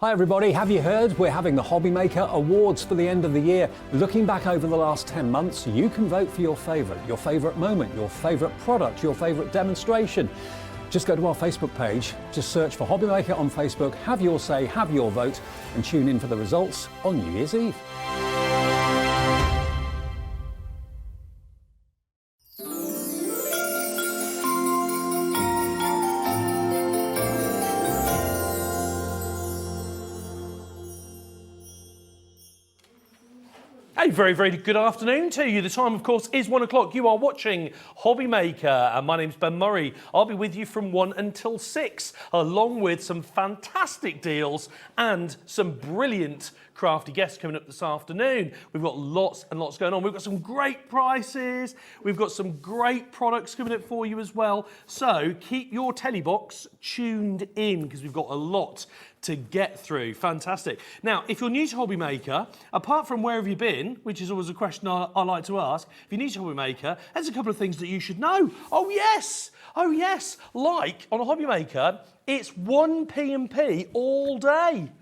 Hi everybody, have you heard? We're having the Hobby Maker Awards for the end of the year. Looking back over the last 10 months, you can vote for your favourite moment, your favourite product, your favourite demonstration. Just go to our Facebook page, just search for Hobby Maker on Facebook, have your say, have your vote, and tune in for the results on New Year's Eve. A very, very good afternoon to you. The time, of course, is 1 o'clock. You are watching Hobby Maker, and my name's Ben Murray. I'll be with you from 1 until 6, along with some fantastic deals and some brilliant crafty guests coming up this afternoon. We've got lots and lots going on. We've got some great prices. We've got some great products coming up for you as well. So keep your telly box tuned in because we've got a lot to get through. Fantastic. Now, if you're new to Hobby Maker, apart from where have you been, which is always a question I like to ask, if you're new to Hobby Maker, there's a couple of things that you should know. Oh yes, like on a Hobby Maker, it's 1 P&P all day.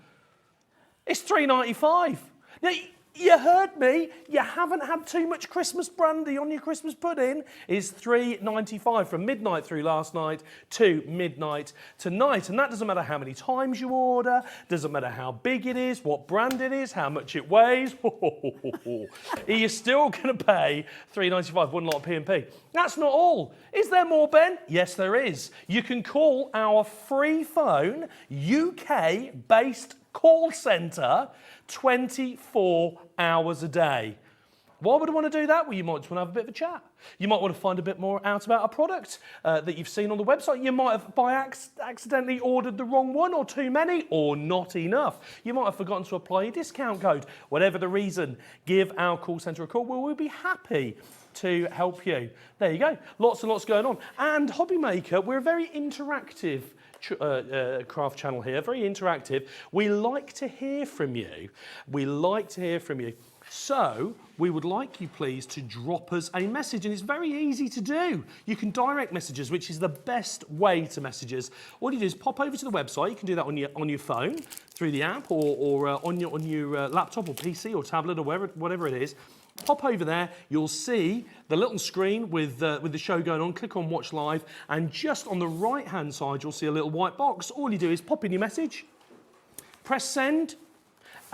It's $3.95. Now, you heard me. You haven't had too much Christmas brandy on your Christmas pudding. It's $3.95 from midnight through last night to midnight tonight. And that doesn't matter how many times you order, doesn't matter how big it is, what brand it is, how much it weighs. You're still going to pay $3.95, one lot of P&P. That's not all. Is there more, Ben? Yes, there is. You can call our free phone, UK-based call centre 24 hours a day. Why would I want to do that? Well, you might just want to have a bit of a chat. You might want to find a bit more out about a product that you've seen on the website. You might have accidentally ordered the wrong one or too many or not enough. You might have forgotten to apply your discount code. Whatever the reason, give our call centre a call. We'll be happy to help you. There you go. Lots and lots going on. And Hobby Maker, we're a very interactive craft channel here, very interactive. We like to hear from you. So we would like you please to drop us a message, and it's very easy to do. You can direct messages, which is the best way to message us. All you do is pop over to the website. You can do that on your phone through the app or on your laptop or PC or tablet or whatever it is. Pop over there, you'll see the little screen with the show going on. Click on Watch Live, and just on the right-hand side, you'll see a little white box. All you do is pop in your message, press send,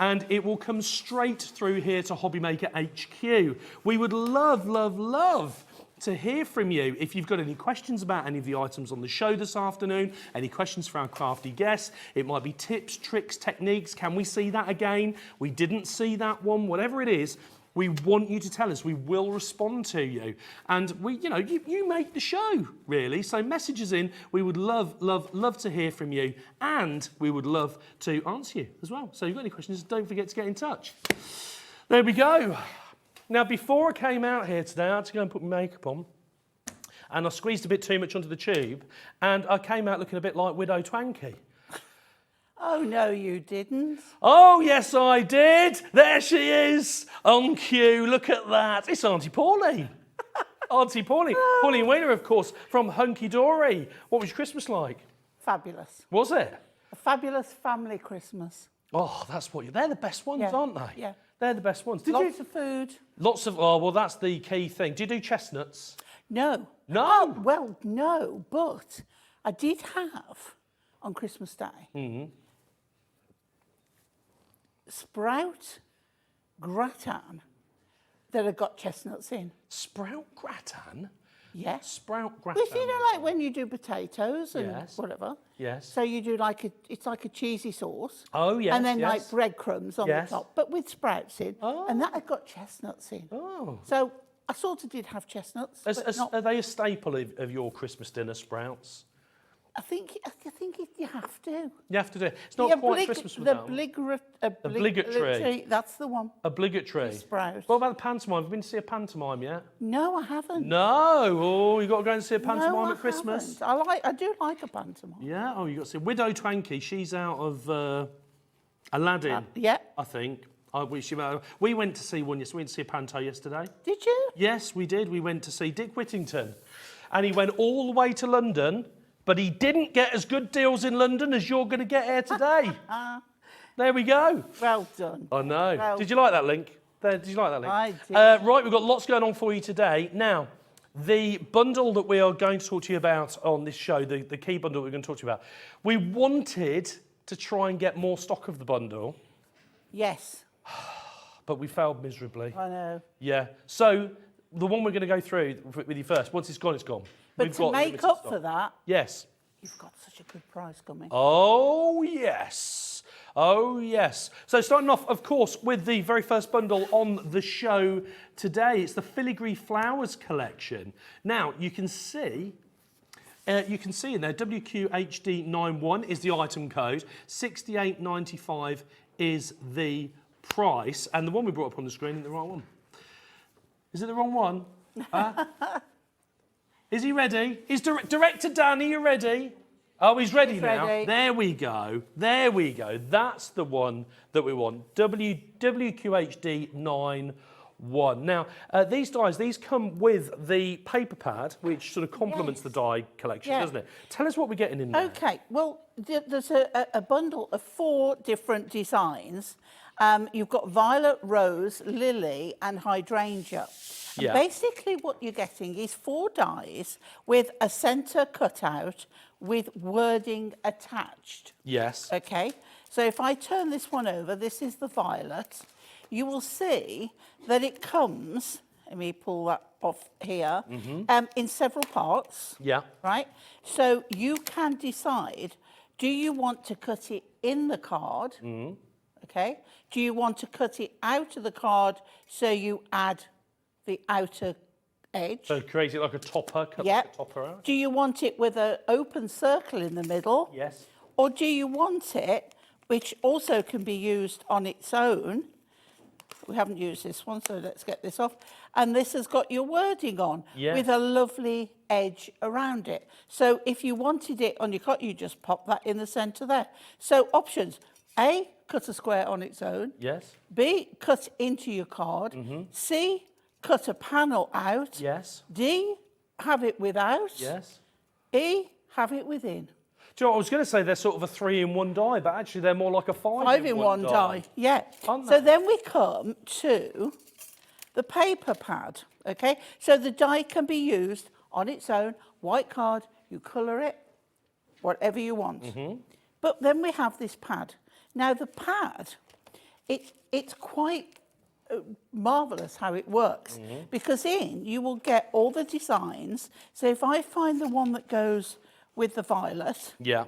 and it will come straight through here to Hobby Maker HQ. We would love to hear from you. If you've got any questions about any of the items on the show this afternoon, any questions for our crafty guests, it might be tips, tricks, techniques. Can we see that again? We didn't see that one, whatever it is. We want you to tell us. We will respond to you. And you make the show, really. So messages in. We would love to hear from you. And we would love to answer you as well. So if you've got any questions, don't forget to get in touch. There we go. Now, before I came out here today, I had to go and put my makeup on. And I squeezed a bit too much onto the tube. And I came out looking a bit like Widow Twanky. Oh, no, you didn't. Oh, yes, I did. There she is on cue. Look at that. It's Auntie Pauline. Auntie Pauline. Pauline Weiner, of course, from Hunkydory. What was your Christmas like? Fabulous. Was it? A fabulous family Christmas. Oh, they're the best ones, aren't they? Yeah. They're the best ones. Lots of food. Oh, well, that's the key thing. Do you do chestnuts? No. No? Oh, well, no, but I did have, on Christmas Day, sprout gratin that had got chestnuts in. Sprout gratin? Yes. Sprout gratin. Well, like when you do potatoes and Yes. whatever. Yes. So you do it's like a cheesy sauce. Oh, yes, And then yes. like breadcrumbs on Yes. the top, but with sprouts in. Oh. And that had got chestnuts in. Oh. So I sort of did have chestnuts. But not, Are they a staple of your Christmas dinner, sprouts? I think you have to. You have to do it. It's not quite Christmas without them. Obligatory. That's the one. Obligatory. Sprout. What about the pantomime? Have you been to see a pantomime yet? No, I haven't. No. Oh, you got to go and see a pantomime No, at Christmas. haven't. I do like a pantomime. Yeah. Oh, you got to see Widow Twanky. She's out of Aladdin. Yeah. I think. We went to see one. Yes, we went to see a panto yesterday. Did you? Yes, we did. We went to see Dick Whittington, and he went all the way to London. But he didn't get as good deals in London as you're going to get here today. There we go. Well done. I know. Well, Did you like that link? Did you like that link? I did. Right, we've got lots going on for you today. Now, the bundle that we are going to talk to you about on this show, the key bundle we're going to talk to you about, we wanted to try and get more stock of the bundle, Yes, but we failed miserably. I know. Yeah. So the one we're going to go through with you first, once it's gone, it's gone. But We've to got make limited up stock. for that, Yes. you've got such a good prize coming. Oh, yes. Oh, yes. So starting off, of course, with the very first bundle on the show today. It's the Filigree Flowers collection. Now, you can see in there, WQHD91 is the item code, 68.95 is the price, and the one we brought up on the screen isn't the right one. Is it the wrong one? Is he ready? Is Director Dan, are you ready? Oh, he's ready now. ready. There we go. There we go. That's the one that we want. WQHD 91. Now, these dies, these come with the paper pad, which sort of complements the die collection, Yeah. doesn't it? Tell us what we're getting in there. Okay, well, there's a bundle of 4 different designs. You've got violet, rose, lily, and hydrangea. And Yeah. basically, what you're getting is 4 dies with a centre cutout with wording attached. Yes. Okay, so if I turn this one over, this is the violet. You will see that it comes, let me pull that off here, in several parts. Yeah. Right? So you can decide, do you want to cut it in the card? Okay. Do you want to cut it out of the card so you add the outer edge? So create it like a topper, cut Yeah. the topper out. Do you want it with an open circle in the middle? Yes. Or do you want it, which also can be used on its own? We haven't used this one, so let's get this off. And this has got your wording on Yes. with a lovely edge around it. So if you wanted it on your card, you just pop that in the centre there. So options: A, cut a square on its own. Yes. B, cut into your card. C, cut a panel out. Yes. D, have it without. Yes. E, have it within. Do you know what, I was going to say they're sort of a 3-in-1 die, but actually they're more like a 5-in-1 5-in-1 die. Yeah. Aren't So they? then we come to the paper pad. Okay. So the die can be used on its own. White card, you colour it, whatever you want. But then we have this pad. Now the pad, it's quite marvellous how it works, because in you will get all the designs. So if I find the one that goes with the violet, Yeah.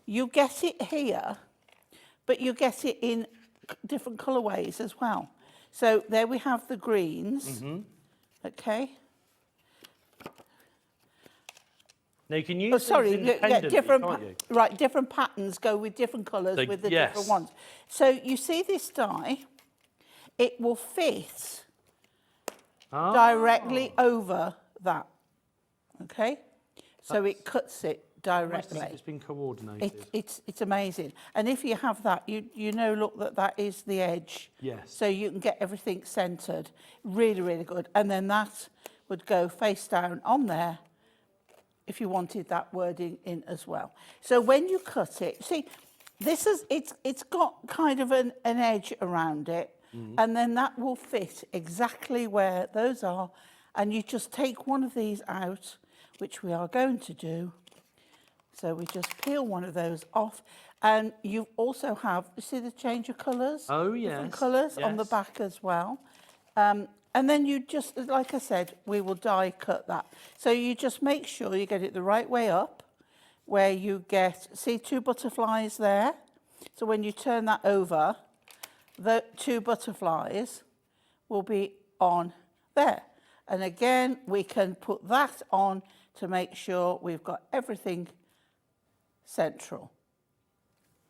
you get it here, but you get it in different colourways as well. So there we have the greens. Okay. Now you can use Oh, sorry, these yeah, independently, different can't you? right. Different patterns go with different colours with the yes. different ones. So you see this die, it will fit directly over that. Okay, so it cuts it Almost as if directly. it's been coordinated. It's amazing. And if you have that, you know, look, that is the edge. Yes. So you can get everything centred. Really, really good. And then that would go face down on there if you wanted that wording in as well. So when you cut it, see, this is it's got kind of an edge around it, and then that will fit exactly where those are. And you just take one of these out, which we are going to do. So we just peel one of those off, and you also have, you see the change of colours? Oh, Different yes, colours on the yes. back as well. And then you just, like I said, we will die cut that. So you just make sure you get it the right way up, where you get, see 2 butterflies there? So when you turn that over, the 2 butterflies will be on there. And again, we can put that on to make sure we've got everything central.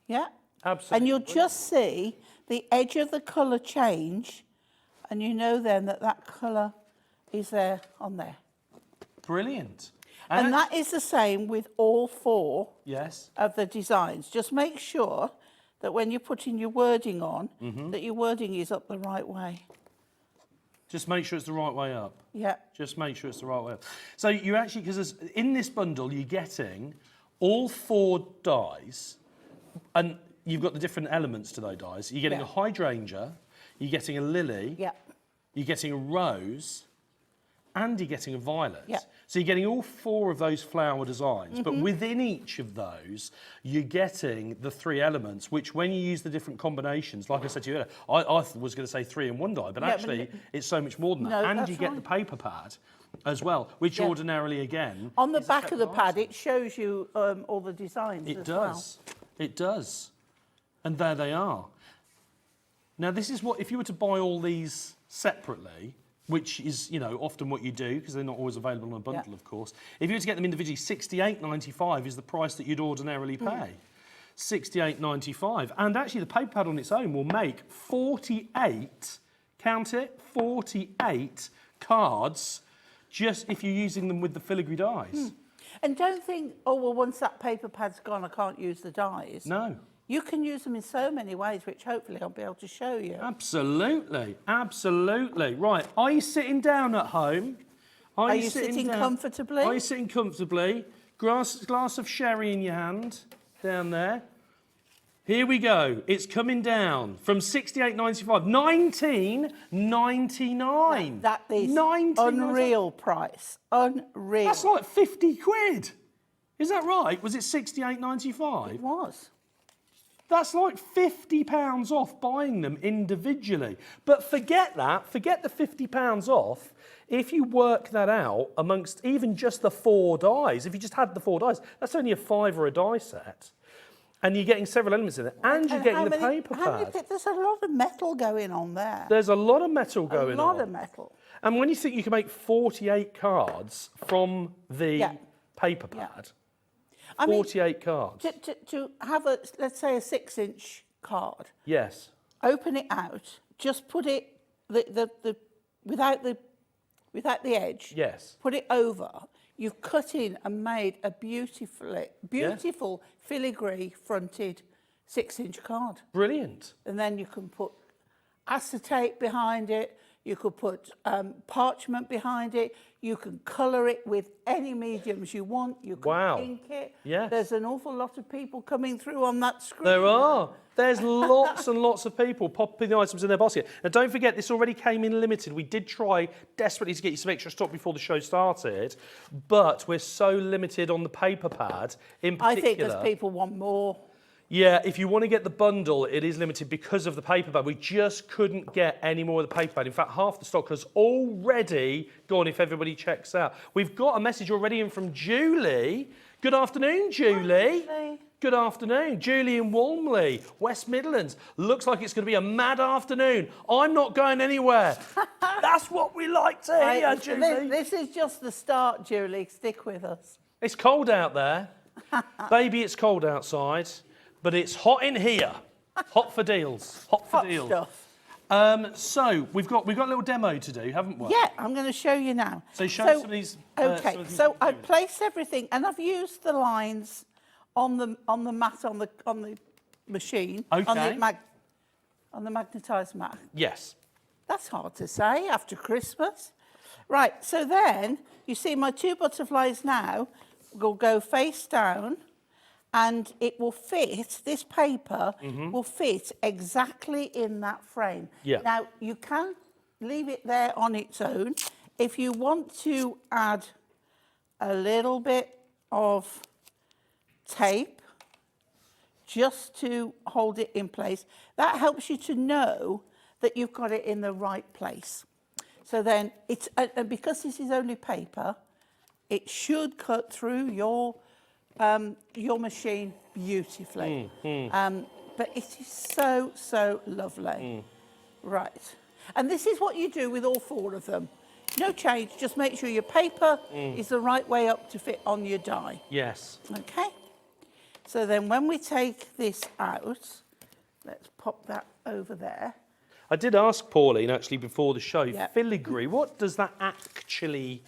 Yeah? Absolutely. And you'll just see the edge of the colour change, and you know then that that colour is there on there. Brilliant. And that is the same with all 4 Yes. of the designs. Just make sure that when you're putting your wording on, that your wording is up the right way. Just make sure it's the right way up. Yeah. Just make sure it's the right way up. So you actually, because in this bundle, you're getting all 4 dies, and you've got the different elements to those dies. You're getting Yeah. a hydrangea, you're getting a lily, Yeah. you're getting a rose, and you're getting a violet. Yeah. So you're getting all 4 of those flower designs, but within each of those, you're getting the 3 elements, which when you use the different combinations, like I said to you earlier, I was going to say 3 in 1 die, but Yeah, actually it's so much more than that. No, And that's you get right. the paper pad as well, which Yeah. ordinarily, again... On the is a back of the separate pad, item. it shows you all the designs It as does. It does. And there they are. Now, this is what, if you were to buy all these separately, which is, you know, often what you do, because they're not always available in a bundle, Yeah. of course. If you were to get them individually, $68.95 is the price that you'd ordinarily pay. $68.95. And actually, the paper pad on its own will make 48, count it, 48 cards, just if you're using them with the filigree dies. And don't think, oh, well, once that paper pad's gone, I can't use the dies. No. You can use them in so many ways, which hopefully I'll be able to show you. Absolutely, absolutely. Right, are you sitting down at home? Are you sitting down? comfortably? Are you sitting comfortably? Glass of sherry in your hand, down there. Here we go. It's coming down from $68.95, $19.99. That is $19.99. unreal price. Unreal. That's like 50 quid. Is that right? Was it $68.95? It was. That's like £50 off buying them individually. But forget that, forget the £50 off. If you work that out amongst even just the 4 dies, if you just had the 4 dies, that's only a £5 a die set. And you're getting several elements in it, and you're getting the paper pad. There's a lot of metal going on there. There's a lot of metal going on. A lot of metal. And when you think you can make 48 cards from the paper pad, I mean, 48 cards. to have a, let's say, a 6-inch card, Yes. open it out, just put it without the edge. Yes. Put it over. You've cut in and made a beautiful filigree fronted 6-inch card. Brilliant. And then you can put acetate behind it. You could put parchment behind it. You can colour it with any mediums you want. You can ink it. Yes. There's an awful lot of people coming through on that screen. There are. There's lots and lots of people popping the items in their basket. Now, don't forget, this already came in limited. We did try desperately to get you some extra stock before the show started, but we're so limited on the paper pad in particular. I think there's people want more. Yeah, if you want to get the bundle, it is limited because of the paper pad. We just couldn't get any more of the paper pad. In fact, half the stock has already gone if everybody checks out. We've got a message already in from Julie. Good afternoon, Julie. Hi. Good afternoon. Julie in Walmley, West Midlands. Looks like it's going to be a mad afternoon. I'm not going anywhere. That's what we like to hear, Julie. This is just the start, Julie. Stick with us. It's cold out there. Baby, it's cold outside. But it's hot in here. Hot for deals. Hot for deals. Stuff. So we've got a little demo to do, haven't we? Yeah, I'm going to show you now. So show us some of these. Okay, some of these so I've placed everything, and I've used the lines on the mat on the machine. Okay. On the magnetised mat. Yes. That's hard to say after Christmas. Right, so then you see my 2 butterflies now will go face down. And it will fit, this paper will fit exactly in that frame. Yeah. Now, you can leave it there on its own. If you want to add a little bit of tape just to hold it in place, that helps you to know that you've got it in the right place. So then, and because this is only paper, it should cut through your machine beautifully. But it is so, so lovely. Right. And this is what you do with all 4 of them. No change, just make sure your paper is the right way up to fit on your die. Yes. Okay? So then when we take this out, let's pop that over there. I did ask Pauline, actually, before the show, Yeah. filigree, what does that actually mean?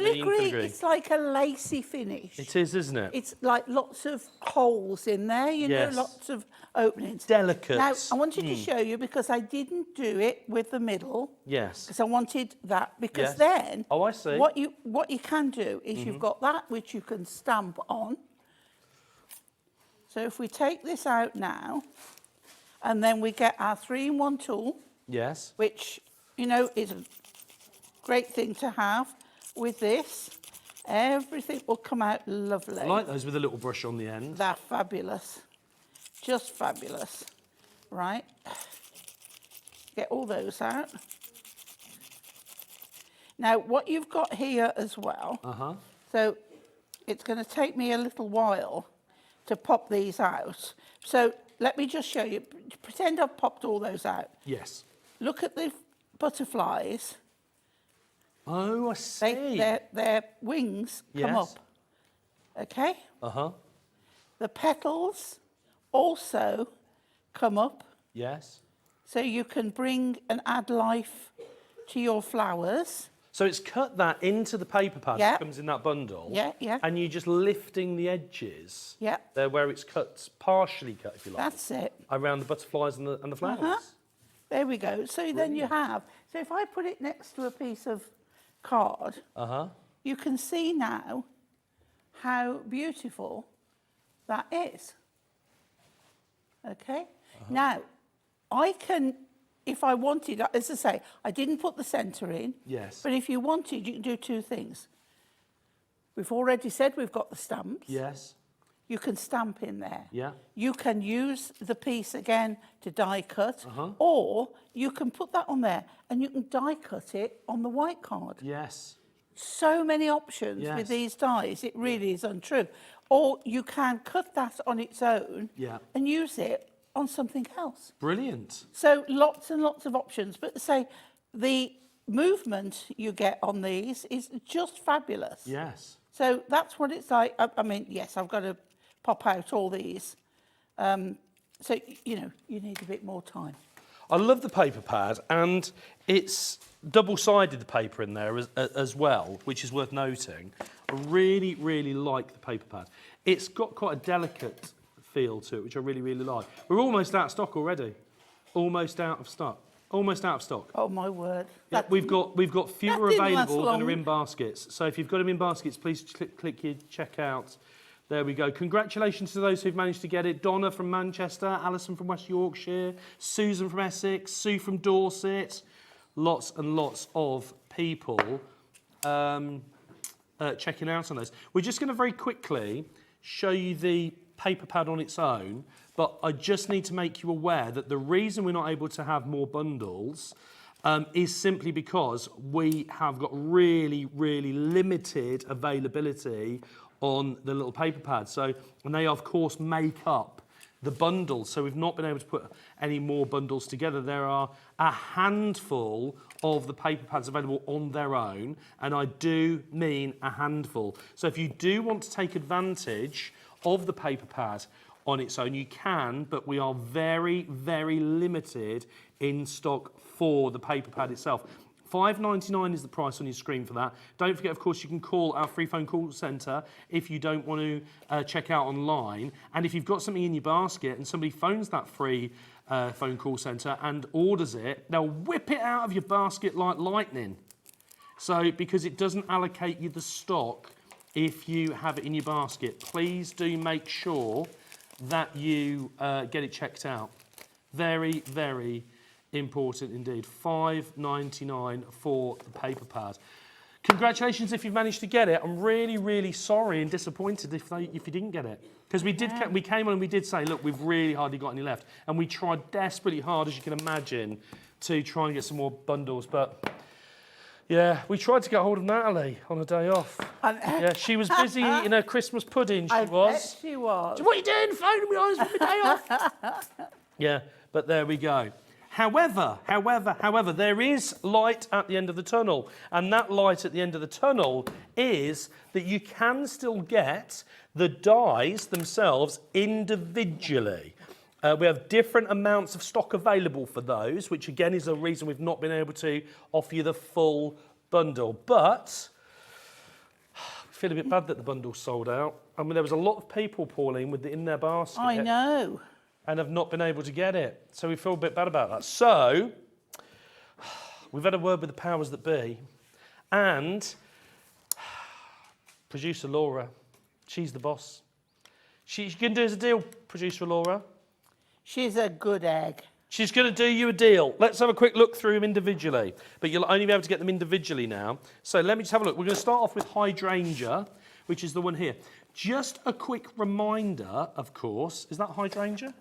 Filigree, it's like a lacy finish. It is, isn't it? It's like lots of holes in there, you Yes. know, lots of openings. Delicate. Now, I wanted to show you because I didn't do it with the middle. Yes. Because I wanted that, because Yes. then Oh, I see. what you can do is you've got that which you can stamp on. So if we take this out now, and then we get our 3-in-1 tool, Yes. which, you know, is a great thing to have with this. Everything will come out lovely. I like those with a little brush on the end. They're fabulous. Just fabulous. Right. Get all those out. Now, what you've got here as well, so it's going to take me a little while to pop these out. So let me just show you. Pretend I've popped all those out. Yes. Look at the butterflies. Oh, I see. Their wings come Yes. up. Okay? Uh-huh. The petals also come up, Yes. so you can bring and add life to your flowers. So it's cut that into the paper pad Yeah. that comes in that bundle. Yeah, yeah. And you're just lifting the edges. Yeah. There where it's cut, partially cut, if you like. That's it. Around the butterflies and the flowers. Uh-huh. There we go. So then you have, so if I put it next to a piece of card, you can see now how beautiful that is. Okay? Now, I can, if I wanted, as I say, I didn't put the centre in. Yes. But if you wanted, you can do two things. We've already said we've got the stamps. Yes. You can stamp in there. Yeah. You can use the piece again to die cut, or you can put that on there and you can die cut it on the white card. Yes. So many options Yes. with these dies, it really is untrue. Or you can cut that on its own and use it on something else. Brilliant. So lots and lots of options. But say the movement you get on these is just fabulous. Yes. So that's what it's like. I mean, yes, I've got to pop out all these. So, you know, you need a bit more time. I love the paper pad, and it's double-sided, the paper in there as well, which is worth noting. I really, really like the paper pad. It's got quite a delicate feel to it, which I really, really like. We're almost out of stock already. Almost out of stock. Almost out of stock. Oh, my word. Yeah, we've got fewer didn't last available than are long. in baskets. So if you've got them in baskets, please click your checkout. There we go. Congratulations to those who've managed to get it. Donna from Manchester, Alison from West Yorkshire, Susan from Essex, Sue from Dorset. Lots and lots of people checking out on those. We're just going to very quickly show you the paper pad on its own, but I just need to make you aware that the reason we're not able to have more bundles is simply because we have got really, really limited availability on the little paper pads. So, and they of course make up the bundles. So we've not been able to put any more bundles together. There are a handful of the paper pads available on their own, and I do mean a handful. So if you do want to take advantage of the paper pad on its own, you can, but we are very, very limited in stock for the paper pad itself. $5.99 is the price on your screen for that. Don't forget, of course, you can call our free phone call centre if you don't want to check out online. And if you've got something in your basket and somebody phones that free phone call centre and orders it, they'll whip it out of your basket like lightning. So, because it doesn't allocate you the stock if you have it in your basket, please do make sure that you get it checked out. Very, very important indeed. $5.99 for the paper pad. Congratulations if you've managed to get it. I'm really, really sorry and disappointed if you didn't get it. Because we came on and we did say, look, we've really hardly got any left. And we tried desperately hard, as you can imagine, to try and get some more bundles. But yeah, we tried to get hold of Natalie on a day off. Yeah, she was busy eating her Christmas pudding, she was. Bet she was. What are you doing? Phoning me on my day off. Yeah, but there we go. However, there is light at the end of the tunnel. And that light at the end of the tunnel is that you can still get the dies themselves individually. We have different amounts of stock available for those, which again is a reason we've not been able to offer you the full bundle. But I feel a bit bad that the bundle's sold out. I mean, there was a lot of people, Pauline, with it in their basket. I know. And have not been able to get it. So we feel a bit bad about that. So we've had a word with the powers that be, and producer Laura, she's the boss. She's going to do us a deal, producer Laura. She's a good egg. She's going to do you a deal. Let's have a quick look through them individually, but you'll only be able to get them individually now. So let me just have a look. We're going to start off with Hydrangea, which is the one here. Just a quick reminder, of course, is that Hydrangea?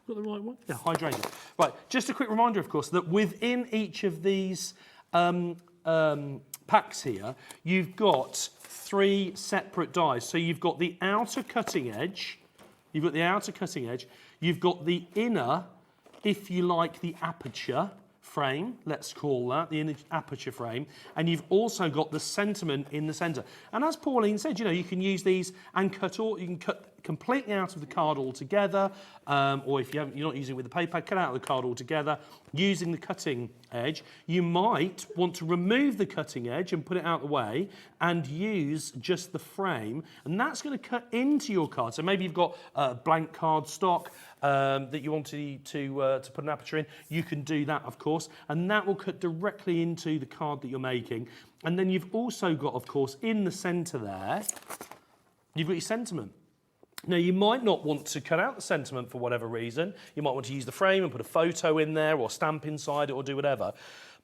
Got the right one? Yeah, Hydrangea. Right, just a quick reminder, of course, that within each of these packs here, you've got 3 separate dies. So you've got the outer cutting edge, you've got the inner, if you like, the aperture frame, let's call that, the inner aperture frame, and you've also got the sentiment in the centre. And as Pauline said, you know, you can use these and you can cut completely out of the card altogether, or if you're not using it with the paper, cut out of the card altogether, using the cutting edge. You might want to remove the cutting edge and put it out the way and use just the frame, and that's going to cut into your card. So maybe you've got a blank card stock that you want to put an aperture in. You can do that, of course, and that will cut directly into the card that you're making. And then you've also got, of course, in the centre there, you've got your sentiment. Now, you might not want to cut out the sentiment for whatever reason. You might want to use the frame and put a photo in there or stamp inside it or do whatever.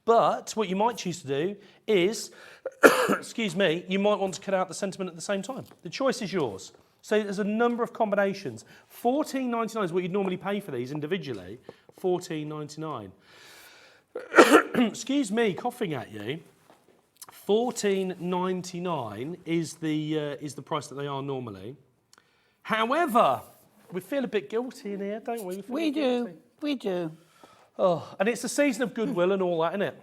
But what you might choose to do is, excuse me, you might want to cut out the sentiment at the same time. The choice is yours. So there's a number of combinations. $14.99 is what you'd normally pay for these individually. $14.99. Excuse me, coughing at you. $14.99 is the price that they are normally. However, we feel a bit guilty in here, don't we? We do. Oh, and it's the season of goodwill and all that, isn't it?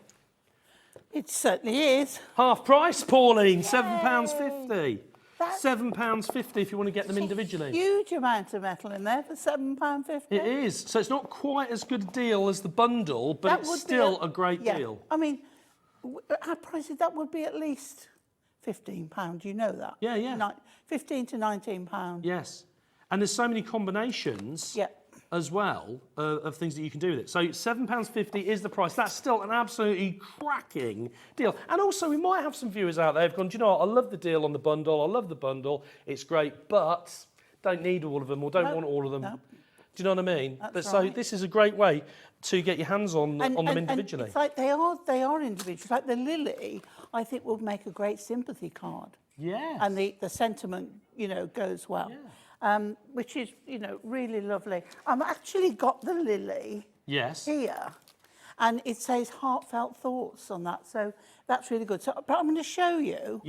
It certainly is. Half price, Pauline, £7.50. £7.50 if you want to get them individually. Huge amount of metal in there for £7.50. It is. So it's not quite as good a deal as the bundle, but it's still a great deal. I mean, our prices, that would be at least £15. You know that? Yeah, yeah. 15 to £19. Yes. And there's so many combinations as well of things that you can do with it. So £7.50 is the price. That's still an absolutely cracking deal. And also, we might have some viewers out there who've gone, do you know what, I love the deal on the bundle, I love the bundle, it's great, but don't need all of them or don't want all of them. No. Do you know what I mean? So this is a great way to get your hands on them individually. And it's like they are individuals. Like the lily, I think will make a great sympathy card. Yes. And the sentiment, you know, goes well. Yeah. Which is, you know, really lovely. I've actually got the lily here, and it says heartfelt thoughts on that, so that's really good. So, but I'm going to show you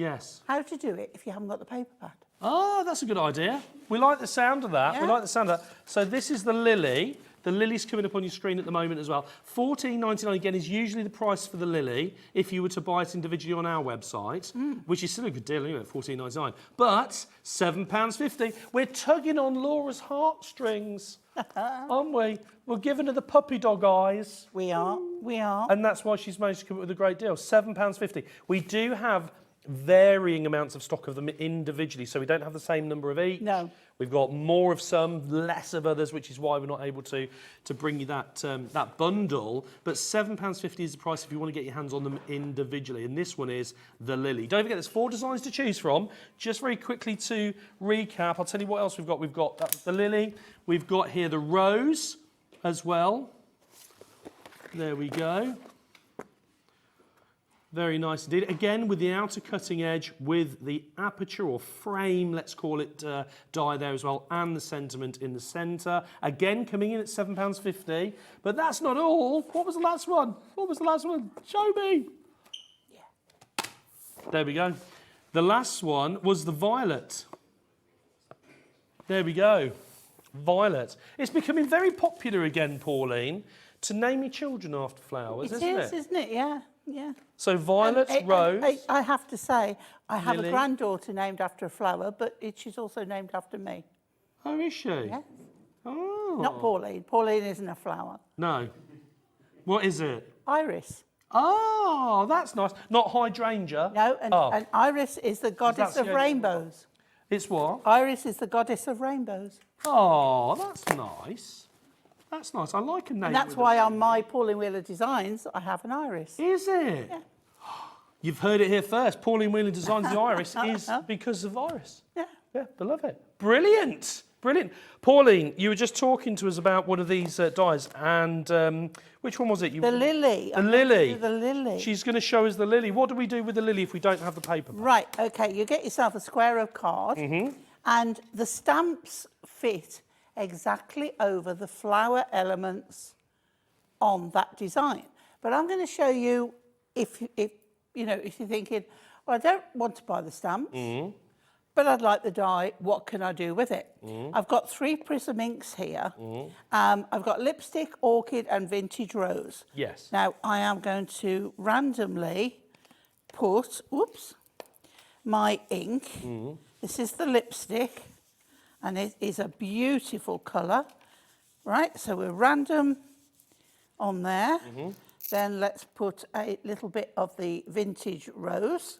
how to do it if you haven't got the paper pad. Oh, that's a good idea. We like the sound of that. Yeah. We like the sound of that. So this is the lily. The lily's coming up on your screen at the moment as well. $14.99 again is usually the price for the lily if you were to buy it individually on our website, which is still a good deal anyway, $14.99. But £7.50. We're tugging on Laura's heartstrings, aren't we? We're giving her the puppy dog eyes. We are. And that's why she's managed to come up with a great deal. £7.50. We do have varying amounts of stock of them individually, so we don't have the same number of each. No. We've got more of some, less of others, which is why we're not able to bring you that bundle. But £7.50 is the price if you want to get your hands on them individually. And this one is the lily. Don't forget, there's 4 designs to choose from. Just very quickly to recap, I'll tell you what else we've got. We've got the lily. We've got here the rose as well. There we go. Very nice indeed. Again, with the outer cutting edge, with the aperture or frame, let's call it, die there as well, and the sentiment in the centre. Again, coming in at £7.50. But that's not all. What was the last one? Show me. Yeah. There we go. The last one was the violet. There we go. Violet. It's becoming very popular again, Pauline, to name your children after flowers, isn't it? It is, isn't it? Yeah. Yeah. So violet, rose. I have to say, I have lily. a granddaughter named after a flower, but she's also named after me. Oh, is she? Yes. Oh. Not Pauline. Pauline isn't a flower. No. What is it? Iris. Oh, that's nice. Not hydrangea. No, and Iris is the goddess of rainbows. It's what? Iris is the goddess of rainbows. Oh, that's nice. That's nice. I like a name. And that's why on my Pauline Wheeler designs, I have an iris. Is it? Yeah. You've heard it here first. Pauline Wheeler Designs the iris is because of Iris. Yeah. Yeah, I love it. Brilliant. Brilliant. Pauline, you were just talking to us about one of these dyes, and which one was it? The lily. The lily. The lily. She's going to show us the lily. What do we do with the lily if we don't have the paper? Right, okay, you get yourself a square of card, and the stamps fit exactly over the flower elements on that design. But I'm going to show you if you're thinking, well, I don't want to buy the stamps, but I'd like the die, what can I do with it? I've got 3 Prism inks here. I've got lipstick, orchid and vintage rose. Yes. Now, I am going to randomly put, my ink. This is the lipstick, and it is a beautiful colour. Right, so we're random on there. Then let's put a little bit of the vintage rose,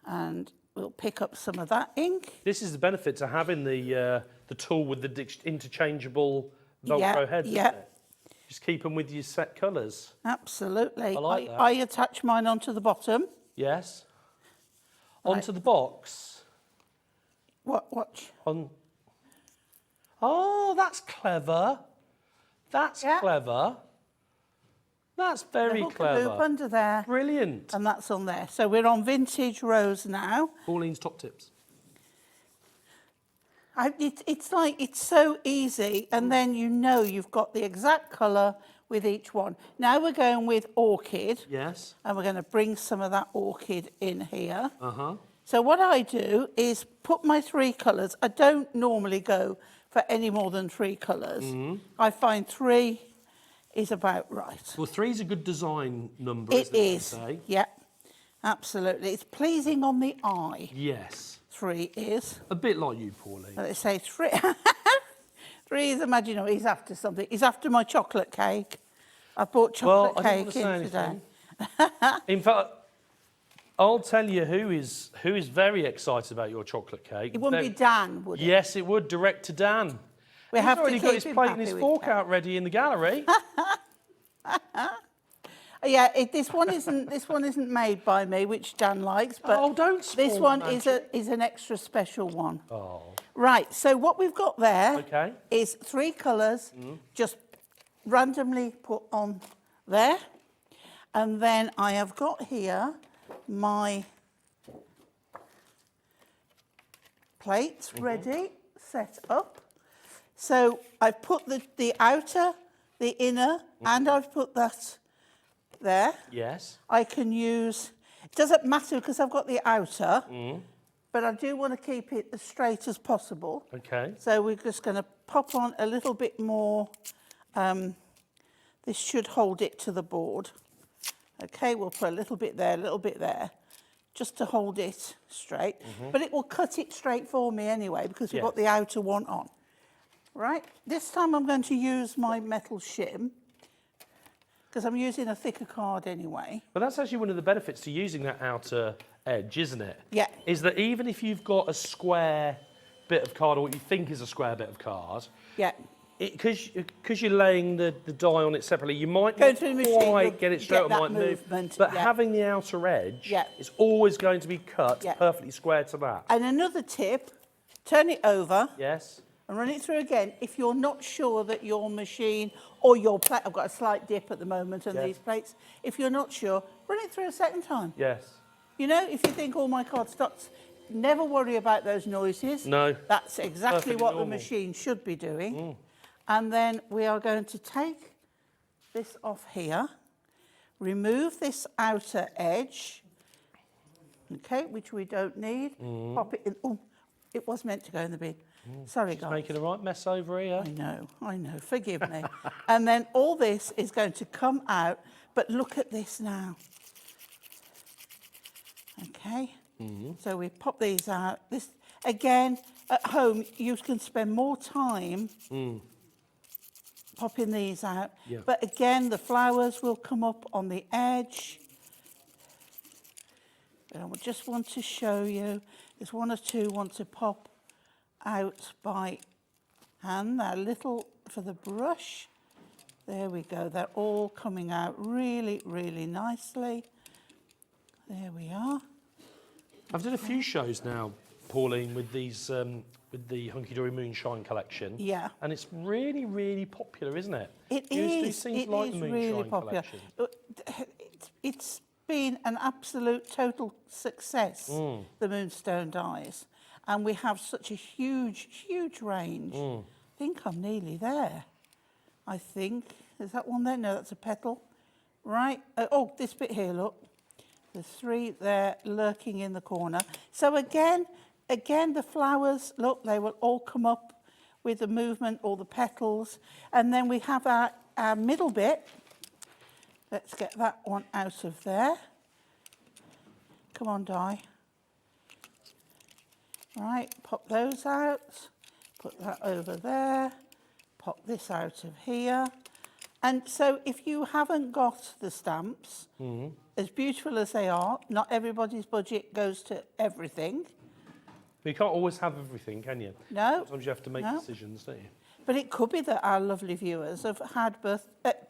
and we'll pick up some of that ink. This is the benefit to having the tool with the interchangeable Velcro heads, isn't it? Just keep them with your set colours. Absolutely. I like that. I attach mine onto the bottom. Yes. Onto the box. Watch. Oh, that's clever. That's clever. That's very clever. Loop under there. Brilliant. And that's on there. So we're on vintage rose now. Pauline's top tips. It's so easy, and then you know you've got the exact colour with each one. Now we're going with orchid. Yes. And we're going to bring some of that orchid in here. Uh-huh. So what I do is put my 3 colours. I don't normally go for any more than 3 colours. I find 3 is about right. Well, 3 is a good design number, It isn't it? is, yeah, absolutely. It's pleasing on the eye. Yes. 3 is. A bit like you, Pauline. Let's say 3. 3 is, imagine, he's after something. He's after my chocolate cake. I bought chocolate cake in today. In fact, I'll tell you who is very excited about your chocolate cake. It wouldn't be Dan, would it? Yes, it would. Direct to Dan. We He's have already to got keep his him plate and happy his with fork that. out ready in the gallery. Yeah, this one isn't made by me, which Dan likes, but this one is an extra special one. Oh. Right, so what we've got there is 3 colours, just randomly put on there, and then I have got here my plates ready, set up. So I've put the outer, the inner, and I've put that there. Yes. I can use, it doesn't matter because I've got the outer, but I do want to keep it as straight as possible. Okay. So we're just going to pop on a little bit more. This should hold it to the board. Okay, we'll put a little bit there, just to hold it straight. But it will cut it straight for me anyway because we've got the outer one on. Right, this time I'm going to use my metal shim because I'm using a thicker card anyway. But that's actually one of the benefits to using that outer edge, isn't it? Yeah. Is that even if you've got a square bit of card, or what you think is a square bit of card, yeah, because you're laying the die on it separately, you might Go not through the machine, quite get it straight, or that might move. movement, But yeah. having the outer edge, Yeah. it's always going to be cut Yeah. perfectly square to that. And another tip, turn it over. Yes. And run it through again. If you're not sure that your machine or your plate, I've got a slight dip at the moment on these plates. If you're not sure, run it through a second time. Yes. You know, if you think, oh, my card stops, never worry about those noises. No. That's exactly Perfectly what normal. the machine should be doing. And then we are going to take this off here, remove this outer edge, okay, which we don't need. Pop it in. Oh, it was meant to go in the bin. Sorry, guys. Making a right mess over here. I know, forgive me. And then all this is going to come out, but look at this now. Okay, so we pop these out. This, again, at home, you can spend more time popping these out. Yeah. But again, the flowers will come up on the edge. But I just want to show you, there's 1 or 2 want to pop out by hand. They're little for the brush. There we go. They're all coming out really, really nicely. There we are. I've done a few shows now, Pauline, with these with the Hunkydory Moonshine collection. Yeah. And it's really, really popular, isn't it? It You is. seem to It like is the really Moonshine popular. collection. It's been an absolute total success, the Moonstone dies. And we have such a huge, huge range. I think I'm nearly there. I think. Is that one there? No, that's a petal. Right. Oh, this bit here, look. There's 3 there lurking in the corner. So again, the flowers, look, they will all come up with the movement, all the petals. And then we have our middle bit. Let's get that one out of there. Come on, Di. Right, pop those out. Put that over there. Pop this out of here. And so if you haven't got the stamps, as beautiful as they are, not everybody's budget goes to everything. But you can't always have everything, can you? No. Sometimes you have to make decisions, don't you? But it could be that our lovely viewers have had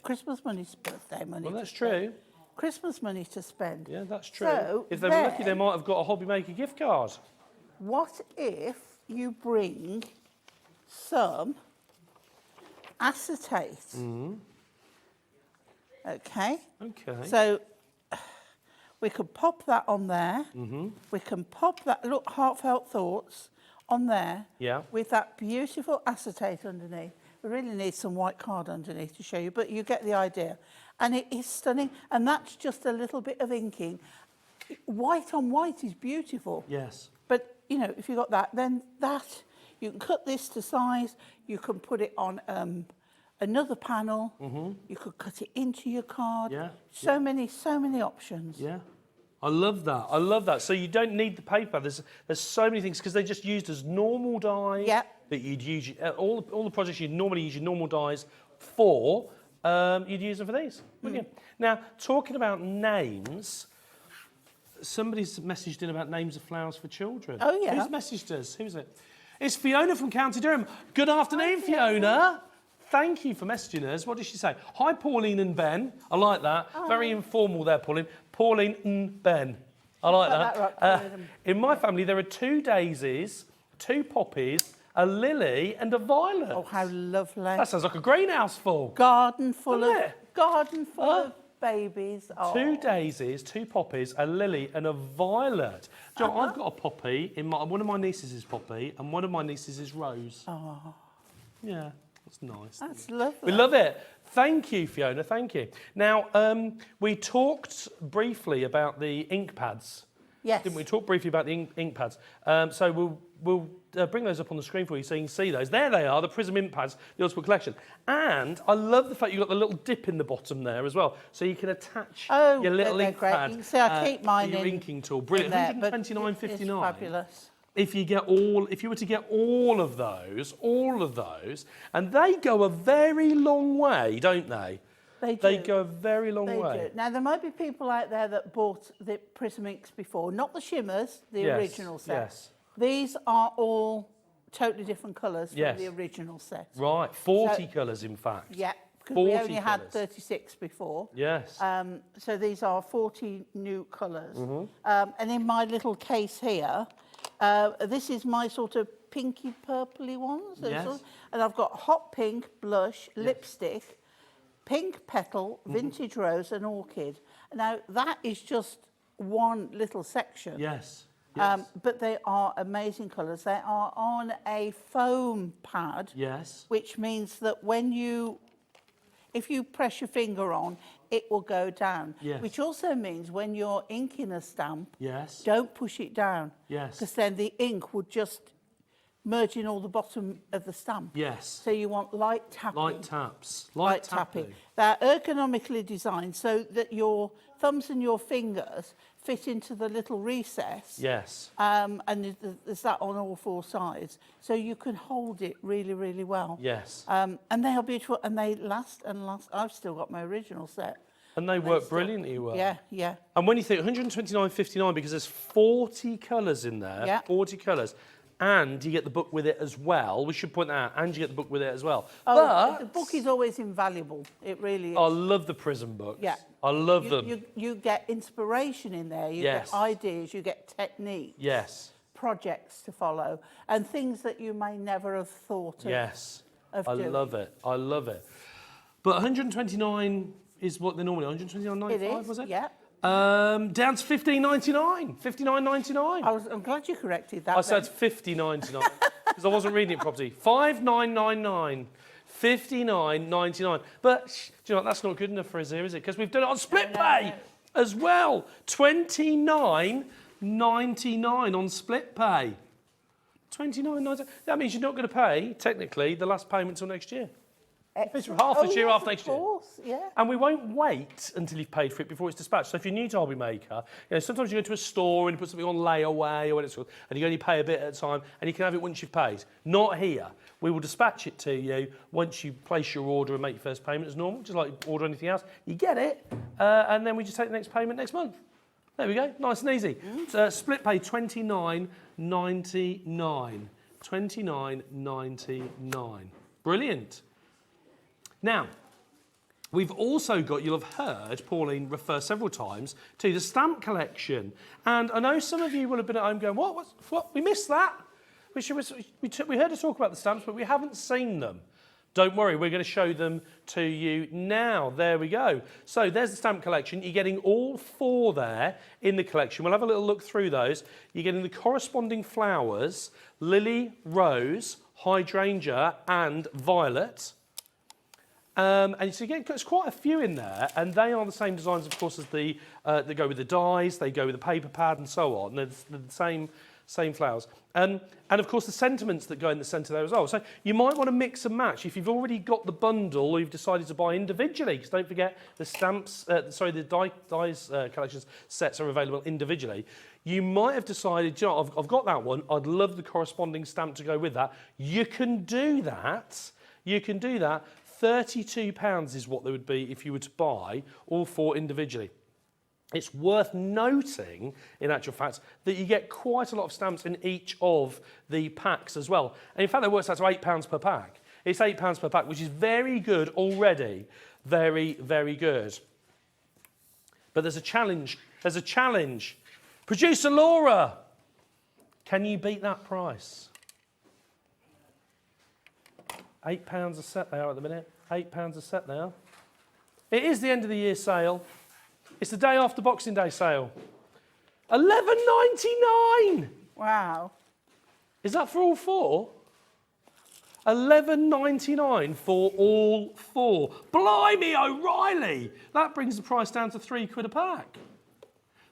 Christmas money, birthday money. Well, that's to spend. true. Christmas money to spend. Yeah, that's true. So If they were lucky, they might have got a Hobby Maker gift card. What if you bring some acetate? Okay. Okay. So we could pop that on there. We can pop that, look, Heartfelt Thoughts on there. Yeah. With that beautiful acetate underneath. We really need some white card underneath to show you, but you get the idea. And it is stunning. And that's just a little bit of inking. White on white is beautiful. Yes. But, you know, if you've got that, then that, you can cut this to size. You can put it on another panel. You could cut it into your card. Yeah. So many options. Yeah. I love that. I love that. So you don't need the paper. There's so many things because they're just used as normal dye. Yeah. That you'd use all the projects you'd normally use your normal dyes for. You'd use them for these, wouldn't you? Now, talking about names, somebody's messaged in about names of flowers for children. Oh, yeah. Who's messaged us? Who's it? It's Fiona from County Durham. Good afternoon, Fiona. Thank you for messaging us. What did she say? Hi, Pauline and Ben. I like that. Oh. Very informal there, Pauline. Pauline and Ben. I like that. In my family, there are 2 daisies, 2 poppies, a lily and a violet. Oh, how lovely. That sounds like a greenhouse full. Garden full Doesn't of it? of babies. Oh. 2 daisies, 2 poppies, a lily and a violet. Do you know, I've got a poppy. One of my nieces is poppy and one of my nieces is rose. Oh. Yeah, that's nice. That's lovely. We love it. Thank you, Fiona. Thank you. Now, we talked briefly about the ink pads. Yes. Didn't we talk briefly about the ink pads? So we'll bring those up on the screen for you so you can see those. There they are, the Prism ink pads, the Ultimate Collection. And I love the fact you've got the little dip in the bottom there as well, so you can attach your little ink pad. You can see I keep mine your in inking tool. Brilliant. £129.59. It's fabulous. If you were to get all of those, and they go a very long way, don't they? They do. They go a very long way. They do. Now, there might be people out there that bought the Prism inks before, not the shimmers, the original set. Yes. These are all totally different colours from Yes. the original set. Right, 40 colours in fact. Yeah, because 40 we only had colours. 36 before. Yes. So these are 40 new colours. Mm-hmm. And in my little case here, this is my sort of pinky purpley ones. Yes. And I've got hot pink, blush, lipstick, pink petal, vintage rose and orchid. Now, that is just one little section. Yes. But they are amazing colours. They are on a foam pad. Yes. Which means that if you press your finger on, it will go down. Yes. Which also means when you're inking a stamp, Yes. don't push it down. Yes. Because then the ink would just merge in all the bottom of the stamp. Yes. So you want light tapping. Light taps. Light tapping. They're ergonomically designed so that your thumbs and your fingers fit into the little recess. Yes. And there's that on all 4 sides. So you can hold it really, really well. Yes. And they are beautiful and they last and last. I've still got my original set. And they work brilliantly well. Yeah, yeah. And when you think £129.59 because there's 40 colours in there, Yeah. 40 colours, and you get the book with it as well. We should point that out. And you get the book with it as well. Oh, but the book is always invaluable. It really is. I love the Prism books. Yeah. I love them. You get inspiration in there. You Yes. get ideas. You get technique. Yes. projects to follow and things that you may never have thought of. Yes, of I doing. love it. I love it. But 129 is what they're normally 129.95, was it? Yeah. Down to 15.99, 59.99. I'm glad you corrected that. I said 50.99 because I wasn't reading it properly. 59.99, 59.99. But do you know what? That's not good enough for us here, is it? Because we've done it on split pay as well. 29.99 on split pay. 29.99. That means you're not going to pay technically the last payment till next year. It's half this year, half next year. Of course, yeah. And we won't wait until you've paid for it before it's dispatched. So if you're new to Hobby Maker, sometimes you go to a store and you put something on layaway or what it's called, and you only pay a bit at a time, and you can have it once you've paid. Not here. We will dispatch it to you once you place your order and make your first payment as normal, just like you order anything else. You get it, and then we just take the next payment next month. There we go, nice and easy. Split pay $29.99. $29.99. Brilliant. Now, we've also got, you'll have heard Pauline refer several times to the stamp collection. And I know some of you will have been at home going, what? We missed that? We heard us talk about the stamps, but we haven't seen them. Don't worry, we're going to show them to you now. There we go. So there's the stamp collection. You're getting all 4 there in the collection. We'll have a little look through those. You're getting the corresponding flowers, lily, rose, hydrangea and violet. And so again, there's quite a few in there, and they are the same designs, of course, as they go with the dies, they go with the paper pad, and so on. They're the same flowers. And of course, the sentiments that go in the centre there as well. So you might want to mix and match if you've already got the bundle or you've decided to buy individually, because don't forget the stamps, the dies collections sets are available individually. You might have decided, you know, I've got that one. I'd love the corresponding stamp to go with that. You can do that. You can do that. £32 is what they would be if you were to buy all 4 individually. It's worth noting, in actual fact, that you get quite a lot of stamps in each of the packs as well. And in fact, that works out to £8 per pack. It's £8 per pack, which is very good already. Very, very good. But there's a challenge. There's a challenge. Producer Laura, can you beat that price? £8 a set they are at the minute. £8 a set they are. It is the end of the year sale. It's the day after Boxing Day sale. $11.99. Wow. Is that for all 4? $11.99 for all 4. Blimey O'Reilly! That brings the price down to £3 a pack.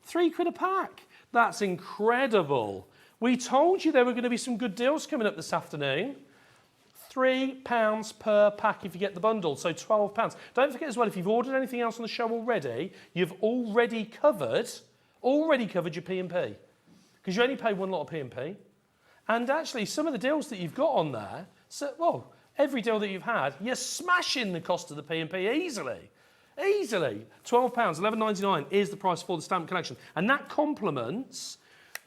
£3 a pack. That's incredible. We told you there were going to be some good deals coming up this afternoon. £3 per pack if you get the bundle, so £12. Don't forget as well, if you've ordered anything else on the show already, you've already covered your P&P, because you only pay one lot of P&P. And actually, some of the deals that you've got on there, every deal that you've had, you're smashing the cost of the P&P easily. Easily. £12, £11.99 is the price for the stamp collection. And that complements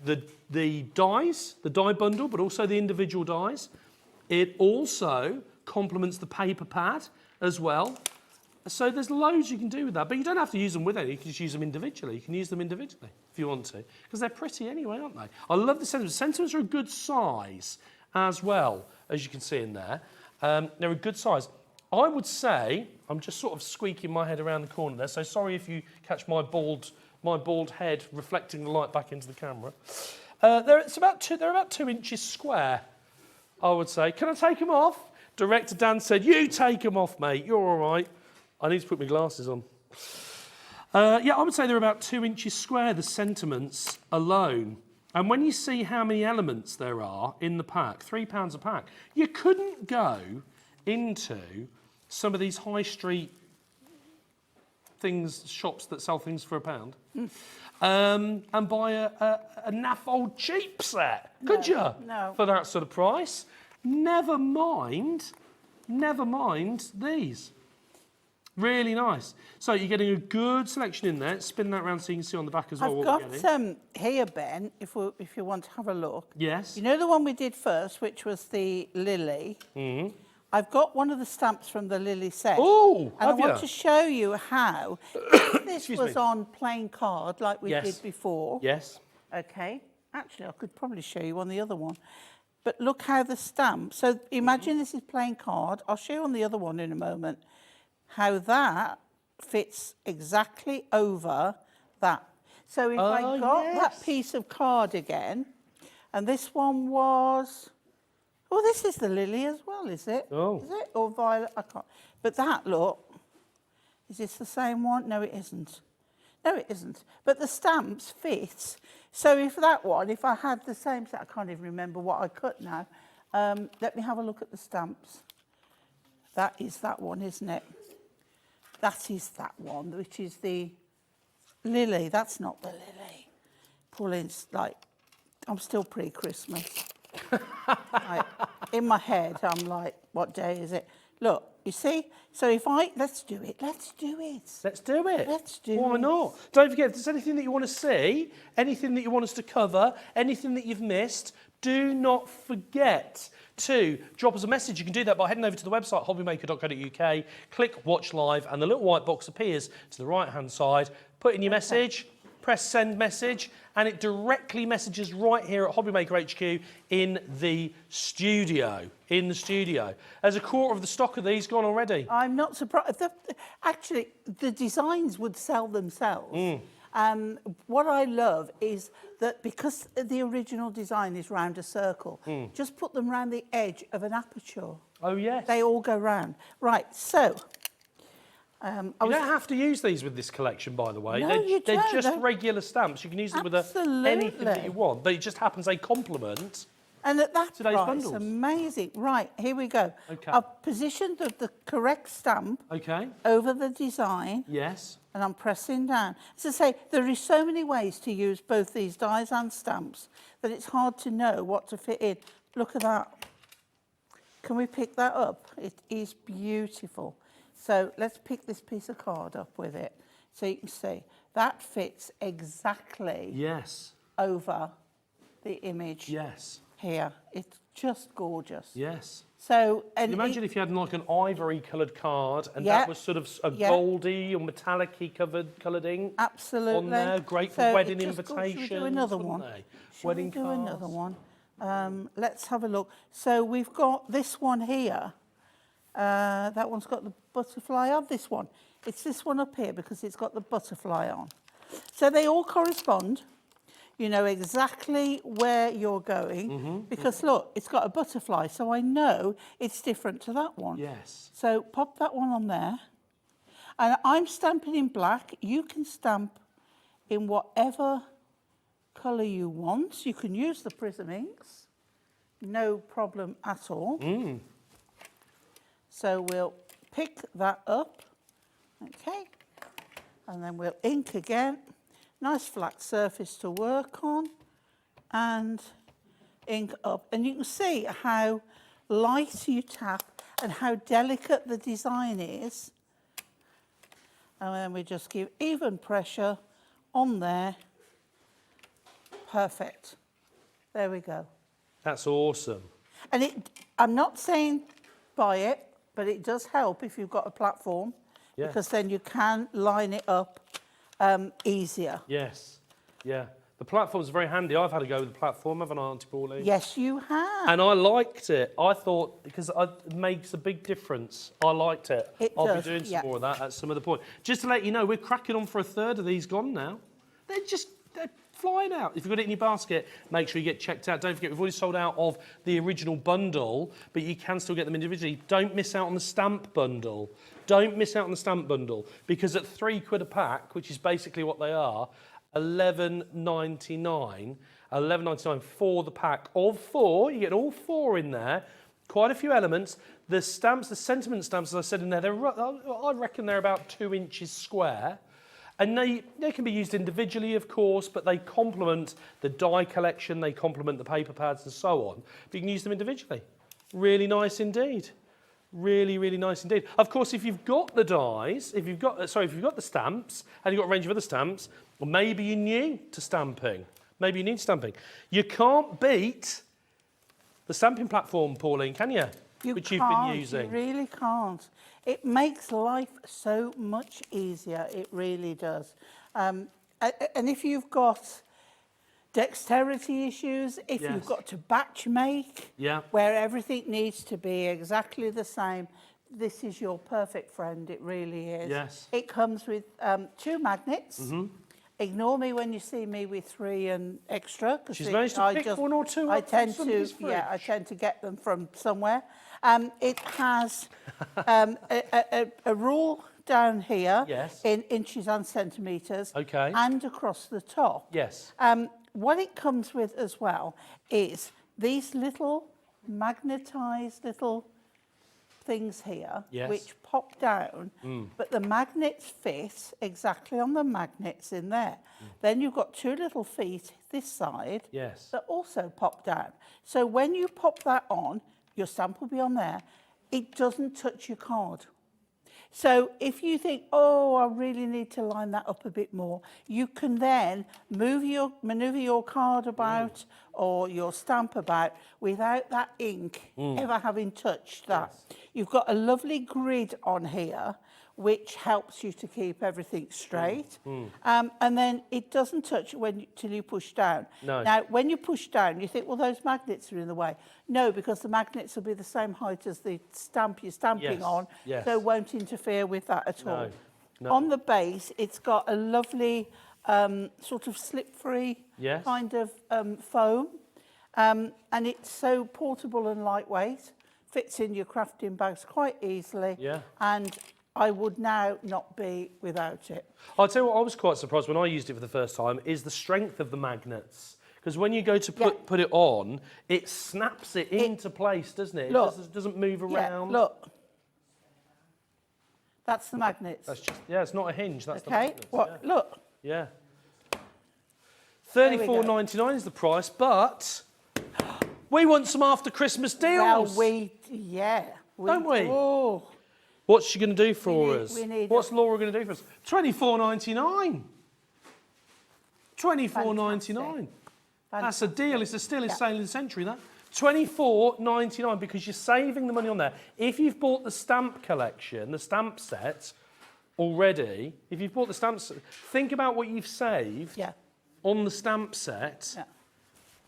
the dies, the die bundle, but also the individual dies. It also complements the paper pad as well. So there's loads you can do with that. But you don't have to use them with it. You can just use them individually. You can use them individually if you want to. Because they're pretty anyway, aren't they? I love the sentiments. Sentiments are a good size as well, as you can see in there. They're a good size. I would say, I'm just sort of squeaking my head around the corner there, so sorry if you catch my bald head reflecting the light back into the camera. They're about 2 inches square, I would say. Can I take them off? Director Dan said, you take them off, mate. You're all right. I need to put my glasses on. Yeah, I would say they're about 2 inches square, the sentiments alone. And when you see how many elements there are in the pack, £3 a pack, you couldn't go into some of these high street shops that sell things for £1 and buy a naff old cheap set, could you? No. For that sort of price. Never mind these. Really nice. So you're getting a good selection in there. Spin that around so you can see on the back as well. I've got here, Ben, if you want to have a look. Yes. You know the one we did first, which was the lily? Mm-hmm. I've got one of the stamps from the lily set. Oh, and I want to show you how, if this was on plain card like we did before. Yes. Okay. Actually, I could probably show you on the other one. But look how the stamp, so imagine this is plain card. I'll show you on the other one in a moment how that fits exactly over that. So if I got that piece of card again, and this one was, oh, this is the lily as well, is it? Oh. Is it? Or violet? I can't. But that, look, is this the same one? No, it isn't. No, it isn't. But the stamps fit. So if that one, if I had the same, I can't even remember what I cut now. Let me have a look at the stamps. That is that one, isn't it? That is that one, which is the lily. That's not the lily. Pauline's like, I'm still pre-Christmas. Like, in my head, I'm like, what day is it? Look, you see? So if let's do it. Let's do it. Let's do it. Let's do it. Why not? Don't forget, if there's anything that you want to see, anything that you want us to cover, anything that you've missed, do not forget to drop us a message. You can do that by heading over to the website, hobbymaker.co.uk, click Watch Live, and the little white box appears to the right-hand side. Put in your message, press Send Message, and it directly messages right here at Hobbymaker HQ in the studio. There's a quarter of the stock of these gone already. I'm not surprised. Actually, the designs would sell themselves. What I love is that because the original design is round a circle, just put them round the edge of an aperture. Oh, yes. They all go round. Right, so... you don't have to use these with this collection, by the way. No, they're just regular stamps. You can use them with anything that you want, but it just happens they complement and at that today's price, bundles. Amazing. Right, here we go. Okay. I've positioned the correct stamp over the design. Yes. And I'm pressing down. As I say, there are so many ways to use both these dies and stamps that it's hard to know what to fit in. Look at that. Can we pick that up? It is beautiful. So let's pick this piece of card up with it. So you can see that fits exactly over the image here. It's just gorgeous. Yes. So and imagine if you had like an ivory coloured card and that was sort of a goldy or metallic-y coloured ink. Absolutely. On there, great for wedding invitations. Should we do another one? Wedding cards. Do another one. Let's have a look. So we've got this one here. That one's got the butterfly on. This one. It's this one up here because it's got the butterfly on. So they all correspond. You know exactly where you're going because look, it's got a butterfly, so I know it's different to that one. Yes. So pop that one on there. And I'm stamping in black. You can stamp in whatever colour you want. You can use the Prism inks. No problem at all. So we'll pick that up. Okay. And then we'll ink again. Nice flat surface to work on and ink up. And you can see how light you tap and how delicate the design is. And then we just give even pressure on there. Perfect. There we go. That's awesome. And I'm not saying buy it, but it does help if you've got a platform because then you can line it up easier. Yes, yeah. The platform's very handy. I've had to go with the platform, haven't I, Auntie Pauline? Yes, you have. And I liked it. I thought, because it makes a big difference. I liked it. I'll be doing some more of that at some other point. Just to let you know, we're cracking on for a third of these gone now. They're flying out. If you've got it in your basket, make sure you get checked out. Don't forget, we've already sold out of the original bundle, but you can still get them individually. Don't miss out on the stamp bundle. Don't miss out on the stamp bundle, because at £3 a pack, which is basically what they are, £11.99 for the pack of 4. You get all 4 in there. Quite a few elements. The stamps, the sentiment stamps, as I said in there, I reckon they're about 2 inches square. And they can be used individually, of course, but they complement the die collection, they complement the paper pads and so on. But you can use them individually. Really nice indeed. Really, really nice indeed. Of course, if you've got the dies, if you've got the stamps, and you've got a range of other stamps, or maybe you're new to stamping. Maybe you need stamping. You can't beat the stamping platform, Pauline, can you? Which you've been using. You really can't. It makes life so much easier. It really does. And if you've got dexterity issues, if Yes. you've got to batch make, Yeah. where everything needs to be exactly the same, this is your perfect friend. It really is. Yes. It comes with 2 magnets. Ignore me when you see me with 3 and extra. She's managed to pick 1 or 2 I up from tend to, somebody's yeah, I fridge. tend to get them from somewhere. It has a rule down here Yes. in inches and centimetres, Okay. and across the top. Yes. What it comes with as well is these little magnetised little things here, Yes. which pop down, but the magnets fit exactly on the magnets in there. Then you've got 2 little feet this side Yes. that also pop down. So when you pop that on, your stamp will be on there. It doesn't touch your card. So if you think, oh, I really need to line that up a bit more, you can then maneuver your card about or your stamp about without that ink ever having touched that. Yes. You've got a lovely grid on here which helps you to keep everything straight. And then it doesn't touch till you push down. No. Now, when you push down, you think, well, those magnets are in the way. No, because the magnets will be the same height as the stamp you're stamping Yes, on, yes. so it won't interfere with that at all. no. On the base, it's got a lovely sort of slip-free Yes. kind of foam, and it's so portable and lightweight, fits in your crafting bags quite easily, Yeah. and I would now not be without it. I'll tell you what, I was quite surprised when I used it for the first time, is the strength of the magnets. Because when you go to put it on, it snaps it into place, doesn't it? Look. It doesn't move Yeah, around. look. That's the magnets. That's just, yeah, it's not a hinge, that's the Okay, magnets. what? Look. Yeah. There we go. $34.99 is the price, but we want some after Christmas deals. Well, Don't we? Oh, What's she going to do for need- us? we need What's a- Laura going to do for us? $24.99. $24.99. That's a deal. It's a still is sailing the century, that. $24.99 because you're saving the money on there. If you've bought the stamp collection, the stamp set already, if you've bought the stamps, think about what you've saved yeah. on the stamp set, Yeah.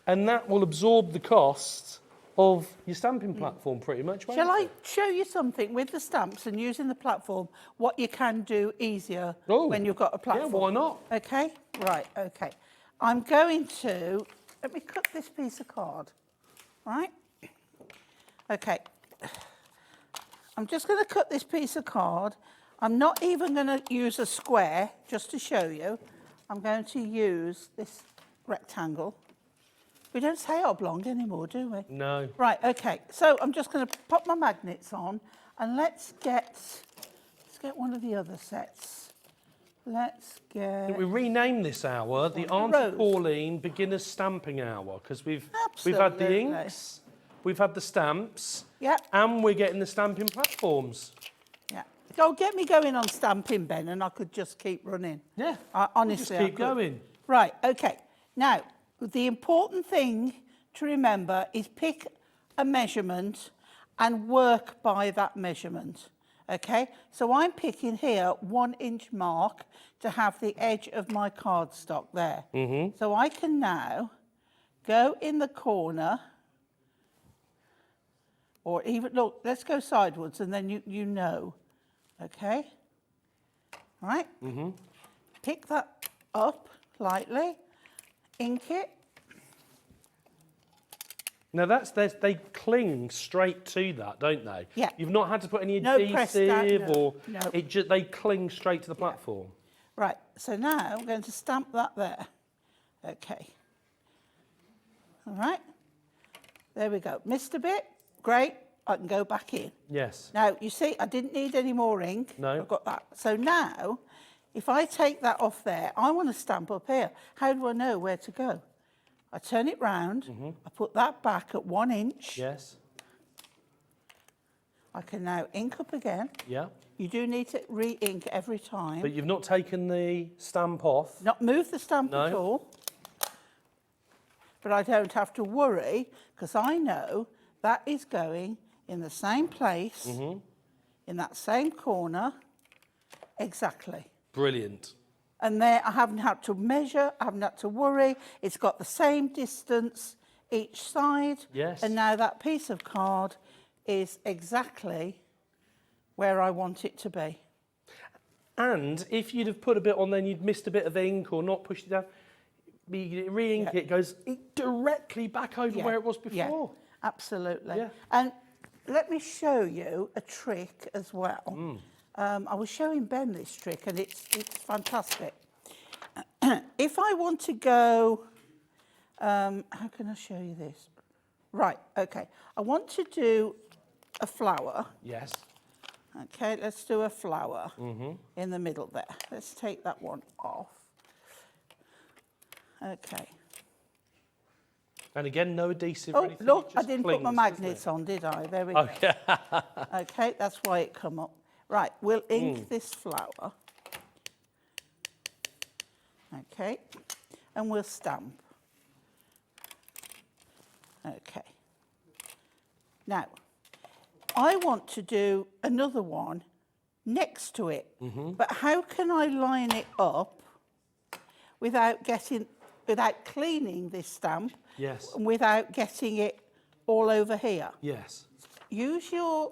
and that will absorb the cost of your stamping platform pretty much. won't Shall I it? show you something with the stamps and using the platform, what you can do easier Oh, when you've got a platform? Yeah, why not? Okay, right, okay. I'm going to, let me cut this piece of card, right? Okay. I'm just going to cut this piece of card. I'm not even going to use a square, just to show you. I'm going to use this rectangle. We don't say oblong anymore, do we? No. Right, okay. So I'm just going to pop my magnets on, and let's get one of the other sets. Let's get... We renamed this hour the One Auntie rose. Pauline Beginner's Stamping Hour because we've had the Absolutely. inks, we've had the stamps, Yeah, and we're getting the stamping platforms. yeah. Go get me going on stamping, Ben, and I could just keep running. Yeah. Honestly, just keep I could. going. Right, okay. Now, the important thing to remember is pick a measurement and work by that measurement. Okay, so I'm picking here 1 inch mark to have the edge of my cardstock there. So I can now go in the corner, or even, look, let's go sideways and then you know. Okay, right? Pick that up lightly, ink it. Now they cling straight to that, don't they? Yeah. You've not had to put any No press down, adhesive no, or no. they cling straight to the platform. Right, so now I'm going to stamp that there. Okay. All right, there we go. Missed a bit, great, I can go back in. Yes. Now, you see, I didn't need any more ink. No. I've got that. So now, if I take that off there, I want to stamp up here. How do I know where to go? I turn it round, I put that back at 1 inch. Yes. I can now ink up again. Yeah. You do need to re-ink every time. But you've not taken the stamp off. Not move the stamp at No. all. But I don't have to worry because I know that is going in the same place, in that same corner, exactly. Brilliant. And there, I haven't had to measure, I haven't had to worry. It's got the same distance each side. Yes. And now that piece of card is exactly where I want it to be. And if you'd have put a bit on, then you'd missed a bit of ink or not pushed it down, you re-ink it, goes directly back over where it was before. Yeah, absolutely. Yeah. And let me show you a trick as well. I was showing Ben this trick, and it's fantastic. If I want to go, how can I show you this? Right, okay. I want to do a flower. Yes. Okay, let's do a flower in the middle there. Let's take that one off. Okay. And again, no adhesive or Oh, anything. look, it I just didn't put my clings, magnets on, did I? There we go. Okay. Okay, that's why it come up. Right, we'll ink this flower. Okay, and we'll stamp. Okay. Now, I want to do another one next to it, but how can I line it up without cleaning this stamp? Yes. And without getting it all over here? Yes. Use your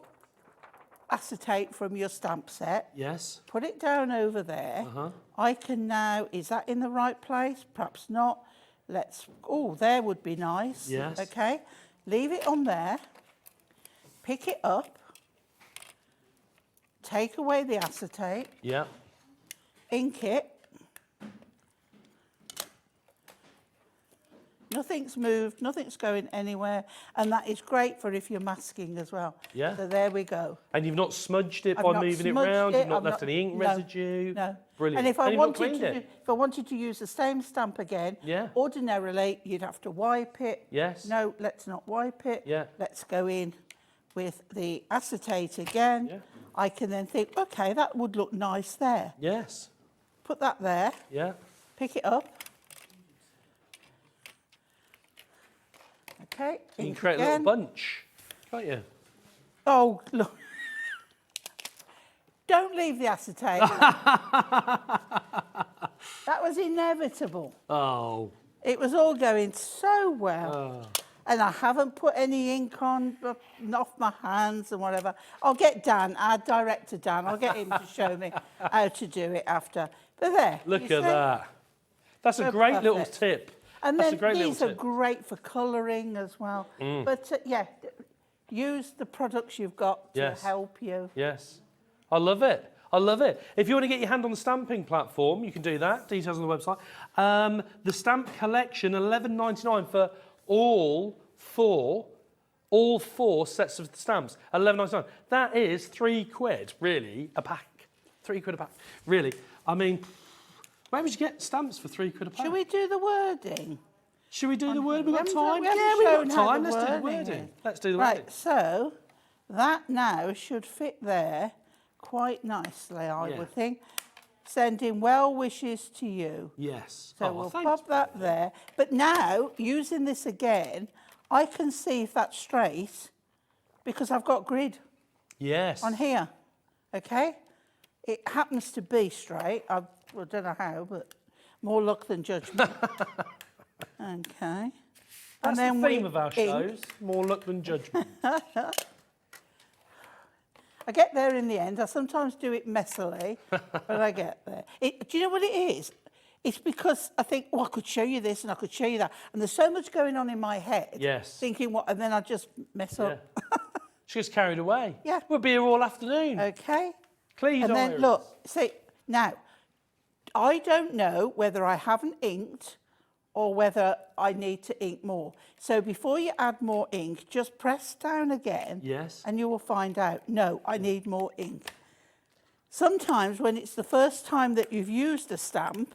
acetate from your stamp set. Yes. Put it down over there. I can now, is that in the right place? Perhaps not. Oh, there would be nice. Yes. Okay. Leave it on there. Pick it up. Take away the acetate. Yeah. Ink it. Nothing's moved, nothing's going anywhere, and that is great for if you're masking as well. Yeah. So there we go. And you've not smudged it I've by not moving it smudged around, it, you've not I've left any ink no, residue. No. Brilliant. And if I you've not wanted cleaned it. if I wanted to use the same stamp again, ordinarily you'd have to wipe it. Yes. No, let's not wipe it. Yeah. Let's go in with the acetate again. Yeah. I can then think, okay, that would look nice there. Yes. Put that there. Yeah. Pick it up. Okay. You can ink create a again. little bunch, can't you? Oh, look. Don't leave the acetate. That was inevitable. Oh. It was all going so well. And I haven't put any ink on, off my hands and whatever. I'll get Dan, our director Dan, I'll get him to show me how to do it after. But there. Look you at see? that. That's a great little tip. And That's then a great these little are tip. great for colouring as well. But yeah, use the products you've got to help you. Yes. I love it. I love it. If you want to get your hand on the stamping platform, you can do that. Details on the website. The stamp collection, $11.99 for all four sets of stamps. $11.99. That is £3, really, a pack. £3 a pack. Really. I mean, where would you get stamps for £3 a pack? Should we do the wording? Should we do the wording? We've got time. We haven't Yeah, we've shown got how time. the Let's do the wording wording. is. Let's do the wording. Right, so that now should fit there quite nicely, I would think. Sending well wishes to you. Yes. So we'll pop that there. But now, using this again, I can see if that's straight because I've got grid on here. Okay? It happens to be straight. I don't know how, but more luck than judgment. Okay. That's the theme of our shows. More luck than judgment. I get there in the end. I sometimes do it messily, but I get there. Do you know what it is? It's because I think, oh, I could show you this and I could show you that. And there's so much going on in my head. Yes. Thinking what, and then I just mess up. She gets carried away. Yeah. We'll be here all afternoon. Okay. Clear your And then diaries. look, see, now, I don't know whether I haven't inked or whether I need to ink more. So before you add more ink, just press down again. Yes. And you will find out, no, I need more ink. Sometimes when it's the first time that you've used a stamp,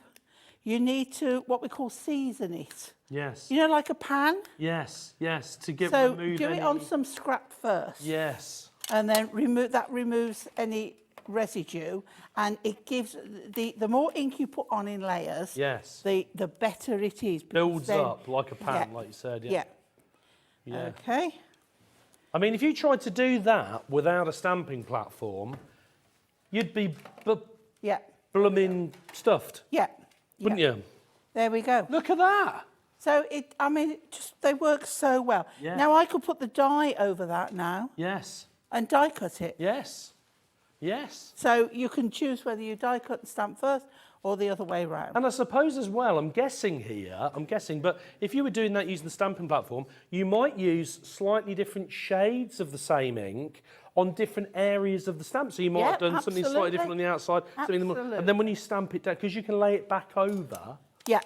you need to, what we call season it. Yes. You know, like a pan? Yes, yes, to remove do any... it on some scrap first. Yes. And then removes any residue, and it gives the more ink you put on in layers, the better it is. Builds up like a pan, like you said. Yeah. Okay. I mean, if you tried to do that without a stamping platform, you'd be blooming stuffed, Yeah. wouldn't you? There we go. Look at that. So they work so well. Yeah. Now I could put the die over that now Yes. and die cut it. Yes. Yes. So you can choose whether you die cut and stamp first or the other way round. And I suppose as well, I'm guessing, but if you were doing that using the stamping platform, you might use slightly different shades of the same ink on different areas of the stamp. So you might have done something slightly different on the outside, something in the middle, and then when you stamp it down, because you can lay it back over. Yeah.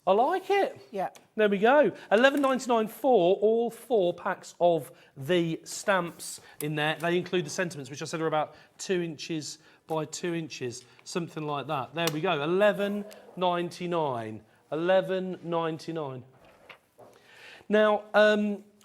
I like it. Yeah. There we go. $11.99 for all 4 packs of the stamps in there. They include the sentiments, which I said are about 2 inches by 2 inches, something like that. There we go. $11.99. $11.99. Now,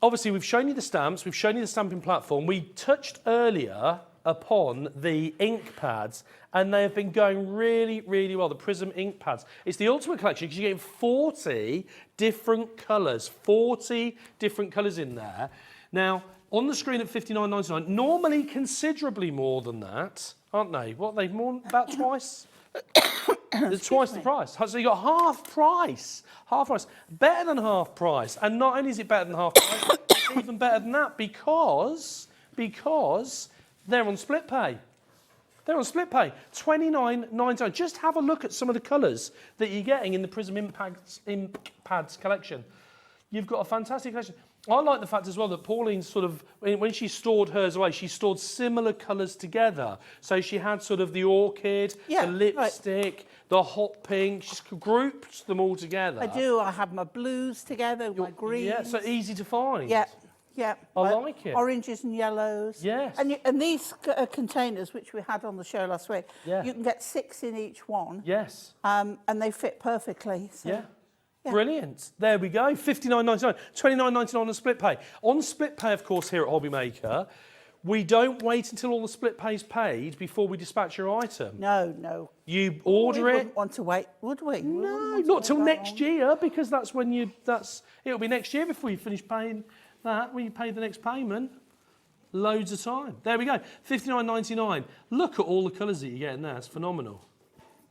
obviously, we've shown you the stamps. We've shown you the stamping platform. We touched earlier upon the ink pads, and they have been going really, really well. The Prism ink pads. It's the ultimate collection because you're getting 40 different colours. 40 different colours in there. Now, on the screen at $59.99, normally considerably more than that, aren't they? What, they've more, about twice? They're twice the price. So you got half price. Half price. Better than half price. And not only is it better than half price, it's even better than that because they're on split pay. They're on split pay. $29.99. Just have a look at some of the colours that you're getting in the Prism ink pads collection. You've got a fantastic collection. I like the fact as well that Pauline sort of, when she stored hers away, she stored similar colours together. So she had sort of the orchid, the lipstick, the hot pink. She's grouped them all together. I do. I have my blues together, my greens. Yeah, so easy to find. Yeah. Yeah, I like it. Oranges and yellows. Yes. And these containers, which we had on the show last week, you can get 6 in each one. Yes. And they fit perfectly. So. Yeah. Brilliant. There we go. $59.99. $29.99 on split pay. On split pay, of course, here at Hobby Maker, we don't wait until all the split pay's paid before we dispatch your item. No, no. You order it. We wouldn't want to wait, would we? No, not till next year, because that's when it'll be next year before you finish paying that, when you pay the next payment. Loads of time. There we go. $59.99. Look at all the colours that you get in there. It's phenomenal.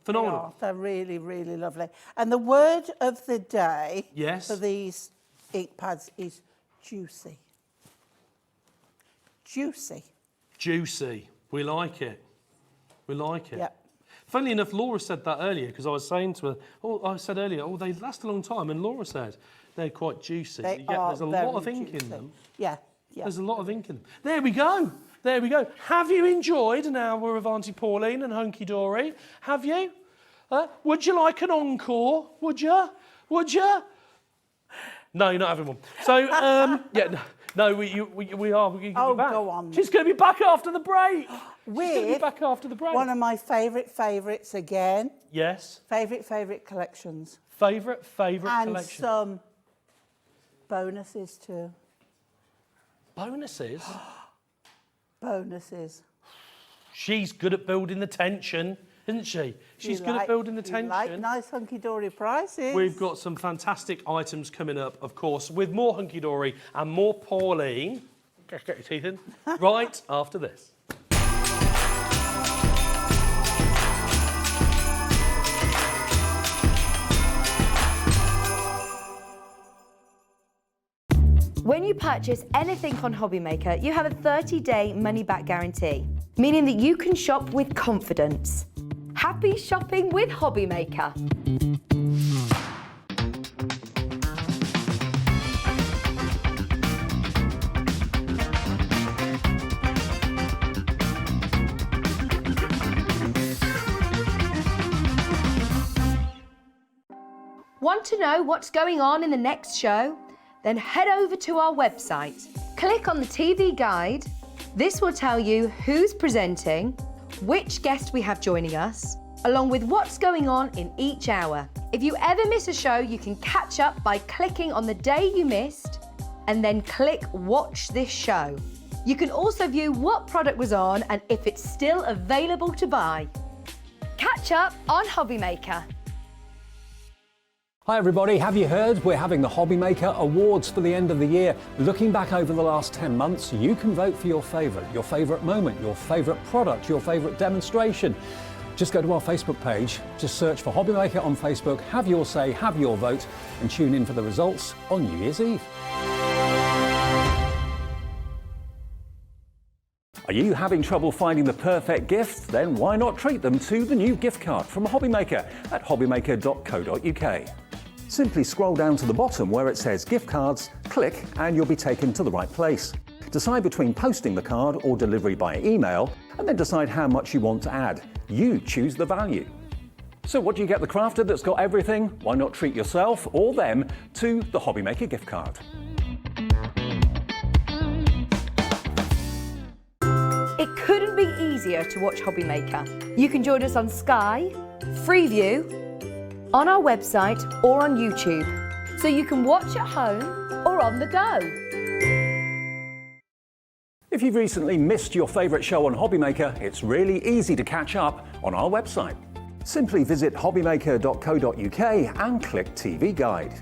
Phenomenal. They're really, really lovely. And the word of the day for these ink pads is juicy. Juicy. Juicy. We like it. We like it. Yep. Funnily enough, Laura said that earlier, because I was saying to her, they last a long time, and Laura said they're quite juicy. There's a lot of ink in them. Yeah, yeah. There's a lot of ink in them. There we go. There we go. Have you enjoyed an hour of Auntie Pauline and Hunkydory? Have you? Would you like an encore? Would you? Would you? No, you're not having one. So, we are. We're Oh, back. go on. She's going to be back after the break. With back after the break. one of my favourites again. Yes. Favourite collections. Favourite collection. And some bonuses too. Bonuses? Bonuses. She's good at building the tension, isn't she? She's good at building the tension. Like nice hunky-dory prices. We've got some fantastic items coming up, of course, with more Hunkydory and more Pauline. Just get your teeth in. Right after this. When you purchase anything on Hobby Maker, you have a 30-day money-back guarantee, meaning that you can shop with confidence. Happy shopping with Hobby Maker. Want to know what's going on in the next show? Then head over to our website. Click on the TV guide. This will tell you who's presenting, which guest we have joining us, along with what's going on in each hour. If you ever miss a show, you can catch up by clicking on the day you missed and then click Watch This Show. You can also view what product was on and if it's still available to buy. Catch up on Hobby Maker. Hi everybody, have you heard? We're having the Hobby Maker Awards for the end of the year. Looking back over the last 10 months, you can vote for your favourite moment, your favourite product, your favourite demonstration. Just go to our Facebook page, just search for Hobbymaker on Facebook, have your say, have your vote, and tune in for the results on New Year's Eve. Are you having trouble finding the perfect gift? Then why not treat them to the new gift card from Hobbymaker at hobbymaker.co.uk. Simply scroll down to the bottom where it says gift cards, click and you'll be taken to the right place. Decide between posting the card or delivery by email and then decide how much you want to add. You choose the value. So what do you get the crafter that's got everything? Why not treat yourself or them to the Hobbymaker gift card? It couldn't be easier to watch Hobbymaker. You can join us on Sky, Freeview, on our website or on YouTube, so you can watch at home or on the go. If you've recently missed your favourite show on Hobbymaker, it's really easy to catch up on our website. Simply visit hobbymaker.co.uk and click TV Guide.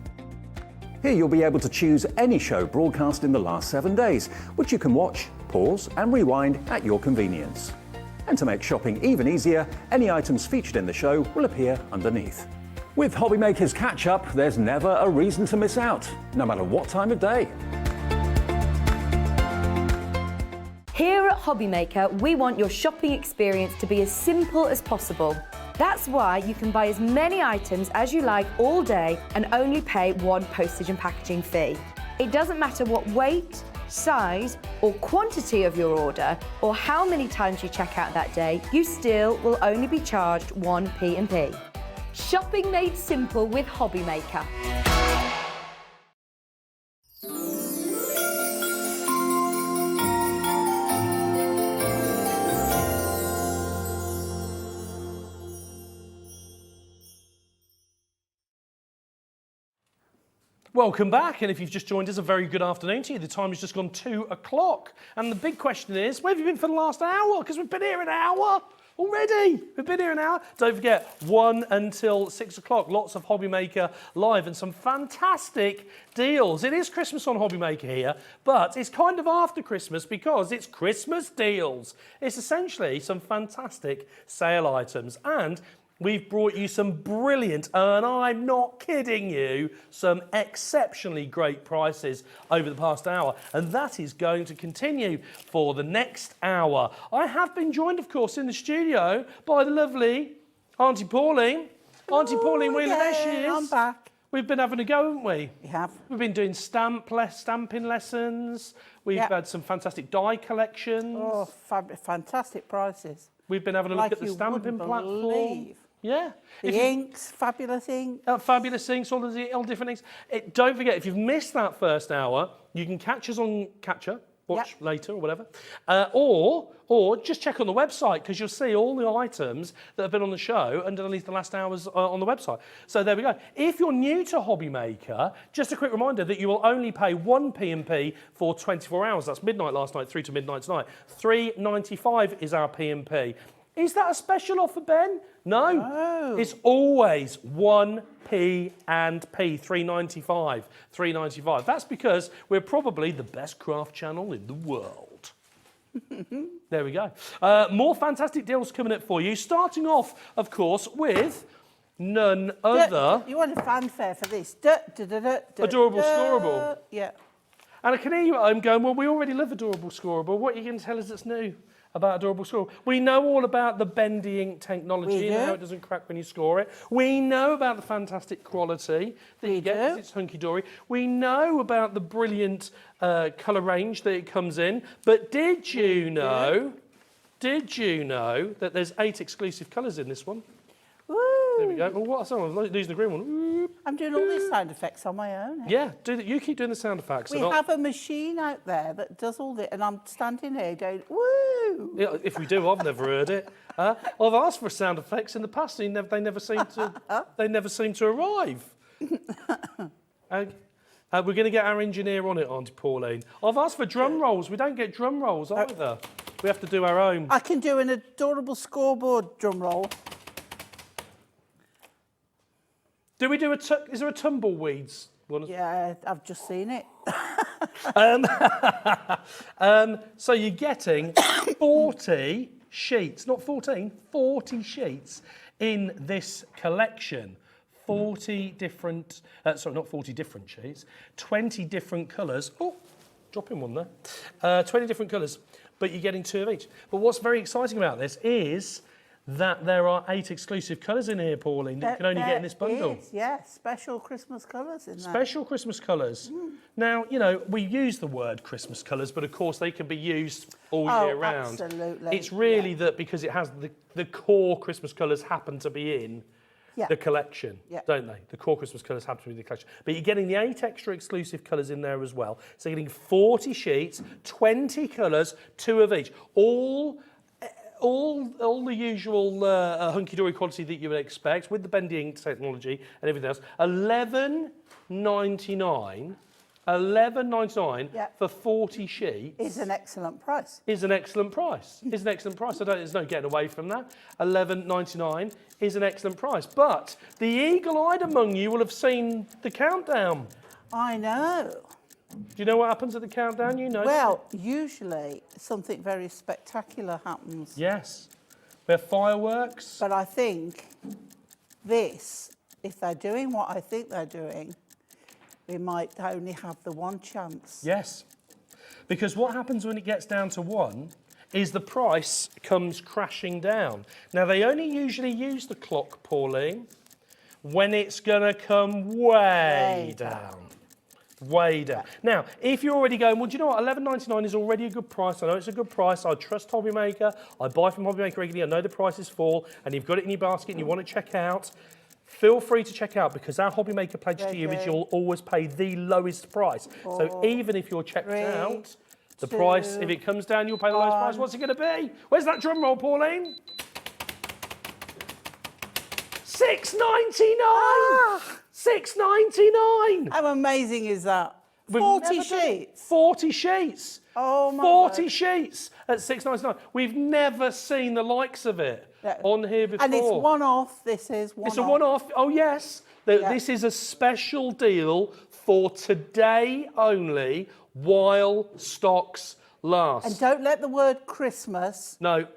Here you'll be able to choose any show broadcast in the last 7 days, which you can watch, pause and rewind at your convenience. And to make shopping even easier, any items featured in the show will appear underneath. With Hobbymaker's catch-up, there's never a reason to miss out, no matter what time of day. Here at Hobbymaker, we want your shopping experience to be as simple as possible. That's why you can buy as many items as you like all day and only pay one postage and packaging fee. It doesn't matter what weight, size or quantity of your order or how many times you check out that day, you still will only be charged one P&P. Shopping made simple with Hobbymaker. Welcome back, and if you've just joined us, a very good afternoon to you. The time has just gone 2 o'clock, and the big question is, where have you been for the last hour? Because we've been here an hour already. We've been here an hour. Don't forget, 1 until 6 o'clock, lots of Hobbymaker live and some fantastic deals. It is Christmas on Hobbymaker here, but it's kind of after Christmas because it's Christmas deals. It's essentially some fantastic sale items, and we've brought you some brilliant, and I'm not kidding you, some exceptionally great prices over the past hour, and that is going to continue for the next hour. I have been joined, of course, in the studio by the lovely Auntie Pauline. Auntie Pauline Wheeler, there she is. I'm back. We've been having a go, haven't we? We have. We've been doing stamping lessons. We've had some fantastic die collections. Oh, fantastic prices. We've been having a look at the stamping platform. Yeah. The inks, fabulous ink. Fabulous inks, all different inks. Don't forget, if you've missed that first hour, you can catch us on Catcher, watch later or whatever, or just check on the website because you'll see all the items that have been on the show underneath the last hours on the website. So there we go. If you're new to Hobbymaker, just a quick reminder that you will only pay one P&P for 24 hours. That's midnight last night through to midnight tonight. $3.95 is our P&P. Is that a special offer, Ben? No. It's always 1p and p, $3.95. $3.95. That's because we're probably the best craft channel in the world. There we go. More fantastic deals coming up for you. Starting off, of course, with none other. You want a fanfare for this? Adorable Scoreboard. Yeah. And I can hear you at home going, well, we already love Adorable Scoreboard. What are you going to tell us that's new about Adorable Scoreboard? We know all about the bendy ink technology and how it doesn't crack when you score it. We know about the fantastic quality that you get because it's Hunkydory. We know about the brilliant colour range that it comes in. But did you know that there's 8 exclusive colours in this one? Woo. There we go. Well, what song? I'm using the green one. Woo. I'm doing all these sound effects on my own. Yeah, do that. You keep doing the sound effects. We have a machine out there that does all this, and I'm standing here going, woo! Yeah, if we do, I've never heard it. I've asked for sound effects in the past, and they never seem to arrive. We're going to get our engineer on it, Auntie Pauline. I've asked for drum rolls. We don't get drum rolls either. We have to do our own. I can do an Adorable Scoreboard drum roll. Do we do is there a tumbleweeds one? Yeah, I've just seen it. So you're getting 40 sheets, not 14, 40 sheets in this collection. 40 different, sorry, not 40 different sheets, 20 different colours. Oh, dropping one there. 20 different colours, but you're getting 2 of each. But what's very exciting about this is that there are 8 exclusive colours in here, Pauline, that you can only get in this bundle. Yes, special Christmas colours in there. Special Christmas colours. Now, you know, we use the word Christmas colours, but of course they can be used all year round. Absolutely. It's really that because it has the core Christmas colours happen to be in the collection, don't they? The core Christmas colours happen to be in the collection. But you're getting the 8 extra exclusive colours in there as well. So you're getting 40 sheets, 20 colours, 2 of each. All the usual hunky-dory quality that you would expect with the bendy ink technology and everything else. $11.99 for 40 sheets is an excellent price. Is an excellent price. There's no getting away from that. $11.99 is an excellent price. But the eagle-eyed among you will have seen the countdown. I know. Do you know what happens at the countdown? You know. Well, usually something very spectacular happens. Yes. We have fireworks. But I think this, if they're doing what I think they're doing, we might only have the one chance. Yes. Because what happens when it gets down to 1 is the price comes crashing down. Now, they only usually use the clock, Pauline, when it's going to come way down. Way down. Now, if you're already going, well, do you know what? $11.99 is already a good price. I know it's a good price. I trust Hobby Maker. I buy from Hobby Maker regularly. I know the prices fall, and you've got it in your basket and you want to check out. Feel free to check out because our Hobby Maker pledge to you is you'll always pay the lowest price. So even if you're checked out, the price, if it comes down, you'll pay the lowest price. What's it going to be? Where's that drum roll, Pauline? $6.99. $6.99. How amazing is that? 40 sheets. 40 sheets. Oh my 40 word. sheets at $6.99. We've never seen the likes of it on here before. And it's one-off. This is one-off. It's a one-off. Oh, yes. This is a special deal for today only while stocks last. And don't let the word Christmas, cloud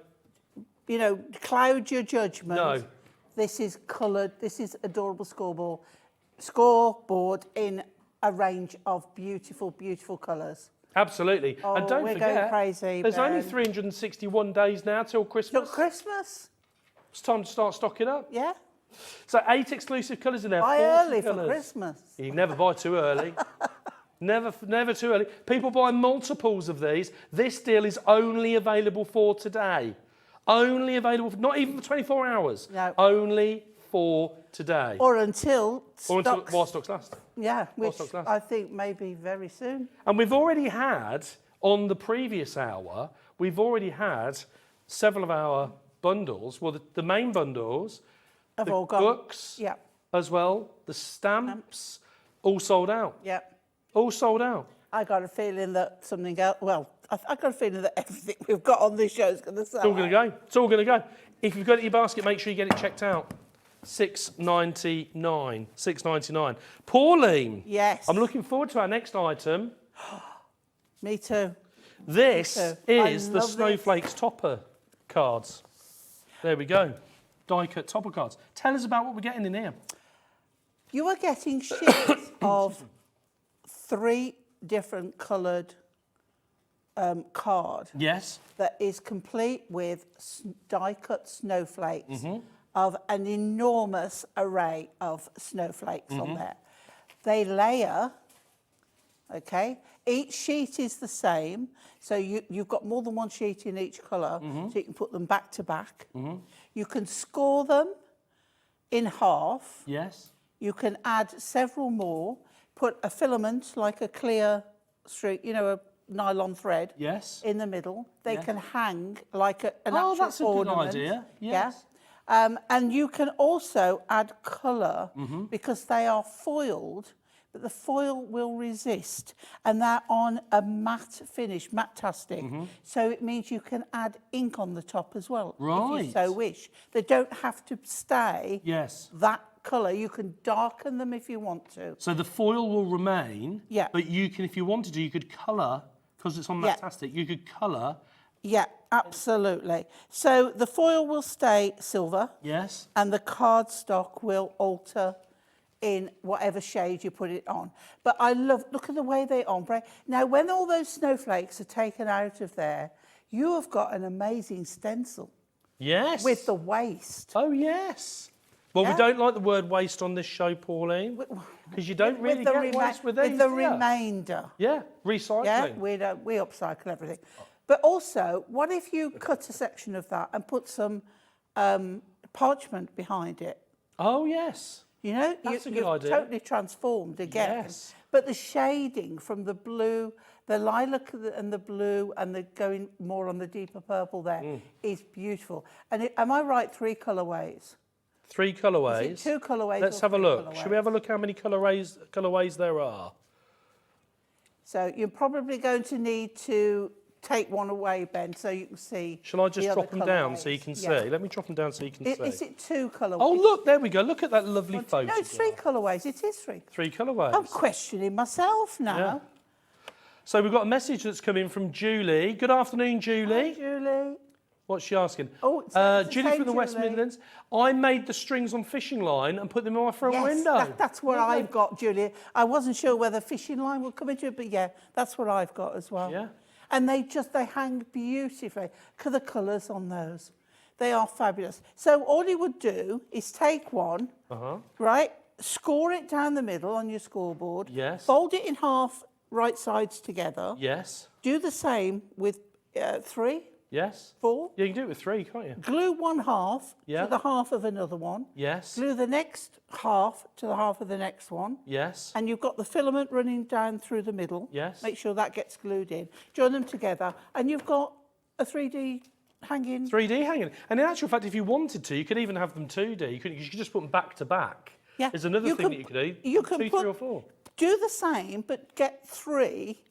your judgment. No. This is coloured. This is adorable scoreboard in a range of beautiful, beautiful colours. Absolutely. Oh, and don't we're forget, going crazy, there's Ben. only 361 days now till Christmas. Till Christmas? It's time to start stocking up. Yeah. So 8 exclusive colours in there. Buy 40 early colours. for Christmas. You never buy too early. Never too early. People buy multiples of these. This deal is only available for today. Only available, not even for 24 hours. No. Only for today. Or until while stocks last. Yeah, which stocks last. I think maybe very soon. And we've already had, on the previous hour, we've already had several of our bundles, well, the main bundles, Have the all gone. books Yeah. as well, the stamps, all sold out. Yeah. All sold out. I got a feeling that something else, well, I got a feeling that everything we've got on this show is going to sell. It's all going to go. It's all going to go. If you've got it in your basket, make sure you get it checked out. $6.99. $6.99. Pauline. Yes. I'm looking forward to our next item. Me too. This is the love Snowflake's topper cards. There we go. Die-cut topper cards. Tell us about what we're getting in here. You are getting sheets of 3 different coloured card Yes. that is complete with die-cut snowflakes of an enormous array of snowflakes on there. They layer, okay? Each sheet is the same, so you've got more than one sheet in each colour, so you can put them back to back. You can score them in half. Yes. You can add several more, put a filament, like a clear streak, a nylon thread in the middle. They can hang like an actual that's a good ornament. idea. Yes. Yeah. And you can also add colour because they are foiled, but the foil will resist. And they're on a matte finish, matte-tastic. So it means you can add ink on the top as well, if you so wish. They don't have to stay that colour. You can darken them if you want to. So the foil will remain, Yeah. but you can, if you wanted to, you could colour, because it's on matte-tastic, you could colour Yeah, absolutely. So the foil will stay silver. Yes. And the cardstock will alter in whatever shade you put it on. But I love, look at the way they ombre. Now, when all those snowflakes are taken out of there, you have got an amazing stencil. Yes. With the waste. Oh, yes. Well, we don't like the word waste on this show, Pauline, because you don't really get waste with these, With the do you? remainder. Yeah, recycling. Yeah, we upcycle everything. But also, what if you cut a section of that and put some parchment behind it? Oh, yes. You know, That's a good you've idea. totally transformed again. Yes. But the shading from the blue, the lilac and the blue, and the going more on the deeper purple there is beautiful. And am I right? 3 colourways. 3 colourways. Is it 2 colourways? Let's have a look. Should we have a look how many colourways there are? So you're probably going to need to take one away, Ben, so you can see. Shall I just the drop other them down so you colourways? can Yeah. see? Let me drop them down so you can see. Is it 2 colourways? Oh, look, there we go. Look at that lovely photo. No, it's 3 colourways. It is 3. 3 colourways. I'm questioning myself now. Yeah. So we've got a message that's come in from Julie. Good afternoon, Julie. Hi, Julie. What's she asking? Oh, it's the Julie same from the West Julie. Midlands. I made the strings on fishing line and put them in my front window. That's what Lovely. I've got, Julie. I wasn't sure whether fishing line would come into it, but yeah, that's what I've got as well. Yeah. And they hang beautifully. Look at the colours on those. They are fabulous. So all you would do is take one, right, score it down the middle on your scoreboard. Yes. Fold it in half, right sides together. Yes. Do the same with 3, Yes. 4. Yeah, you can do it with 3, can't you? Glue one half Yeah. to the half of another one. Yes. Glue the next half to the half of the next one. Yes. And you've got the filament running down through the middle. Yes. Make sure that gets glued in. Join them together, and you've got a 3D hanging. 3D hanging. And in actual fact, if you wanted to, you could even have them 2D. You could just put them back to back. Yeah. There's another thing that you could do. You can 2, 3 or 4. Do the same, but get 3,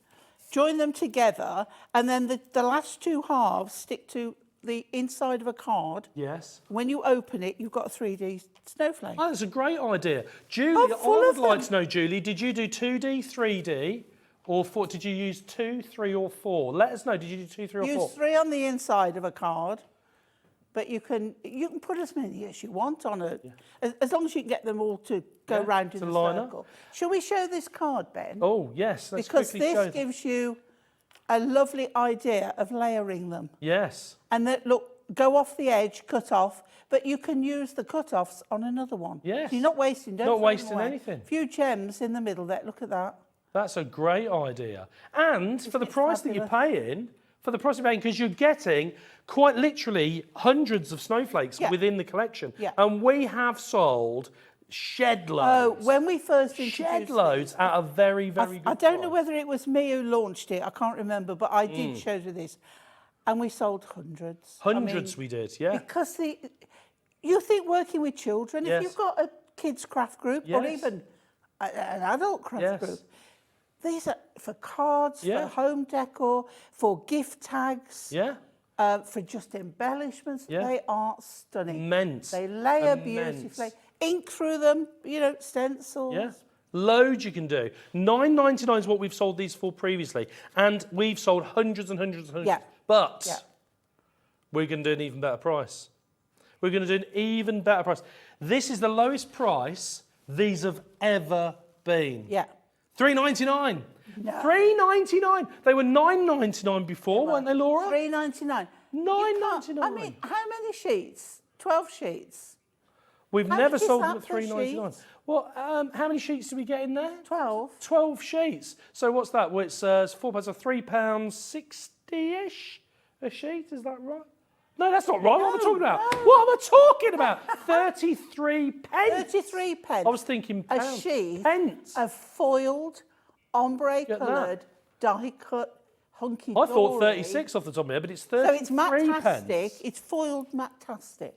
join them together, and then the last 2 halves stick to the inside of a card. Yes. When you open it, you've got a 3D snowflake. Oh, that's a great idea. Julie, I full would of like them. to know, Julie, did you do 2D, 3D, or 4? Did you use 2, 3 or 4? Let us know, did you do 2, 3 or 4? Use 3 on the inside of a card, but you can put as many as you want on it, as long as you can get them all to go round in to a line up. circle. Shall we show this card, Ben? Oh, yes. Let's because quickly show this them. gives you a lovely idea of layering them. Yes. And that, look, go off the edge, cut off, but you can use the cut-offs on another one. Yes. You're not wasting, don't Not throw them wasting away. anything. A few gems in the middle there, look at that. That's a great idea. And for the price that you're paying, because you're getting quite literally hundreds of snowflakes within the collection. Yeah. And we have sold shed loads. Oh, when we first introduced Shed loads at a very, very good I don't know price. whether it was me who launched it, I can't remember, but I did show you this. And we sold hundreds. Hundreds we did, yeah. Because you think working with children, Yes. if you've got a kids craft group or Yes. even an adult craft Yes. group, these are for cards, Yeah. for home decor, for gift tags, Yeah. for just embellishments. Yeah. They are stunning. Immense. They layer Immense. beautifully. Ink through them, stencils. Yeah. Loads you can do. $9.99 is what we've sold these for previously. And we've sold hundreds and hundreds and hundreds. Yeah. But Yeah. we're going to do an even better price. We're going to do an even better price. This is the lowest price these have ever been. Yeah. $3.99. No. $3.99. They were $9.99 before, weren't they, Laura? $3.99. $9.99. I mean, how many sheets? 12 sheets. We've How never much is sold them that at per $3.99. sheet? Well, how many sheets do we get in there? 12. 12 sheets. So what's that? Well, it's £4, so £3.60-ish a sheet. Is that right? No, that's not right. What am I talking about? no. What am I talking about? 33 pence. 33 pence. I was thinking a pounds. sheet Pence. of foiled, ombre-coloured, die-cut, hunky-dory. I thought 36 off the top of my head, but it's 33 So it's matastic. pence. It's foiled matastic.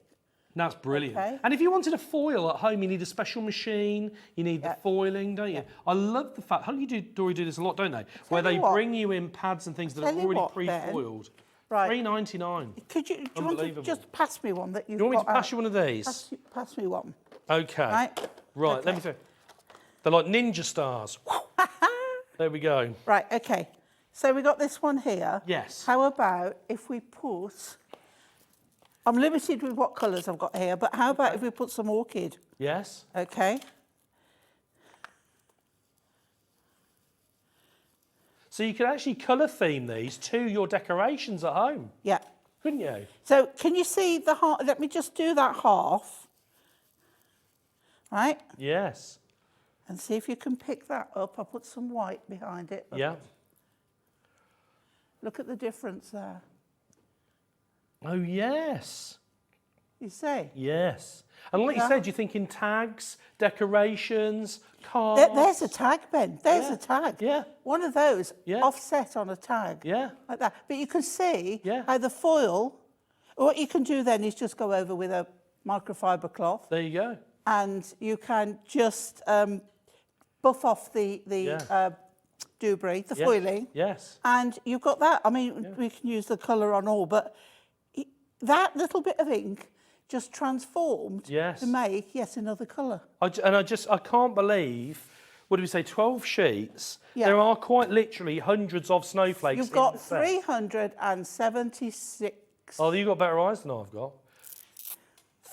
That's brilliant. Okay. And if you wanted a foil at home, you need a special machine. You need the foiling, don't you? I love the fact, Hunkydory do this a lot, don't they? Where they you what. bring you in pads and things that Tell are you already what, Ben. pre-foiled. Right. $3.99. Do you want to Unbelievable. just pass me one that you've You want me got to pass out? you one of these? Pass me one. Okay. Right. Right, Okay. let me see. They're like ninja stars. There we go. Right, okay. So we got this one here. Yes. How about if we put, I'm limited with what colours I've got here, but how about if we put some orchid? Yes. Okay. So you could actually colour theme these to your decorations at home, Yeah. couldn't you? So can you see the half? Let me just do that half. Right? Yes. And see if you can pick that up. I'll put some white behind it. Yeah. Look at the difference there. Oh, yes. You see? Yes. And like you Yeah. said, you're thinking tags, decorations, cards. There's a tag, Ben. There's Yeah. a tag. Yeah. One of those Yeah. offset on a tag. Yeah. Like that. But you can see Yeah. how the foil, what you can do then is just go over with a microfiber cloth There you go. and you can just buff off the Yeah. debris, the Yeah. foiling. Yes. And you've got that. I mean, we can use the colour on all, but that little bit of ink just transformed Yes. to make, yes, another colour. I can't believe, what did we say, 12 sheets? Yeah. There are quite literally hundreds of snowflakes. You've in got the set. 376. Oh, you've got better eyes than I've got.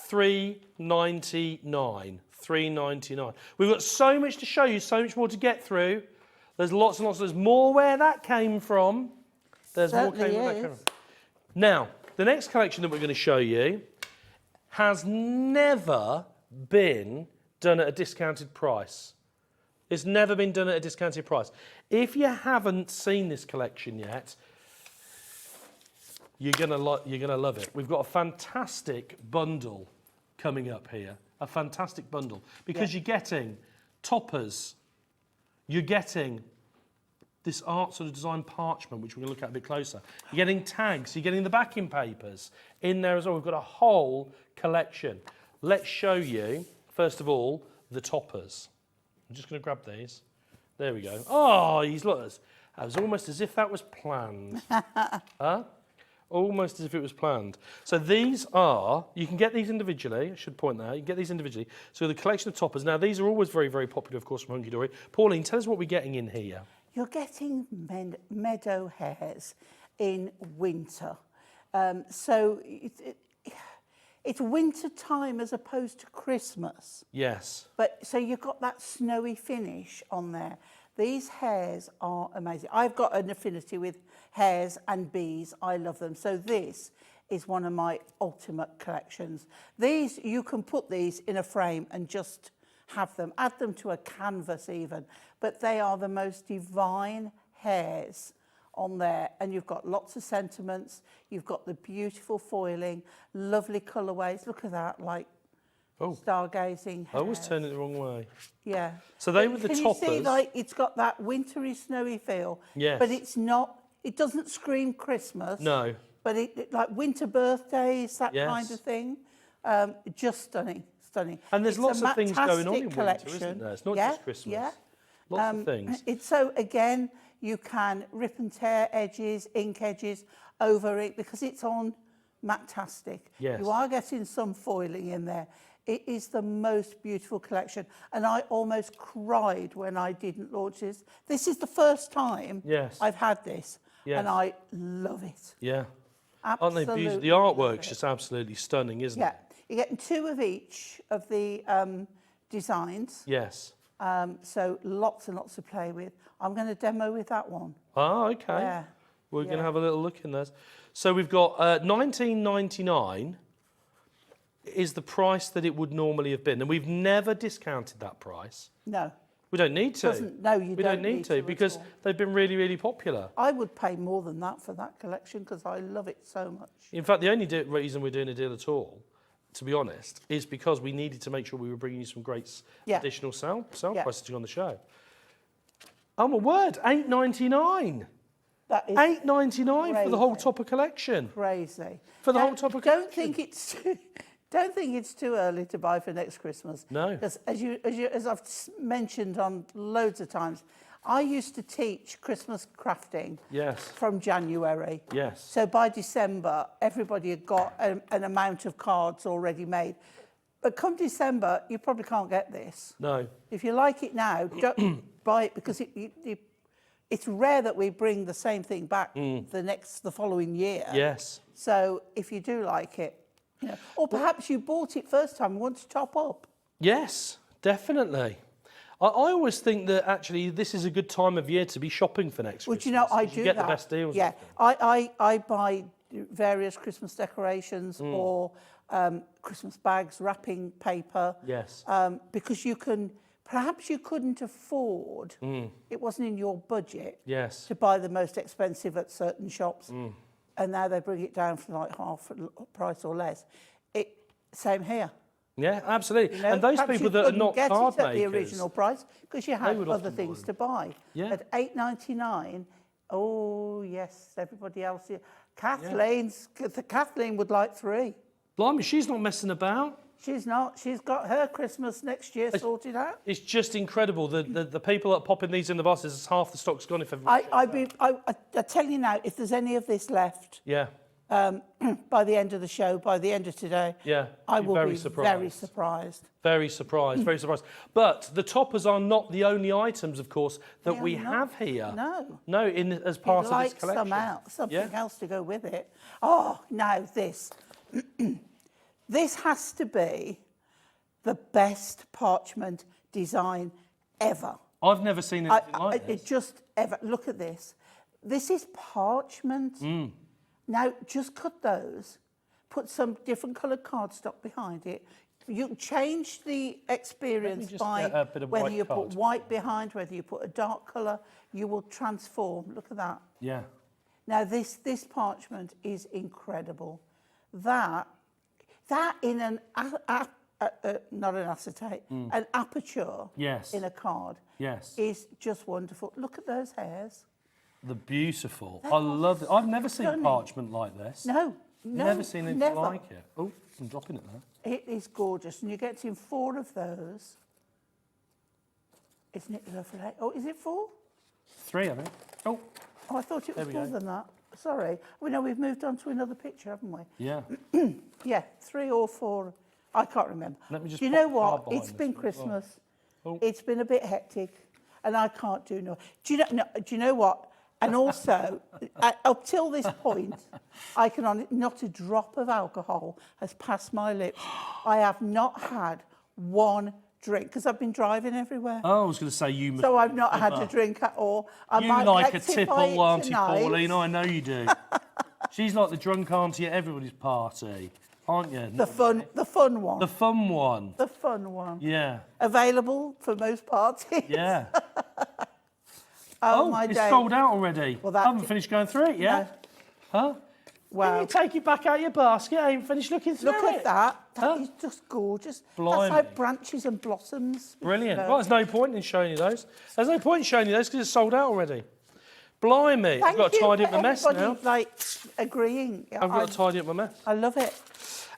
$3.99. $3.99. We've got so much to show you, so much more to get through. There's lots and lots. There's more where that came from. There's more Certainly where that came is. from. Now, the next collection that we're going to show you has never been done at a discounted price. It's never been done at a discounted price. If you haven't seen this collection yet, you're gonna love it. We've got a fantastic bundle coming up here. A fantastic bundle. Because you're getting toppers, you're getting this art sort of design parchment, which we're going to look at a bit closer. You're getting tags, you're getting the backing papers in there as well. We've got a whole collection. Let's show you, first of all, the toppers. I'm just going to grab these. There we go. Oh, he's look. It was almost as if that was planned. Huh? Almost as if it was planned. So these are, you can get these individually, I should point that out, you can get these individually. So the collection of toppers. Now these are always very, very popular, of course, from Hunkydory. Pauline, tell us what we're getting in here. You're getting meadow hares in winter. So it's winter time as opposed to Christmas. Yes. But so you've got that snowy finish on there. These hares are amazing. I've got an affinity with hares and bees. I love them. So this is one of my ultimate collections. These, you can put these in a frame and just have them, add them to a canvas even. But they are the most divine hares on there. And you've got lots of sentiments. You've got the beautiful foiling, lovely colourways. Look at that, like stargazing hares. I always turn it the wrong way. Yeah. So they were the Can toppers. you see, like, it's got that wintry, snowy feel. Yes. But it's not, it doesn't scream Christmas. No. But it like winter birthdays, that Yes. kind of thing. Just stunning, stunning. And there's It's lots a of things going on in fantastic winter, isn't there? It's not just Christmas. Yeah. Lots of things. So again, you can rip and tear edges, ink edges over it because it's on Matastic. Yes. You are getting some foiling in there. It is the most beautiful collection. And I almost cried when I didn't launch this. This is the first time Yes. I've had this. Yes. And I love it. Yeah. Absolutely. Aren't they beautiful? The artwork's just absolutely stunning, isn't Yeah. it? You're getting two of each of the designs. Yes. So lots and lots to play with. I'm going to demo with that one. Ah, okay. Yeah. We're going to Yeah. have a little look in there. So we've got $19.99 is the price that it would normally have been. And we've never discounted that price. No. We don't need to. You we don't need to at because all. they've been really, really popular. I would pay more than that for that collection because I love it so much. In fact, the only reason we're doing a deal at all, to be honest, is because we needed to make sure we were bringing you some great additional sale prices on the show. Oh my word, $8.99. That is $8.99 for the whole crazy. topper collection. Crazy. For the Now, whole topper don't collection. think it's too early to buy for next Christmas. No. Because as I've mentioned on loads of times, I used to teach Christmas crafting Yes. from January. Yes. So by December, everybody had got an amount of cards already made. But come December, you probably can't get this. No. If you like it now, don't buy it because it's rare that we bring the same thing back the following year. Yes. So if you do like it, you know, or perhaps you bought it first time and want to top up. Yes, definitely. I always think that actually this is a good time of year to be shopping for next Christmas. Well, do you know, I do get that. the best deals. Yeah, I buy various Christmas decorations or Christmas bags, wrapping paper. Yes. Because perhaps you couldn't afford, it wasn't in your budget Yes. to buy the most expensive at certain shops. And now they bring it down for like half price or less. Same here. Yeah, absolutely. You know, and those perhaps people you that are couldn't not get card it at makers, the original price because you had would other often things buy to buy. Yeah. At $8.99, oh yes, everybody else. Kathleen would like 3. blimey, she's not messing about. She's not. She's got her Christmas next year sorted out. It's just incredible. The people that are popping these in the buses, half the stock's gone if everybody. I tell you now, if there's any of this left, Yeah. by the end of the show, by the end of today, Yeah, I you're will very be surprised. very surprised. Very surprised, very surprised. But the toppers are not the only items, of course, that They we are not. have here. No. No, as part You'd of like this collection. something else to go with it. Oh, now this. This has to be the best parchment design ever. I've never seen anything like this. It just ever. Look at this. This is parchment. Now, just cut those, put some different coloured cardstock behind it. You change the experience just by get a bit of whether white you card. put white behind, whether you put a dark colour, you will transform. Look at that. Yeah. Now, this parchment is incredible. That in an not an acetate, an aperture Yes. in a card Yes. is just wonderful. Look at those hairs. The beautiful. I love it. I've never seen stunning. parchment like this. No, Never seen anything never. like it. Oh, I'm dropping it now. It is gorgeous, and you get in 4 of those. Isn't it lovely? Oh, is it 4? 3, I think. Oh, Oh, I thought it was There we more go. than that. Sorry. We know we've moved on to another picture, haven't we? yeah. Yeah, 3 or 4. I can't remember. Let me just Do you pop know the card what? behind It's this been one as well. Christmas. Oh. It's been a bit hectic, and I can't do no. Do you know what? And also, up till this point, not a drop of alcohol has passed my lips. I have not had one drink because I've been driving everywhere. Oh, I was going to say you must. So I've not had a drink at all. I You might like a rectify tipple, it Auntie tonight. Pauline. I know you do. She's like the drunk auntie at everybody's party, aren't you? The fun one. The fun one. The fun one. Yeah. Available for most parties. Yeah. Oh, my it's day. sold out already. Well, I haven't finished going through it yet. Huh? Wow. You take it back out of your basket. I ain't finished looking through Look it. at that. That is Huh? just gorgeous. Blimey. That's like branches and blossoms. Brilliant. You know. Well, there's no point in showing you those. There's no point in showing you those because it's sold out already. Blimey. I've Thank got to you tidy up for my mess now. everybody, like, agreeing. I've got to tidy up my mess. I love it.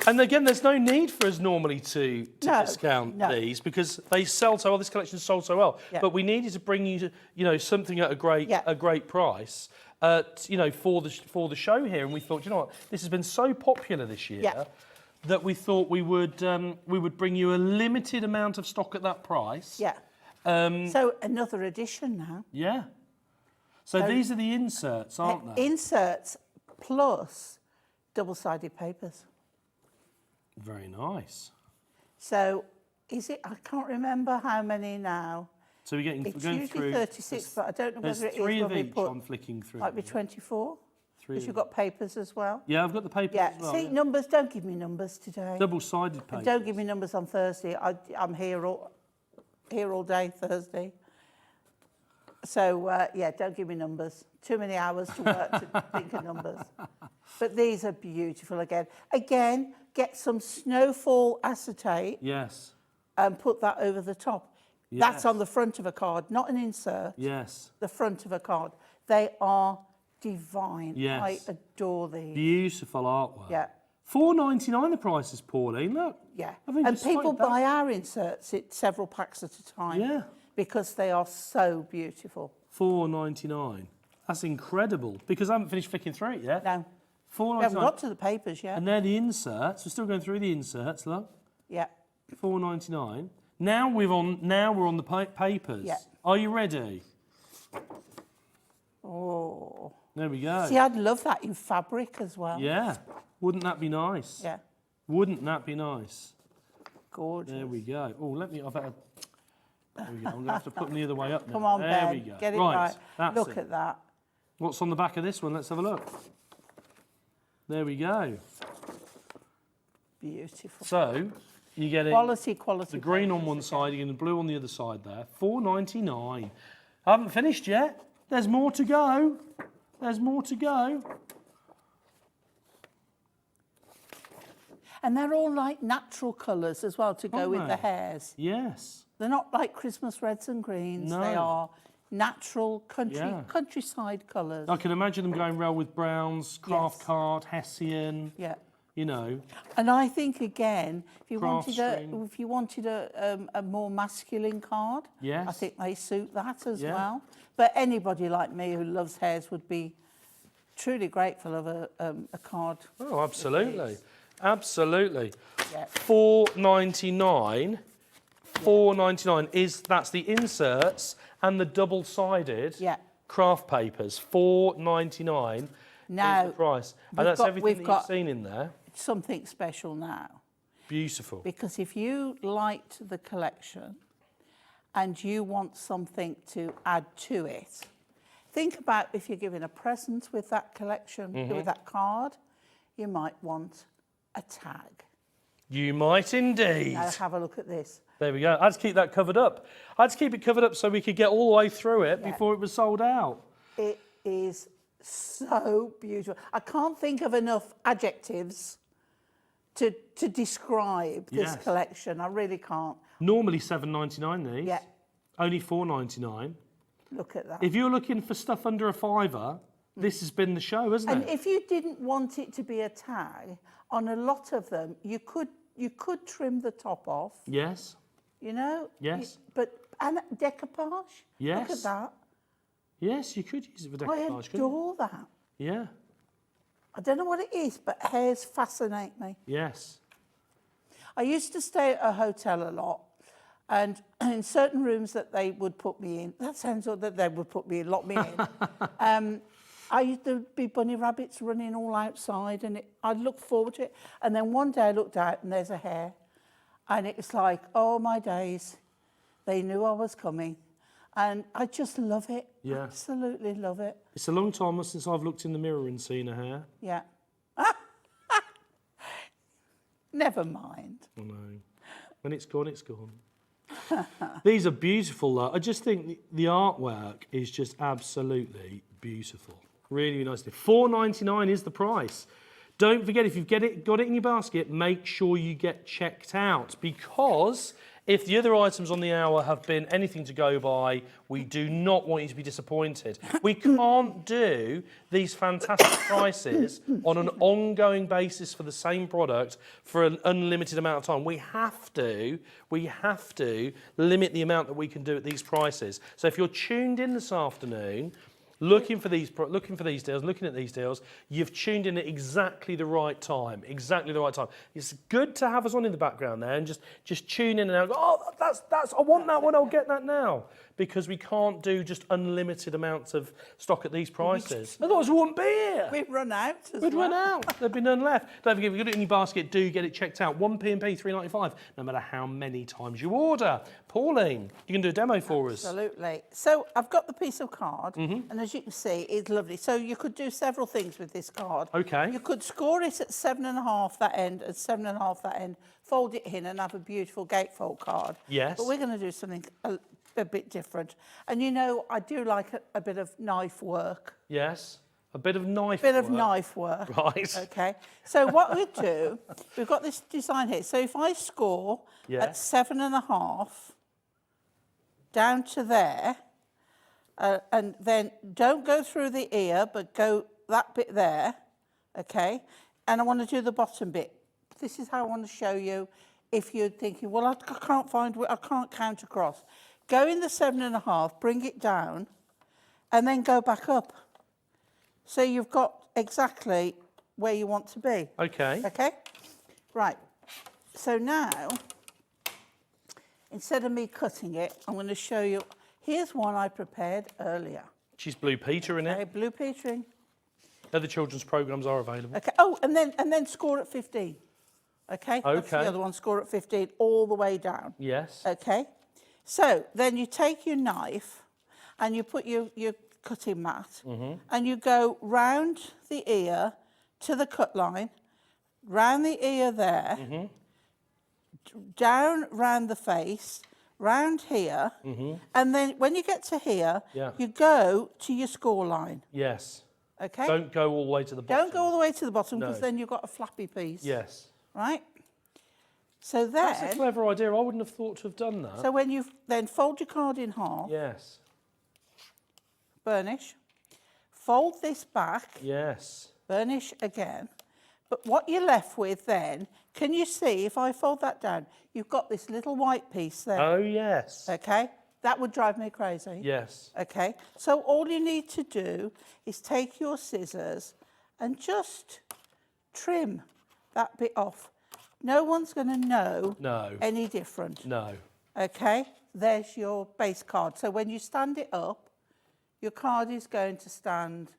And again, there's no need for us normally to No, discount no. these because they sell so well. This collection's sold so well. Yeah. But we needed to bring you, something at a great price, for the show here. And we thought, you know what, this has been so popular this year Yeah. that we thought we would bring you a limited amount of stock at that price. Yeah. So another edition now. Yeah. So these are the inserts, aren't they? Inserts plus double-sided papers. Very nice. So is it? I can't remember how many now. So we're going It's through. usually 36, but I don't know There's whether it is 3 of when we each put. I'm flicking through. Might be 24. 3 Because of you've got papers as well. Yeah, I've got the papers Yeah. as well. See, yeah. numbers. Don't give me numbers today. Double-sided paper. Don't give me numbers on Thursday. I'm here all day Thursday. So don't give me numbers. Too many hours to work to think of numbers. But these are beautiful again. Again, get some snowfall acetate Yes. and put that over the top. Yes. That's on the front of a card, not an insert. Yes. The front of a card. They are divine. Yes. I adore these. Beautiful artwork. Yeah. $4.99 the price is, Pauline. Look. Yeah, I think and it's people like that. buy our inserts several packs at a time. Yeah. Because they are so beautiful. $4.99. That's incredible because I haven't finished flicking through it yet. No, we haven't $4.99. got to the papers yet. And they're the inserts. We're still going through the inserts. Look. Yeah, $4.99. Now we're on the papers. Yeah. Are you ready? Oh. There we go. See, I'd love that in fabric as well. Yeah. Wouldn't that be nice? Yeah. Wouldn't that be nice? Gorgeous. There we go. Oh, I better. There we go. I'm going to have to put them the other way up now. Come on, there Ben. we go. Get it right. That's Look it. at that. What's on the back of this one? Let's have a look. There we go. Beautiful. So, you get it. Quality. The green on one side and the blue on the other side there. $4.99. I haven't finished yet. There's more to go. There's more to go. And they're all like natural colours as well to go Aren't with the they? hares. Yes. They're not like Christmas reds and greens. No. They are natural Yeah. countryside colours. I can imagine them going well with browns, craft Yes. card, Hessian, Yeah. you know. And I think again, if you Craft wanted a more masculine card, Yes. I think they suit that as Yeah. well. But anybody like me who loves hares would be truly grateful of a card. Oh, absolutely. Absolutely. Yeah. $4.99. $4.99 that's the inserts and the double-sided Yeah. craft papers. $4.99 Now, is the price. we've And that's got- everything we've that got- you've seen in there. It's something special now. Beautiful. Because if you liked the collection and you want something to add to it, think about if you're giving a present with that collection, with that card, you might want a tag. You might indeed. Now have a look at this. There we go. I'd keep that covered up. I'd keep it covered up so we could get all the way through it Yeah. before it was sold out. It is so beautiful. I can't think of enough adjectives to describe this Yes. collection. I really can't. Normally $7.99 these. Yeah. Only $4.99. Look at that. If you're looking for stuff under a £5, this has been the show, hasn't And it? if you didn't want it to be a tag, on a lot of them, you could trim the top off, Yes. you know? Yes. And decoupage. Yes. Look at that. Yes, you could use it for I decoupage, couldn't you? adore that. Yeah. I don't know what it is, but hares fascinate me. Yes. I used to stay at a hotel a lot, and in certain rooms that they would put me in, that sounds odd that they would put me in, lock me in. I used to be bunny rabbits running all outside, and I'd look forward to it. And then one day I looked out, and there's a hare, and it was like, oh my days, they knew I was coming, and I just love it. Yeah. Absolutely love it. It's a long time since I've looked in the mirror and seen a hare. Yeah. Never mind. I know. When it's gone, it's gone. These are beautiful, though. I just think the artwork is just absolutely beautiful. Really nice. $4.99 is the price. Don't forget, if you've got it in your basket, make sure you get checked out, because if the other items on the hour have been anything to go by, we do not want you to be disappointed. We can't do these fantastic prices on an ongoing basis for the same product for an unlimited amount of time. We have to limit the amount that we can do at these prices. So if you're tuned in this afternoon, looking at these deals, you've tuned in at exactly the right time. Exactly the right time. It's good to have us on in the background there and just tune in and out. Oh, that's I want that one. I'll get that now, because we can't do just unlimited amounts of stock at these prices. Otherwise, we wouldn't be here. We've run out as We'd well. run out. There'd be none left. Don't forget, if you've got it in your basket, do get it checked out. 1 P&P, $3.95, no matter how many times you order. Pauline, you can do a demo for us. Absolutely. So I've got the piece of card, and as you can see, it's lovely. So you could do several things with this card. Okay. You could score it at 7.5 that end, at 7.5 that end, fold it in and have a beautiful gatefold card. Yes. But we're going to do something a bit different. And you know, I do like a bit of knife work. Yes. A bit of knife Bit of work. knife work. Right. Okay. So what we do, we've got this design here. So if I score at Yes. 7.5 down to there, and then don't go through the ear, but go that bit there, okay? And I want to do the bottom bit. This is how I want to show you if you're thinking, well, I can't count across. Go in the 7.5, bring it down, and then go back up. So you've got exactly where you want to be. Okay. Okay? Right. So now, instead of me cutting it, I'm going to show you. Here's one I prepared earlier. She's Blue Peter in Okay, it. Blue Petering. Other children's programmes are available. Okay. Oh, and then score at 15. Okay. That's the Okay. other one. Score at 15 all the way down. Yes. Okay. So then you take your knife and you put your cutting mat and you go round the ear to the cut line, round the ear there, down round the face, round here, and then when you get to here, Yeah. you go to your score line. Yes. Okay. Don't go all the way to the bottom. Don't go all the way to the bottom because No. then you've got a flappy piece. Yes. Right. So That's a then, clever idea. I wouldn't have thought to have done that. so when you then fold your card in half, Yes. burnish, fold this back, Yes. burnish again. But what you're left with then, can you see, if I fold that down, you've got this little white piece there, Oh, yes. okay? That would drive me crazy. Yes. Okay, so all you need to do is take your scissors and just trim that bit off. No one's going to know No. any different. No. Okay, there's your base card. So when you stand it up, your card is going to stand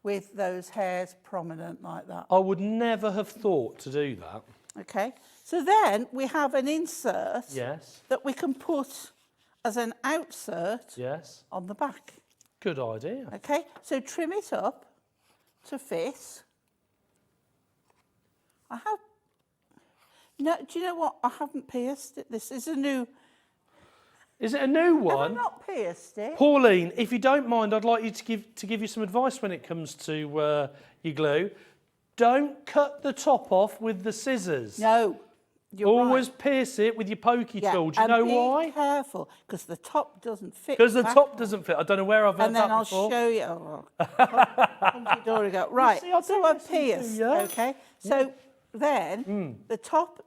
with those hairs prominent like that. I would never have thought to do that. Okay, so then we have an insert Yes. that we can put as an outsert Yes. on the back. Good idea. Okay, so trim it up to fit. I have, no, do you know what? I haven't pierced it. This is a new, Is it a new have I one? not pierced it? Pauline, if you don't mind, I'd like you to give you some advice when it comes to your glue. Don't cut the top off with the scissors. No, you're Always right. pierce it with your pokey Yeah, tool. Do you and know be why? careful, because the top doesn't fit. Because the back. top doesn't fit. I don't know where I've heard And then that I'll before. show you. Oh, hunky-dory go. Right, see, I so do I listen to pierced, you. okay? So then the top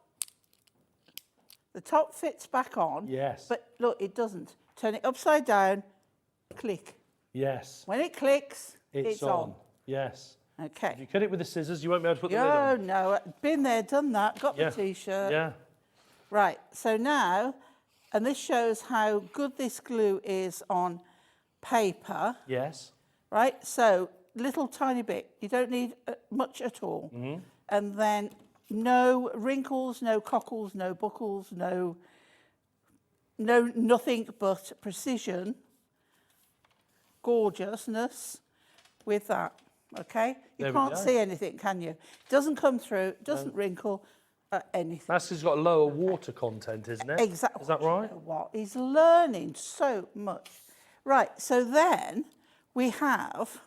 fits back on. Yes. But look, it doesn't. Turn it upside down, click. Yes. When it clicks, It's on. Yes. If Okay. you cut it with the scissors, you won't be able to put the lid Oh, on. no, been there, done that, got Yeah. the T-shirt. Yeah. Right, so now, and this shows how good this glue is on paper, Yes. right? So, little tiny bit, you don't need much at all. And then no wrinkles, no cockles, no buckles, nothing but precision, gorgeousness with that, okay? You There we can't go. see anything, can you? Doesn't come through, doesn't wrinkle, anything. That's just got a lower water content, isn't it? Exactly. Is that right? What? He's learning so much. Right, so then we have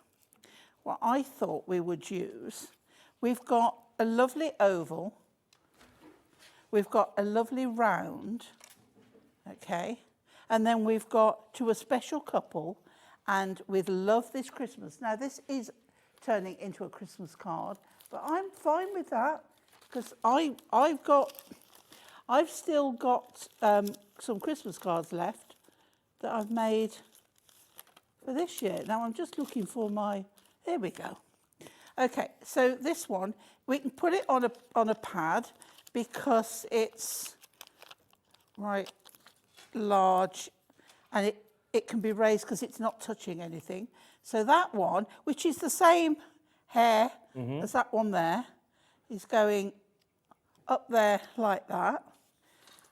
what I thought we would use. We've got a lovely oval. We've got a lovely round, okay? And then we've got To a Special Couple and With Love This Christmas. Now, this is turning into a Christmas card, but I'm fine with that because I've still got some Christmas cards left that I've made for this year. Now, I'm just looking for my, there we go. Okay, so this one, we can put it on a pad because it's right large and it can be raised because it's not touching anything. So that one, which is the same hair as that one there, is going up there like that.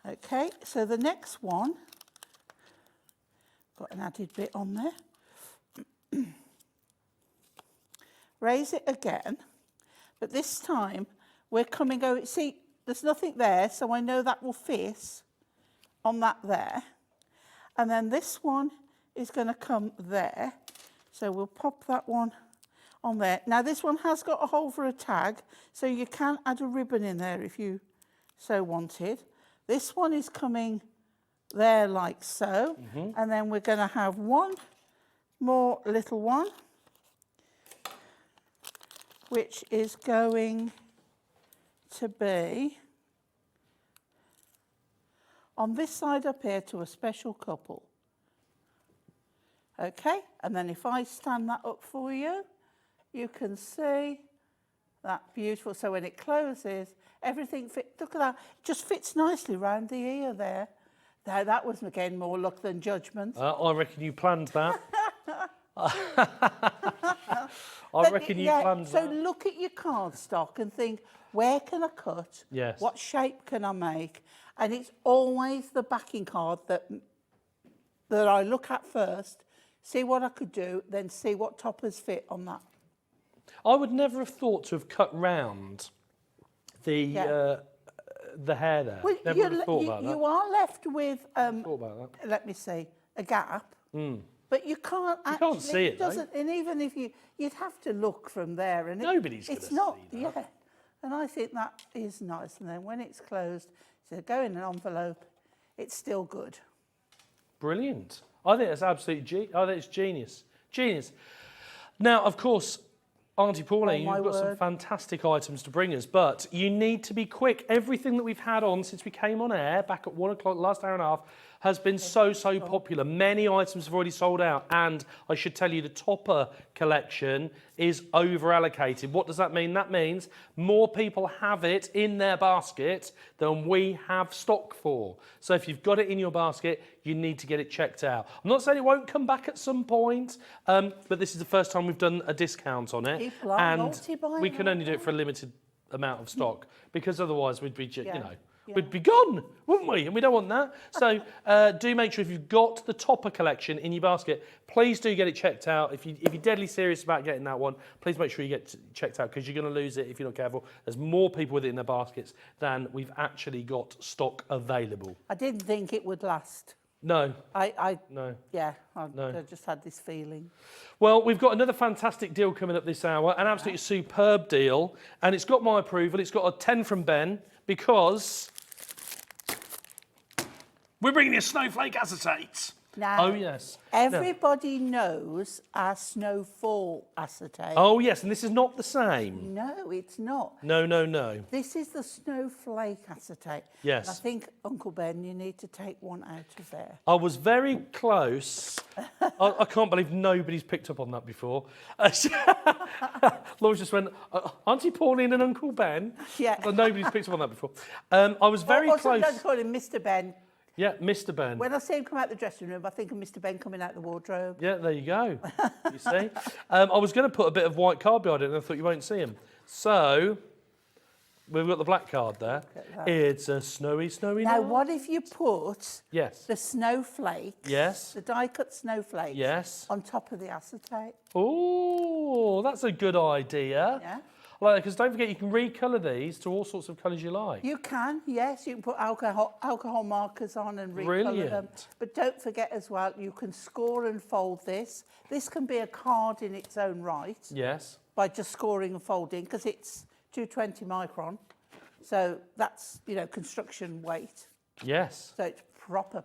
Okay, so the next one, got an added bit on there. Raise it again, but this time we're coming over, see, there's nothing there, so I know that will fit on that there. And then this one is going to come there, so we'll pop that one on there. Now this one has got a hole for a tag, so you can add a ribbon in there if you so wanted. This one is coming there like so, and then we're going to have one more little one, which is going to be on this side up here To a Special Couple. Okay, and then if I stand that up for you, you can see that beautiful. So when it closes, everything fits. Look at that, it just fits nicely round the ear there. Now that was again more luck than judgment. I reckon you planned that. I reckon you planned So that. look at your cardstock and think, where can I cut? Yes. What shape can I make? And it's always the backing card that I look at first, see what I could do, then see what toppers fit on that. I would never have thought to have cut round the hair there. Well, Never would have thought about that. you are left with, Thought about that. let me see, a gap. But you can't actually. can't see it, though. Doesn't, and even if you'd have to look from there, and Nobody's gonna it's not. see that. Yeah, and I think that is nice. And then when it's closed, so go in an envelope. It's still good. Brilliant. I think that's absolutely. I think it's genius. Genius. Now, of course, Auntie Pauline, Oh, my you've got some word. fantastic items to bring us, but you need to be quick. Everything that we've had on since we came on air back at 1 o'clock, last hour and a half, has been so popular. Many items have already sold out, and I should tell you the topper collection is over allocated. What does that mean? That means more people have it in their basket than we have stock for. So if you've got it in your basket, you need to get it checked out. I'm not saying it won't come back at some point, but this is the first time we've done a discount on it, People are and multi-buying, we can only do it aren't for a limited amount of stock because otherwise we'd be, you Yeah. know, Yeah. we'd be gone, wouldn't we? And we don't want that. So do make sure if you've got the topper collection in your basket, please do get it checked out. If you're deadly serious about getting that one, please make sure you get checked out because you're going to lose it if you're not careful. There's more people with it in their baskets than we've actually got stock available. I didn't think it would last. No, No. Yeah, I No. just had this feeling. Well, we've got another fantastic deal coming up this hour, an absolutely superb deal, and it's got my approval. It's got a 10 from Ben because we're bringing you Snowflake acetate. Now, Oh, yes. everybody knows our snowfall acetate. Oh, yes, and this is not the same. No, it's not. No, no, no. This is the snowflake acetate. Yes. And I think, Uncle Ben, you need to take one out of there. I was very close. I can't believe nobody's picked up on that before. Laura just went, Auntie Pauline and Uncle Ben. Yeah. But nobody's picked up on that before. I was very Or close. sometimes call him Mr. Ben. Yeah, Mr. Ben. When I see him come out the dressing room, I think of Mr. Ben coming out the wardrobe. Yeah, there you go. You see? I was going to put a bit of white card behind it, and I thought you won't see him. So, we've got the black card there. at that. It's a snowy, snowy Now, night. what if you put Yes. the snowflakes, Yes. the die-cut snowflakes, Yes. on top of the acetate? Oh, that's a good idea. Yeah. Like, because don't forget, you can recolour these to all sorts of colours you like. You can, yes. You can put alcohol markers on and recolour them. Brilliant. But don't forget as well, you can score and fold this. This can be a card in its own right Yes. by just scoring and folding because it's 220 micron. So that's, construction weight. Yes. So it's proper.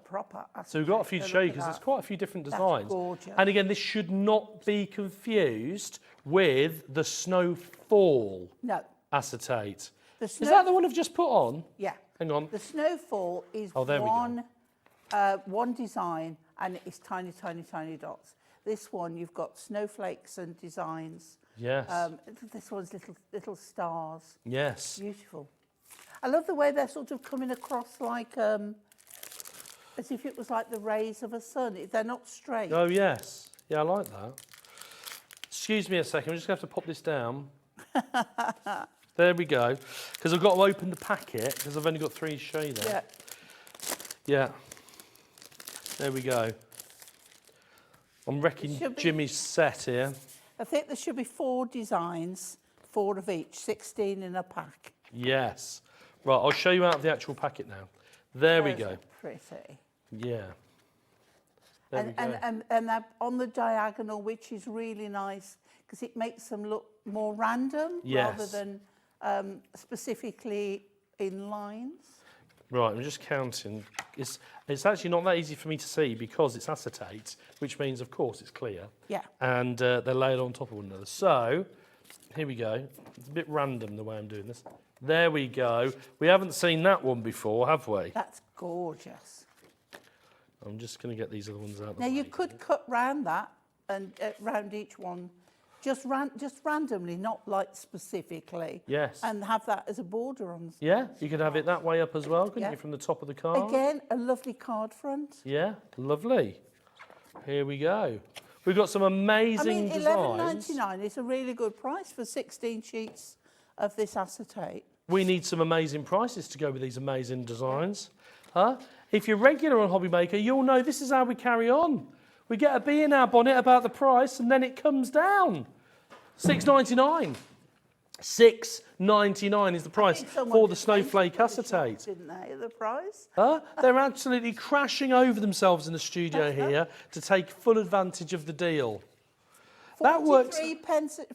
So we've got a few to acetate. show you Look at because there's that. quite a few different That's designs. gorgeous. And again, this should not be confused with the Snowfall No. acetate. The Is that the one I've just put on? Yeah. Hang on. The snowfall is Oh, there we go. one design and it's tiny, tiny, tiny dots. This one, you've got snowflakes and designs. Yes. This one's little stars. Yes. Beautiful. I love the way they're sort of coming across like, as if it was like the rays of a sun. They're not straight. Oh, yes. Yeah, I like that. Excuse me a second. I'm just going to have to pop this down. There we go. Because I've got to open the packet because I've only got 3 to show you there. Yeah. Yeah. There we go. I'm wrecking should be- Jimmy's set here. I think there should be 4 designs, 4 of each, 16 in a pack. Yes. Right, I'll show you out of the actual packet now. There we Those go. are pretty. Yeah. There we go. And they're on the diagonal, which is really nice because it makes them look more random rather Yes. than specifically in lines. Right, I'm just counting. It's actually not that easy for me to see because it's acetate, which means, of course, it's clear. Yeah. And they're laid on top of one another. So, here we go. It's a bit random the way I'm doing this. There we go. We haven't seen that one before, have we? That's gorgeous. I'm just going to get these other ones out of the Now, way. you could cut round that and round each one, just randomly, not like specifically. Yes. And have that as a border on. Yeah, you could have it that way up as well, couldn't Yeah. you, from the top of the card? Again, a lovely card front. Yeah, lovely. Here we go. We've got some amazing designs. £11.99 is a really good price for 16 sheets of this acetate. We need some amazing prices to go with these amazing designs. Huh? If you're regular on Hobby Maker, you'll know this is how we carry on. We get a bee in our bonnet about the price and then it comes down. $6.99. $6.99 is the price for the Snowflake acetate. Didn't they, the price? Huh? They're absolutely crashing over themselves in the studio here to take full advantage of the deal. That works. 43 pence a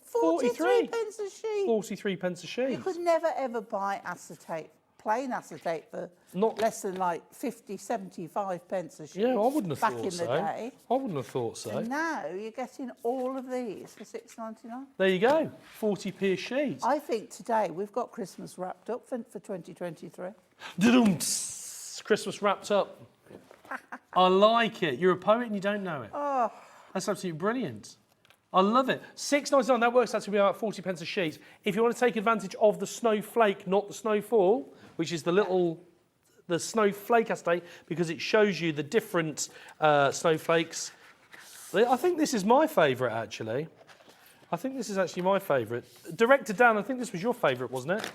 sheet. 43 pence a sheet. You could never ever buy acetate, plain acetate, for less than like 50, 75 pence a sheet. Yeah, I wouldn't have back thought in so. the day. I wouldn't have thought so. And now you're getting all of these for £6.99. There you go, 40p a sheet. I think today we've got Christmas wrapped up for 2023. Christmas wrapped up. I like it. You're a poet and you don't know it. Oh, That's absolutely brilliant. I love it. $6.99, that works out to be about 40 pence a sheet. If you want to take advantage of the Snowflake, not the Snowfall, which is the Snowflake acetate, because it shows you the different snowflakes. I think this is my favourite, actually. I think this is actually my favourite. Director Dan, I think this was your favourite, wasn't it?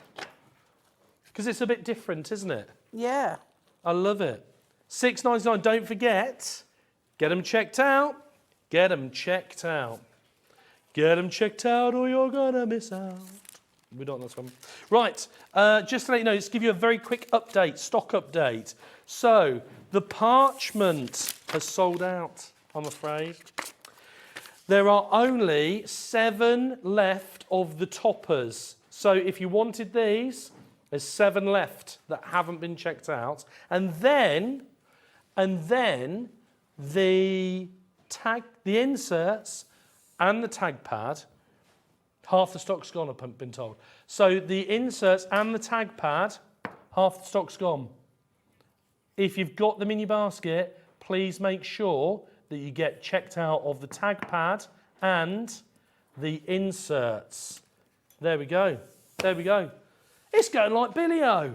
Because it's a bit different, isn't it? yeah. I love it. $6.99, don't forget, get them checked out. Get them checked out. Get them checked out or you're gonna miss out. We don't know this one. Right, just to let you know, just give you a very quick update, stock update. So, the parchment has sold out, I'm afraid. There are only 7 left of the toppers. So if you wanted these, there's 7 left that haven't been checked out. And then the inserts and the tag pad, half the stock's gone, I've been told. So the inserts and the tag pad, half the stock's gone. If you've got them in your basket, please make sure that you get checked out of the tag pad and the inserts. There we go. There we go. It's going like Billy-O.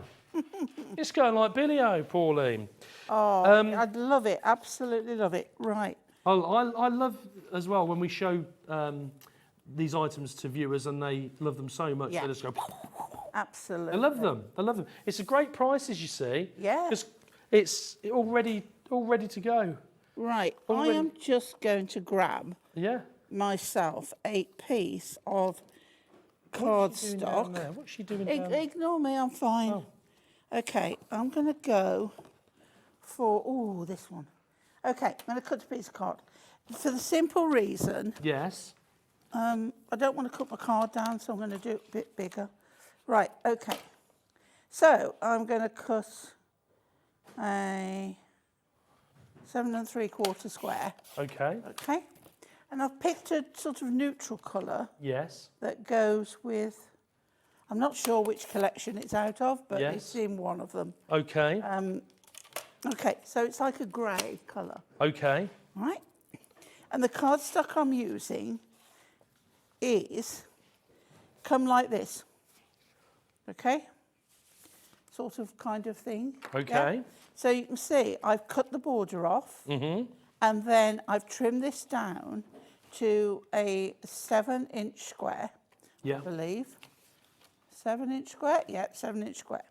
It's going like Billy-O, Pauline. Oh, I'd love it. Absolutely love it. Right. I love as well when we show these items to viewers and they love them so much, Yeah. they just go. Absolutely. I love them. I love them. It's a great price, as you see. Yeah. It's all ready to go. Right. Already. I am just going to grab Yeah. myself a piece of What's she doing down cardstock. there? What's she doing down there? Ignore me, I'm fine. Oh. Okay, I'm going to go for, this one. Okay, I'm going to cut a piece of card. For the simple reason, Yes. I don't want to cut my card down, so I'm going to do it a bit bigger. Right, okay. So I'm going to cut a 7 3/4 square. Okay. Okay, and I've picked a sort of neutral colour Yes. that goes with, I'm not sure which collection it's out of, but Yes. it's in one of them. Okay. Okay, so it's like a grey colour, Okay. right? And the cardstock I'm using is come like this, okay? Sort of kind of thing. Okay. Yeah? So you can see I've cut the border off, and then I've trimmed this down to a 7-inch square, Yeah. I believe. 7-inch square? Yeah, 7-inch square.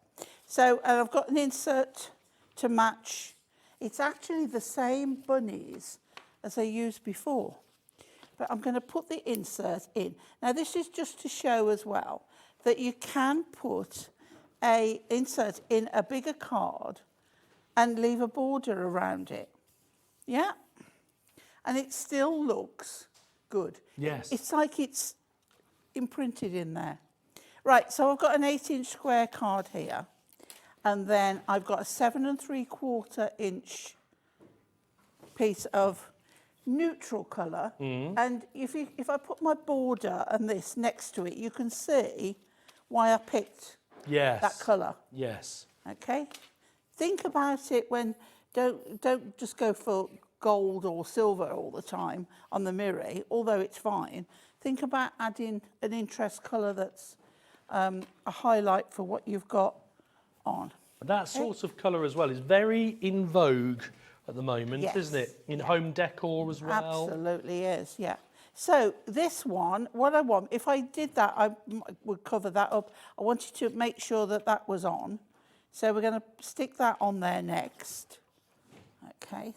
So, and I've got an insert to match. It's actually the same bunnies as I used before, but I'm going to put the insert in. Now, this is just to show as well that you can put a insert in a bigger card and leave a border around it. Yeah? And it still looks good. Yes. It's like it's imprinted in there. Right, so I've got an 8-inch square card here, and then I've got a 7 3/4 inch piece of neutral colour. And if I put my border and this next to it, you can see why I picked Yes. that colour. Yes. Okay, think about it when don't just go for gold or silver all the time on the mirror, although it's fine. Think about adding an interest colour that's a highlight for what you've got on. That sort of colour as well is very in vogue at the moment, Yes. isn't it? In home decor as well. Absolutely is, yeah. So this one, what I want, if I did that, I would cover that up. I want you to make sure that that was on. So we're going to stick that on there next. Okay.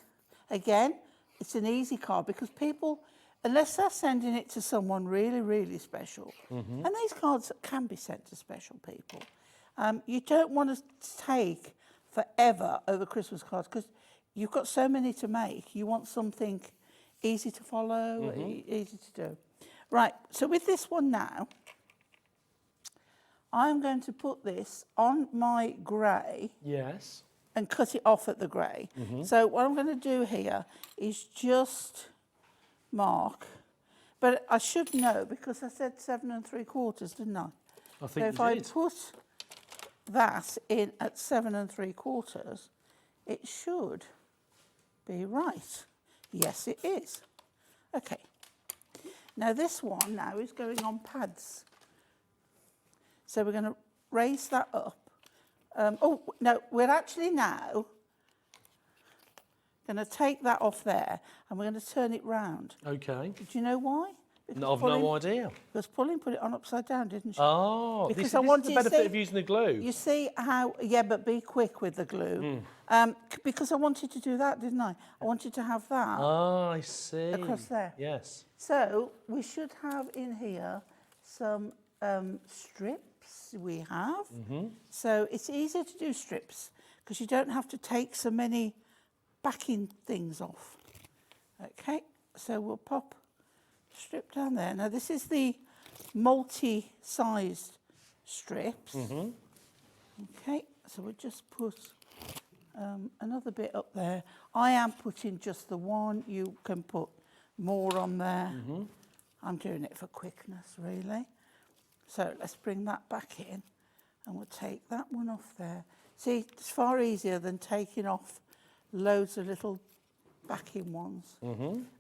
Again, it's an easy card because people, unless they're sending it to someone really, really special, and these cards can be sent to special people, you don't want to take forever over Christmas cards because you've got so many to make. You want something easy to follow, easy to do. Right, so with this one now, I'm going to put this on my grey. Yes. And cut it off at the grey. So what I'm going to do here is just mark, but I should know because I said 7 3/4, didn't I? I think so if you I did. put that in at 7 3/4, it should be right. Yes, it is. Okay. Now this one now is going on pads. So we're going to raise that up. Oh, no, we're actually now going to take that off there and we're going to turn it round. Okay. Do you know why? Because No, I've no idea. Because Pauline put it on upside down, didn't she? Oh, because this I is want the you benefit see, of using the glue. You see how, yeah, but be quick with the glue. Because I wanted to do that, didn't I? I wanted to have that Ah, I see. across there. Yes. So we should have in here some strips. We have. So it's easier to do strips because you don't have to take so many backing things off. Okay, so we'll pop strip down there. Now this is the multi-sized strips. Okay, so we'll just put another bit up there. I am putting just the one. You can put more on there. I'm doing it for quickness, really. So let's bring that back in and we'll take that one off there. See, it's far easier than taking off loads of little backing ones.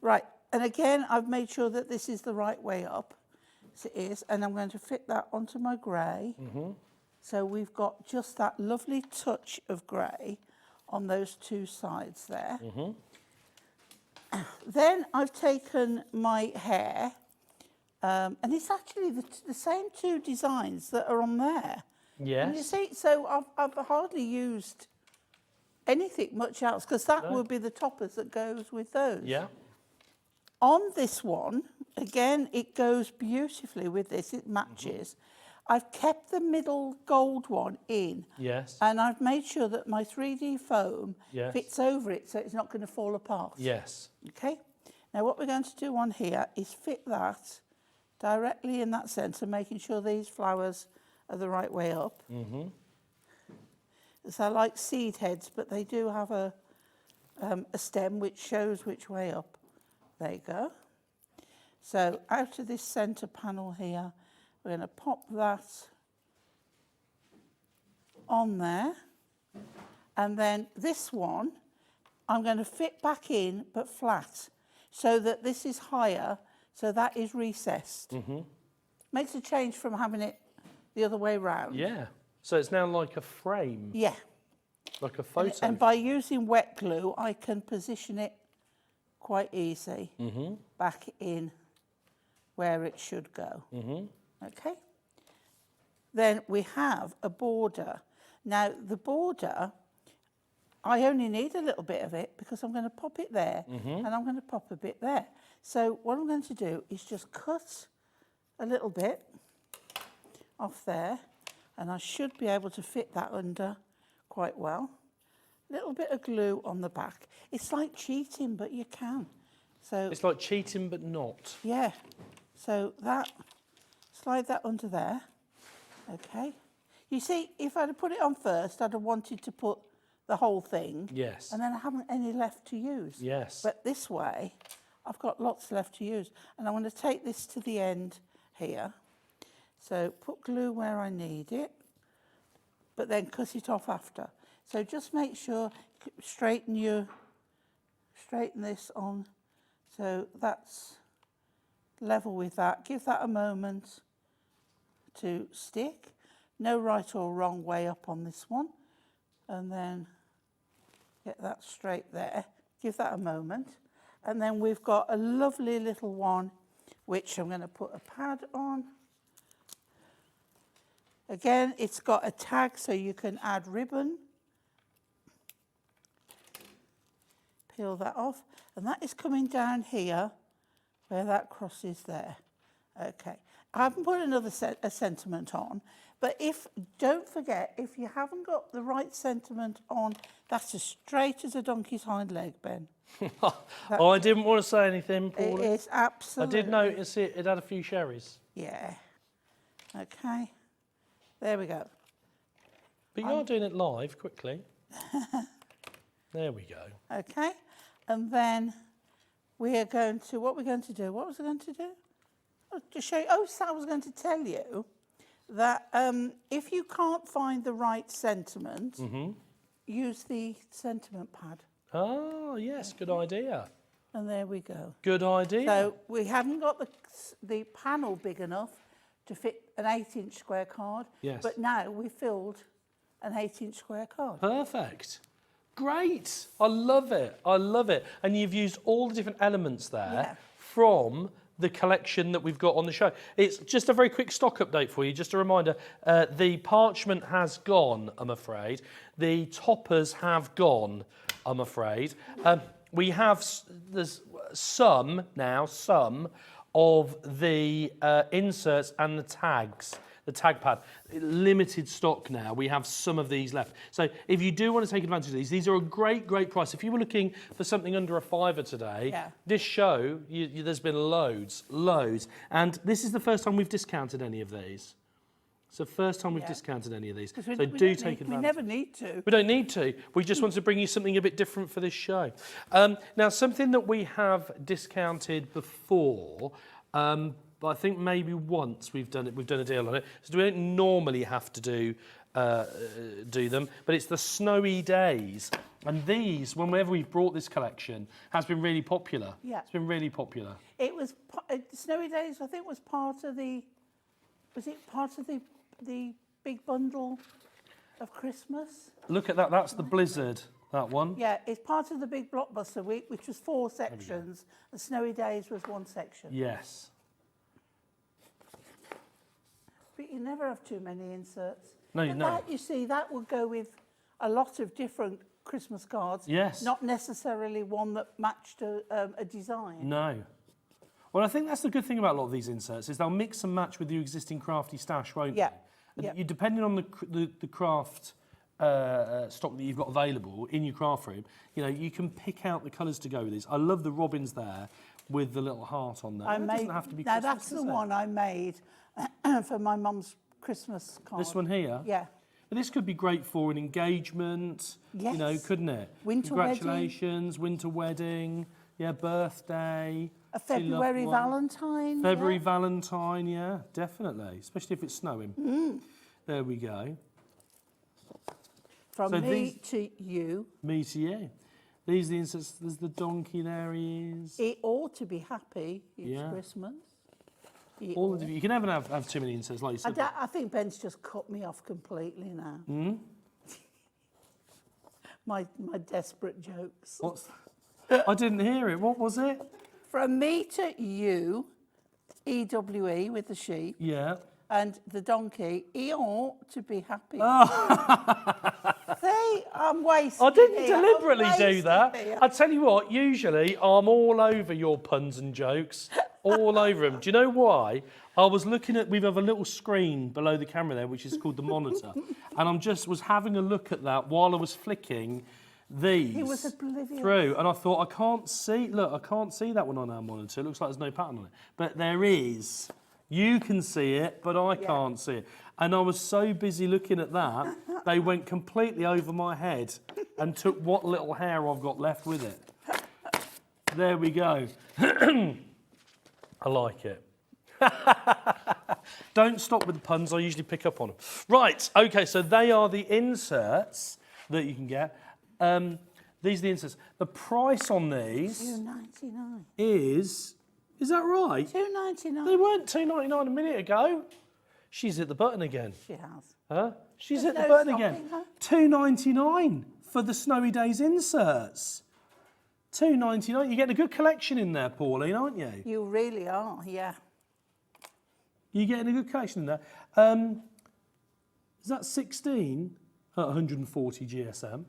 Right, and again, I've made sure that this is the right way up. As it is, and I'm going to fit that onto my grey. So we've got just that lovely touch of grey on those two sides there. Then I've taken my hare, and it's actually the same two designs that are on there. Yes. And you see, so I've hardly used anything much else because that would be the toppers that goes with those. Yeah. On this one, again, it goes beautifully with this, it matches. I've kept the middle gold one in. Yes. And I've made sure that my 3D foam fits over it so it's not going to fall apart. Yes. Okay? Now what we're going to do on here is fit that directly in that centre, making sure these flowers are the right way up. So I like seed heads, but they do have a stem which shows which way up. There you go. So out of this centre panel here, we're going to pop that on there. And then this one, I'm going to fit back in, but flat, so that this is higher, so that is recessed. Makes a change from having it the other way round. Yeah. So it's now like a frame. Yeah. Like a photo. And by using wet glue, I can position it quite easy back in where it should go. Okay. Then we have a border. Now the border, I only need a little bit of it because I'm going to pop it there and I'm going to pop a bit there. So what I'm going to do is just cut a little bit off there and I should be able to fit that under quite well. A little bit of glue on the back. It's like cheating, but you can. So it's like cheating, but not. yeah. So that, slide that under there. Okay. You see, if I'd have put it on first, I'd have wanted to put the whole thing. Yes. And then I haven't any left to use. Yes. But this way, I've got lots left to use. And I'm going to take this to the end here. So put glue where I need it, but then cut it off after. So just make sure, straighten this on. So that's level with that. Give that a moment to stick. No right or wrong way up on this one. And then get that straight there. give that a moment. And then we've got a lovely little one, which I'm going to put a pad on. Again, it's got a tag so you can add ribbon. Peel that off. And that is coming down here where that crosses there. Okay. I haven't put another a sentiment on, but don't forget, if you haven't got the right sentiment on, that's as straight as a donkey's hind leg, Ben. Oh, I didn't want to say anything, Pauline. It is absolutely. I did notice it had a few cherries. Yeah. Okay. There we go. But you are doing it live, quickly. There we go. Okay. And then we are going to, what we're going to do, what was I going to do? To show you, so I was going to tell you that if you can't find the right sentiment, use the sentiment pad. Oh, yes, good idea. And there we go. Good idea. So we haven't got the panel big enough to fit an 8-inch square card. Yes. But now we filled an 8-inch square card. Perfect. Great. I love it. I love it. And you've used all the different elements there from the collection that we've got on the show. It's just a very quick stock update for you. Just a reminder, the parchment has gone, I'm afraid. The toppers have gone, I'm afraid. We have, there's some of the inserts and the tags, the tag pad. Limited stock now. We have some of these left. So if you do want to take advantage of these are a great, great price. If you were looking for something under a £5 today, this show, there's been loads. And this is the first time we've discounted any of these. It's the first time we've discounted any of these. So do take advantage. We never need to. We don't need to. We just want to bring you something a bit different for this show. Now, something that we have discounted before, but I think maybe once we've done a deal on it. So we don't normally have to do them, but it's the Snowy Days. And these, whenever we've brought this collection, has been really popular. Yeah. It's been really popular. It was, Snowy Days, I think, was part of the big bundle of Christmas? Look at that, that's the Blizzard, that one. Yeah, it's part of the big blockbuster week, which was 4 sections, and Snowy Days was 1 section. Yes. But you never have too many inserts. No, you know. That, you see, that would go with a lot of different Christmas cards. Yes. Not necessarily one that matched a design. No. Well, I think that's the good thing about a lot of these inserts is they'll mix and match with your existing crafty stash, won't they? Yeah. You, depending on the craft stock that you've got available in your craft room, you know, you can pick out the colours to go with these. I love the robins there with the little heart on there. It doesn't have to be Christmas, that's the one I made for my mum's Christmas card. This one here? Yeah. But this could be great for an engagement, you know, couldn't it? Winter Congratulations, winter wedding, birthday. A February Valentine. February Valentine, yeah, definitely. Especially if it's snowing. There we go. From me to you. Me to you. These are the inserts. There's the donkey, there he is. He ought to be happy. It's Christmas. All of you can never have too many inserts, like you said. I think Ben's just cut me off completely now. my desperate jokes. What's I didn't hear it. What was it? From me to you, EWE with the sheep. Yeah. And the donkey, he ought to be happy. See, I'm wasting. I didn't deliberately do that. I tell you what, usually I'm all over your puns and jokes. All over them. Do you know why? I was looking at, we have a little screen below the camera there, which is called the monitor. And was having a look at that while I was flicking these through. And I thought, I can't see that one on our monitor. It looks like there's no pattern on it. But there is. You can see it, but I can't see it. And I was so busy looking at that, they went completely over my head and took what little hair I've got left with it. There we go. I like it. Don't stop with the puns, I usually pick up on them. Right, okay, so they are the inserts that you can get. These are the inserts. The price on these $2.99. is that right? $2.99. They weren't $2.99 a minute ago. She's hit the button again. She has. Huh? She's hit the button again. $2.99 for the Snowy Days inserts. £2.99. You're getting a good collection in there, Pauline, aren't you? You really are, yeah. You're getting a good collection in there. Is that 16 at 140 GSM?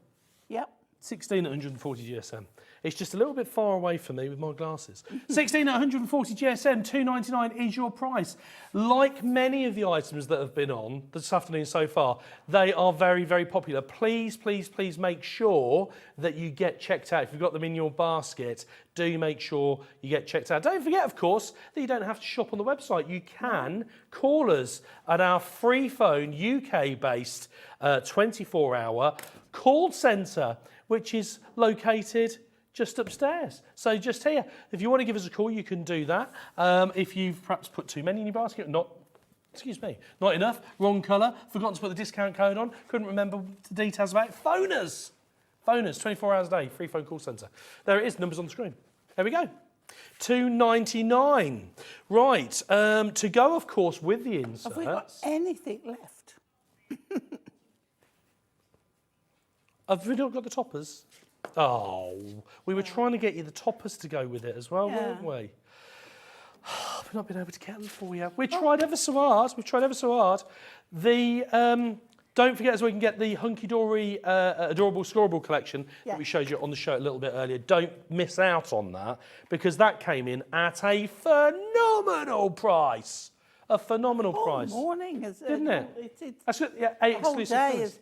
Yep. 16 at 140 GSM. It's just a little bit far away for me with my glasses. 16 at 140 GSM, £2.99 is your price. Like many of the items that have been on this afternoon so far, they are very, very popular. Please, please, please make sure that you get checked out. If you've got them in your basket, do make sure you get checked out. Don't forget, of course, that you don't have to shop on the website. You can call us at our free phone, UK-based 24-hour call centre, which is located just upstairs. So just here. If you want to give us a call, you can do that. If you've perhaps put too many in your basket, not enough, wrong colour, forgotten to put the discount code on, couldn't remember the details about it, phone us. Phone us, 24 hours a day, free phone call centre. There it is, numbers on the screen. There we go. £2.99. Right, to go, of course, with the inserts. Have we got anything left? Have we not got the toppers? Oh, we were trying to get you the toppers to go with it as well, weren't we? We've not been able to get them for you. We tried ever so hard. We've tried ever so hard. The don't forget as well, you can get the Hunkydory Adorable Scoreboard collection that we showed you on the show a little bit earlier. Don't miss out on that because that came in at a phenomenal price. A phenomenal price. Morning, didn't it? That's good. Yeah, 8 the whole exclusive day colours. has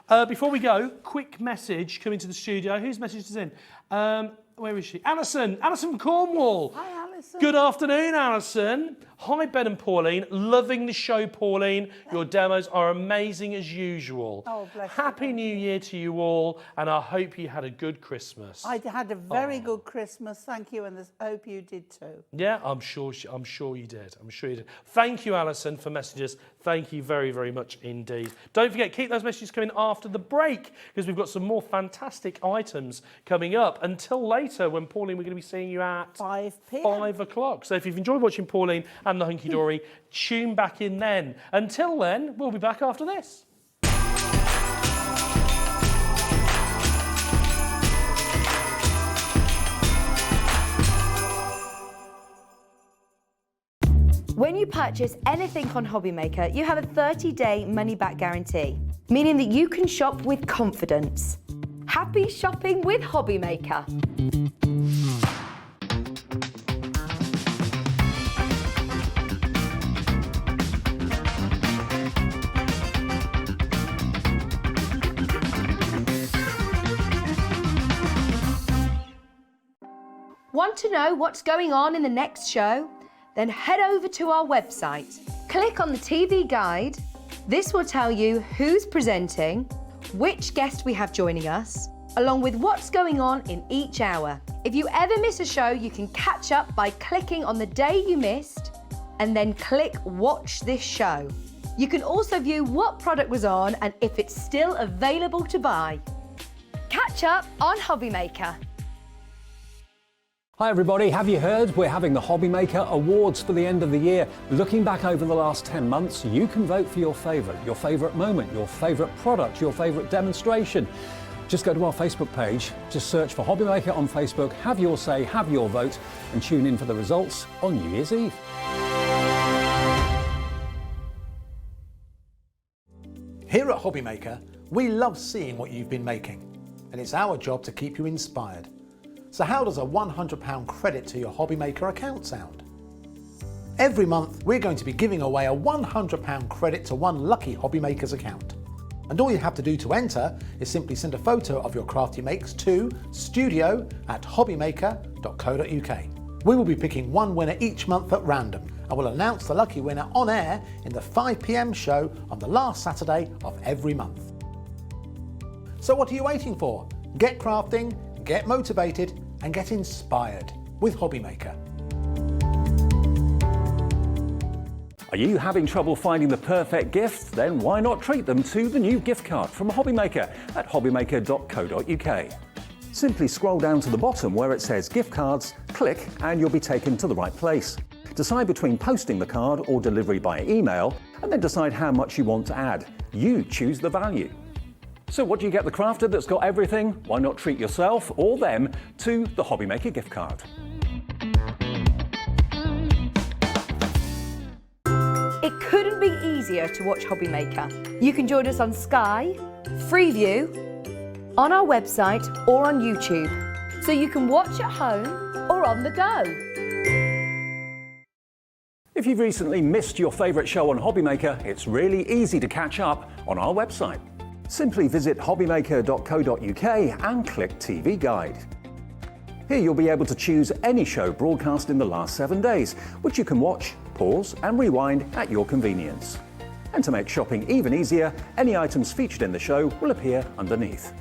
been... Before we go, quick message coming to the studio. Whose message is in? Where is she? Alison. Alison from Cornwall. Hi, Alison. Good afternoon, Alison. Hi, Ben and Pauline. Loving the show, Pauline. Your demos are amazing as usual. Oh, bless you. Happy New Year to you all, and I hope you had a good Christmas. I had a very good Christmas, thank you, and I hope you did too. Yeah, I'm sure you did. I'm sure you did. Thank you, Alison, for messages. Thank you very, very much indeed. Don't forget, keep those messages coming after the break because we've got some more fantastic items coming up. Until later, when Pauline, we're going to be seeing you at 5 p.m. 5 o'clock. So if you've enjoyed watching Pauline and the Hunkydory, tune back in then. Until then, we'll be back after this. When you purchase anything on Hobbymaker, you have a 30-day money-back guarantee, meaning that you can shop with confidence. Happy shopping with Hobbymaker. Want to know what's going on in the next show? Then head over to our website. Click on the TV guide. This will tell you who's presenting, which guest we have joining us, along with what's going on in each hour. If you ever miss a show, you can catch up by clicking on the day you missed and then click Watch This Show. You can also view what product was on and if it's still available to buy. Catch up on Hobbymaker. Hi everybody, have you heard? We're having the Hobbymaker Awards for the end of the year. Looking back over the last 10 months, you can vote for your favourite moment, your favourite product, your favourite demonstration. Just go to our Facebook page, just search for Hobbymaker on Facebook, have your say, have your vote, and tune in for the results on New Year's Eve. Here at Hobbymaker, we love seeing what you've been making, and it's our job to keep you inspired. So how does a £100 credit to your Hobbymaker account sound? Every month we're going to be giving away a £100 credit to one lucky Hobbymaker's account. And all you have to do to enter is simply send a photo of your craft you makes to studio@hobbymaker.co.uk. We will be picking one winner each month at random and will announce the lucky winner on air in the 5 p.m. show on the last Saturday of every month. So what are you waiting for? Get crafting, get motivated and get inspired with Hobbymaker. Are you having trouble finding the perfect gift? Then why not treat them to the new gift card from Hobbymaker at hobbymaker.co.uk. Simply scroll down to the bottom where it says gift cards, click and you'll be taken to the right place. Decide between posting the card or delivery by email and then decide how much you want to add. You choose the value. So what do you get the crafter that's got everything? Why not treat yourself or them to the Hobby Maker gift card? It couldn't be easier to watch Hobby Maker. You can join us on Sky, Freeview, on our website or on YouTube. So you can watch at home or on the go. If you've recently missed your favourite show on Hobby Maker, it's really easy to catch up on our website. Simply visit hobbymaker.co.uk and click TV Guide. Here you'll be able to choose any show broadcast in the last 7 days, which you can watch, pause and rewind at your convenience. And to make shopping even easier, any items featured in the show will appear underneath.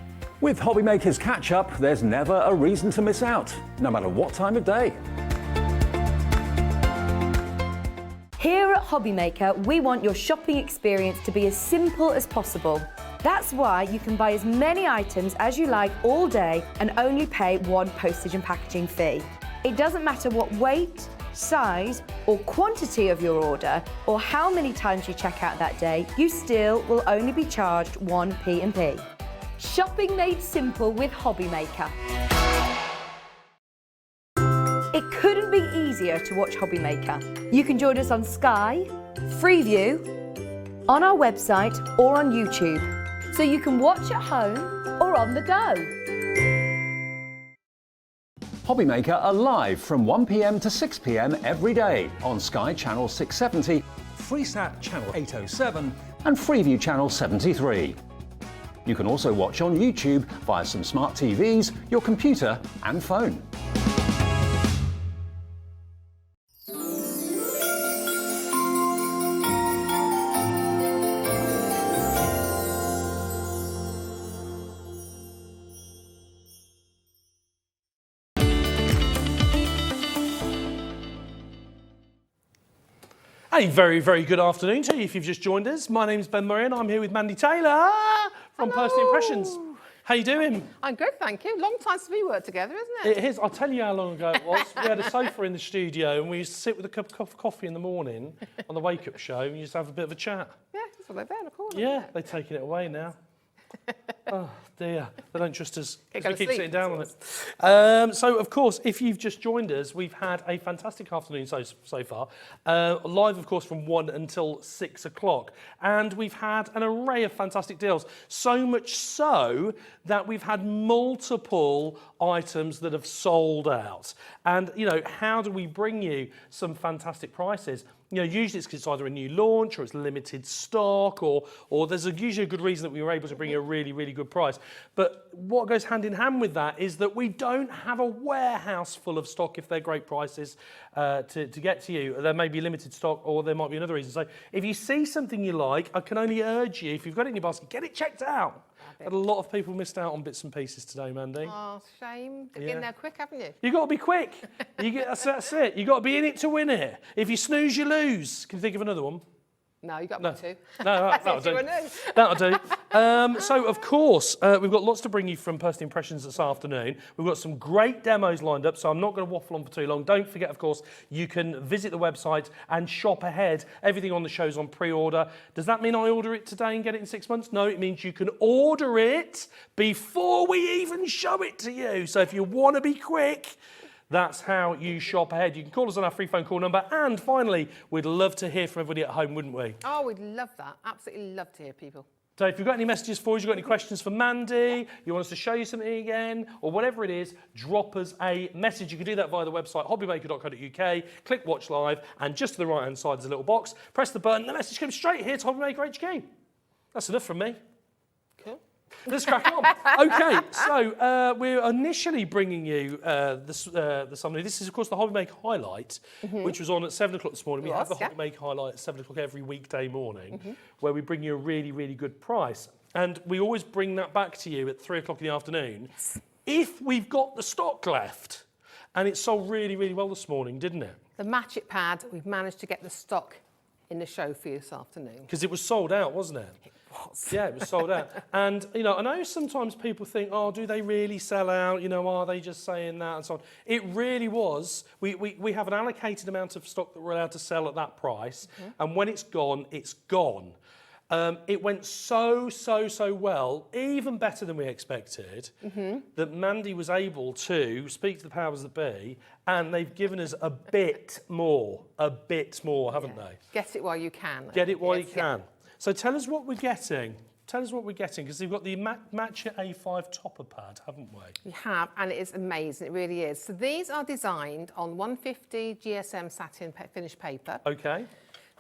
With Hobby Maker's catch-up, there's never a reason to miss out, no matter what time of day. Here at Hobby Maker, we want your shopping experience to be as simple as possible. That's why you can buy as many items as you like all day and only pay one postage and packaging fee. It doesn't matter what weight, size or quantity of your order or how many times you check out that day, you still will only be charged one P&P. Shopping made simple with Hobby Maker. It couldn't be easier to watch Hobby Maker. You can join us on Sky, Freeview, on our website or on YouTube. So you can watch at home or on the go. Hobby Maker are live from 1 p.m. to 6 p.m. every day on Sky Channel 670, Freesat Channel 807 and Freeview Channel 73. You can also watch on YouTube via some smart TVs, your computer and phone. A very, very good afternoon to you if you've just joined us. My name's Ben Murray and I'm here with Mandy Taylor from Personal Impressions. How you doing? I'm good, thank you. Long time since we worked together, isn't it? It is. I'll tell you how long ago it was. We had a sofa in the studio and we used to sit with a cup of coffee in the morning on the wake-up show and used to have a bit of a chat. Yeah, that's what they're there in the corner. Yeah, they've taken it away now. Oh dear, they don't trust us because we keep sitting down on it. So of course, if you've just joined us, we've had a fantastic afternoon so far. Live of course from 1 until 6 o'clock. And we've had an array of fantastic deals. So much so that we've had multiple items that have sold out. And you know, how do we bring you some fantastic prices? You know, usually it's because it's either a new launch or it's limited stock or there's usually a good reason that we were able to bring you a really, really good price. But what goes hand in hand with that is that we don't have a warehouse full of stock if they're great prices to get to you. There may be limited stock or there might be another reason. So if you see something you like, I can only urge you, if you've got it in your basket, get it checked out. But a lot of people missed out on bits and pieces today, Mandy. Oh, shame. You've been there quick, haven't you? You've got to be quick. That's it. You've got to be in it to win it. If you snooze, you lose. Can you think of another one? No, you got me too. No, that'll do. That'll do. So, of course, we've got lots to bring you from Personal Impressions this afternoon. We've got some great demos lined up, so I'm not going to waffle on for too long. Don't forget, of course, you can visit the website and shop ahead. Everything on the show's on pre-order. Does that mean I order it today and get it in 6 months? No, it means you can order it before we even show it to you. So if you want to be quick, that's how you shop ahead. You can call us on our free phone call number. And finally, we'd love to hear from everybody at home, wouldn't we? Oh, we'd love that. Absolutely love to hear people. So if you've got any messages for us, you've got any questions for Mandy, you want us to show you something again, or whatever it is, drop us a message. You can do that via the website, hobbymaker.co.uk, click Watch Live, and just to the right-hand side there's a little box. Press the button, the message comes straight here to Hobby Maker HQ. That's enough from me. Cool. Let's crack on. Okay, so we're initially bringing you this something. This is, of course, the Hobby Maker highlight, which was on at 7 o'clock this morning. We have the Hobby Maker highlight at 7 o'clock every weekday morning, where we bring you a really, really good price. And we always bring that back to you at 3 o'clock in the afternoon, if we've got the stock left. And it sold really, really well this morning, didn't it? The Match It pad, we've managed to get the stock in the show for you this afternoon. Because it was sold out, wasn't it? Yeah, it was sold out. And, you know, I know sometimes people think, oh, do they really sell out? You know, are they just saying that and so on? It really was. We have an allocated amount of stock that we're allowed to sell at that price. And when it's gone, it's gone. It went so well, even better than we expected, that Mandy was able to speak to the powers that be, and they've given us a bit more, haven't they? Get it while you can. Get it while you Yes, can. So tell us what we're getting. Tell us what we're getting, because we've got the Matcha A5 topper pad, haven't we? We have, and it is amazing, it really is. So these are designed on 150 GSM satin finished paper. Okay.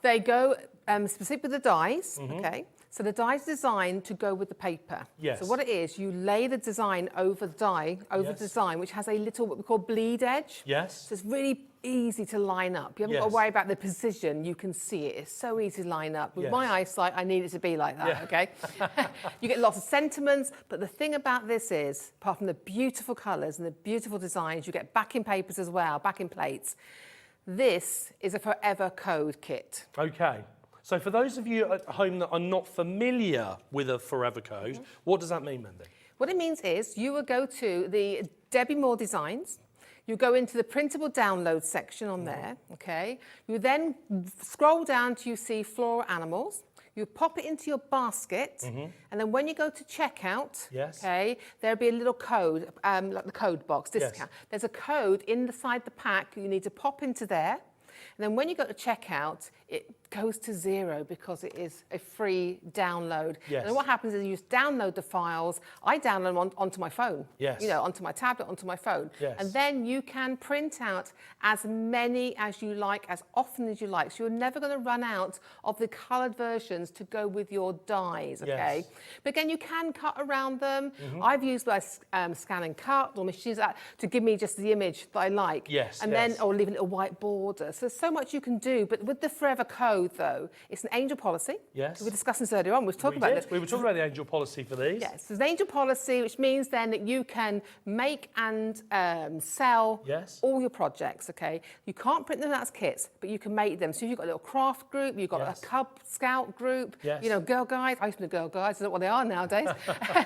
They go specific with the dies, okay? So the die's designed to go with the paper. Yes. So what it is, you lay the design over the die, the design, which has a little, what we call bleed edge. Yes. So it's really easy to line up. You haven't got to worry about the precision. You can see it. It's so easy to line up. With my eyesight, I need it to be like that, okay? You get lots of sentiments, but the thing about this is, apart from the beautiful colours and the beautiful designs, you get backing papers as well, backing plates. This is a forever code kit. Okay. So for those of you at home that are not familiar with a forever code, what does that mean, Mandy? What it means is you will go to the Debbie Moore Designs, you go into the printable download section on there, okay? You then scroll down till you see Flora Animals. You pop it into your basket, and then when you go to checkout, okay, there'll be a little code, like the code box, discount. There's a code inside the pack you need to pop into there, and then when you go to checkout, it goes to 0 because it is a free download. And then what happens is you just download the files. I download them onto my phone, you know, onto my tablet, onto my phone. And then you can print out as many as you like, as often as you like. So you're never going to run out of the coloured versions to go with your dies, okay? But again, you can cut around them. I've used my scan and cut or machines to give me just the image that I like. And then, or leave a little white border. So there's so much you can do. But with the Forever Code, though, it's an angel policy. We were discussing this earlier on. We were talking about this. We were talking about the angel policy for these. Yes, there's an angel policy, which means then that you can make and sell all your projects, okay? You can't print them out as kits, but you can make them. So if you've got a little craft group, you've got a Cub Scout group, you know, Girl Guides. I used to be Girl Guides, I don't know what they are nowadays,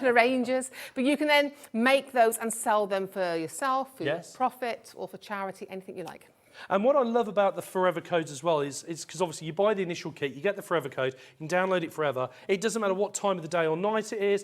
the Rangers. But you can then make those and sell them for yourself, for your profit, or for charity, anything you like. And what I love about the Forever Codes as well is because obviously you buy the initial kit, you get the Forever Code, you can download it forever. It doesn't matter what time of the day or night it is.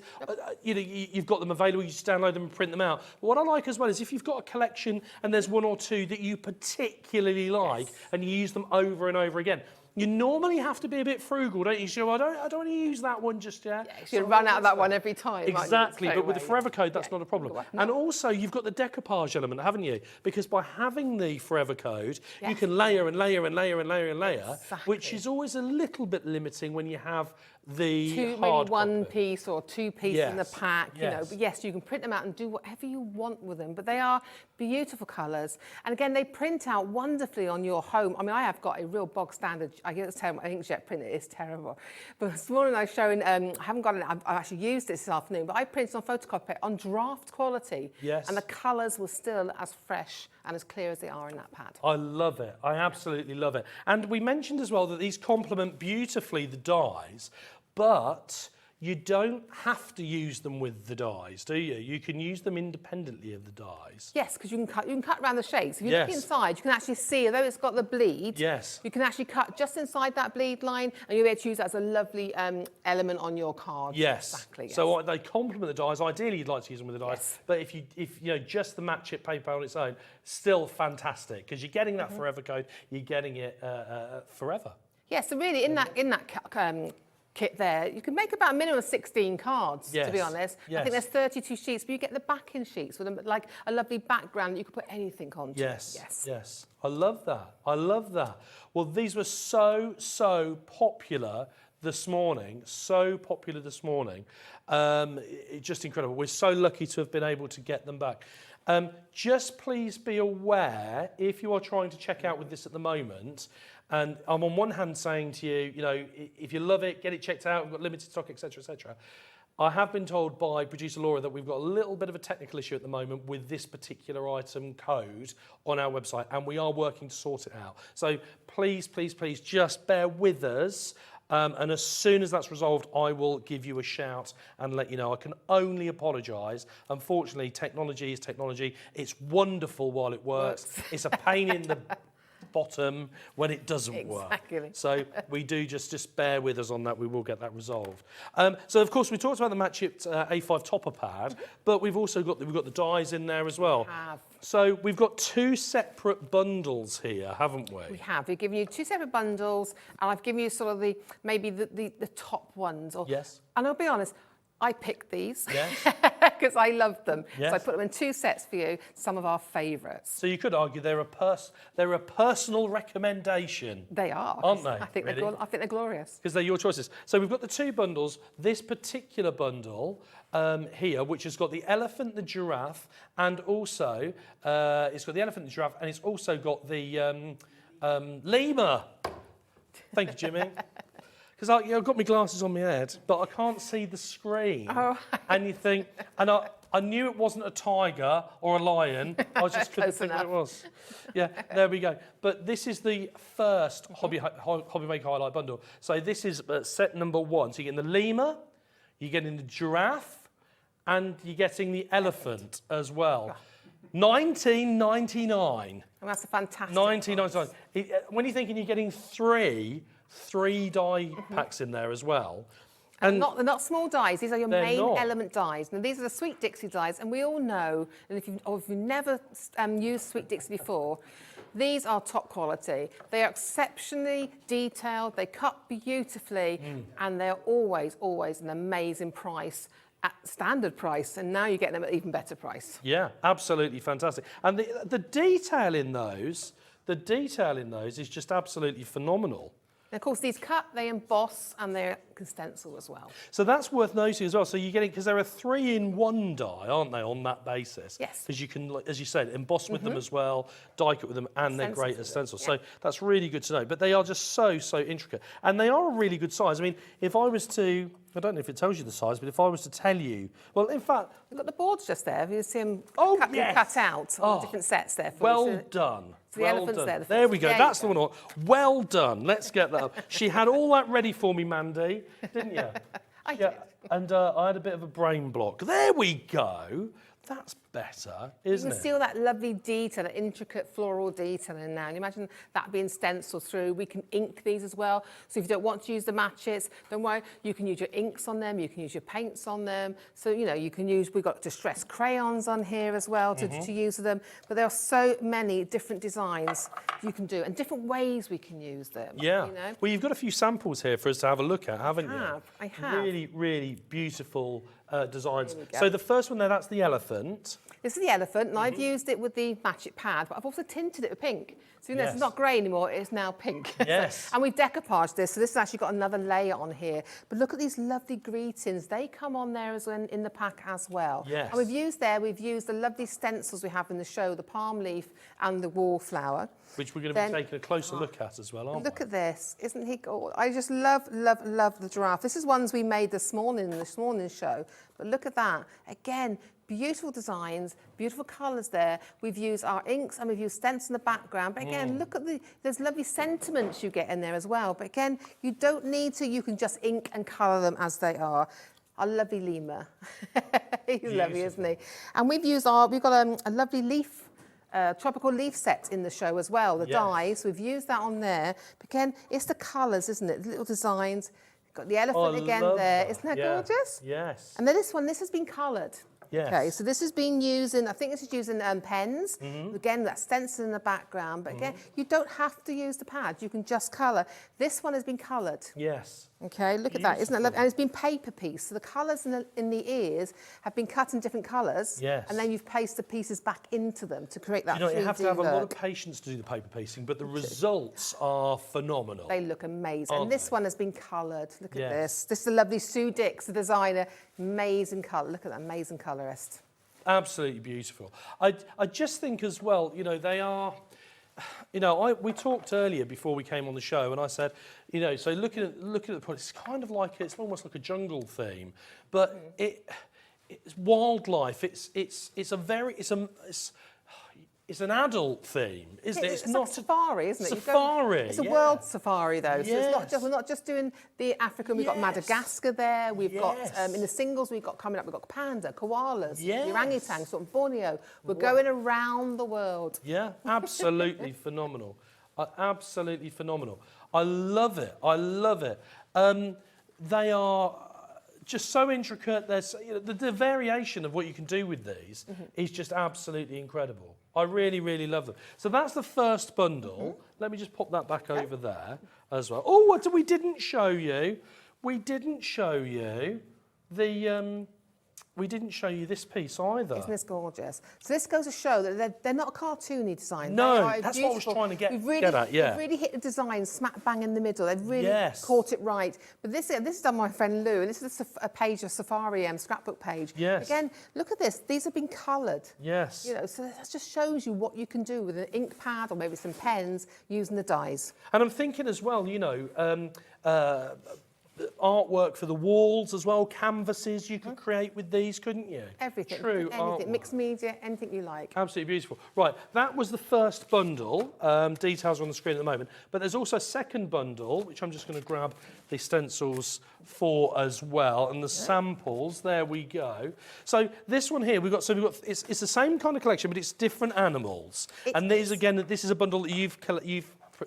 You know, you've got them available, you just download them and print them out. But what I like as well is if you've got a collection and there's one or two that you particularly like and you use them over and over again, you normally have to be a bit frugal, don't you? So I don't want to use that one just yet. You run out of that one every time. Exactly, but with the Forever Code, that's not a problem. And also, you've got the decoupage element, haven't you? Because by having the Forever Code, you can layer and layer and layer and layer and layer, which is always a little bit limiting when you have the maybe one piece or two pieces in the pack, you know. But yes, you can print them out and do whatever you want with them. But they are beautiful colours, and again, they print out wonderfully on your home. I mean, I have got a real bog standard. I guess inkjet printer is terrible. But this morning I was showing. I haven't got it. I've actually used this afternoon, but I printed on photocopy on draft quality, and the colours were still as fresh and as clear as they are in that pad. I love it. I absolutely love it. And we mentioned as well that these complement beautifully the dies, but you don't have to use them with the dies, do you? You can use them independently of the dies. Yes, because you can cut around the shapes. If you look inside, you can actually see, although it's got the bleed, you can actually cut just inside that bleed line, and you'll be able to use that as a lovely element on your card. Exactly. So they complement the dies. Ideally, you'd like to use them with the dies, but if you know just the matte chip paper on its own, still fantastic because you're getting that Forever Code, you're getting it forever. Yes, so really in that kit there, you can make about a minimum of 16 cards, to be honest. I think there's 32 sheets, but you get the backing sheets with like a lovely background that you can put anything onto. Yes. I love that. I love that. Well, these were so popular this morning. Just incredible. We're so lucky to have been able to get them back. Just please be aware, if you are trying to check out with this at the moment, and I'm on one hand saying to you, you know, if you love it, get it checked out, we've got limited stock, etc., etc. I have been told by producer Laura that we've got a little bit of a technical issue at the moment with this particular item code on our website, and we are working to sort it out. So please just bear with us. And as soon as that's resolved, I will give you a shout and let you know. I can only apologise. Unfortunately, technology is technology. It's wonderful while it works. It's a pain in the bottom when it doesn't work. Exactly. So we do just bear with us on that. We will get that resolved. So of course we talked about the Match It A5 topper pad, but we've also got the dies in there as well. We have. So we've got 2 separate bundles here, haven't we? We have. We've given you 2 separate bundles, and I've given you sort of the top ones. Yes. And I'll be honest, I picked these Yes. because I love them. Yes. So I put them in 2 sets for you, some of our favourites. So you could argue they're a personal recommendation. They are. Aren't they? I think Really? they're glorious. Because they're your choices. So we've got the 2 bundles. This particular bundle here, which has got the elephant, the giraffe, and also it's got the elephant, the giraffe, and it's also got the lemur. Thank you, Jimmy. Because I've got my glasses on my head, but I can't see the screen. Oh. And you think, and I knew it wasn't a tiger or a lion. I just couldn't Close think what it enough. was. Yeah, there we go. But this is the first Hobby Maker Highlight bundle. So this is set number 1. So you're getting the lemur, you're getting the giraffe, and you're getting the elephant as well. 19.99. And that's a fantastic 19.99. When you're thinking you're getting 3 die packs in there as well. And they're not small dies. These are your They're main not. element dies. Now, these are the Sweet Dixie dies, and we all know, and if you've never used Sweet Dixie before, these are top quality. They are exceptionally detailed, they cut beautifully, and they're always an amazing price at standard price, and now you get them at an even better price. Yeah, absolutely fantastic. And the detail in those is just absolutely phenomenal. And of course, these cut, they emboss, and they can stencil as well. So that's worth noting as well. So you're getting, because there are 3-in-1 die, aren't they, on that basis? Yes. Because you can, like, as you said, emboss with them as well, die cut with them, and they're great as stencils. So that's really good to know. But they are just so intricate. And they are a really good size. I mean, if I was to, I don't know if it tells you the size, but if I was to tell you, well, in fact... We've got the boards just there. You see them yes. cut out on different sets there for Well you. done. So the well elephant's done. there, the There we go. there That's you the one. Well done. Let's get that up. She had all that ready for me, Mandy, didn't you? I did. And I had a bit of a brain block. There we go. That's better, isn't You can it? see all that lovely detail, that intricate floral detail in there. And imagine that being stenciled through. We can ink these as well. So if you don't want to use the matches, don't worry. You can use your inks on them. You can use your paints on them. So, you know, you can use, we've got distressed crayons on here as well to use them. But there are so many different designs you can do and different ways we can use them. Yeah. You know? Well, you've got a few samples here for us to have a look at, haven't you? I have. Really, really beautiful designs. Here we go. So the first one there, that's the elephant. This is the elephant, and I've used it with the Match It pad, but I've also tinted it with pink. So you know, Yes. it's not grey anymore, it's now pink. Yes. And we've decoupaged this, so this has actually got another layer on here. But look at these lovely greetings. They come on there as well in the pack as well. Yes. And we've used the lovely stencils we have in the show, the palm leaf and the wallflower. Which we're going to be taking a closer look at as well, aren't Look we? at this. Isn't he gorgeous? I just love the giraffe. This is ones we made this morning in this morning's show. But look at that. Again, beautiful designs, beautiful colours there. We've used our inks and we've used stencils in the background. But again, look at there's lovely sentiments you get in there as well. But again, you don't need to. You can just ink and colour them as they are. Our lovely lemur. He's lovely, isn't he? And we've got a lovely leaf. Tropical leaf set in the show as well, the dies. We've used that on there. But again, it's the colours, isn't it? The little designs. Got the elephant again there. that. Isn't that Yeah. gorgeous? Yes. And then this has been coloured. Yes. Okay, so this has been using, I think this is using pens. Again, that stencil in the background. But again, you don't have to use the pad. You can just colour. This one has been coloured. Yes. Okay, look at that. Isn't that lovely? And it's been paper piece. So the colours in the ears have been cut in different colours. Yes. And then you've placed the pieces back into them to create that You know, you have to have a lot of look. patience to do the paper piecing, but the results are phenomenal. They look amazing. Aren't And this they? one has been coloured. Look Yes. at this. This is the lovely Sue Dix, the designer. Amazing colour. Look at that amazing colourist. Absolutely beautiful. I just think as well, you know, they are, you know, we talked earlier before we came on the show, and I said, you know, so looking at the product, it's kind of like, it's almost like a jungle theme, but it's wildlife. It's an adult theme, isn't it? It's not like a safari, isn't it? You go- Safari. It's a yeah. world safari, though. So it's not Yes. just, we're not just doing the African. We've got Yes. Madagascar there. We've got Yes. in the singles we've got coming up. We've got panda, koalas, Yes. orangutans, sort of Borneo. We're going around the world. Yeah, absolutely phenomenal. are absolutely phenomenal. I love it. I love it. They are just so intricate. There's the variation of what you can do with these is just absolutely incredible. I really, really love them. So that's the first bundle. Let me just pop that back over there as well. Oh, what we didn't show you? We didn't show you the. We didn't show you this piece either. Isn't this gorgeous? So this goes to show that they're not a cartoony design. No, they are that's beautiful. what I was trying to get at, They've really hit the design smack bang in the middle. They've really caught it right. But this is done by my friend Lou, and this is a page, a Safari scrapbook page. Yes. Again, look at this. These have been coloured. Yes. You know, so that just shows you what you can do with an ink pad or maybe some pens using the dyes. And I'm thinking as well, you know, artwork for the walls as well, canvases you could create with these, couldn't you? Everything. True anything. artwork. Mixed media, anything you like. Absolutely beautiful. Right, that was the first bundle. Details are on the screen at the moment. But there's also a second bundle, which I'm just going to grab the stencils for as well, and the samples. There we go. So this one here, we've got it's the same kind of collection, but it's different animals. And these again, this is a bundle that you've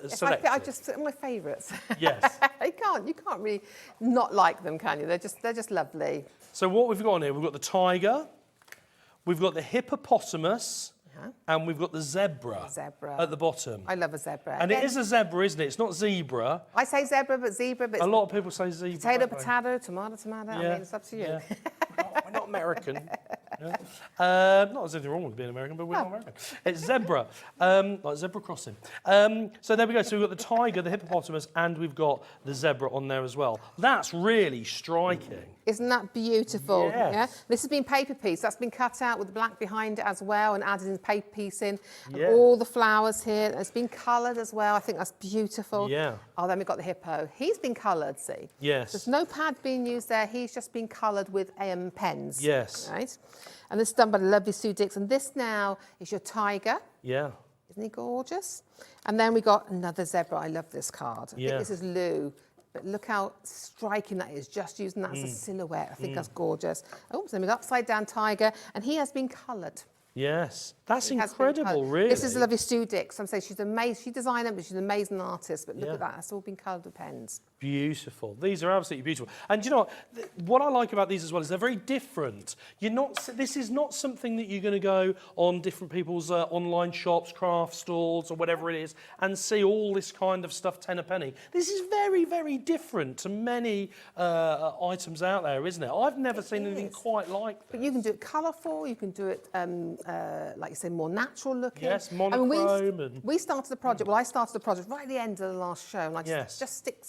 selected. I just my favourites. Yes. You can't really not like them, can you? They're just lovely. So what we've got on here, we've got the tiger, we've got the hippopotamus, and we've got the zebra at the bottom. I love a zebra. And it is a zebra, isn't it? It's not zebra. I say zebra, but a lot of people say zebra. Potato, potato, tomato, tomato. Yeah. I mean, it's up to you. Yeah. We're not American. Not there's anything wrong with being American, but we're not American. It's zebra, like zebra crossing. So there we go. So we've got the tiger, the hippopotamus, and we've got the zebra on there as well. That's really striking. Isn't that beautiful? Yes. Yeah. This has been paper piece. That's been cut out with the black behind it as well and added in paper piece in. And all the flowers here. It's been coloured as well. I think that's beautiful. Yeah. Oh, then we've got the hippo. He's been coloured, see? Yes. There's no pad being used there. He's just been coloured with pens. Yes. Right? And this is done by the lovely Sue Dix. And this now is your tiger. Yeah. Isn't he gorgeous? And then we got another zebra. I love this card. I think this is Lou. But look how striking that is, just using that as a silhouette. I think that's gorgeous. Oh, so then we've got upside down tiger, and he has been coloured. Yes, that's incredible, really. This is a lovely Sue Dix. I'm saying she's amazing. She designed them, but she's an amazing artist. But look at that, it's all been coloured with pens. Beautiful. These are absolutely beautiful. And you know what I like about these as well is they're very different. This is not something that you're going to go on different people's online shops, craft stalls, or whatever it is, and see all this kind of stuff 10 a penny. This is very, very different to many items out there, isn't it? I've never seen anything quite like this. But you can do it colourful. You can do it, like you say, more natural looking. Yes, monochrome. We started the project. Well, I started the project right at the end of the last show, and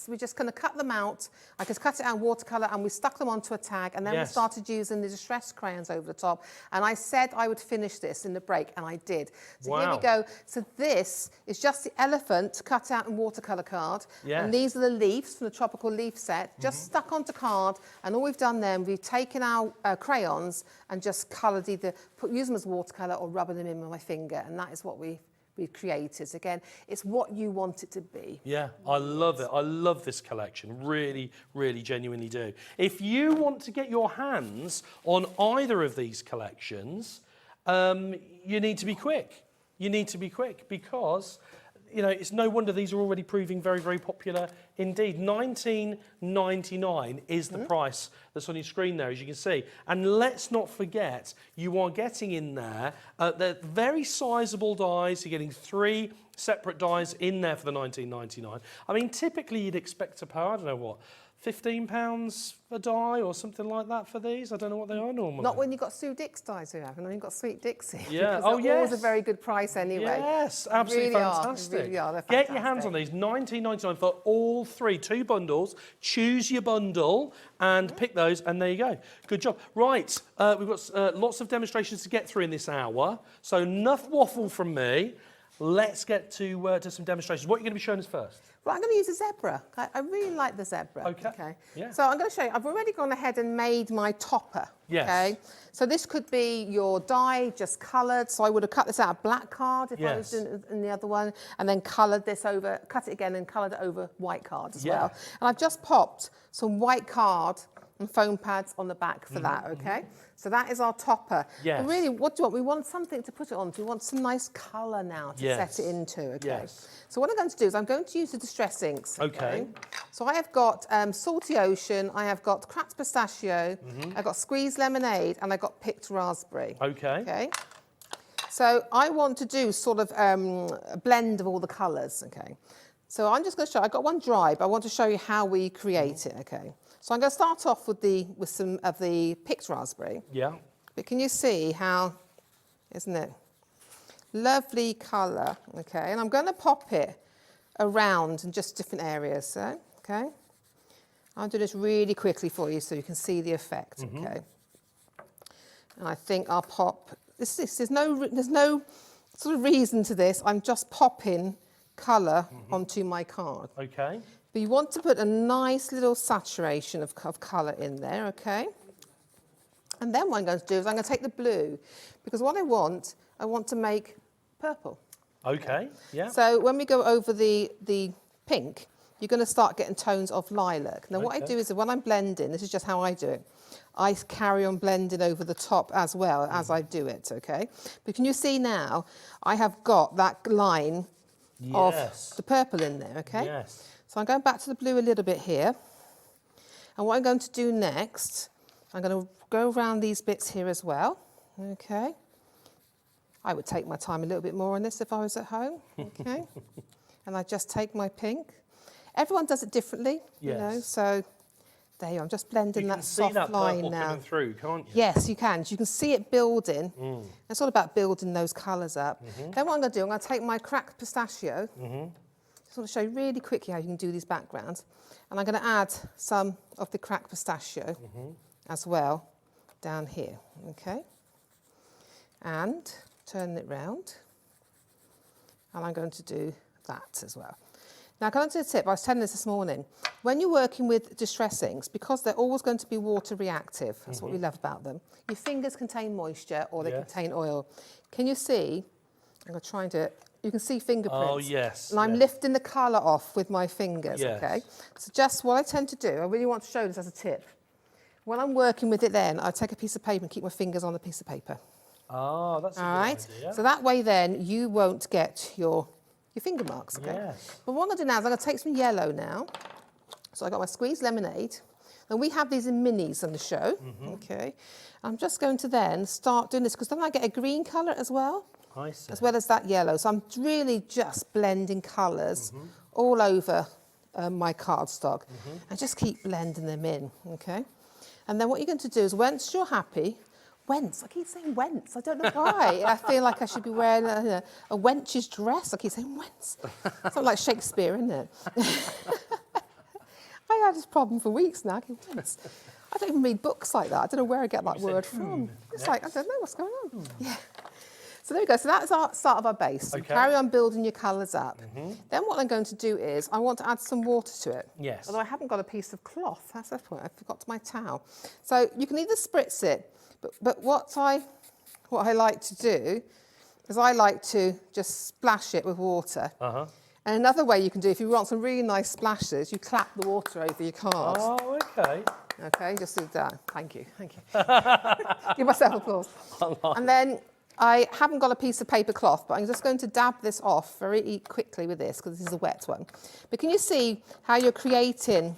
we just kind of cut them out. I just cut it out in watercolour, and we stuck them onto a tag, and then we started using the distress crayons over the top. And I said I would finish this in the break, and I did. So here we go. So this is just the elephant cut out in watercolour card, and these are the leaves from the tropical leaf set, just stuck onto card. And all we've done then, we've taken our crayons and just coloured use them as watercolour or rubbing them in with my finger, and that is what we've created. Again, it's what you want it to be. Yeah, I love it. I love this collection. Really, really genuinely do. If you want to get your hands on either of these collections, you need to be quick. You need to be quick because, you know, it's no wonder these are already proving very, very popular indeed. $19.99 is the price that's on your screen there, as you can see. And let's not forget, you are getting in there, they're very sizable dies. You're getting 3 separate dies in there for the $19.99. I mean, typically you'd expect to pay, I don't know what, £15 a die or something like that for these? I don't know what they are normally. Not when you've got Sue Dix dies we have, and then you've got Sweet Dixie. Yeah, always a very good price anyway. Yes, absolutely fantastic. Really are. They're fantastic. Get your hands on these, $19.99 for all 3, 2 bundles. Choose your bundle and pick those, and there you go. Good job. Right, we've got lots of demonstrations to get through in this hour, so enough waffle from me. Let's get to some demonstrations. What are you going to be showing us first? Right, I'm going to use a zebra. I really like the zebra. Okay. Yeah. So I'm going to show you. I've already gone ahead and made my topper. Yes. Okay. So this could be your die just coloured. So I would have cut this out of black card if I was in the other one, and then coloured this over, cut it again and coloured it over white card as well. And I've just popped some white card and foam pads on the back for that, okay? So that is our topper. Yes. But really, what do you want? We want something to put it on. We want some nice colour now to set it into, okay? Yes. So what I'm going to do is I'm going to use the distress inks, Okay. So I have got Salty Ocean, I have got cracked pistachio, I've got squeezed lemonade, and I've got picked raspberry. Okay. Okay. So I want to do sort of a blend of all the colours, okay? So I'm just going to show, I've got one dry, but I want to show you how we create it, okay? So I'm going to start off with some of the picked raspberry. Yeah. But can you see how, isn't it? Lovely colour, okay? And I'm going to pop it around in just different areas, so, okay? I'll do this really quickly for you so you can see the effect, okay? And I think I'll pop, there's no sort of reason to this, I'm just popping colour onto my card. Okay. But you want to put a nice little saturation of colour in there, okay? And then what I'm going to do is I'm going to take the blue, because what I want to make purple. Okay. Yeah. So when we go over the pink, you're going to start getting tones of lilac. Now what I do is when I'm blending, this is just how I do it, I carry on blending over the top as well as I do it, okay? But can you see now, I have got that line of the purple in there, okay? Yes. So I'm going back to the blue a little bit here. And what I'm going to do next, I'm going to go around these bits here as well, okay? I would take my time a little bit more on this if I was at home, okay? And I just take my pink. Everyone does it differently, you know, so there you are. I'm just blending that soft line now. Coming through, can't you? Yes, you can. You can see it building. It's all about building those colours up. Then what I'm going to do, I'm going to take my cracked pistachio. Just want to show you really quickly how you can do these backgrounds. And I'm going to add some of the cracked pistachio as well down here, okay? And turn it round. And I'm going to do that as well. Now, going to the tip, I was telling this morning, when you're working with distress inks, because they're always going to be water reactive, that's what we love about them, your fingers contain moisture or they contain oil. Can you see, I'm going to try and do it, you can see fingerprints. Oh, yes. And I'm lifting the colour off with my fingers, okay? So just what I tend to do, I really want to show this as a tip. When I'm working with it then, I take a piece of paper and keep my fingers on the piece of paper. Ah, that's a All good right? idea. So that way then, you won't get your finger marks, okay? Yes. But what I'm going to do now is I'm going to take some yellow now. So I got my squeezed lemonade. And we have these in minis on the show, okay? I'm just going to then start doing this, because then I get a green colour as well. I see. As well as that yellow. So I'm really just blending colours all over my cardstock. And just keep blending them in, okay? And then what you're going to do is, once you're happy, I keep saying whence, I don't know why. I feel like I should be wearing a wench's dress. I keep saying whence. It's not like Shakespeare, isn't it? I had this problem for weeks now. Whence. I don't even read books like that. I don't know where I get that word from. It's like, I don't know what's going on. Yeah. So there we go. So that's our start of our base. So carry on building your colours up. Then what I'm going to do is I want to add some water to it. Yes. Although I haven't got a piece of cloth. That's the point. I forgot my towel. So you can either spritz it, but what I like to do is I like to just splash it with water. And another way you can do, if you want some really nice splashes, you clap the water over your card. Oh, okay. Okay, just do that. Thank you. Give myself applause. And then I haven't got a piece of paper cloth, but I'm just going to dab this off very quickly with this, because this is a wet one. But can you see how you're creating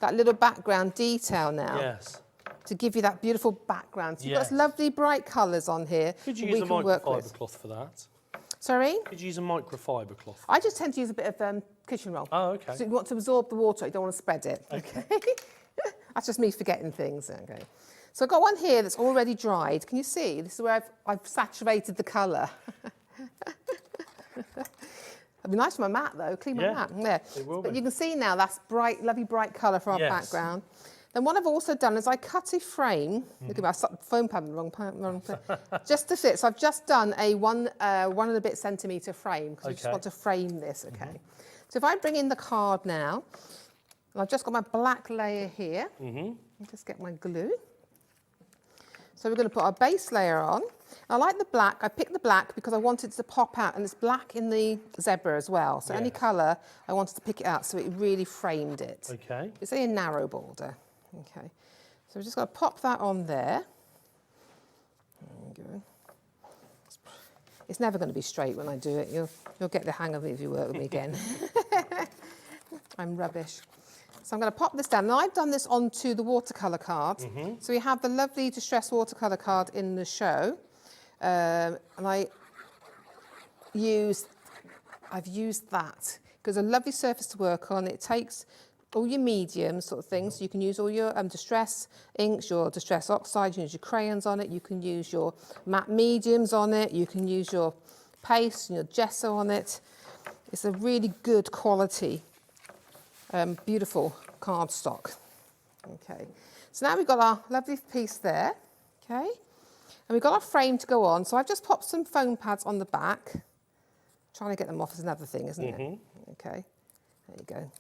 that little background detail now? Yes. To give you that beautiful background. So you've got some lovely bright colours on here. Could you use a microfiber cloth for that? Sorry? Could you use a microfiber cloth? I just tend to use a bit of kitchen roll. Oh, okay. So you want to absorb the water, you don't want to spread it. Okay. That's just me forgetting things. Okay. So I've got one here that's already dried. Can you see? This is where I've saturated the colour. It'd be nice for my mat though, clean my mat. Yeah. It will But be. you can see now that's bright, lovely bright colour for our background. Then what I've also done is I cut a frame. Look at me, I stuck the foam pad in the wrong just to fit. So I've just done a one and a bit centimetre frame, because I just want to frame this, okay? So if I bring in the card now, and I've just got my black layer here. I'll just get my glue. So we're going to put our base layer on. I like the black. I picked the black because I wanted it to pop out, and it's black in the zebra as well. So any colour, I wanted to pick it out so it really framed it. Okay. It's a narrow border. Okay. So we're just going to pop that on there. There we go. It's never going to be straight when I do it. You'll get the hang of it if you work with me again. I'm rubbish. So I'm going to pop this down. Now I've done this onto the watercolour card. So we have the lovely distress watercolour card in the show. And I've used that because a lovely surface to work on. It takes all your medium sort of things. So you can use all your distress inks, your distress oxide, you can use your crayons on it, you can use your matte mediums on it, you can use your paste and your gesso on it. It's a really good quality, beautiful cardstock. Okay, so now we've got our lovely piece there, okay, and we've got our frame to go on. So I've just popped some foam pads on the back. Trying to get them off is another thing, isn't it? Okay, there you go.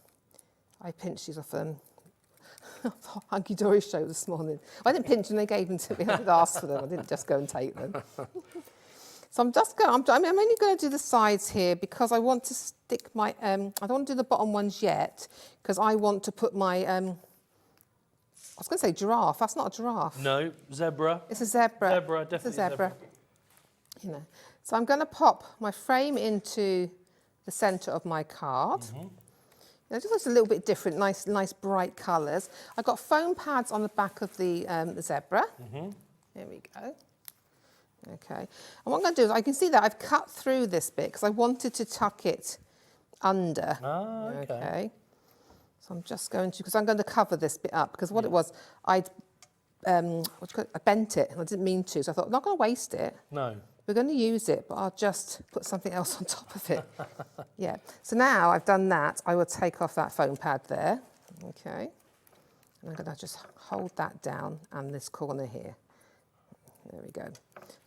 I pinched these off Hunkydory show this morning. I didn't pinch them, they gave them to me. I did ask for them, I didn't just go and take them. So I'm only going to do the sides here because I want to stick my, I don't want to do the bottom ones yet because I want to put my, I was going to say giraffe, that's not a giraffe. No, zebra. It's a zebra. Zebra, definitely it's a zebra. You know. So I'm going to pop my frame into the centre of my card. It just looks a little bit different, nice bright colours. I've got foam pads on the back of the zebra. There we go. Okay. And what I'm going to do is, I can see that I've cut through this bit because I wanted to tuck it under. Ah, okay. So I'm just going to, because I'm going to cover this bit up because what it was, I bent it and I didn't mean to. So I thought, I'm not going to waste it. No. We're going to use it, but I'll just put something else on top of it. Yeah. So now I've done that, I will take off that foam pad there. Okay. And I'm going to just hold that down and this corner here. There we go.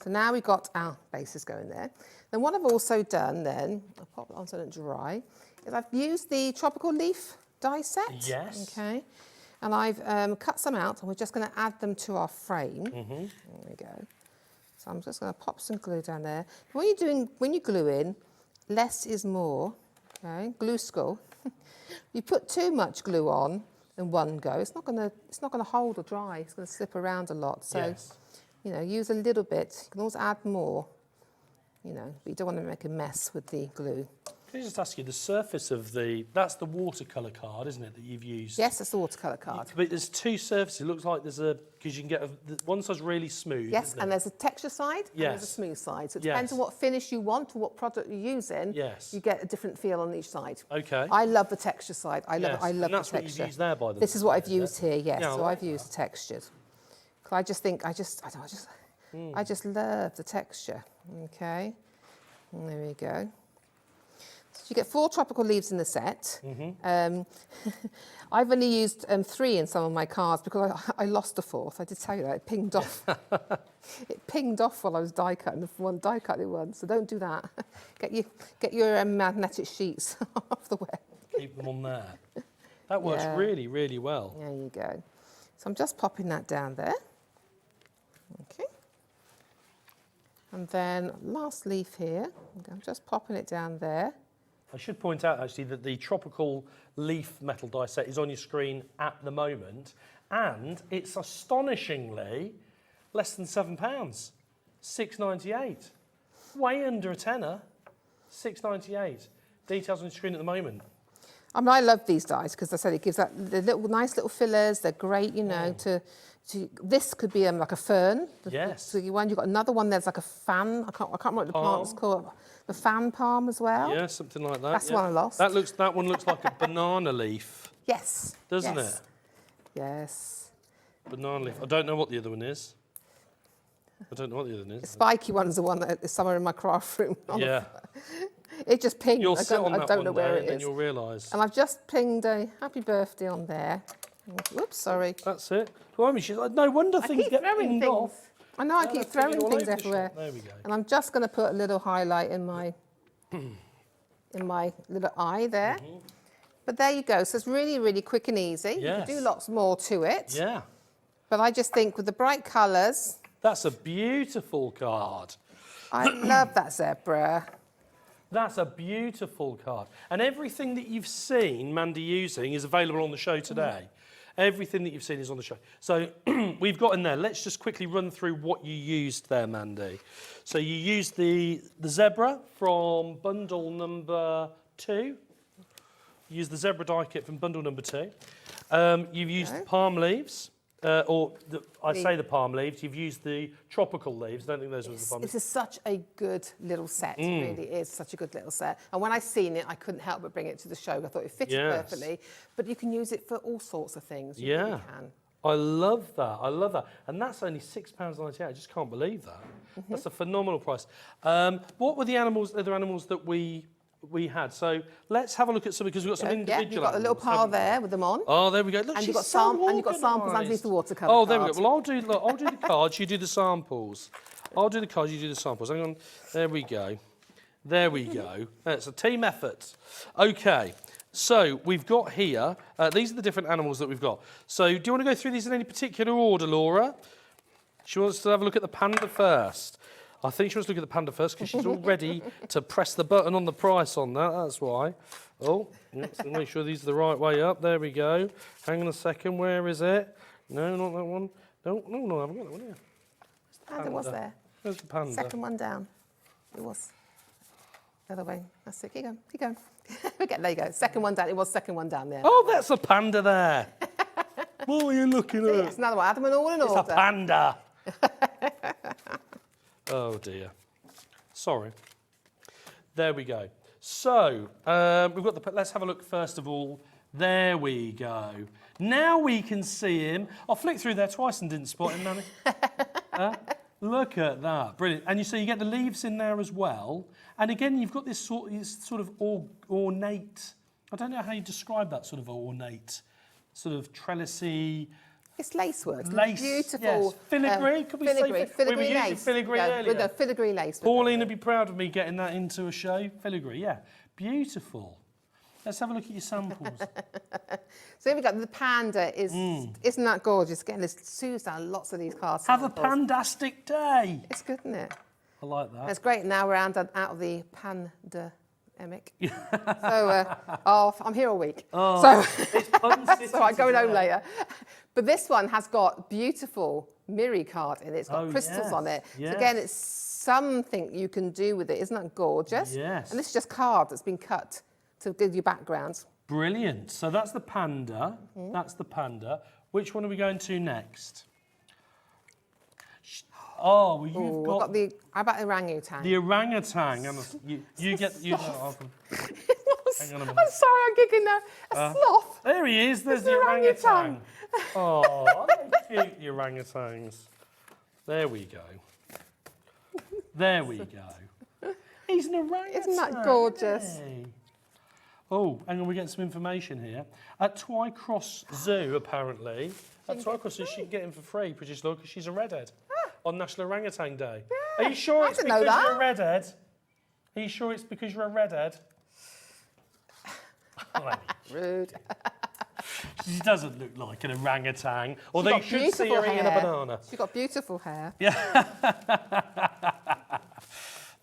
So now we've got our bases going there. Then what I've also done then, I'll pop it on so it doesn't dry, is I've used the tropical leaf die set. Yes. Okay. And I've cut some out and we're just going to add them to our frame. There we go. So I'm just going to pop some glue down there. When you glue in, less is more. Okay, glue school. You put too much glue on in one go, it's not going to hold or dry. It's going to slip around a lot. So, yes. You know, use a little bit. You can always add more. You know, but you don't want to make a mess with the glue. Can I just ask you, the surface of that's the watercolour card, isn't it, that you've used? Yes, it's the watercolour card. But there's two surfaces. It looks like because you can get one side's really smooth. Yes, isn't it? and there's a texture side and there's a Yes. smooth side. So it Yes. depends on what finish you want or what product you're using. Yes. You get a different feel on each side. Okay. I love the texture side. I Yes. love And that's the what texture. you've used there, by the This is way, what I've is it? used here, yes. Yeah, I So like I've used textures. 'Cause I just think, I just love the texture. Okay. And there we go. So you get 4 tropical leaves in the set. I've only used 3 in some of my cards because I lost the 4th. I did tell you that. It pinged off. It pinged off while I was die cutting. The die cut it once. So don't do that. Get your magnetic sheets off the web. Keep them on there. That works Yeah. really, really well. There you go. So I'm just popping that down there. Okay. And then last leaf here. I'm just popping it down there. I should point out, actually, that the tropical leaf metal die set is on your screen at the moment, and it's astonishingly less than £7, £6.98. Way under a tenner, £6.98. Details on your screen at the moment. I mean, I love these dies because I said it gives that the nice little fillers. They're great, you know. This could be like a fern. Yes. The one you've got another one. There's like a fan. I can't remember what the plant's called. The fan palm as well. Yeah, something like that. That's the yeah. one I lost. That one looks like a banana leaf, Yes. doesn't yes. it? Yes. Banana leaf. I don't know what the other one is. The spiky one's the one that is somewhere in my craft room. Yeah. It just pinged. You'll I sit on don't, that I don't one know where day it and then is. you'll realise. And I've just pinged a happy birthday on there. Whoops, sorry. That's it. Well, I mean, she's like, no wonder things get pinged off. I know, I keep they're throwing pinging all things over the everywhere. shop. There we go. And I'm just going to put a little highlight in my little eye there. But there you go. So it's really, really quick and easy. You Yes. can do lots more to it. Yeah. But I just think with the bright colours, That's a beautiful card. I love that zebra. That's a beautiful card. And everything that you've seen Mandy using is available on the show today. Everything that you've seen is on the show. So we've got in there, let's just quickly run through what you used there, Mandy. So you used the zebra from bundle number 2. You used the zebra die kit from bundle number 2. You've used the palm leaves. I say the palm leaves, you've used the tropical leaves. I don't think those were the palm leaves. This is such a good little set. It really is such a good little set. And when I seen it, I couldn't help but bring it to the show. I thought it fitted perfectly. But you can use it for all sorts of things. You really can. I love that. I love that. And that's only £6.98. I just can't believe that. That's a phenomenal price. What were the other animals that we had? So let's have a look at some, because we've got some individual you've got a little pile there with them on. Oh, there we go. Look, And she's you've got so and you've got samples underneath the watercolour. Oh, there we go. Well, I'll do the cards, you do the samples. I'll do the cards, you do the samples. Hang on. There we go. There we go. It's a team effort. Okay. So we've got here, these are the different animals that we've got. So do you want to go through these in any particular order, Laura? She wants to have a look at the panda first. I think she wants to look at the panda first because she's all ready to press the button on the price on that, that's why. Oh, let's make sure these are the right way up. There we go. Hang on a second, where is it? No, not that one. No, I haven't got that one here. And it was there. Where's the panda? Second one down. It was. The other way. That's it. Keep going. Keep going. There you go. Second one down. It was second one down there. Oh, that's a panda there. What are you looking at? It's another one. Add them all in order. It's a panda. Oh dear. Sorry. There we go. So we've got the. Let's have a look first of all. There we go. Now we can see him. I flicked through there twice and didn't spot him, Nanny. Look at that, brilliant. And you get the leaves in there as well. And again, you've got this sort of ornate. I don't know how you describe that sort of ornate, sort of trellisy. It's lacework. Lace, Beautiful. yes. Filigree, could we say? Filigree we were using lace. filigree earlier. No, filigree lace. Pauline would be proud of me getting that into a show. Filigree, yeah. Beautiful. Let's have a look at your samples. So here we go. The panda is, isn't that gorgeous? Again, there's Susan, lots of these cards. Have a pandastic day. It's good, isn't it? I like that. It's great. Now we're out of the pandemic. So I'm here all week. Oh, So I'm going home later. But this one has got beautiful Miri card in it. It's got crystals on it. Yes. So again, it's something you can do with it. Isn't that gorgeous? Yes. And this is just card that's been cut to give you background. Brilliant. So that's the panda. That's the panda. Which one are we going to next? Oh, well, you've got the. How about the orangutan? the orangutan. You get. Hang on a minute. I'm sorry, I'm giggling now. A sloth. There he is. There's the orangutan. Oh, aren't they cute, the orangutans? There we go. There we go. He's an orangutan. Isn't that gorgeous? Isn't he? Oh, hang on, we're getting some information here. At Twycross Zoo, apparently, at Twycross Zoo, she can get him for free, British Law, because she's a redhead on National Orangutan Day. Yeah, Are you sure I it's didn't know because that. you're a redhead? Are you sure it's because you're a redhead? Rude. She doesn't look like an orangutan, although you got should see her beautiful eating a hair. banana. She's got beautiful hair.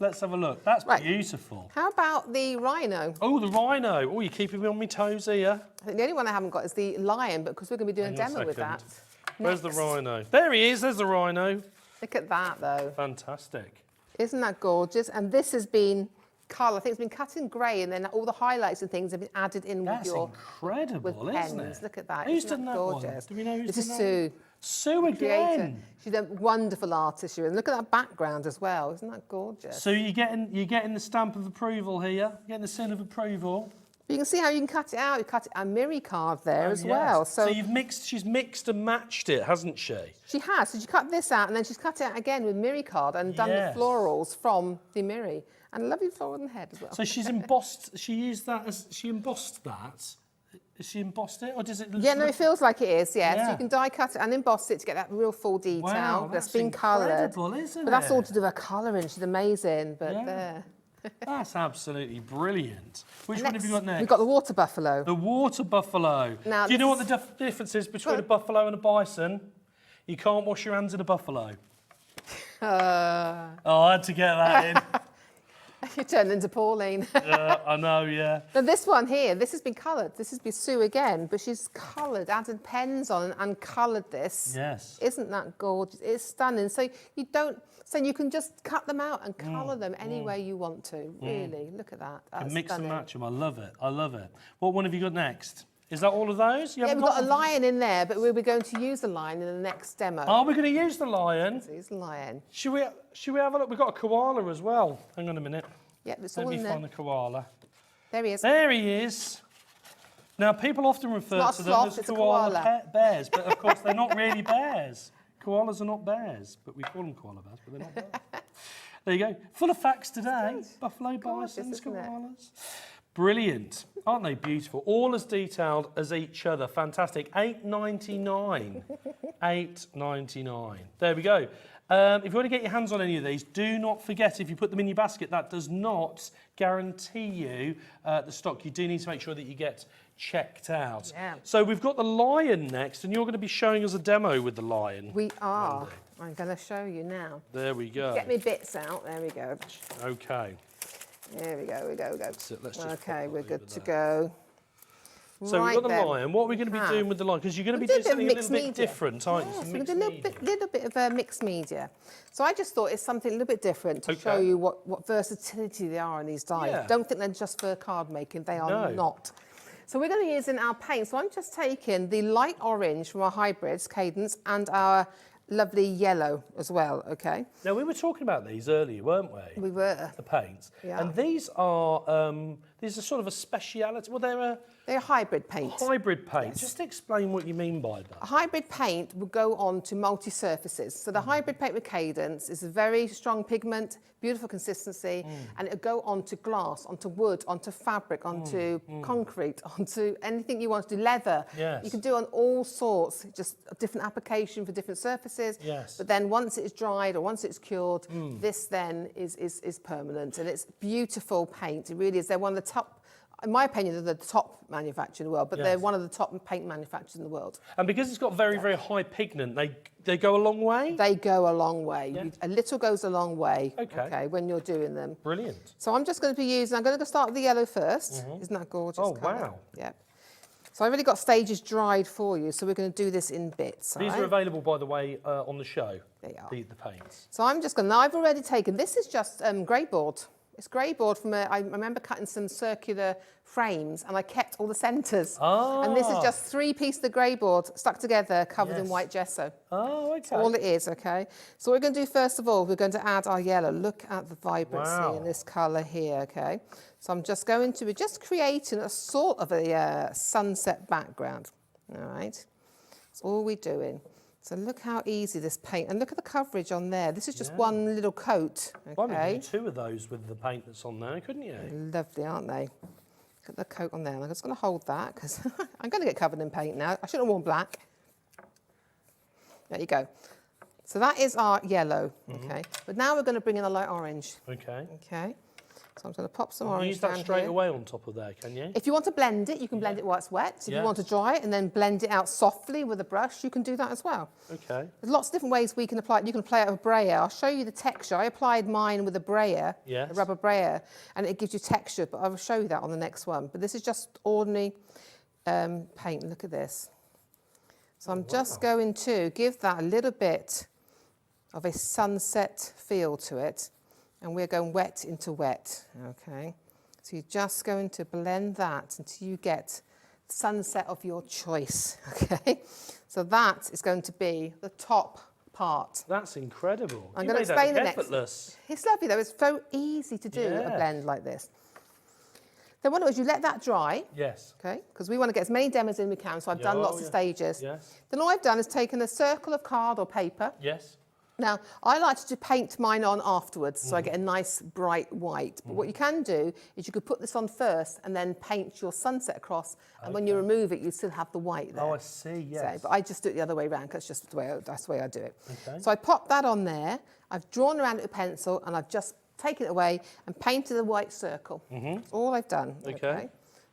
Let's have a look. That's beautiful. How about the rhino? Oh, the rhino. Oh, you're keeping me on my toes here. I think the only one I haven't got is the lion, but because we're going to be doing a demo with that. Where's the rhino? There he is. There's the rhino. Look at that, though. Fantastic. Isn't that gorgeous? And this has been colour. I think it's been cut in grey, and then all the highlights and things have been added in That's with your incredible, with isn't pens. it? Look at that. Who's Isn't done that gorgeous? one? Do we know who's This is done Sue. Sue Creator. again. She's a wonderful artist, and look at that background as well. Isn't that gorgeous? So you're getting the stamp of approval here. You're getting the seal of approval. You can see how you can cut it out. You cut a Miri card there as Yes. well. So she's mixed and matched it, hasn't she? She has. So she cut this out, and then she's cut it out again with Miri card and done Yes. the florals from the Miri. And a lovely floral on the head as well. So she's embossed. She embossed that. Has she embossed it, or does it? Yeah, no, it feels like it is, yeah. Yeah. So you can die cut it and emboss it to get that real full detail. Wow, that's that's been coloured. incredible, isn't But that's it? all to do with her colouring. She's amazing. But Yeah. there. That's absolutely brilliant. Which one have you got next? We've got the water buffalo. The water buffalo. Now, Do you know this what the difference is between a buffalo and a bison? You can't wash your hands in a buffalo. Oh, I had to get that in. You turned into Pauline. I know, yeah. Now this one here, this has been coloured. This is Sue again, but she's coloured, added pens on and coloured this. Yes. Isn't that gorgeous? It's stunning. So you can just cut them out and colour them any way you want to. Really, look at that. That's Mix stunning. and match them. I love it. I love it. What one have you got next? Is that all of those? Yeah, we've got a lion in there, but we'll be going to use the lion in the next demo. Are we going to use the lion? So use the lion. Should we have a look? We've got a koala as well. Hang on a minute. Yep, it's Let all me in there. find the koala. There he is. There he is. Now, people often refer not to a them sloth, as it's a koala koala. pet bears, but of course they're not really bears. Koalas are not bears, but we call them koala bears, but they're not bears. There you go. Full of facts today. Buffalo bisons, isn't it? koalas. Brilliant. Aren't they beautiful? All as detailed as each other. Fantastic. $8.99. $8.99. There we go. If you want to get your hands on any of these, do not forget, if you put them in your basket, that does not guarantee you the stock. You do need to make sure that you get checked out. Yeah. So we've got the lion next, and you're going to be showing us a demo with the lion. We are. I'm going to show you now. There we go. Get me bits out. There we go. Okay. There we go. We go. So let's just pop Okay, that we're over good to there. go. So Right we've got the then. lion. What are we going to be doing with the lion? Because you're going to be We'll doing do a something bit a of little mixed bit media. different, aren't you? Yes, Some we're mixed going to do media. a little bit of mixed media. So I just thought it's something a little bit different to Okay. show you what versatility they are in these dyes. Yeah. Don't think they're just for card making. They are No. not. So we're going to use in our paint. So I'm just taking the light orange from our hybrids, Cadence, and our lovely yellow as well, okay? Now, we were talking about these earlier, weren't we? We were. The paints. Yeah. And these are sort of a speciality. Well, They're hybrid paint. hybrid paints. Just explain what you mean by A that. hybrid paint will go on to multi-surfaces. So the hybrid paint with Cadence is a very strong pigment, beautiful consistency, and it'll go onto glass, onto wood, onto fabric, onto concrete, onto anything you want to do, leather. Yes. You can do on all sorts, just a different application for different surfaces. Yes. But then once it's dried or once it's cured, this then is permanent. And it's beautiful paint. It really is. They're one of the top, in my opinion, they're the top manufacturer in the world, but they're Yes. one of the top paint manufacturers in the world. And because it's got very, very high pigment, they go a long way? They go a long way. Yeah. A little goes a long way. Okay. When you're doing them. Brilliant. So I'm just going to be using. I'm going to start with the yellow 1st. Isn't that gorgeous? Oh, colour? wow. Yeah. So I've already got stages dried for you. So we're going to do this in bits. These all are right? available, by the way, on the show. They are. The paints. So I'm just going to. I've already taken. This is just grey board. It's grey board from I remember cutting some circular frames and I kept all the centres. Ah. And this is just 3 pieces of grey board stuck together, covered in Yes. white gesso. Oh, okay. That's all it is, okay? So what we're going to do first of all, we're going to add our yellow. Look at the vibrancy Wow. in this colour here, okay? So I'm just going to be just creating a sort of a sunset background, all right? That's all we're doing. So look how easy this paint, and look at the coverage on there. This is just one little coat, Why don't okay? you do 2 of those with the paint that's on there, couldn't you? Lovely, aren't they? Look at the coat on there. I'm just going to hold that because I'm going to get covered in paint now. I should have worn black. There you go. So that is our yellow, okay? But now we're going to bring in a light orange, Okay. okay? So I'm going to pop some You orange use that down straight here. away on top of there, can you? If you want to blend it, you can blend it while it's wet. If you want to Yes. dry it and then blend it out softly with a brush, you can do that as well. Okay. There's lots of different ways we can apply it. You can apply it with a brayer. I'll show you the texture. I applied mine with a brayer, Yes. a rubber brayer, and it gives you texture, but I will show you that on the next one. But this is just ordinary paint. Look at this. So I'm just going to give that a little bit of a sunset feel to it, and we're going wet into wet, okay? So you're just going to blend that until you get sunset of your choice, okay? So that is going to be the top part. That's incredible. I'm You going made to that explain the look next. effortless. It's lovely though, it's so easy to do a Yeah. blend like this. Then what do you let that dry, Yes. okay? Because we want to get as many demos in we can, so I've done Oh, lots of yeah. stages. Yes. Then all I've done is taken a circle of card or paper. Yes. Now, I like to paint mine on afterwards, Mm-hmm. so I get a nice bright white. But what you can do is you could put this on first and then paint your sunset across, and when you remove it, you still have the white there. Oh, I see, yes. So, but I just do it the other way around, 'cause that's just that's the way I do it. Okay. So I pop that on there, I've drawn around it with a pencil, and I've just taken it away and painted a white circle. That's all I've done. Okay.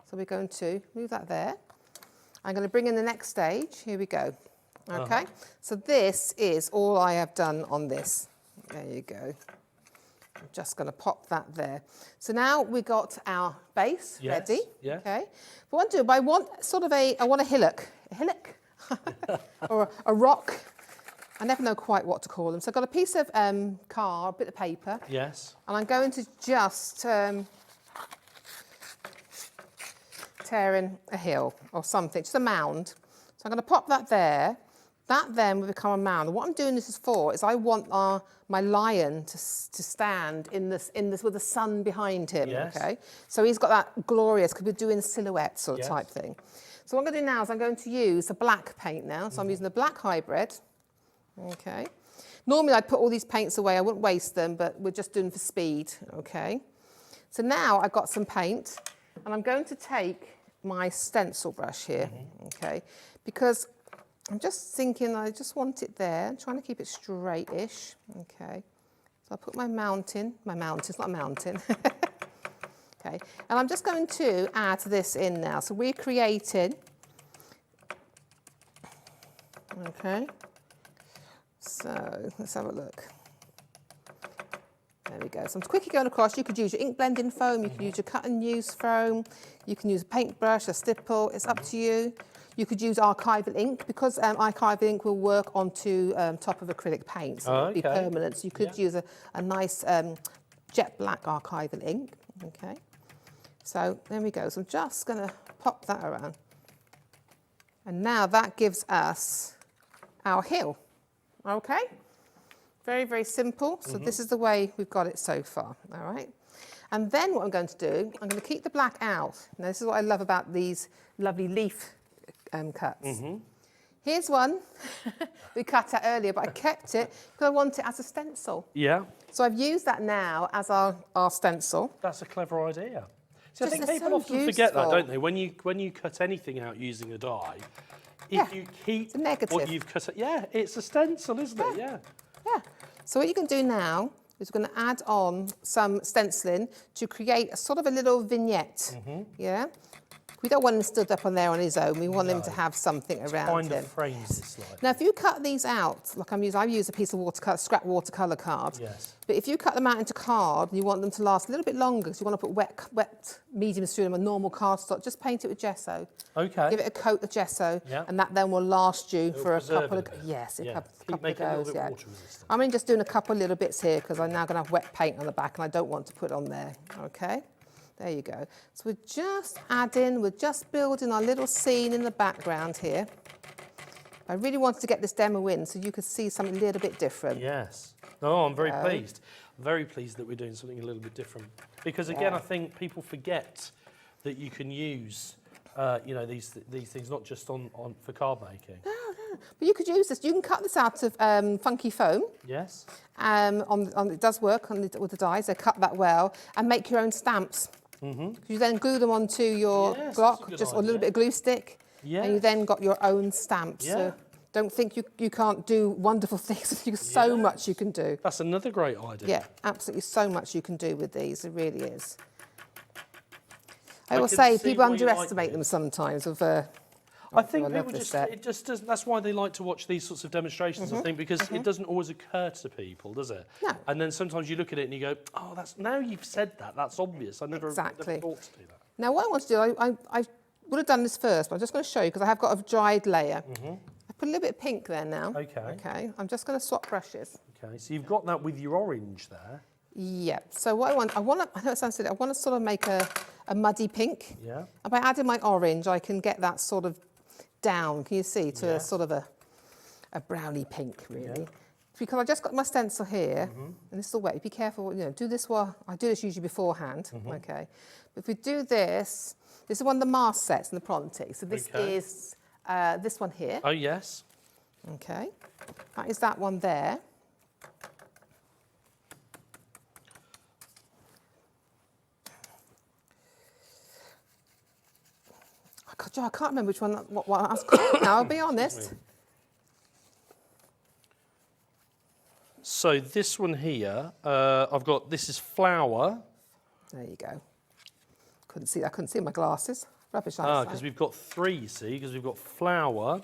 So we're going to move that there. I'm going to bring in the next stage. Here we go. Okay, so this is all I have done on this. There you go. I'm just going to pop that there. So now we've got our base ready. Yeah. Okay. What I do, I want sort of I want a hillock, or a rock. I never know quite what to call them. So I've got a piece of card, a bit of paper. Yes. And I'm going to just tear in a hill or something, just a mound. So I'm going to pop that there. That then will become a mound. And what I'm doing this is for is I want my lion to stand in this with the sun behind him. Yes. Okay. So he's got that glorious, because we're doing silhouette sort of Yes. type thing. So what I'm going to do now is I'm going to use a black paint now. So I'm using the black hybrid. Okay. Normally I'd put all these paints away. I wouldn't waste them, but we're just doing for speed. Okay. So now I've got some paint, and I'm going to take my stencil brush here. Okay. Because I'm just thinking, I just want it there. I'm trying to keep it straight-ish. Okay. So I'll put my mountain. It's not a mountain. Okay. And I'm just going to add this in now. So we're creating. Okay. So let's have a look. There we go. So I'm quickly going across. You could use your ink blending foam. You can use your cut and use foam. You can use a paintbrush, a stipple. It's up to you. You could use archival ink, because archival ink will work onto top of acrylic paint, so it'll be permanent. So you could use a nice jet black archival ink. Okay. So there we go. So I'm just going to pop that around. And now that gives us our hill. Okay. Very, very simple. So this is the way we've got it so far. All right. And then what I'm going to do, I'm going to keep the black out. Now, this is what I love about these lovely leaf cuts. Here's one we cut out earlier, but I kept it because I want it as a stencil. Yeah. So I've used that now as our stencil. That's a clever idea. So I think they're people so often forget that, useful. don't they? When you cut anything out using a die, if you keep a negative. what you've cut out, yeah, it's a stencil, isn't it? Yeah. Yeah. So what you can do now is we're going to add on some stenciling to create a sort of a little vignette. Yeah. We don't want him stood up on there on his own. We want him to have something around Kind him. of frames this like. Now, if you cut these out, like I've used a piece of scrap watercolour card. Yes. But if you cut them out into card and you want them to last a little bit longer, because you want to put wet mediums through them, a normal cardstock, just paint it with gesso. Okay. Give it a coat of gesso, Yeah. and that then will last you for a preserve couple it of a bit. yes, Yeah. a couple Keep of making it a little goes. bit Yeah. water resistant. I'm just doing a couple of little bits here because I'm now going to have wet paint on the back, and I don't want to put on there. Okay. There you go. So we're just building our little scene in the background here. I really wanted to get this demo in so you could see something a little bit different. Yes. No, I'm very pleased. I'm very pleased that we're doing something a little bit different. Because again, I think people forget that you can use, these things not just on for card making. No. But you could use this. You can cut this out of funky foam. Yes. It does work with the dies. They cut that well, and make your own stamps. You then glue them onto your block, that's a good or a little bit of glue stick, and you then got your own stamps. Yeah. So don't think you can't do wonderful things. There's so much you can do. That's another great idea. Yeah, absolutely so much you can do with these. It really is. I will say people underestimate them sometimes. I think people that's why they like to watch these sorts of demonstrations, I think, because it doesn't always occur to people, does it? No. And then sometimes you look at it and you go, oh, now you've said that's obvious. I never thought to do that. Now, what I want to do, I would have done this first, but I'm just going to show you because I have got a dried layer. I put a little bit of pink there now. Okay. I'm just going to swap brushes. Okay, so you've got that with your orange there. Yeah. So what I know it sounds silly, I want to sort of make a muddy pink. Yeah. And by adding my orange, I can get that sort of down, can you see, to a sort of a browny pink, really. Yeah. Because I just got my stencil here, and this is the way, be careful, do this I do this usually beforehand, okay. But if we do this is one of the mask sets in the Pronti. So this is this one here. Oh, yes. Okay. That is that one there. I can't remember which one what I was called now, I'll be honest. So this one here, this is flower. There you go. I couldn't see my glasses. Rubbish. Because we've got three, you see, because we've got flower,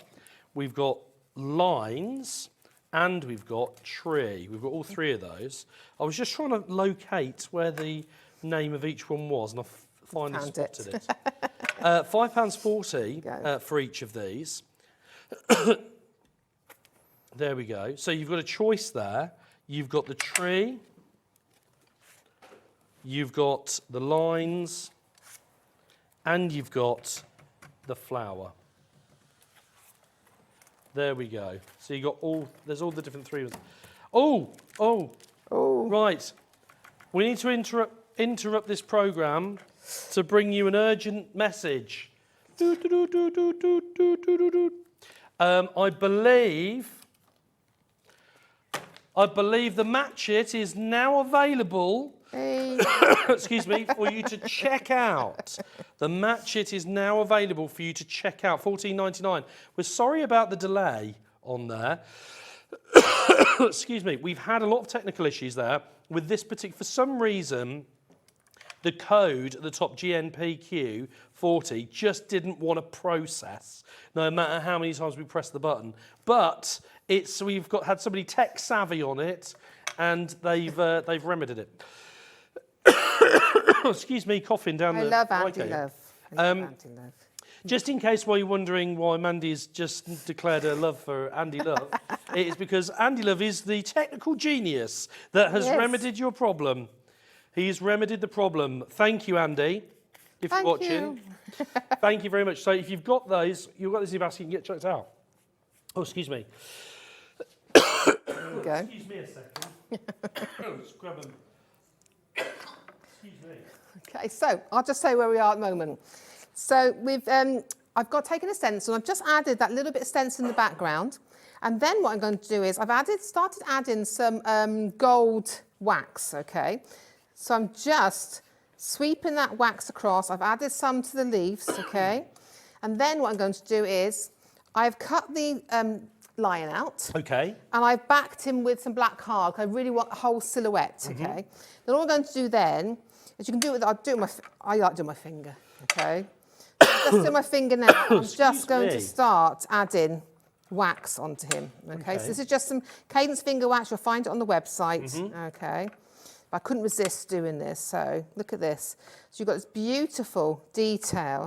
we've got lines, and we've got tree. We've got all three of those. I was just trying to locate where the name of each one was, and I finally Found spotted it. it. £5.40 for each of these. There we go. So you've got a choice there. You've got the tree, you've got the lines, and you've got the flower. There we go. So you got all, there's all the different three. Oh, right. We need to interrupt this programme to bring you an urgent message. I believe the match it is now available. Hey. Excuse me, for you to check out. The match it is now available for you to check out. $14.99. We're sorry about the delay on there. Excuse me. We've had a lot of technical issues there with this particular. For some reason, the code at the top, GNPQ40, just didn't want to process, no matter how many times we press the button. But we've had somebody tech savvy on it, and they've remedied it. Excuse me, coughing down I the love mic Andy here. Love. I love Andy Love. Just in case while you're wondering why Mandy's just declared her love for Andy Love, it is because Andy Love is the technical genius that has remedied your problem. He's remedied the problem. Thank you, Andy, if you're watching. Thank you very much. So if you've got those, you've got this in your basket, you can get checked out. Oh, excuse me. There you go. Excuse me a second. Let's grab them. Excuse me. Okay, so I'll just say where we are at the moment. So I've taken a stencil, and I've just added that little bit of stencil in the background. And then what I'm going to do is I've started adding some gold wax, okay? So I'm just sweeping that wax across. I've added some to the leaves, okay? And then what I'm going to do is I've cut the lion out. Okay. And I've backed him with some black card, because I really want a whole silhouette, okay? Then all I'm going to do then is you can do it with, I like doing my finger, okay? Just do my finger now. I'm just going to start adding wax onto him, okay? So this is just some Cadence finger wax. You'll find it on the website, okay? But I couldn't resist doing this, so look at this. So you've got this beautiful detail.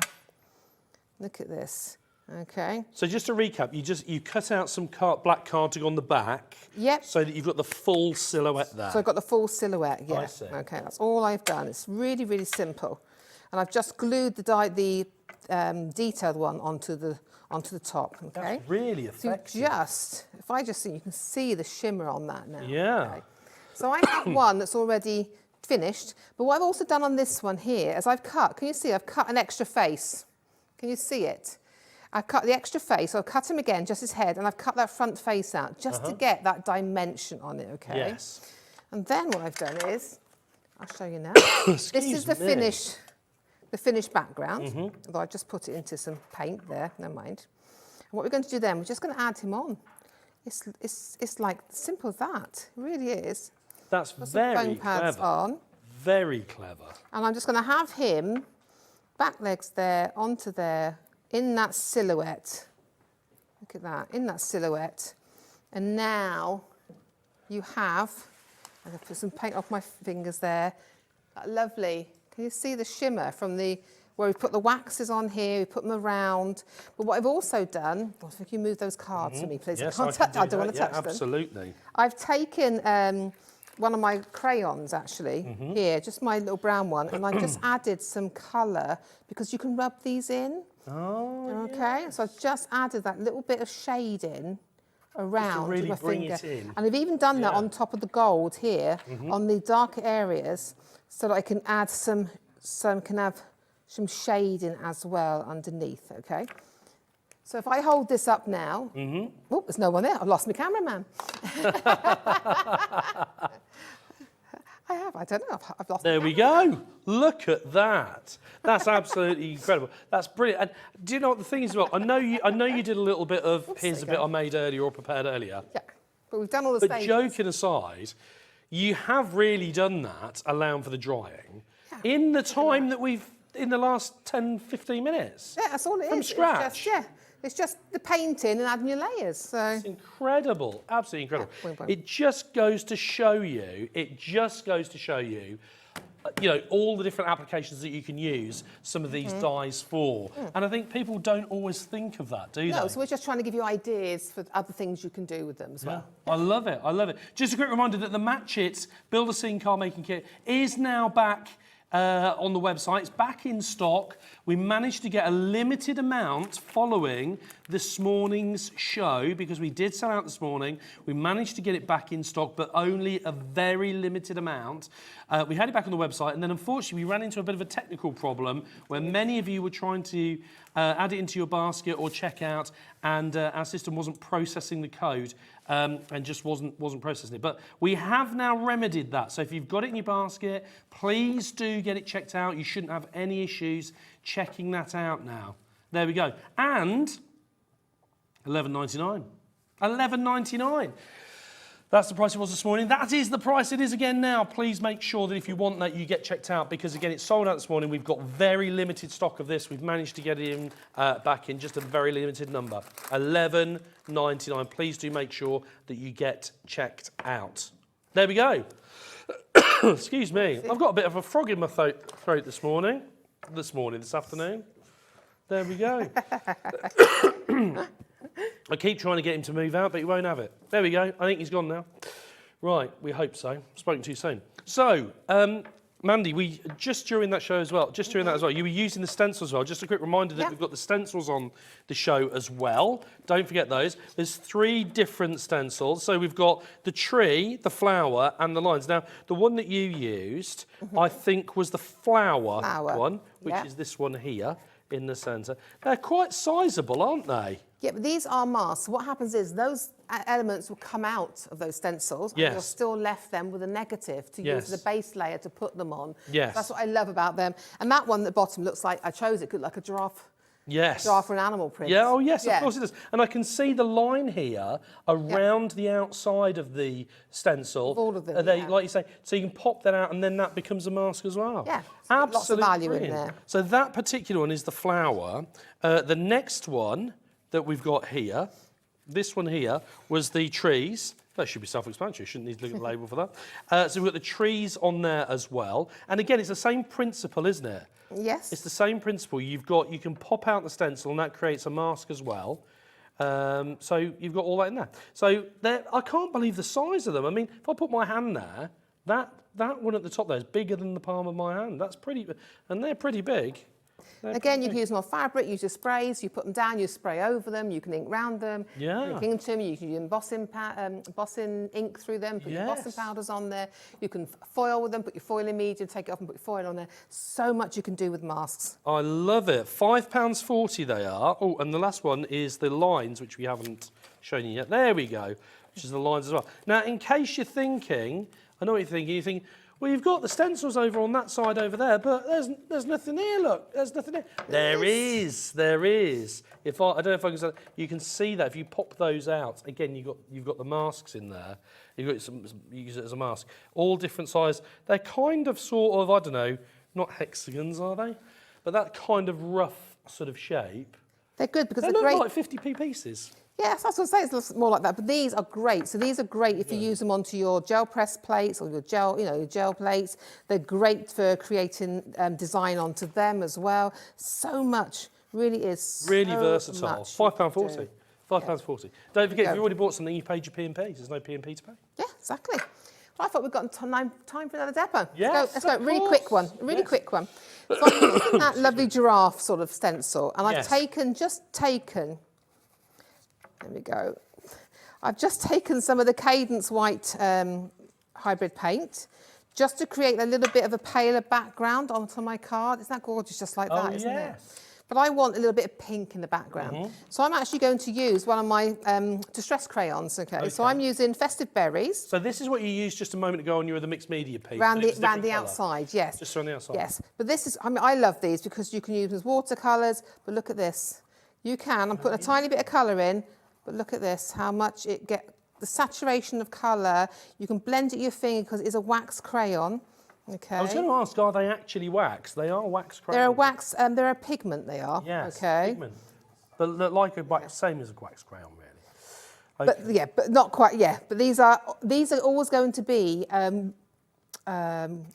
Look at this, okay? So just to recap, you cut out some black carding on the back. Yep. So that you've got the full silhouette there. So I've got the full silhouette, yeah. I see. Okay, that's all I've done. It's really, really simple. And I've just glued the detailed one onto the top, okay? That's really effective. So if I just see, you can see the shimmer on that now. Yeah. Okay. So I have one that's already finished, but what I've also done on this one here is I've cut an extra face. Can you see it? I've cut the extra face, so I've cut him again, just his head, and I've cut that front face out just to get that dimension on it, okay? Yes. And then what I've done is, I'll show you now. This is the finished background, although I've just put it into some paint there, never mind. And what we're going to do then, we're just going to add him on. It's like simple as that, it really is. That's Put some very foam pads clever. on. Very clever. And I'm just going to have him, back legs there, onto there, in that silhouette. Look at that, in that silhouette. And now you have, I'm going to put some paint off my fingers there. Lovely. Can you see the shimmer from where we put the waxes on here, we put them around. But what I've also done, if you move those cards to me, please. Yes, I don't want to touch them. Absolutely. I've taken one of my crayons, actually, here, just my little brown one, and I've just added some colour, because you can rub these in. Oh, Okay, so I've just added that little bit of shading around really with my bring finger. it in. And I've even done that on top of the gold here, on the darker areas, so that I can add some shading as well underneath, okay? So if I hold this up now, oh, there's no one there. I've lost my cameraman. I don't know, I've lost there my we go. Look at that. That's absolutely incredible. That's brilliant. And do you know what the thing is? Well, I know you did a little bit of here's a bit I made earlier or prepared earlier. Yeah, but we've done all the But stages. joking aside, you have really done that, allowing for the drying, in the time that in the last 10, 15 minutes. Yeah, that's all it is. From scratch. It's It's just the painting and adding your layers. So It's incredible, absolutely incredible. Yeah, point. It just goes to show you, you know, all the different applications that you can use some of these dyes for. And I think people don't always think of that, do they? no, so we're just trying to give you ideas for other things you can do with them as well. I love it, I love it. Just a quick reminder that the Match It Build a Scene card making kit is now back on the website. It's back in stock. We managed to get a limited amount following this morning's show because we did sell out this morning. We managed to get it back in stock, but only a very limited amount. We had it back on the website, and then unfortunately we ran into a bit of a technical problem where many of you were trying to add it into your basket or check out, and our system wasn't processing the code and just wasn't processing it. But we have now remedied that. So if you've got it in your basket, please do get it checked out. You shouldn't have any issues checking that out now. There we go. And $11.99. $11.99. That's the price it was this morning. That is the price it is again now. Please make sure that if you want that, you get checked out because, again, it's sold out this morning. We've got very limited stock of this. We've managed to get it in back in just a very limited number. $11.99. Please do make sure that you get checked out. There we go. Excuse me. I've got a bit of a frog in my throat this morning. This afternoon. There we go. I keep trying to get him to move out, but he won't have it. There we go. I think he's gone now. Right, we hope so. Spoken too soon. So, Mandy, we just during that show as well, you were using the stencils as well. Just a quick reminder that we've got the stencils on the show as well. Don't forget those. There's 3 different stencils. So we've got the tree, the flower, and the lines. Now, the one that you used, I think, was the flower one, which is this one here in the centre. They're quite sizable, aren't they? Yeah, but these are masks. So what happens is those elements will come out of those stencils and you're still left them with a negative to use as a base layer to put them on. Yes. That's what I love about them. And that one at the bottom looks like, I chose it, could look like a giraffe. Yes. Giraffe or an animal print. Yeah, oh yes, of course it does. And I can see the line here around the outside of the stencil. All of them, like you say, so you can pop that out and then that becomes a mask as well. Yeah, absolutely. lots of value in there. So that particular one is the flower. The next one that we've got here, this one here, was the trees. That should be self-explanatory. Shouldn't need to look at the label for that. So we've got the trees on there as well. And again, it's the same principle, isn't it? Yes. It's the same principle. You can pop out the stencil and that creates a mask as well. So you've got all that in there. So I can't believe the size of them. I mean, if I put my hand there, that one at the top there is bigger than the palm of my hand. That's pretty, and they're pretty big. Again, you can use them on fabric, use your sprays, you put them down, you spray over them, you can ink round them, you can ink them, you can use embossing ink through them, put your embossing powders on there, you can foil with them, put your foil in medium, take it off and put your foil on there. So much you can do with masks. I love it. £5.40 they are. Oh, and the last one is the lines, which we haven't shown you yet. There we go, which is the lines as well. Now, in case you're thinking, I know what you're thinking, well, you've got the stencils over on that side over there, but there's nothing here, look. There's nothing here. There is. I don't know if I can say, you can see that if you pop those out. Again, you've got the masks in there. You use it as a mask. All different size. They're kind of sort of, I don't know, not hexagons, are they? But that kind of rough sort of shape. They're good because they they're look great. like 50p pieces. Yes, that's what I say. It looks more like that, but these are great. So these are great if you use them onto your gel press plates or your gel plates. They're great for creating design onto them as well. So much, really is. Really versatile. £5.40. £5.40. Don't forget, if you've already bought something, you've paid your P&Ps. There's no P&P to pay. Yeah, exactly. Well, I thought we've got time for another depot. Yes, let's go. Really quick one. Quick one. So I'm using that lovely giraffe sort of stencil, and I've just taken. There we go. I've just taken some of the Cadence White hybrid paint just to create a little bit of a paler background onto my card. Isn't that gorgeous? Just like that, isn't it? But I want a little bit of pink in the background. So I'm actually going to use one of my distress crayons, okay? So I'm using Festive Berries. So this is what you used just a moment ago on your other mixed media piece. Round the outside, yes. Just on the outside. Yes. But this is, I love these because you can use them as watercolours, but look at this. You can, I'm putting a tiny bit of colour in, but look at this, how much it gets, the saturation of colour. You can blend it with your finger because it is a wax crayon. Okay. I was going to ask, are they actually wax? They are wax crayons. They're a wax, they're a pigment, they are. Yes, okay. pigment. But look like a wax, same as a wax crayon, really. But Okay. yeah, but not quite. Yeah, but these are always going to be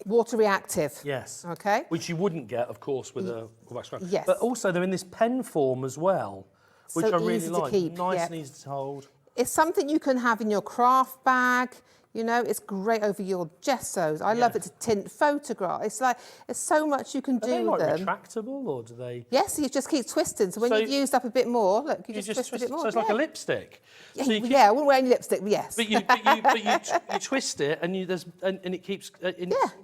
water reactive. Yes. Okay. Which you wouldn't get, of course, with a wax crayon. Yes. But also they're in this pen form as well, which So I really easy to like. keep, Nice yeah. and easy to hold. It's something you can have in your craft bag. You know, it's great over your gessos. I love it to tint photographs. It's like, there's so much you can Are do they with like them. retractable, or do they? Yes, you just keep twisting. So when So you've used up a bit more, look, you just twist a bit more. So it's like a lipstick. Yeah, So you keep- yeah, I wouldn't wear any lipstick, but yes. But you twist it, and and it keeps.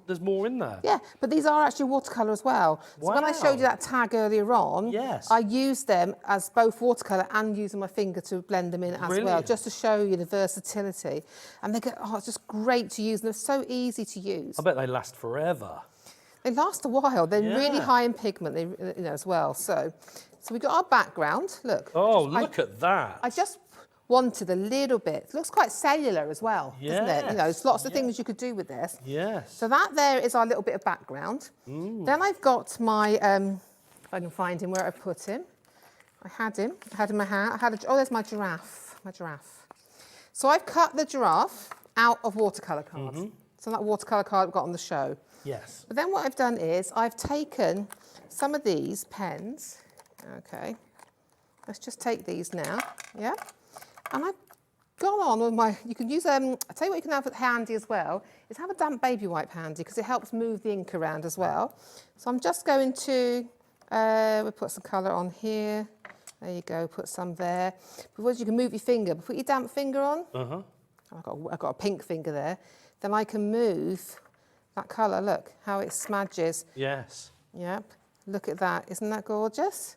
There's more in there. Yeah, but these are actually watercolour as well. So when I showed you that tag earlier on, Yes. I used them as both watercolour and using my finger to blend them in as well, Brilliant. just to show you the versatility. And they go, oh, it's just great to use. They're so easy to use. I bet they last forever. They last a while. They're really Yeah. high in pigment, as well. So we got our background. Look. Oh, look at that. I just wanted a little bit. It looks quite cellular as well, doesn't it? You know, there's lots of things you could do with this. Yes. So that there is our little bit of background. Then I've got my, if I can find him, where I put him. I had him in my hand. Oh, there's my giraffe, So I've cut the giraffe out of watercolour cards. So that watercolour card I've got on the show. Yes. But then what I've done is I've taken some of these pens, okay. Let's just take these now, yeah. And I've gone on with my, you can use, I'll tell you what you can have handy as well, is have a damp baby wipe handy because it helps move the ink around as well. So I'm just going to, we'll put some colour on here. There you go, put some there. Because you can move your finger, but put your damp finger on. I've got a pink finger there. Then I can move that colour, look, how it smudges. Yes. Yep, look at that, isn't that gorgeous?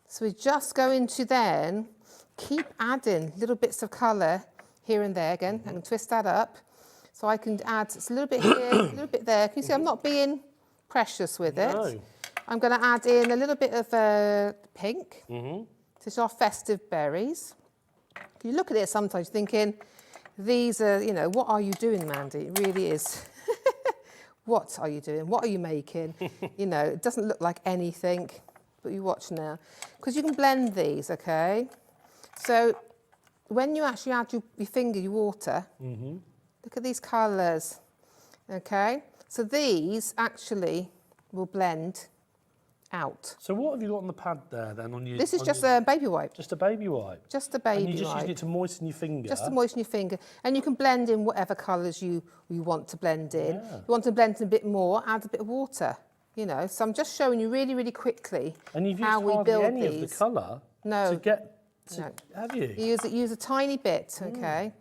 So we're just going to then keep adding little bits of colour here and there again. I can twist that up. So I can add it's a little bit here, a little bit there. Can you see I'm not being precious with it? No. I'm going to add in a little bit of pink. This is our festive berries. You look at it sometimes thinking, these are, you know, what are you doing, Mandy? It really is. What are you doing? What are you making? You know, it doesn't look like anything, but you watch now. Because you can blend these, okay? So when you actually add your finger, your water, look at these colours, okay? So these actually will blend out. So what have you got on the pad there then? On your, This is on just your, a baby wipe. just a baby wipe. Just a baby And you're just wipe. using it to moisten your finger. Just to moisten your finger. And you can blend in whatever colours you want to blend in. Yeah. You want to blend in a bit more, add a bit of water, you know. So I'm just showing you really, really quickly And you've used how we hardly build any these. of the colour No. to get to, No. have you? Use a tiny bit, okay?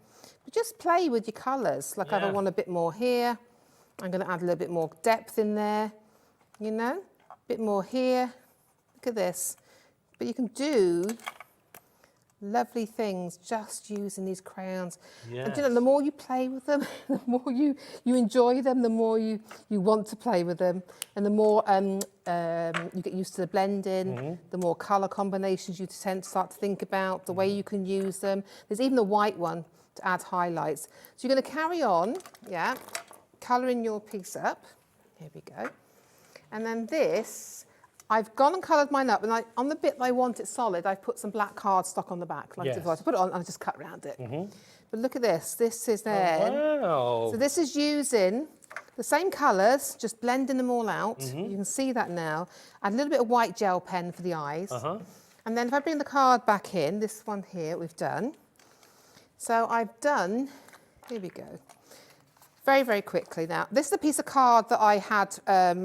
But just play with your colours. Like if I Yeah. want a bit more here, I'm going to add a little bit more depth in there, you know? A bit more here. Look at this. But you can do lovely things just using these crayons. And you know, the more you play with them, the more you enjoy them, the more you want to play with them, and the more you get used to the blending, the more colour combinations you tend to start to think about, the way you can use them. There's even a white one to add highlights. So you're going to carry on, yeah, colouring your piece up. Here we go. And then this, I've gone and coloured mine up, and on the bit that I want it solid, I've put some black cardstock on the back. Like Yes. if I put it on, and I just cut around it. But look at this. This is then. Wow. So this is using the same colours, just blending them all out. You can see that now. Add a little bit of white gel pen for the eyes. And then if I bring the card back in, this one here we've done. So I've done, here we go. Very, very quickly now. This is a piece of card that I had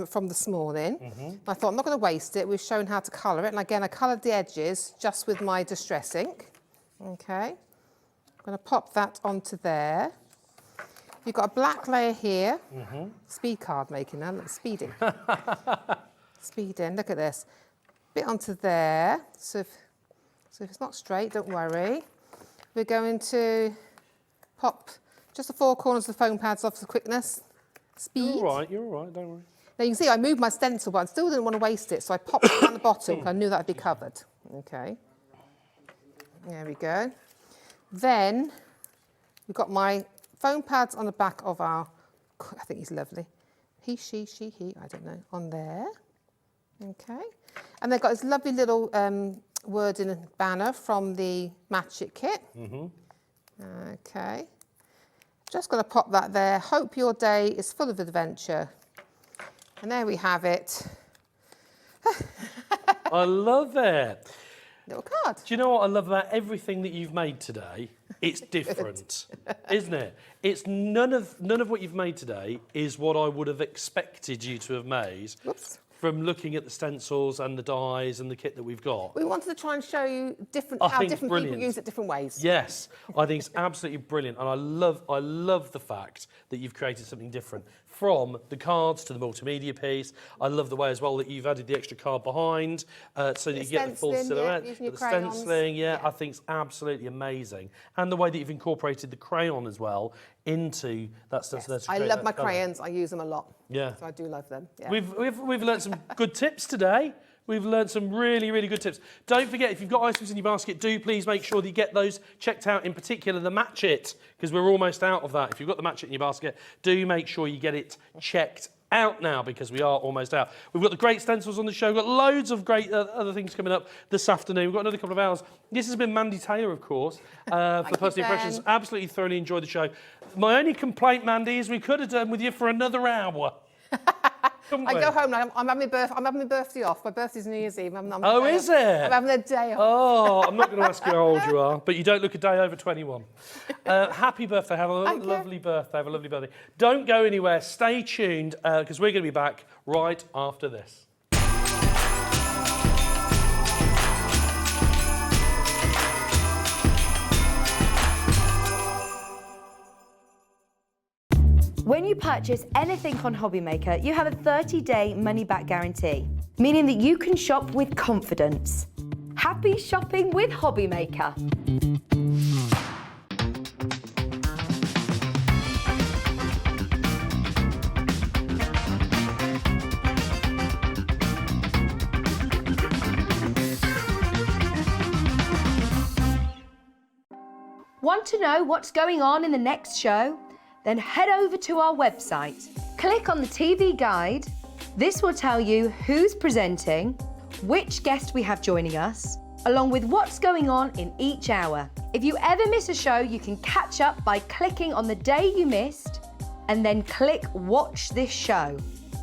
from this morning. I thought I'm not going to waste it. We've shown how to colour it. And again, I coloured the edges just with my distress ink. Okay. I'm going to pop that onto there. You've got a black layer here. Speed card making now. Look, speeding. Speeding. Look at this. Bit onto there. So if it's not straight, don't worry. We're going to pop just the four corners of the foam pads off for quickness. Speed. You're all right, don't worry. Now you can see I moved my stencil, but I still didn't want to waste it, so I popped it down the bottom because I knew that would be covered. Okay. There we go. Then we've got my foam pads on the back of our, I think he's lovely. He, she, I don't know, on there. Okay. And they've got this lovely little wording banner from the Match It kit. Okay. Just going to pop that there. Hope your day is full of adventure. And there we have it. I love it. Little card. Do you know what I love about everything that you've made today? It's different, isn't it? It's none of what you've made today is what I would have expected you to have made. Whoops. From looking at the stencils and the dies and the kit that we've got. We wanted to try and show you I how think different brilliant. people use it different ways. Yes, I think it's absolutely brilliant, and I love the fact that you've created something different. From the cards to the multimedia piece, I love the way as well that you've added the extra card behind, so that you get the full silhouette. Yeah, using your the crayons. stenciling, yeah, I think it's absolutely amazing, and the way that you've incorporated the crayon as well into that stuff. Yes. I love my crayons. I use them a lot. Yeah, so I do love them. Yeah. We've learnt some good tips today. We've learned some really, really good tips. Don't forget, if you've got items in your basket, do please make sure that you get those checked out, in particular the Match It, because we're almost out of that. If you've got the Match It in your basket, do make sure you get it checked out now, because we are almost out. We've got the great stencils on the show. We've got loads of great other things coming up this afternoon. We've got another couple of hours. This has been Mandy Taylor, of course, for Personal Impressions. Absolutely thoroughly enjoyed the show. My only complaint, Mandy, is we could have done with you for another hour. I go home now. I'm having my birthday off. My birthday's New Year's Eve. Oh, is it? I'm having a day off. Oh, I'm not going to ask you how old you are, but you don't look a day over 21. Happy birthday. Have a lovely birthday. Have a lovely birthday. Don't go anywhere. Stay tuned, because we're going to be back right after this. When you purchase anything on Hobbymaker, you have a 30-day money-back guarantee, meaning that you can shop with confidence. Happy shopping with Hobbymaker. Want to know what's going on in the next show? Then head over to our website. Click on the TV guide. This will tell you who's presenting, which guest we have joining us, along with what's going on in each hour. If you ever miss a show, you can catch up by clicking on the day you missed and then click Watch This Show.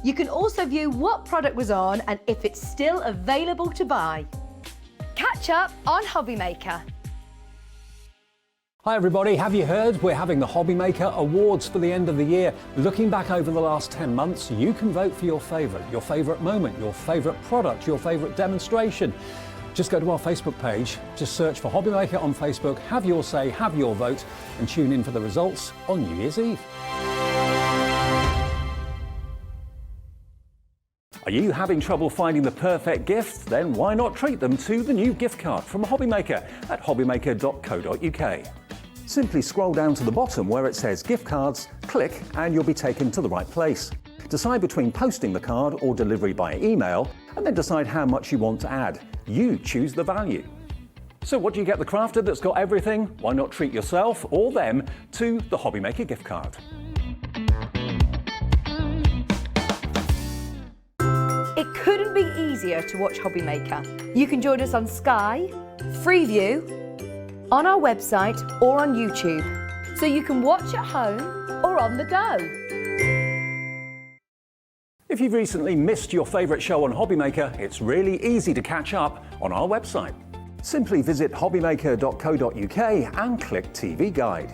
You can also view what product was on and if it's still available to buy. Catch up on Hobbymaker. Hi everybody, have you heard? We're having the Hobbymaker Awards for the end of the year. Looking back over the last 10 months, you can vote for your favourite moment, your favourite product, your favourite demonstration. Just go to our Facebook page, just search for Hobbymaker on Facebook, have your say, have your vote, and tune in for the results on New Year's Eve. Are you having trouble finding the perfect gift? Then why not treat them to the new gift card from Hobbymaker at hobbymaker.co.uk. Simply scroll down to the bottom where it says gift cards, click and you'll be taken to the right place. Decide between posting the card or delivery by email, and then decide how much you want to add. You choose the value. So what do you get the crafter that's got everything? Why not treat yourself or them to the Hobbymaker gift card? It couldn't be easier to watch Hobbymaker. You can join us on Sky, Freeview, on our website or on YouTube, so you can watch at home or on the go. If you've recently missed your favourite show on Hobbymaker, it's really easy to catch up on our website. Simply visit hobbymaker.co.uk and click TV Guide.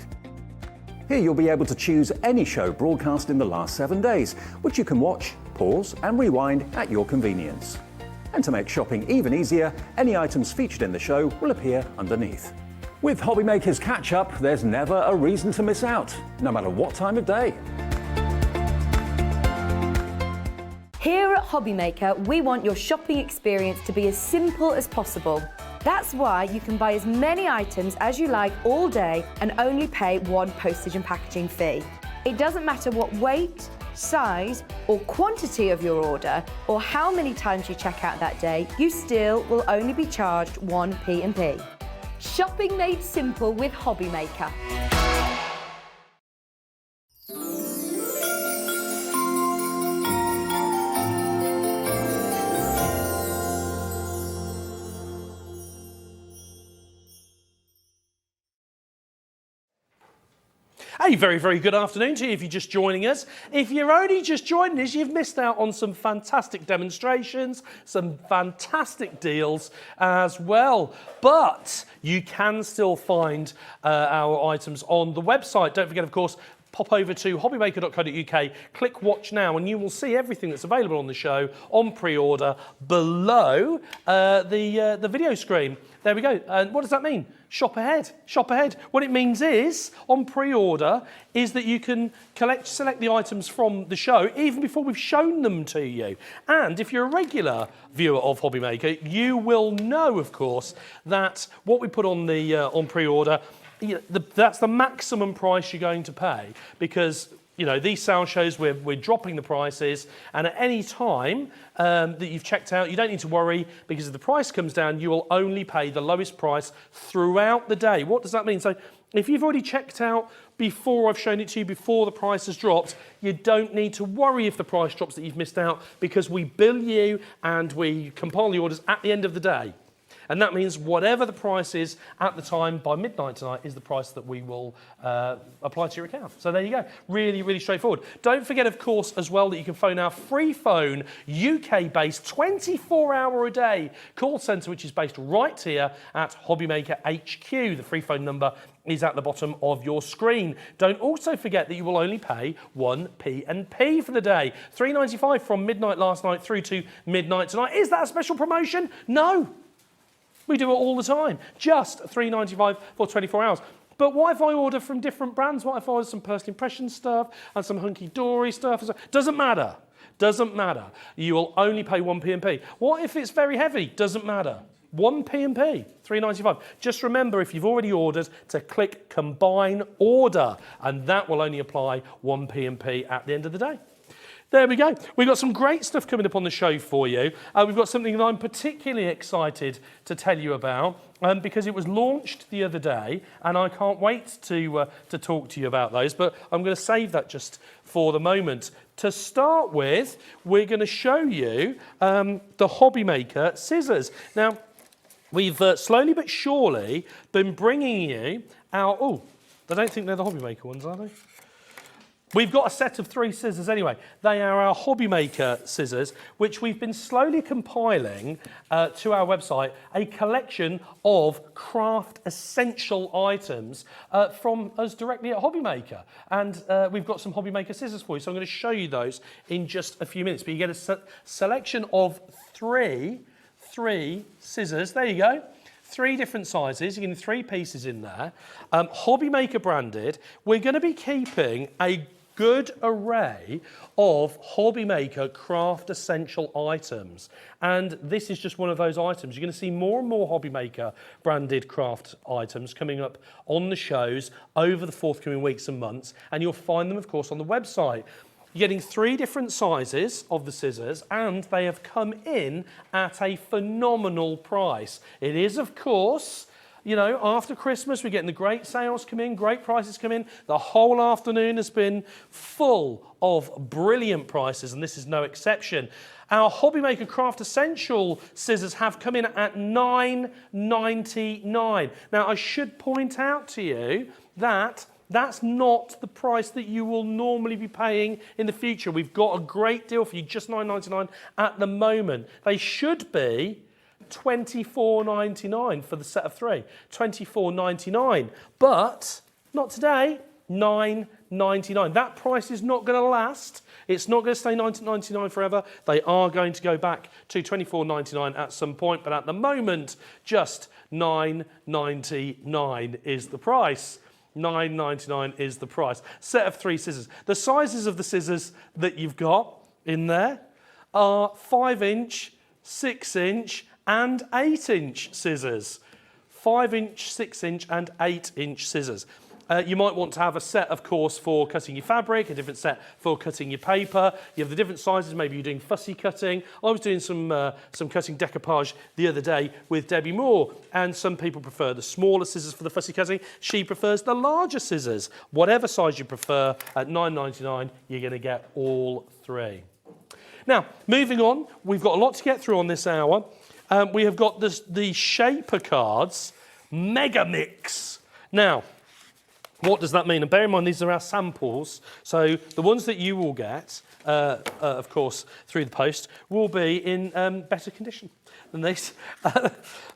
Here you'll be able to choose any show broadcast in the last 7 days, which you can watch, pause and rewind at your convenience. And to make shopping even easier, any items featured in the show will appear underneath. With Hobbymaker's catch-up, there's never a reason to miss out, no matter what time of day. Here at Hobbymaker, we want your shopping experience to be as simple as possible. That's why you can buy as many items as you like all day and only pay one postage and packaging fee. It doesn't matter what weight, size or quantity of your order or how many times you check out that day, you still will only be charged one P&P. Shopping made simple with Hobbymaker. A very, very good afternoon to you if you're just joining us. If you're only just joining us, you've missed out on some fantastic demonstrations, some fantastic deals as well. But you can still find our items on the website. Don't forget, of course, pop over to hobbymaker.co.uk, click watch now, and you will see everything that's available on the show on pre-order below the video screen. There we go. And what does that mean? Shop ahead. Shop ahead. What it means is, on pre-order, is that you can select the items from the show even before we've shown them to you. And if you're a regular viewer of Hobby Maker, you will know, of course, that what we put on the on pre-order, that's the maximum price you're going to pay, because these sale shows, we're dropping the prices, and at any time that you've checked out, you don't need to worry, because if the price comes down, you will only pay the lowest price throughout the day. What does that mean? So if you've already checked out before I've shown it to you, before the price has dropped, you don't need to worry if the price drops that you've missed out, because we bill you and we compile the orders at the end of the day. And that means whatever the price is at the time, by midnight tonight, is the price that we will apply to your account. So there you go. Really, really straightforward. Don't forget, of course, as well, that you can phone our free phone, UK-based, 24-hour-a-day call centre, which is based right here at Hobby Maker HQ. The free phone number is at the bottom of your screen. Don't also forget that you will only pay 1p&p for the day. £3.95 from midnight last night through to midnight tonight. Is that a special promotion? No. We do it all the time. Just £3.95 for 24 hours. But what if I order from different brands? What if I order some personal impression stuff and some Hunkydory stuff? Doesn't matter. Doesn't matter. You will only pay 1p&p. What if it's very heavy? Doesn't matter. 1p&p, £3.95. Just remember, if you've already ordered, to click Combine Order, and that will only apply 1p&p at the end of the day. There we go. We've got some great stuff coming up on the show for you. We've got something that I'm particularly excited to tell you about because it was launched the other day, and I can't wait to talk to you about those, but I'm going to save that just for the moment. To start with, we're going to show you the Hobby Maker scissors. Now, we've slowly but surely been bringing you our... Oh, I don't think they're the Hobby Maker ones, are they? We've got a set of 3 scissors anyway. They are our Hobby Maker scissors, which we've been slowly compiling to our website, a collection of craft essential items from us directly at Hobby Maker. And we've got some Hobby Maker scissors for you, so I'm going to show you those in just a few minutes. But you get a selection of three scissors. There you go. 3 different sizes. You're getting 3 pieces in there. Hobby Maker branded. We're going to be keeping a good array of Hobby Maker craft essential items, and this is just one of those items. You're going to see more and more Hobby Maker branded craft items coming up on the shows over the forthcoming weeks and months, and you'll find them, of course, on the website. You're getting 3 different sizes of the scissors, and they have come in at a phenomenal price. It is, of course, after Christmas, we're getting the great sales come in, great prices come in. The whole afternoon has been full of brilliant prices, and this is no exception. Our Hobby Maker Craft Essential scissors have come in at $9.99. Now, I should point out to you that that's not the price that you will normally be paying in the future. We've got a great deal for you, just $9.99 at the moment. They should be $24.99 for the set of 3. $24.99, but not today. $9.99. That price is not going to last. It's not going to stay $9.99 forever. They are going to go back to $24.99 at some point, but at the moment, just $9.99 is the price. $9.99 is the price. Set of 3 scissors. The sizes of the scissors that you've got in there are 5-inch, 6-inch, and 8-inch scissors. 5-inch, 6-inch, and 8-inch scissors. You might want to have a set, of course, for cutting your fabric, a different set for cutting your paper. You have the different sizes. Maybe you're doing fussy cutting. I was doing some cutting decoupage the other day with Debbie Moore, and some people prefer the smaller scissors for the fussy cutting. She prefers the larger scissors. Whatever size you prefer, at $9.99, you're going to get all 3. Now, moving on, we've got a lot to get through on this hour. We have got the Shaper Cards Mega Mix. Now, What does that mean? And bear in mind, these are our samples. So the ones that you will get, of course, through the post, will be in better condition than these.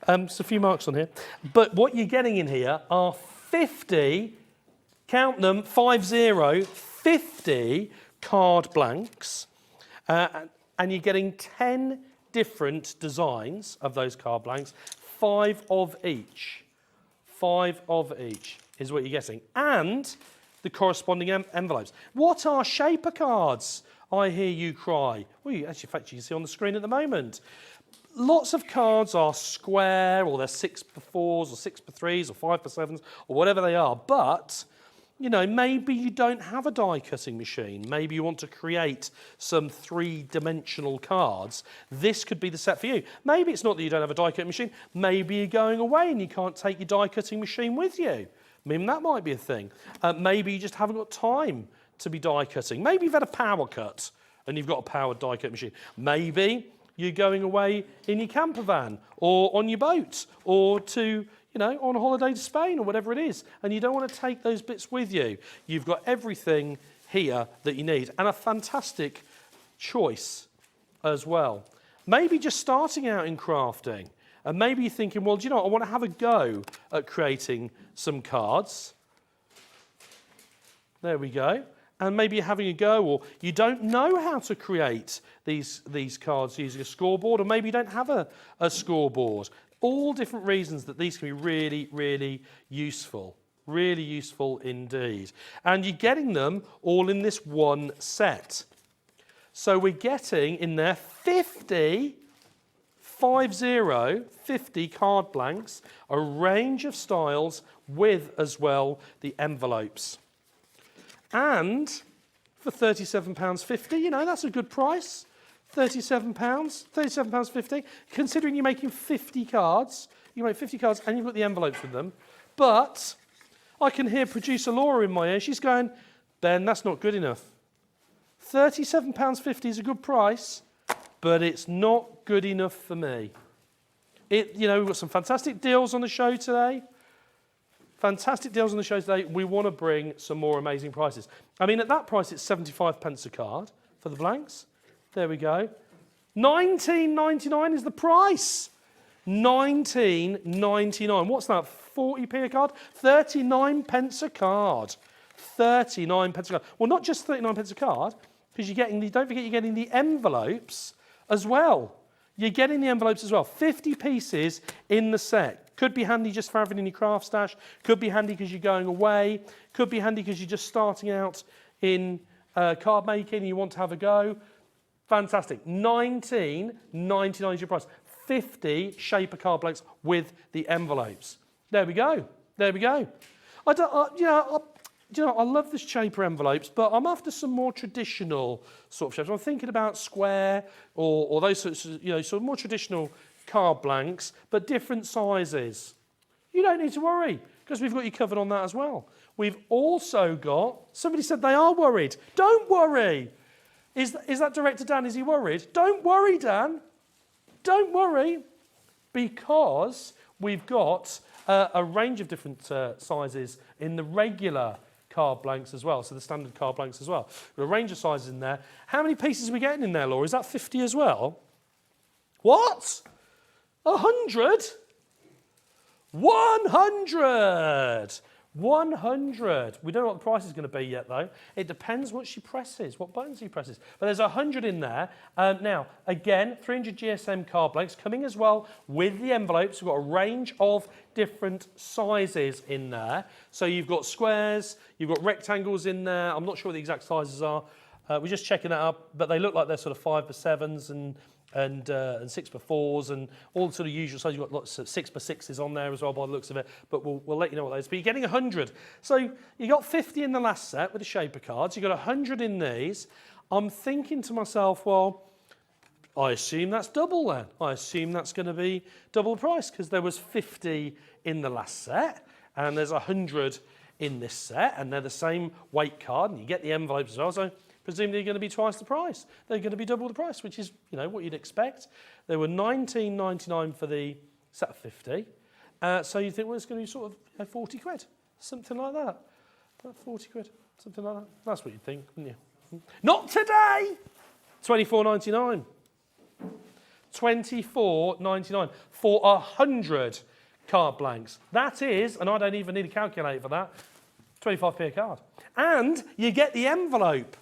There's a few marks on here. But what you're getting in here are 50, count them, 50 card blanks. And you're getting 10 different designs of those card blanks, 5 of each. 5 of each is what you're getting. And the corresponding envelopes. What are shaper cards? I hear you cry. Well, in fact, you can see on the screen at the moment. Lots of cards are square, or they're 6x4s, or 6x3s, or 5x7s, or whatever they are. But, you know, maybe you don't have a die cutting machine. Maybe you want to create some 3-dimensional cards. This could be the set for you. Maybe it's not that you don't have a die cutting machine. Maybe you're going away and you can't take your die cutting machine with you. I mean, that might be a thing. Maybe you just haven't got time to be die cutting. Maybe you've had a power cut and you've got a powered die cut machine. Maybe you're going away in your camper van or on your boat or to, you know, on a holiday to Spain or whatever it is, and you don't want to take those bits with you. You've got everything here that you need, and a fantastic choice as well. Maybe just starting out in crafting. And maybe you're thinking, well, do you know what? I want to have a go at creating some cards. There we go. And maybe you're having a go, or you don't know how to create these cards using a scoreboard, or maybe you don't have a scoreboard. All different reasons that these can be really, really useful. Really useful indeed. And you're getting them all in this one set. So we're getting in there 50 card blanks, a range of styles with as well the envelopes. And for £37.50, you know, that's a good price. £37.50. Considering you're making 50 cards, you make 50 cards and you've got the envelopes with them. But I can hear producer Laura in my ear. She's going, Ben, that's not good enough. £37.50 is a good price, but it's not good enough for me. You know, we've got some fantastic deals on the show today. Fantastic deals on the show today. We want to bring some more amazing prices. I mean, at that price, it's 75p a card for the blanks. There we go. £19.99 is the price. £19.99. What's that? 40p a card? 39p a card. 39p a card. Well, not just 39p a card, because you're getting don't forget you're getting the envelopes as well. You're getting the envelopes as well. 50 pieces in the set. Could be handy just for having in your craft stash. Could be handy because you're going away. Could be handy because you're just starting out in card making and you want to have a go. Fantastic. £19.99 is your price. 50 shaper card blanks with the envelopes. There we go. There we go. I love the shaper envelopes, but I'm after some more traditional sort of shapes. I'm thinking about square or those sorts of, sort of more traditional card blanks, but different sizes. You don't need to worry, because we've got you covered on that as well. We've also got, somebody said they are worried. Don't worry. Is that Director Dan, is he worried? Don't worry, Dan. Don't worry, because we've got a range of different sizes in the regular card blanks as well, so the standard card blanks as well. We've got a range of sizes in there. How many pieces are we getting in there, Laura? Is that 50 as well? What? 100? 100! 100. We don't know what the price is going to be yet, though. It depends what she presses, what buttons she presses. But there's 100 in there. Now, again, 300 GSM card blanks coming as well with the envelopes. We've got a range of different sizes in there. So you've got squares, you've got rectangles in there. I'm not sure what the exact sizes are. We're just checking that up, but they look like they're sort of 5x7s and 6x4s and all the sort of usual sizes. You've got lots of 6x6s on there as well by the looks of it, but we'll let you know what those are. But you're getting 100. So you got 50 in the last set with the shaper cards. You've got 100 in these. I'm thinking to myself, well, I assume that's double then. I assume that's going to be double the price because there was 50 in the last set and there's 100 in this set and they're the same weight card and you get the envelopes as well. So presumably they're going to be twice the price. They're going to be double the price, which is, what you'd expect. They were £19.99 for the set of 50. So you think, well, it's going to be sort of 40 quid, something like that. about 40 quid, something like that. That's what you'd think, wouldn't you? Not today! £24.99. £24.99 for 100 card blanks. That is, and I don't even need a calculator for that, 25p a card. And you get the envelope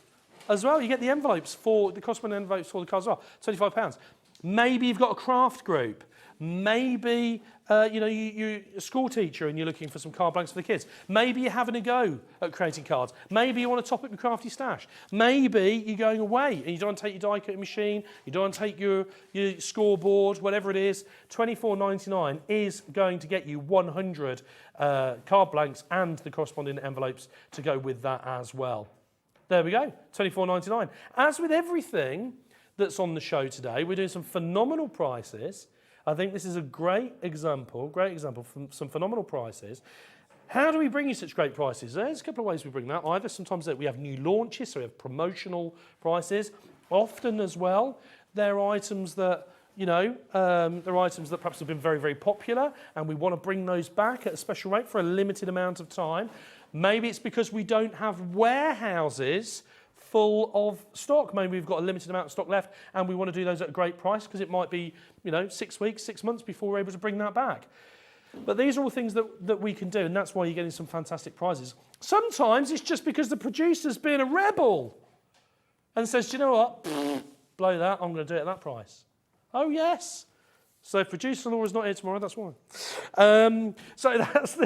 as well. You get the envelopes for the corresponding envelopes for the cards as well. £25. Maybe you've got a craft group. Maybe you're a school teacher and you're looking for some card blanks for the kids. Maybe you're having a go at creating cards. Maybe you want to top up your crafty stash. Maybe you're going away and you don't want to take your die cutting machine, you don't want to take your scoreboard, whatever it is. £24.99 is going to get you 100 card blanks and the corresponding envelopes to go with that as well. There we go, £24.99. As with everything that's on the show today, we're doing some phenomenal prices. I think this is a great example from some phenomenal prices. How do we bring you such great prices? There's a couple of ways we bring that. Either sometimes we have new launches, so we have promotional prices. Often as well, they're items that, they're items that perhaps have been very, very popular and we want to bring those back at a special rate for a limited amount of time. Maybe it's because we don't have warehouses full of stock. Maybe we've got a limited amount of stock left and we want to do those at a great price because it might be, 6 weeks, 6 months before we're able to bring that back. But these are all things that we can do, and that's why you're getting some fantastic prizes. Sometimes it's just because the producer's being a rebel and says, do you know what? Blow that, I'm going to do it at that price. Oh, yes. So if producer Laura's not here tomorrow, that's why. So that's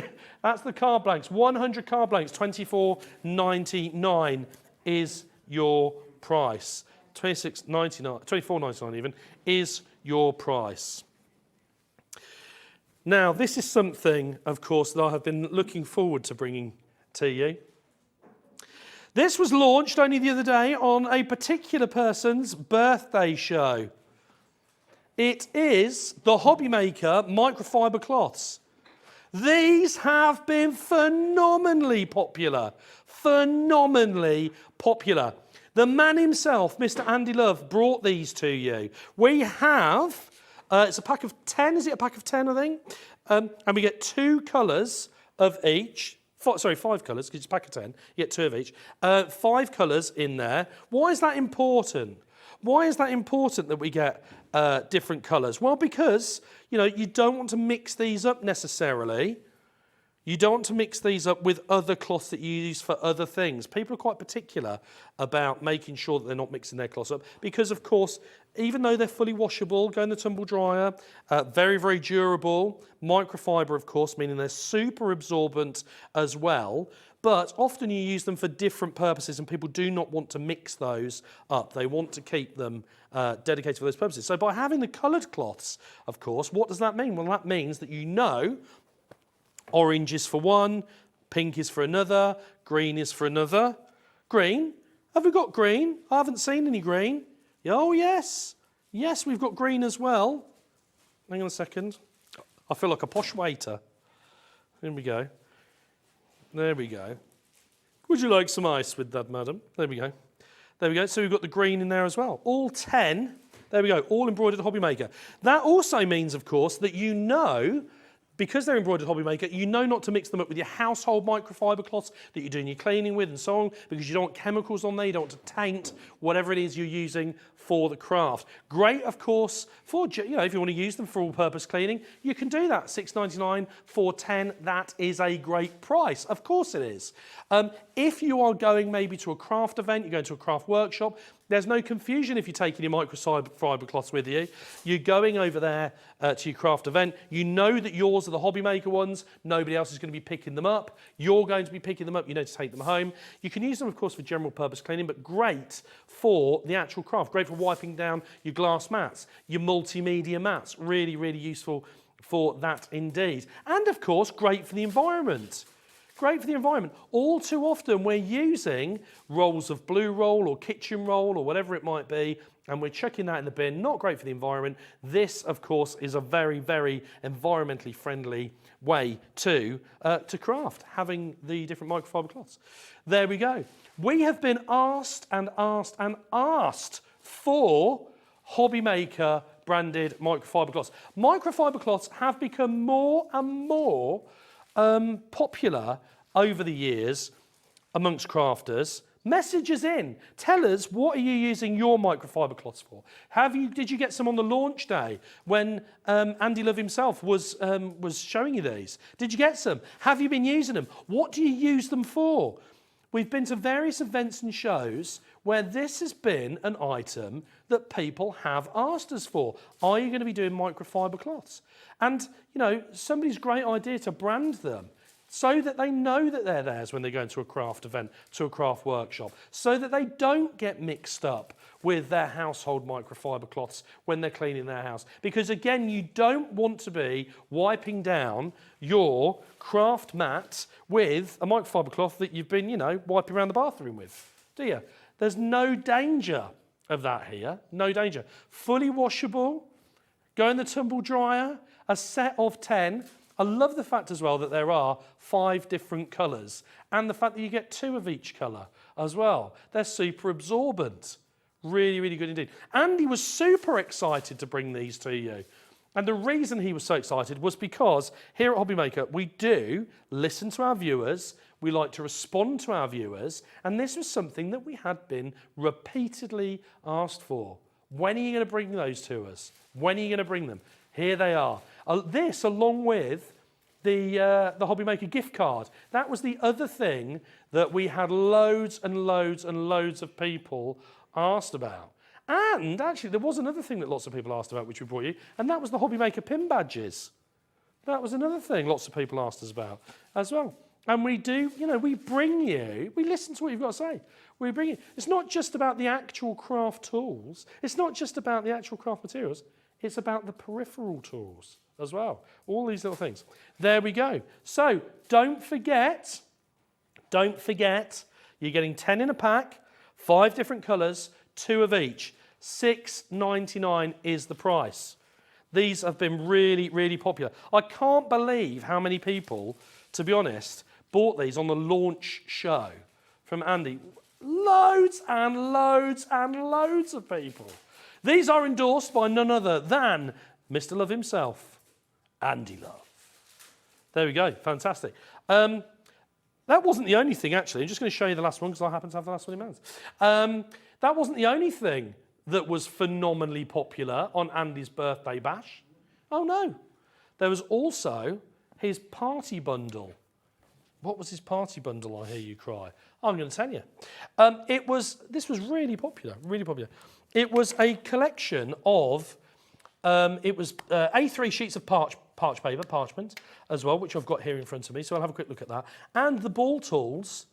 the card blanks. 100 card blanks, £24.99 is your price. £24.99 even is your price. Now, this is something, of course, that I have been looking forward to bringing to you. This was launched only the other day on a particular person's birthday show. It is the Hobby Maker microfiber cloths. These have been phenomenally popular. Phenomenally popular. The man himself, Mr. Andy Love, brought these to you. We have, it's a pack of 10, is it a pack of 10, I think? And we get 2 colours of each. 5 colours, because it's a pack of 10. You get 2 of each. 5 colours in there. Why is that important? Why is that important that we get different colours? Well, because, you don't want to mix these up necessarily. You don't want to mix these up with other cloths that you use for other things. People are quite particular about making sure that they're not mixing their cloths up because, of course, even though they're fully washable, go in the tumble dryer, very, very durable, microfiber, of course, meaning they're super absorbent as well, but often you use them for different purposes and people do not want to mix those up. They want to keep them dedicated for those purposes. So by having the coloured cloths, of course, what does that mean? Well, that means that orange is for one, pink is for another, green is for another. Green? Have we got green? I haven't seen any green. Oh, yes. Yes, we've got green as well. Hang on a second. I feel like a posh waiter. Here we go. There we go. Would you like some ice with that, madam? There we go. There we go. So we've got the green in there as well. All 10. There we go. All embroidered Hobby Maker. That also means, of course, that because they're embroidered Hobby Maker, you know not to mix them up with your household microfiber cloths that you're doing your cleaning with and so on, because you don't want chemicals on there, you don't want to taint whatever it is you're using for the craft. Great, of course, for, if you want to use them for all-purpose cleaning, you can do that. $6.99 for 10, that is a great price. Of course it is. If you are going maybe to a craft event, you're going to a craft workshop, there's no confusion if you're taking your microfiber cloths with you. You're going over there to your craft event. You know that yours are the Hobby Maker ones. Nobody else is going to be picking them up. You're going to be picking them up. You know to take them home. You can use them, of course, for general purpose cleaning, but great for the actual craft. Great for wiping down your glass mats, your multimedia mats. Really, really useful for that indeed. And, of course, great for the environment. Great for the environment. All too often we're using rolls of blue roll or kitchen roll or whatever it might be, and we're chucking that in the bin. Not great for the environment. This, of course, is a very, very environmentally friendly way to craft, having the different microfiber cloths. There we go. We have been asked and asked and asked for Hobby Maker branded microfiber cloths. Microfiber cloths have become more and more popular over the years, amongst crafters. Message us in. Tell us, what are you using your microfiber cloths for? Did you get some on the launch day when Andy Love himself was showing you these? Did you get some? Have you been using them? What do you use them for? We've been to various events and shows where this has been an item that people have asked us for. Are you going to be doing microfiber cloths? And, you know, somebody's great idea to brand them so that they know that they're theirs when they go into a craft event, to a craft workshop, so that they don't get mixed up with their household microfiber cloths when they're cleaning their house. Because again, you don't want to be wiping down your craft mat with a microfiber cloth that you've been, you know, wiping around the bathroom with, do you? There's no danger of that here, no danger. Fully washable, go in the tumble dryer, a set of 10. I love the fact as well that there are 5 different colours and the fact that you get 2 of each colour as well. They're super absorbent. Really, really good indeed. Andy was super excited to bring these to you. And the reason he was so excited was because here at Hobbymaker, we do listen to our viewers. We like to respond to our viewers. And this was something that we had been repeatedly asked for. When are you going to bring those to us? When are you going to bring them? Here they are. This, along with the Hobbymaker gift card, that was the other thing that we had loads and loads and loads of people asked about. And actually, there was another thing that lots of people asked about, which we brought you, and that was the Hobbymaker pin badges. That was another thing lots of people asked us about as well. And we do, you know, we bring you, we listen to what you've got to say. We bring you. It's not just about the actual craft tools. It's not just about the actual craft materials. It's about the peripheral tools as well. All these little things. There we go. So don't forget, you're getting 10 in a pack, 5 different colours, 2 of each. $6.99 is the price. These have been really, really popular. I can't believe how many people, to be honest, bought these on the launch show from Andy. Loads and loads and loads of people. These are endorsed by none other than Mr. Love himself, Andy Love. There we go, fantastic. That wasn't the only thing, actually. I'm just going to show you the last one because I happen to have the last one in my hands. That wasn't the only thing that was phenomenally popular on Andy's birthday bash. Oh, no. There was also his party bundle. What was his party bundle, I hear you cry? I'm going to tell you. This was really popular, really popular. It was a collection of, A3 sheets of parchment as well, which I've got here in front of me, so I'll have a quick look at that. And the ball tools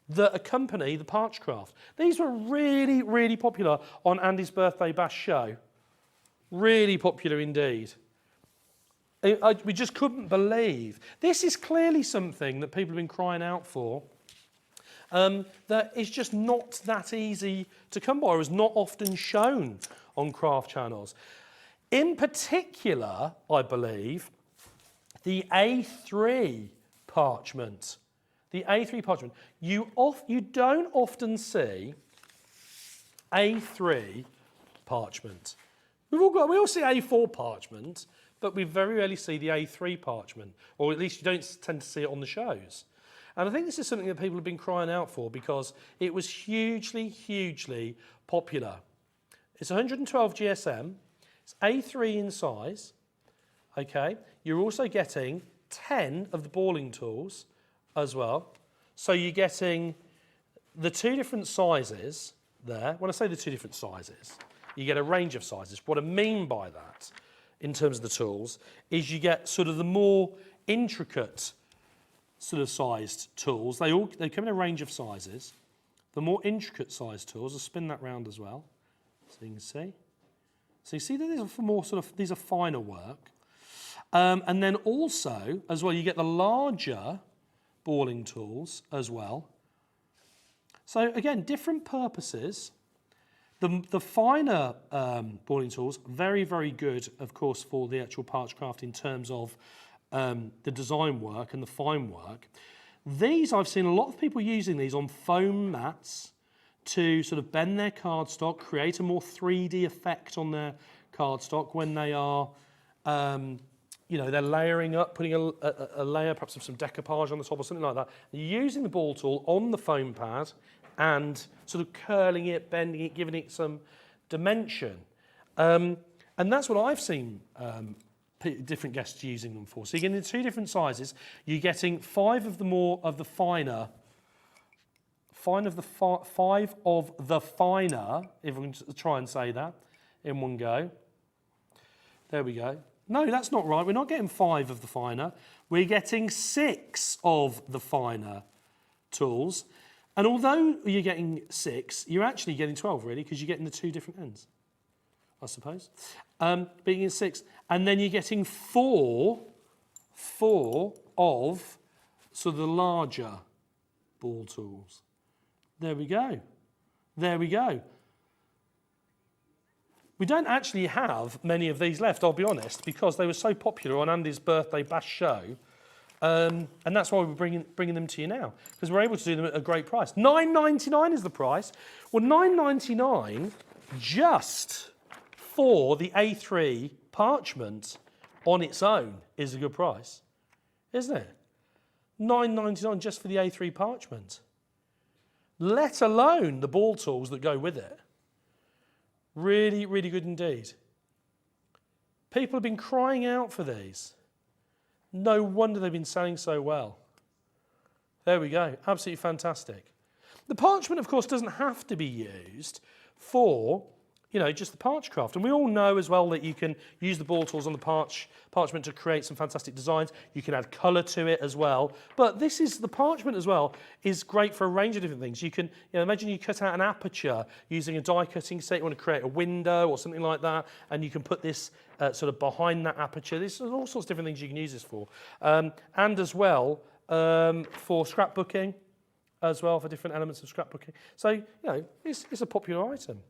that accompany the Parchcraft. These were really, really popular on Andy's birthday bash show. Really popular indeed. We just couldn't believe. This is clearly something that people have been crying out for. That is just not that easy to come by, or is not often shown on craft channels. In particular, I believe, the A3 parchment. The A3 parchment. You don't often see A3 parchment. We all see A4 parchment, but we very rarely see the A3 parchment, or at least you don't tend to see it on the shows. And I think this is something that people have been crying out for because it was hugely, hugely popular. It's 112 GSM, it's A3 in size, okay? You're also getting 10 of the balling tools as well. So you're getting the 2 different sizes there. When I say the 2 different sizes, you get a range of sizes. What I mean by that, in terms of the tools, is you get sort of the more intricate sort of sized tools. They come in a range of sizes. The more intricate sized tools, I'll spin that round as well, so you can see. So you see that these are for more sort of, these are finer work. And then also, as well, you get the larger balling tools as well. So again, different purposes. The finer balling tools, very, very good, of course, for the actual Parchcraft in terms of the design work and the fine work. These, I've seen a lot of people using these on foam mats to sort of bend their cardstock, create a more 3D effect on their cardstock when they are they're layering up, putting a layer perhaps of some decoupage on the top or something like that. You're using the ball tool on the foam pad and sort of curling it, bending it, giving it some dimension. And that's what I've seen different guests using them for. So you're getting 2 different sizes. You're getting 5 of the finer, if we can try and say that in one go. There we go. No, that's not right. We're not getting 5 of the finer. We're getting 6 of the finer tools. And although you're getting 6, you're actually getting 12, really, because you're getting the 2 different ends, I suppose. Being in 6. And then you're getting 4 of sort of the larger ball tools. There we go. There we go. We don't actually have many of these left, I'll be honest, because they were so popular on Andy's birthday bash show. And that's why we're bringing them to you now, because we're able to do them at a great price. $9.99 is the price. Well, $9.99 just for the A3 parchment on its own is a good price, isn't it? $9.99 just for the A3 parchment, let alone the ball tools that go with it. Really, really good indeed. People have been crying out for these. No wonder they've been selling so well. There we go, absolutely fantastic. The parchment, of course, doesn't have to be used for, just the parch craft. And we all know as well that you can use the ball tools on the parchment to create some fantastic designs. You can add colour to it as well. But the parchment as well is great for a range of different things. You can, imagine you cut out an aperture using a die cutting set. You want to create a window or something like that, and you can put this sort of behind that aperture. There's all sorts of different things you can use this for. And as well for scrapbooking as well, for different elements of scrapbooking. So, it's a popular item.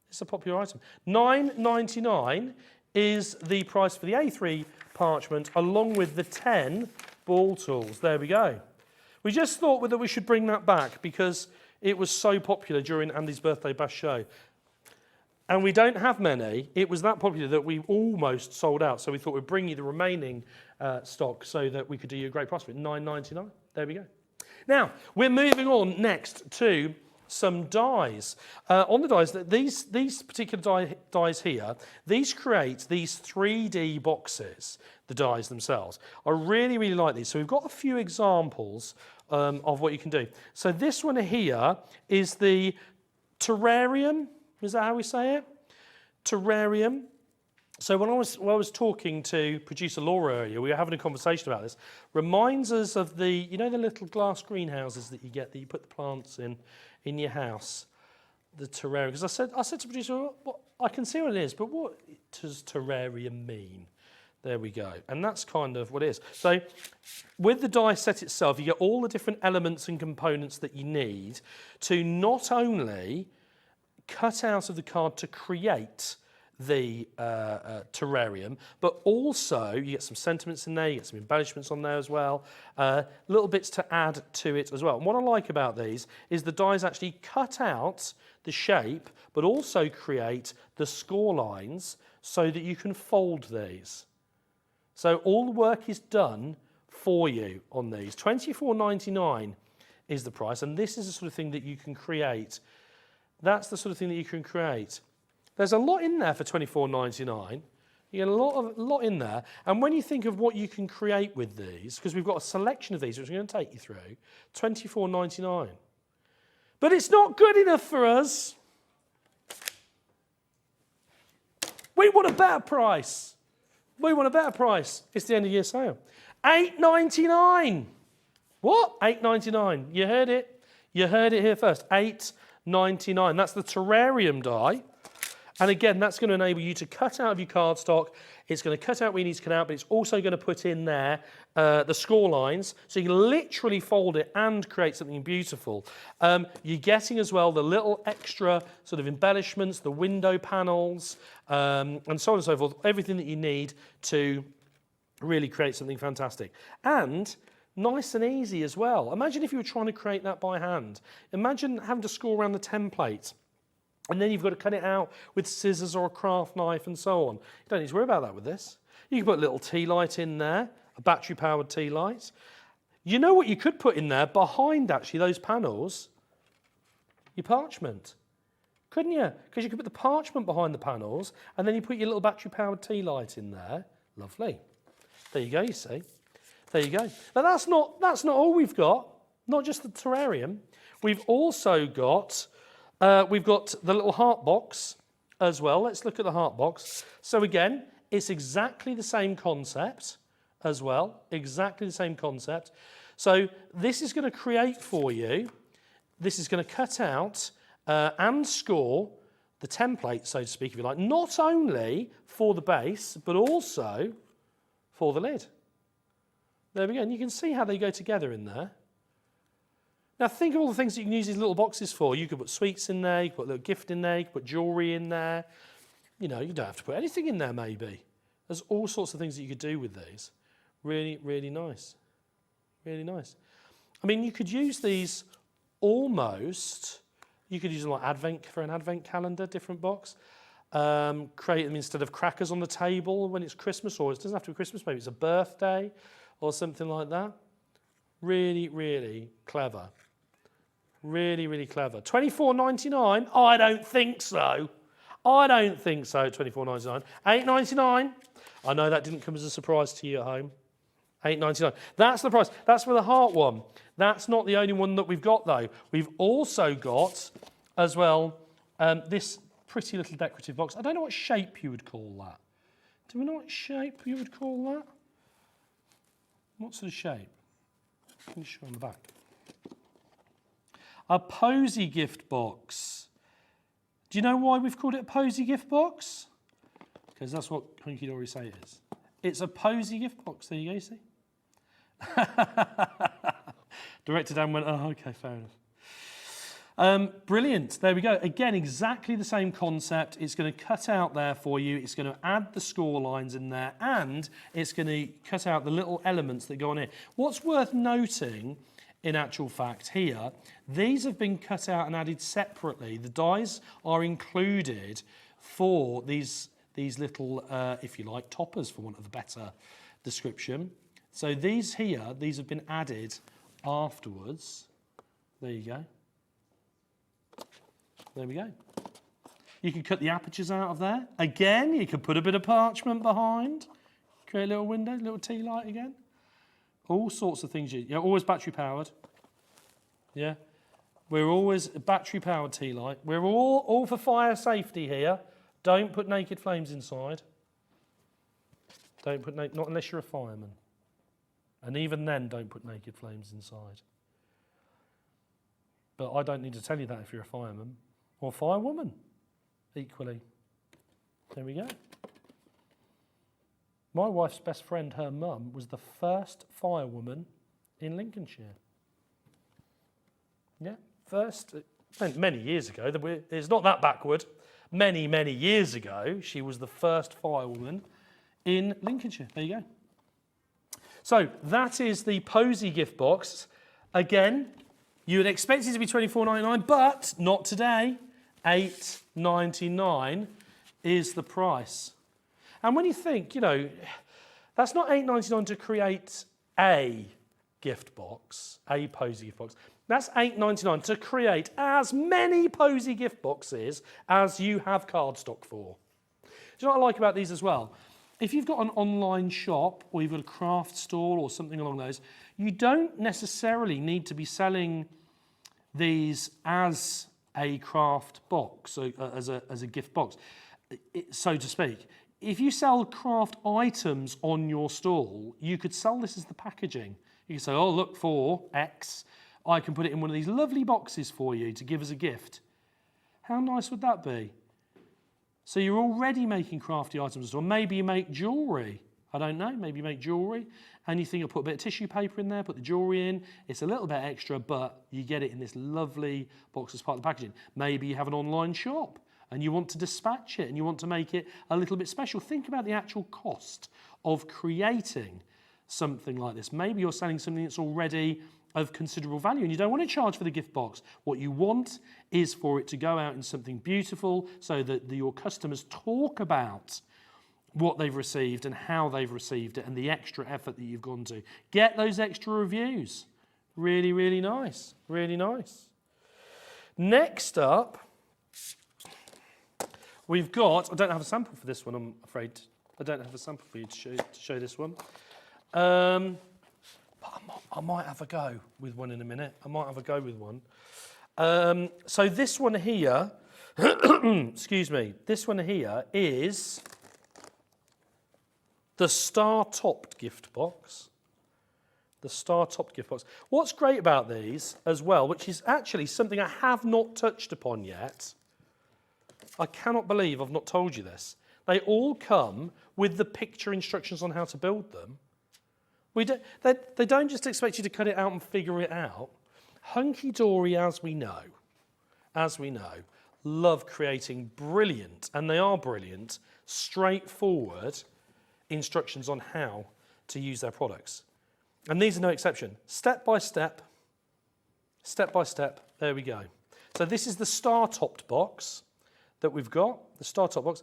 It's a popular item. $9.99 is the price for the A3 parchment, along with the 10 ball tools. There we go. We just thought that we should bring that back because it was so popular during Andy's birthday bash show. And we don't have many. It was that popular that we almost sold out. So we thought we'd bring you the remaining stock so that we could do you a great price for it. $9.99. There we go. Now, we're moving on next to some dies. On the dies, these particular dies here, these create these 3D boxes, the dies themselves. I really, really like these. So we've got a few examples of what you can do. So this one here is the terrarium. Is that how we say it? Terrarium. So when I was talking to producer Laura earlier, we were having a conversation about this. Reminds us of the little glass greenhouses that you get, that you put the plants in your house, the terrarium. Because I said to producer, well, I can see what it is, but what does terrarium mean? There we go. And that's kind of what it is. So with the die set itself, you get all the different elements and components that you need to not only cut out of the card to create the terrarium, but also you get some sentiments in there, you get some embellishments on there as well, little bits to add to it as well. And what I like about these is the dies actually cut out the shape, but also create the score lines so that you can fold these. So all the work is done for you on these. $24.99 is the price, and this is the sort of thing that you can create. That's the sort of thing that you can create. There's a lot in there for $24.99. You get a lot in there. And when you think of what you can create with these, because we've got a selection of these, which I'm going to take you through, $24.99. But it's not good enough for us. We want a better price. We want a better price. It's the end of year sale. $8.99. What? $8.99. You heard it. You heard it here first. $8.99. That's the terrarium die. And again, that's going to enable you to cut out of your cardstock. It's going to cut out where you need to cut out, but it's also going to put in there the score lines. So you can literally fold it and create something beautiful. You're getting as well the little extra sort of embellishments, the window panels, and so on and so forth. Everything that you need to really create something fantastic. And nice and easy as well. Imagine if you were trying to create that by hand. Imagine having to score around the template. And then you've got to cut it out with scissors or a craft knife and so on. You don't need to worry about that with this. You can put a little tea light in there, a battery-powered tea light. You know what you could put in there behind, actually, those panels? Your parchment. Couldn't you? Because you could put the parchment behind the panels, and then you put your little battery-powered tea light in there. Lovely. There you go, you see. There you go. Now, that's not all we've got. Not just the terrarium. We've also got, the little heart box as well. Let's look at the heart box. So again, it's exactly the same concept as well. Exactly the same concept. So this is going to create for you, this is going to cut out and score the template, so to speak, if you like, not only for the base, but also for the lid. There we go. And you can see how they go together in there. Now think of all the things that you can use these little boxes for. You could put sweets in there, you could put a little gift in there, you could put jewellery in there. You know, you don't have to put anything in there maybe. There's all sorts of things that you could do with these. Really, really nice. Really nice. I mean, you could use these almost, you could use them like for an advent calendar, different box. Create them instead of crackers on the table when it's Christmas, or it doesn't have to be Christmas, maybe it's a birthday or something like that. Really, really clever. Really, really clever. $24.99? Oh, I don't think so. I don't think so, $24.99. $8.99? I know that didn't come as a surprise to you at home. $8.99. That's the price. That's for the heart one. That's not the only one that we've got, though. We've also got, as well, this pretty little decorative box. I don't know what shape you would call that. Do we know what shape you would call that? What sort of shape? Can you show on the back? A posy gift box. Do you know why we've called it a posy gift box? Because that's what Hunkydory say it is. It's a posy gift box. There you go, see? Director Dan went, oh, okay, fair enough. Brilliant. There we go. Again, exactly the same concept. It's going to cut out there for you. It's going to add the score lines in there, and it's going to cut out the little elements that go on here. What's worth noting, in actual fact, here, these have been cut out and added separately. The dies are included for these little, if you like, toppers, for want of a better description. So these here, these have been added afterwards. There you go. There we go. You can cut the apertures out of there. Again, you can put a bit of parchment behind. Create a little window, little tea light again. All sorts of things. You're always battery powered. Yeah. We're always a battery powered tea light. We're all for fire safety here. Don't put naked flames inside. Don't put not unless you're a fireman. And even then, don't put naked flames inside. But I don't need to tell you that if you're a fireman or firewoman, equally. There we go. My wife's best friend, her mum, was the first firewoman in Lincolnshire. Yeah, first, many years ago. It's not that backward. Many, many years ago, she was the first firewoman in Lincolnshire. There you go. So that is the Posy gift box. Again, you would expect it to be $24.99, but not today. $8.99 is the price. And when you think, you know, that's not $8.99 to create a gift box, a Posy gift box. That's $8.99 to create as many Posy gift boxes as you have cardstock for. Do you know what I like about these as well? If you've got an online shop or you've got a craft store or something along those, you don't necessarily need to be selling these as a craft box, so as a gift box, so to speak. If you sell craft items on your stall, you could sell this as the packaging. You can say, oh, look, for X, I can put it in one of these lovely boxes for you to give as a gift. How nice would that be? So you're already making crafty items, or maybe you make jewellery. I don't know, maybe you make jewellery, and you think I'll put a bit of tissue paper in there, put the jewellery in. It's a little bit extra, but you get it in this lovely box as part of the packaging. Maybe you have an online shop, and you want to dispatch it, and you want to make it a little bit special. Think about the actual cost of creating something like this. Maybe you're selling something that's already of considerable value and you don't want to charge for the gift box. What you want is for it to go out in something beautiful so that your customers talk about what they've received and how they've received it and the extra effort that you've gone to. Get those extra reviews. Really, really nice. Really nice. Next up, we've got, I don't have a sample for this one, I'm afraid. I don't have a sample for you to show this one. But I might have a go with one in a minute. I might have a go with one. So this one here, excuse me, this one here is the star-topped gift box. The star-topped gift box. What's great about these as well, which is actually something I have not touched upon yet, I cannot believe I've not told you this. They all come with the picture instructions on how to build them. They don't just expect you to cut it out and figure it out. Hunkydory, as we know, love creating brilliant, and they are brilliant, straightforward instructions on how to use their products. And these are no exception. Step by step, there we go. So this is the star-topped box that we've got, the star-topped box.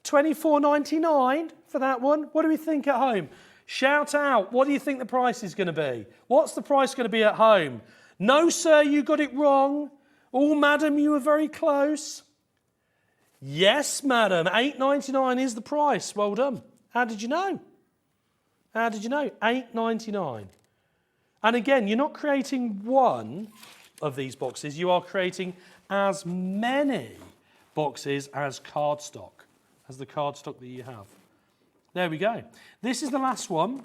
$24.99 for that one. What do we think at home? Shout out, what do you think the price is going to be? What's the price going to be at home? No, sir, you got it wrong. Oh, madam, you were very close. Yes, madam, $8.99 is the price. Well done. How did you know? How did you know? $8.99. And again, you're not creating one of these boxes. You are creating as many boxes as cardstock, as the cardstock that you have. There we go. This is the last one.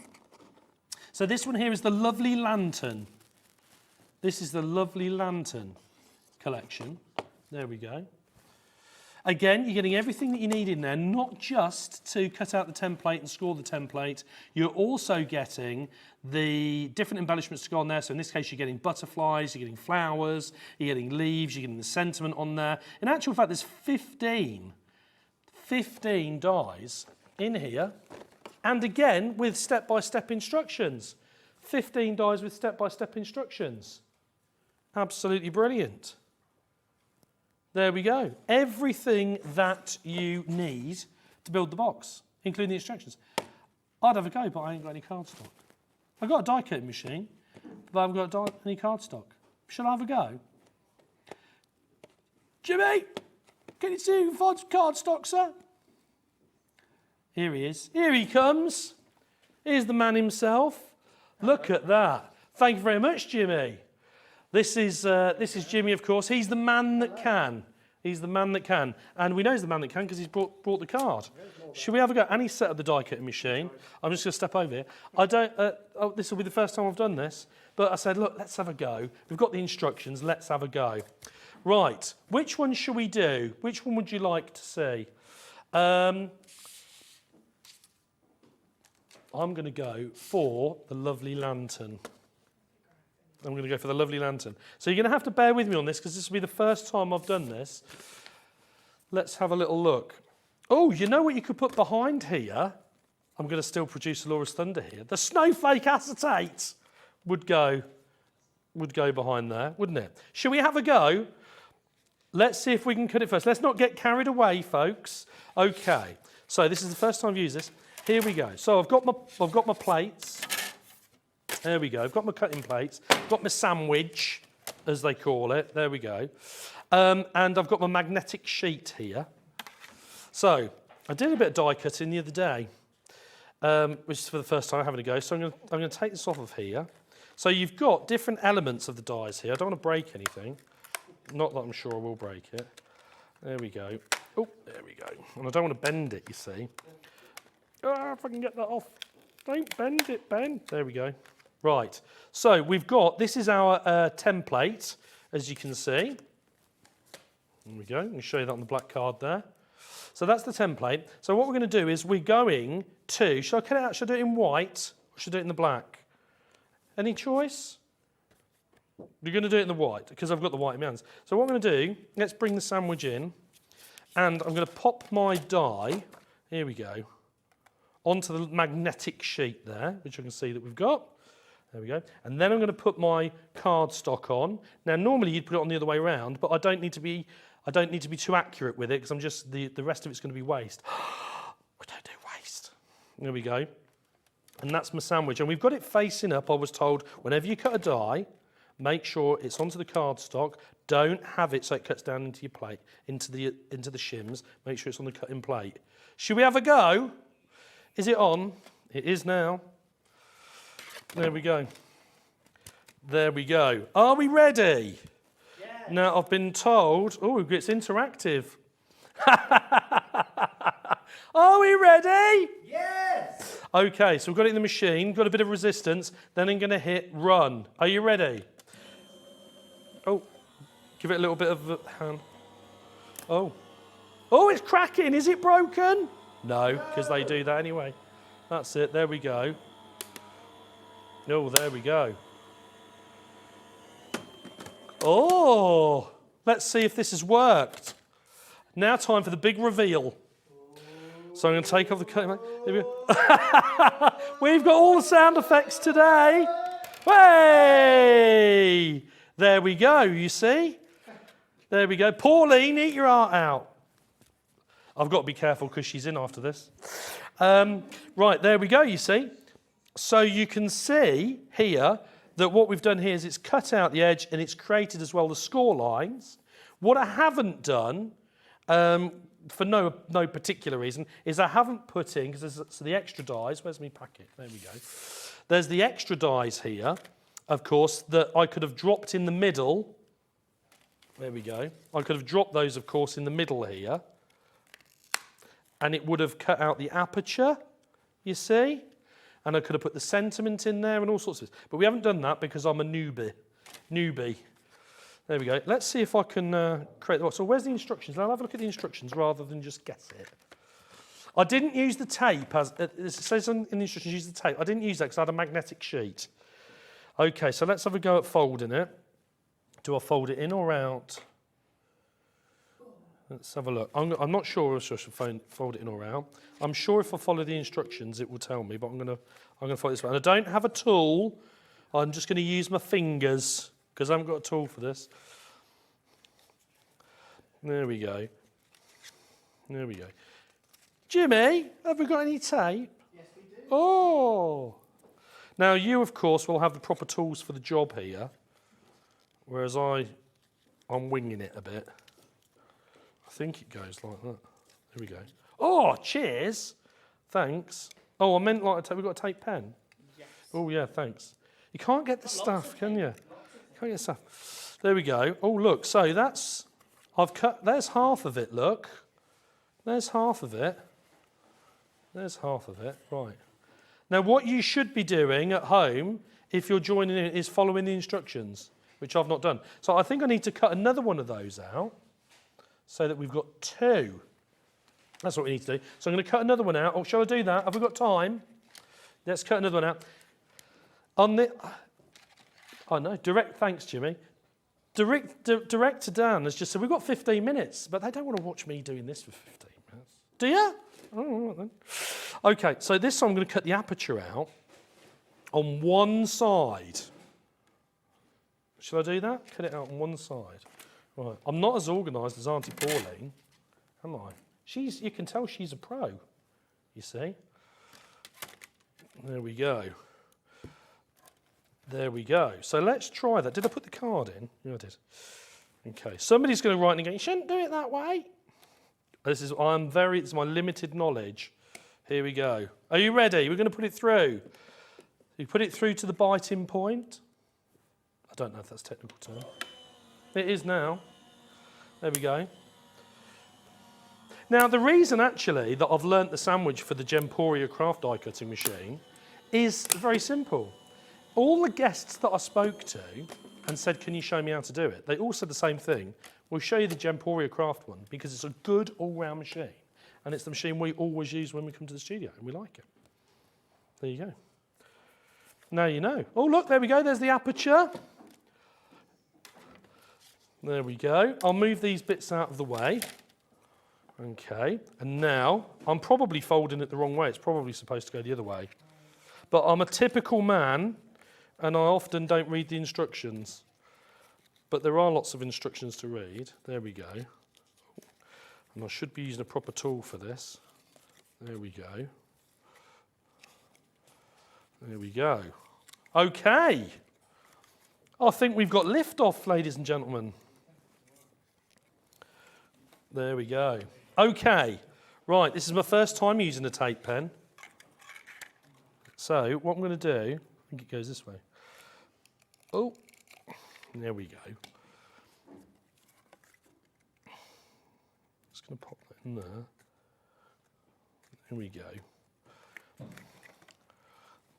So this one here is the Lovely Lantern. This is the Lovely Lantern collection. There we go. Again, you're getting everything that you need in there, not just to cut out the template and score the template. You're also getting the different embellishments to go on there. So in this case, you're getting butterflies, you're getting flowers, you're getting leaves, you're getting the sentiment on there. In actual fact, there's 15 dies in here. And again, with step-by-step instructions. 15 dies with step-by-step instructions. Absolutely brilliant. There we go. Everything that you need to build the box, including the instructions. I'd have a go, but I ain't got any cardstock. I've got a die cutting machine, but I haven't got any cardstock. Shall I have a go? Jimmy, can you see if you can find some cardstock, sir? Here he is. Here he comes. Here's the man himself. Look at that. Thank you very much, Jimmy. This is Jimmy, of course. He's the man that can. He's the man that can. And we know he's the man that can because he's brought the card. Should we have a go? And he's set up the die cutting machine. I'm just going to step over here. This will be the first time I've done this. But I said, look, let's have a go. We've got the instructions. Let's have a go. Right. Which one shall we do? Which one would you like to see? I'm going to go for the Lovely Lantern. I'm going to go for the Lovely Lantern. So you're going to have to bear with me on this because this will be the first time I've done this. Let's have a little look. Oh, you know what you could put behind here? I'm going to still produce Laura's Thunder here. The Snowflake acetate would go behind there, wouldn't it? Shall we have a go? Let's see if we can cut it first. Let's not get carried away, folks. Okay. So this is the first time I've used this. Here we go. So I've got my plates. There we go. I've got my cutting plates. I've got my sandwich, as they call it. There we go. And I've got my magnetic sheet here. So I did a bit of die cutting the other day, which is for the first time having a go. So I'm going to take this off of here. So you've got different elements of the dies here. I don't want to break anything. Not that I'm sure I will break it. There we go. Oh, there we go. And I don't want to bend it, you see. Oh, if I can get that off. Don't bend it, Ben. There we go. Right. So we've got, this is our template, as you can see. There we go. Let me show you that on the black card there. So that's the template. So what we're going to do is we're going to, should I cut it out? Should I do it in white or should I do it in the black? Any choice? You're going to do it in the white because I've got the white in my hands. So what I'm going to do, let's bring the sandwich in and I'm going to pop my die, here we go, onto the magnetic sheet there, which I can see that we've got. There we go. And then I'm going to put my cardstock on. Now, normally you'd put it on the other way around, but I don't need to be too accurate with it because I'm just the rest of it's going to be waste. We don't do waste. There we go. And that's my sandwich. And we've got it facing up. I was told whenever you cut a die, make sure it's onto the cardstock. Don't have it so it cuts down into your plate, into the shims. Make sure it's on the cutting plate. Should we have a go? Is it on? It is now. There we go. There we go. Are we ready? Yeah. Now, I've been told... Oh, it's interactive. Are we ready? Yes! Okay, so we've got it in the machine, got a bit of resistance, then I'm going to hit run. Are you ready? Oh, give it a little bit of a hand. Oh. Oh, it's cracking. Is it broken? No, because they do that anyway. That's it. There we go. Oh, there we go. Oh, let's see if this has worked. Now time for the big reveal. So I'm going to take off the cutting. There we go. We've got all the sound effects today. Hey! There we go, you see? There we go. Pauline, eat your heart out. I've got to be careful because she's in after this. Right, there we go, you see. So you can see here that what we've done here is it's cut out the edge and it's created as well the score lines. What I haven't done, for no particular reason, is I haven't put in, because there's the extra dies. Where's my packet? There we go. There's the extra dies here, of course, that I could have dropped in the middle. There we go. I could have dropped those, of course, in the middle here. And it would have cut out the aperture, you see? And I could have put the sentiment in there and all sorts of things. But we haven't done that because I'm a newbie. There we go. Let's see if I can create... So where's the instructions? I'll have a look at the instructions rather than just guess it. I didn't use the tape. It says in the instructions, use the tape. I didn't use that because I had a magnetic sheet. OK, so let's have a go at folding it. Do I fold it in or out? Let's have a look. I'm not sure if I should fold it in or out. I'm sure if I follow the instructions, it will tell me, but I'm going to follow this way. And I don't have a tool. I'm just going to use my fingers because I haven't got a tool for this. There we go. There we go. Jimmy, have we got any tape? Yes, we do. Oh! Now, you, of course, will have the proper tools for the job here, whereas I'm winging it a bit. I think it goes like that. There we go. Oh, cheers. Thanks. Oh, I meant like we've got a tape pen. Yes. Oh, yeah, thanks. You can't get the stuff, can you? Can't get stuff. There we go. Oh, look. So that's... I've cut... There's half of it, look. There's half of it. There's half of it. Right. Now, what you should be doing at home, if you're joining in, is following the instructions, which I've not done. So I think I need to cut another one of those out, so that we've got two. That's what we need to do. So I'm going to cut another one out. Oh, shall I do that? Have we got time? Let's cut another one out. On the... Oh, no. Thanks, Jimmy. Director Dan has just said, we've got 15 minutes, but they don't want to watch me doing this for 15 minutes. Do you? Oh, all right then. OK, so this time I'm going to cut the aperture out on one side. Shall I do that? Cut it out on one side. Right, I'm not as organised as Auntie Pauline, am I? You can tell she's a pro, you see. There we go. There we go. So let's try that. Did I put the card in? Yeah, I did. Okay, somebody's going to write and go, you shouldn't do it that way. It's my limited knowledge. Here we go. Are you ready? We're going to put it through. You put it through to the biting point. I don't know if that's a technical term. It is now. There we go. Now, the reason actually that I've learnt the sandwich for the Gemporia craft die cutting machine is very simple. All the guests that I spoke to and said, can you show me how to do it? They all said the same thing. We'll show you the Gemporia craft one because it's a good all-round machine. And it's the machine we always use when we come to the studio and we like it. There you go. Now you know. Oh, look, there we go. There's the aperture. There we go. I'll move these bits out of the way. Okay. And now, I'm probably folding it the wrong way. It's probably supposed to go the other way. But I'm a typical man, and I often don't read the instructions. But there are lots of instructions to read. There we go. And I should be using a proper tool for this. There we go. There we go. Okay. I think we've got liftoff, ladies and gentlemen. There we go. Okay. Right, this is my first time using a tape pen. So what I'm going to do, I think it goes this way. Oh, there we go. Just going to pop that in there. There we go.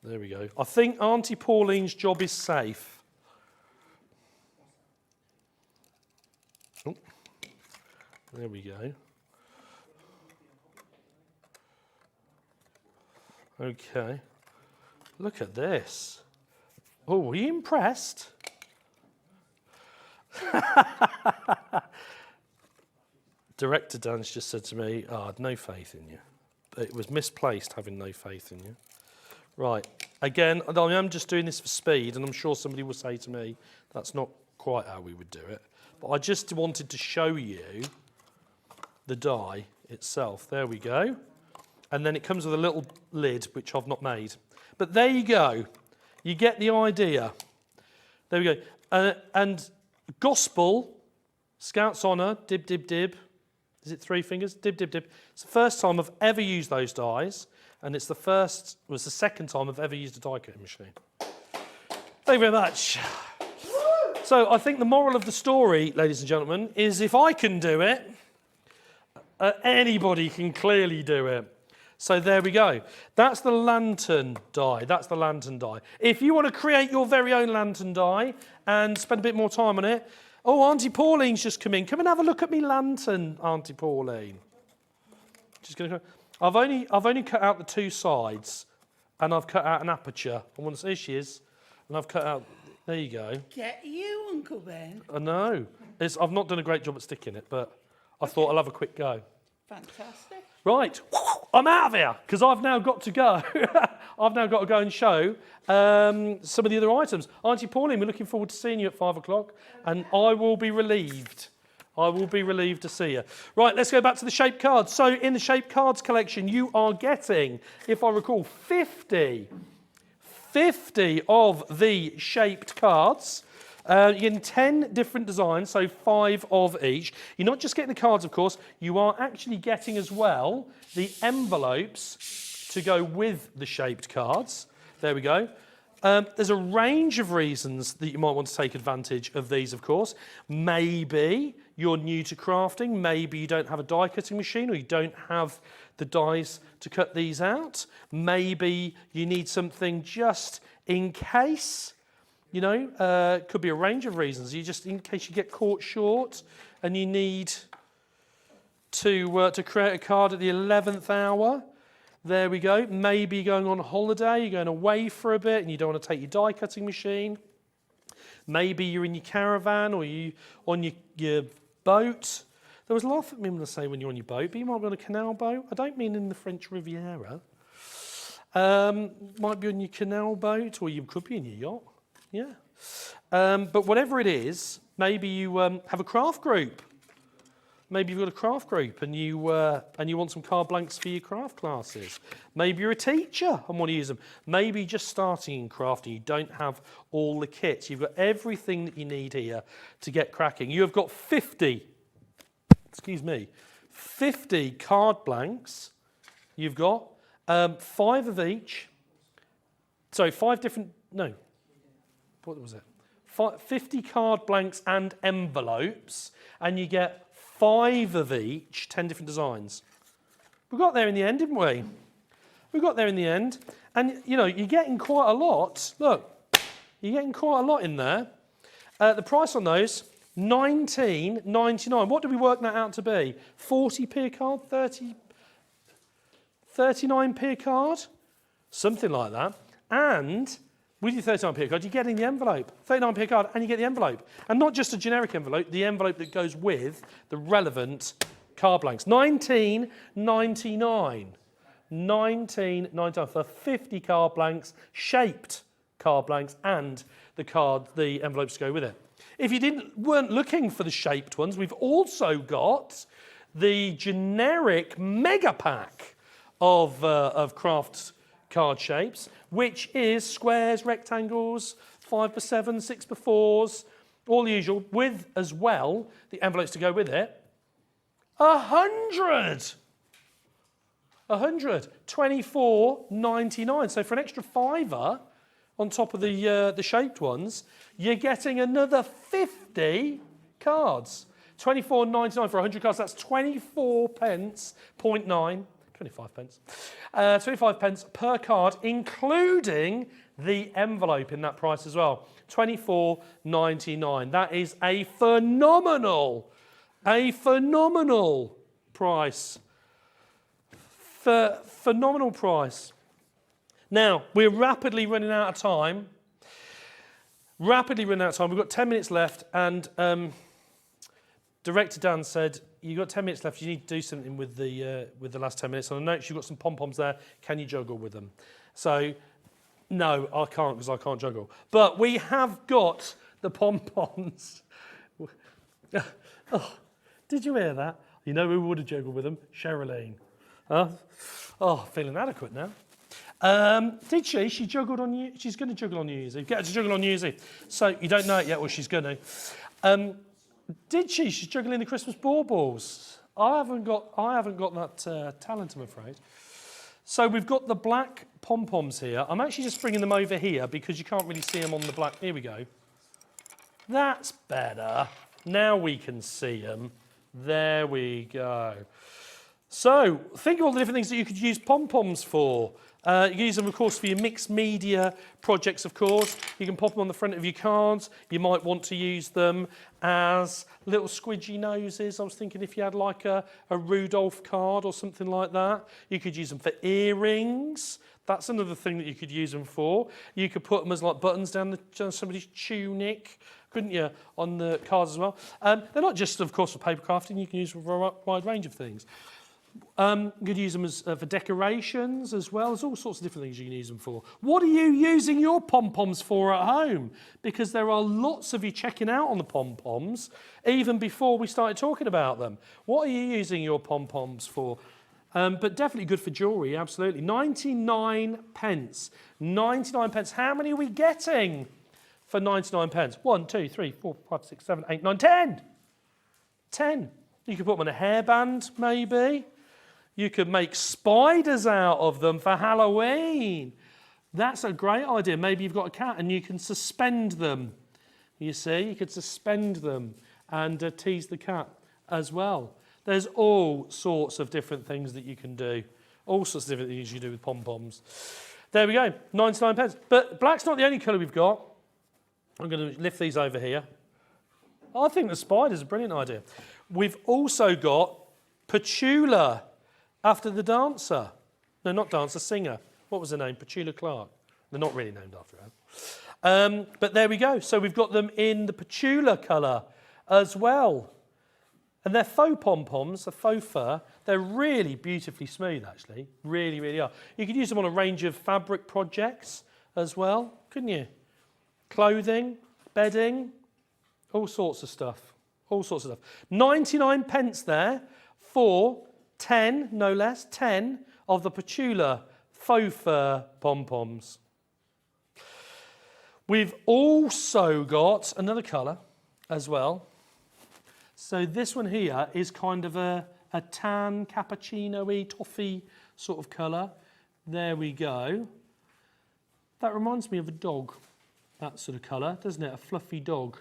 There we go. I think Auntie Pauline's job is safe. Oh, there we go. Okay. Look at this. Oh, are you impressed? Director Dan's just said to me, I had no faith in you. It was misplaced having no faith in you. Right, again, I am just doing this for speed, and I'm sure somebody will say to me, that's not quite how we would do it. But I just wanted to show you the die itself. There we go. And then it comes with a little lid, which I've not made. But there you go. You get the idea. There we go. And Gospel, Scout's Honour, dib, dib, dib. Is it 3 fingers? Dib, dib, dib. It's the first time I've ever used those dies. And it's the second time I've ever used a die cutting machine. Thank you very much. So I think the moral of the story, ladies and gentlemen, is if I can do it, anybody can clearly do it. So there we go. That's the lantern die. That's the lantern die. If you want to create your very own lantern die and spend a bit more time on it, oh, Auntie Pauline's just come in. Come and have a look at me lantern, Auntie Pauline. She's going to. I've only cut out the 2 sides, and I've cut out an aperture. I want to see she is, and I've cut out. There you go. Get you, Uncle Ben. I know. I've not done a great job at sticking it, but I thought I'll have a quick go. Fantastic. Right, I'm out of here because I've now got to go. I've now got to go and show some of the other items. Auntie Pauline, we're looking forward to seeing you at 5 o'clock, and I will be relieved. I will be relieved to see you. Right, let's go back to the shaped cards. So in the shaped cards collection, you are getting, if I recall, 50 of the shaped cards. You're getting 10 different designs, so 5 of each. You're not just getting the cards, of course. You are actually getting as well the envelopes to go with the shaped cards. There we go. There's a range of reasons that you might want to take advantage of these, of course. Maybe you're new to crafting. Maybe you don't have a die cutting machine, or you don't have the dies to cut these out. Maybe you need something just in case. You know, it could be a range of reasons. You just, in case you get caught short and you need to create a card at the 11th hour. There we go. Maybe you're going on holiday, you're going away for a bit and you don't want to take your die cutting machine. Maybe you're in your caravan or you on your boat. There was a lot of people to say when you're on your boat, but you might be on a canal boat. I don't mean in the French Riviera. Might be on your canal boat, or you could be in your yacht. Yeah. But whatever it is, maybe you have a craft group. Maybe you've got a craft group and you want some card blanks for your craft classes. Maybe you're a teacher and want to use them. Maybe just starting in crafting, you don't have all the kits. You've got everything that you need here to get cracking. You have got 50 card blanks. You've got 5 of each. Sorry, 5 different, no. What was it? 50 card blanks and envelopes, and you get 5 of each, 10 different designs. We got there in the end, didn't we? We got there in the end, and you know, you're getting quite a lot. Look, you're getting quite a lot in there. The price on those, $19.99. What do we work that out to be? 40p a card, 39p a card, something like that. And with your 39p a card, you're getting the envelope. 39p a card, and you get the envelope. And not just a generic envelope, the envelope that goes with the relevant card blanks. $19.99. $19.99 for 50 card blanks, shaped card blanks, and the envelopes to go with it. If you weren't looking for the shaped ones, we've also got the generic mega pack of craft card shapes, which is squares, rectangles, 5x7, 6x4s, all the usual, with as well the envelopes to go with it. 100! 24.99. So for an extra £5 on top of the shaped ones, you're getting another 50 cards. 24.99 for 100 cards. That's 24 pence, 0.9, 25 pence. 25 pence per card, including the envelope in that price as well. 24.99. That is a phenomenal price. Phenomenal price. Now, we're rapidly running out of time. We've got 10 minutes left, and Director Dan said, you've got 10 minutes left, you need to do something with the last 10 minutes. On the notes, you've got some pom-poms there. Can you juggle with them? So, no, I can't, because I can't juggle. But we have got the pom-poms. Oh, did you hear that? You know who would have juggled with them? Sherilyn. Huh? Oh, feeling adequate now. Did she? She juggled on you. She's going to juggle on New Year's Eve. Get her to juggle on New Year's Eve. So you don't know it yet. Well, she's going to. Did she? She's juggling the Christmas baubles. I haven't got that talent, I'm afraid. So we've got the black pom-poms here. I'm actually just bringing them over here because you can't really see them on the black. Here we go. That's better. Now we can see them. There we go. So, think of all the different things that you could use pom-poms for. You can use them, of course, for your mixed media projects, of course. You can pop them on the front of your cards. You might want to use them as little squidgy noses. I was thinking if you had like a Rudolph card or something like that. You could use them for earrings. That's another thing that you could use them for. You could put them as like buttons down somebody's tunic, couldn't you, on the cards as well. They're not just, of course, for paper crafting. You can use them for a wide range of things. You could use them as, for decorations as well. There's all sorts of different things you can use them for. What are you using your pom-poms for at home? Because there are lots of you checking out on the pom-poms even before we started talking about them. What are you using your pom-poms for? But definitely good for jewellery, absolutely. 99 pence. 99 pence. How many are we getting for 99 pence? 1, 2, 3, 4, 5, 6, 7, 8, 9, 10. 10. You could put them on a hairband, maybe. You could make spiders out of them for Halloween. That's a great idea. Maybe you've got a cat and you can suspend them. You see, you could suspend them and tease the cat as well. There's all sorts of different things that you can do. All sorts of different things you do with pom-poms. There we go, 99 pence. But black's not the only colour we've got. I'm going to lift these over here. I think the spider's a brilliant idea. We've also got Petula, after the dancer. No, not dancer, singer. What was her name? Petula Clark. They're not really named after her. But there we go. So we've got them in the Petula colour as well. And they're faux pom-poms, they're faux fur. They're really beautifully smooth, actually. Really, really are. You could use them on a range of fabric projects as well, couldn't you? Clothing, bedding, all sorts of stuff. All sorts of stuff. 99 pence there for 10, no less, 10 of the Petula faux fur pom-poms. We've also got another colour as well. So this one here is kind of a tan, cappuccino-y, toffee sort of colour. There we go. That reminds me of a dog, that sort of colour, doesn't it? A fluffy dog.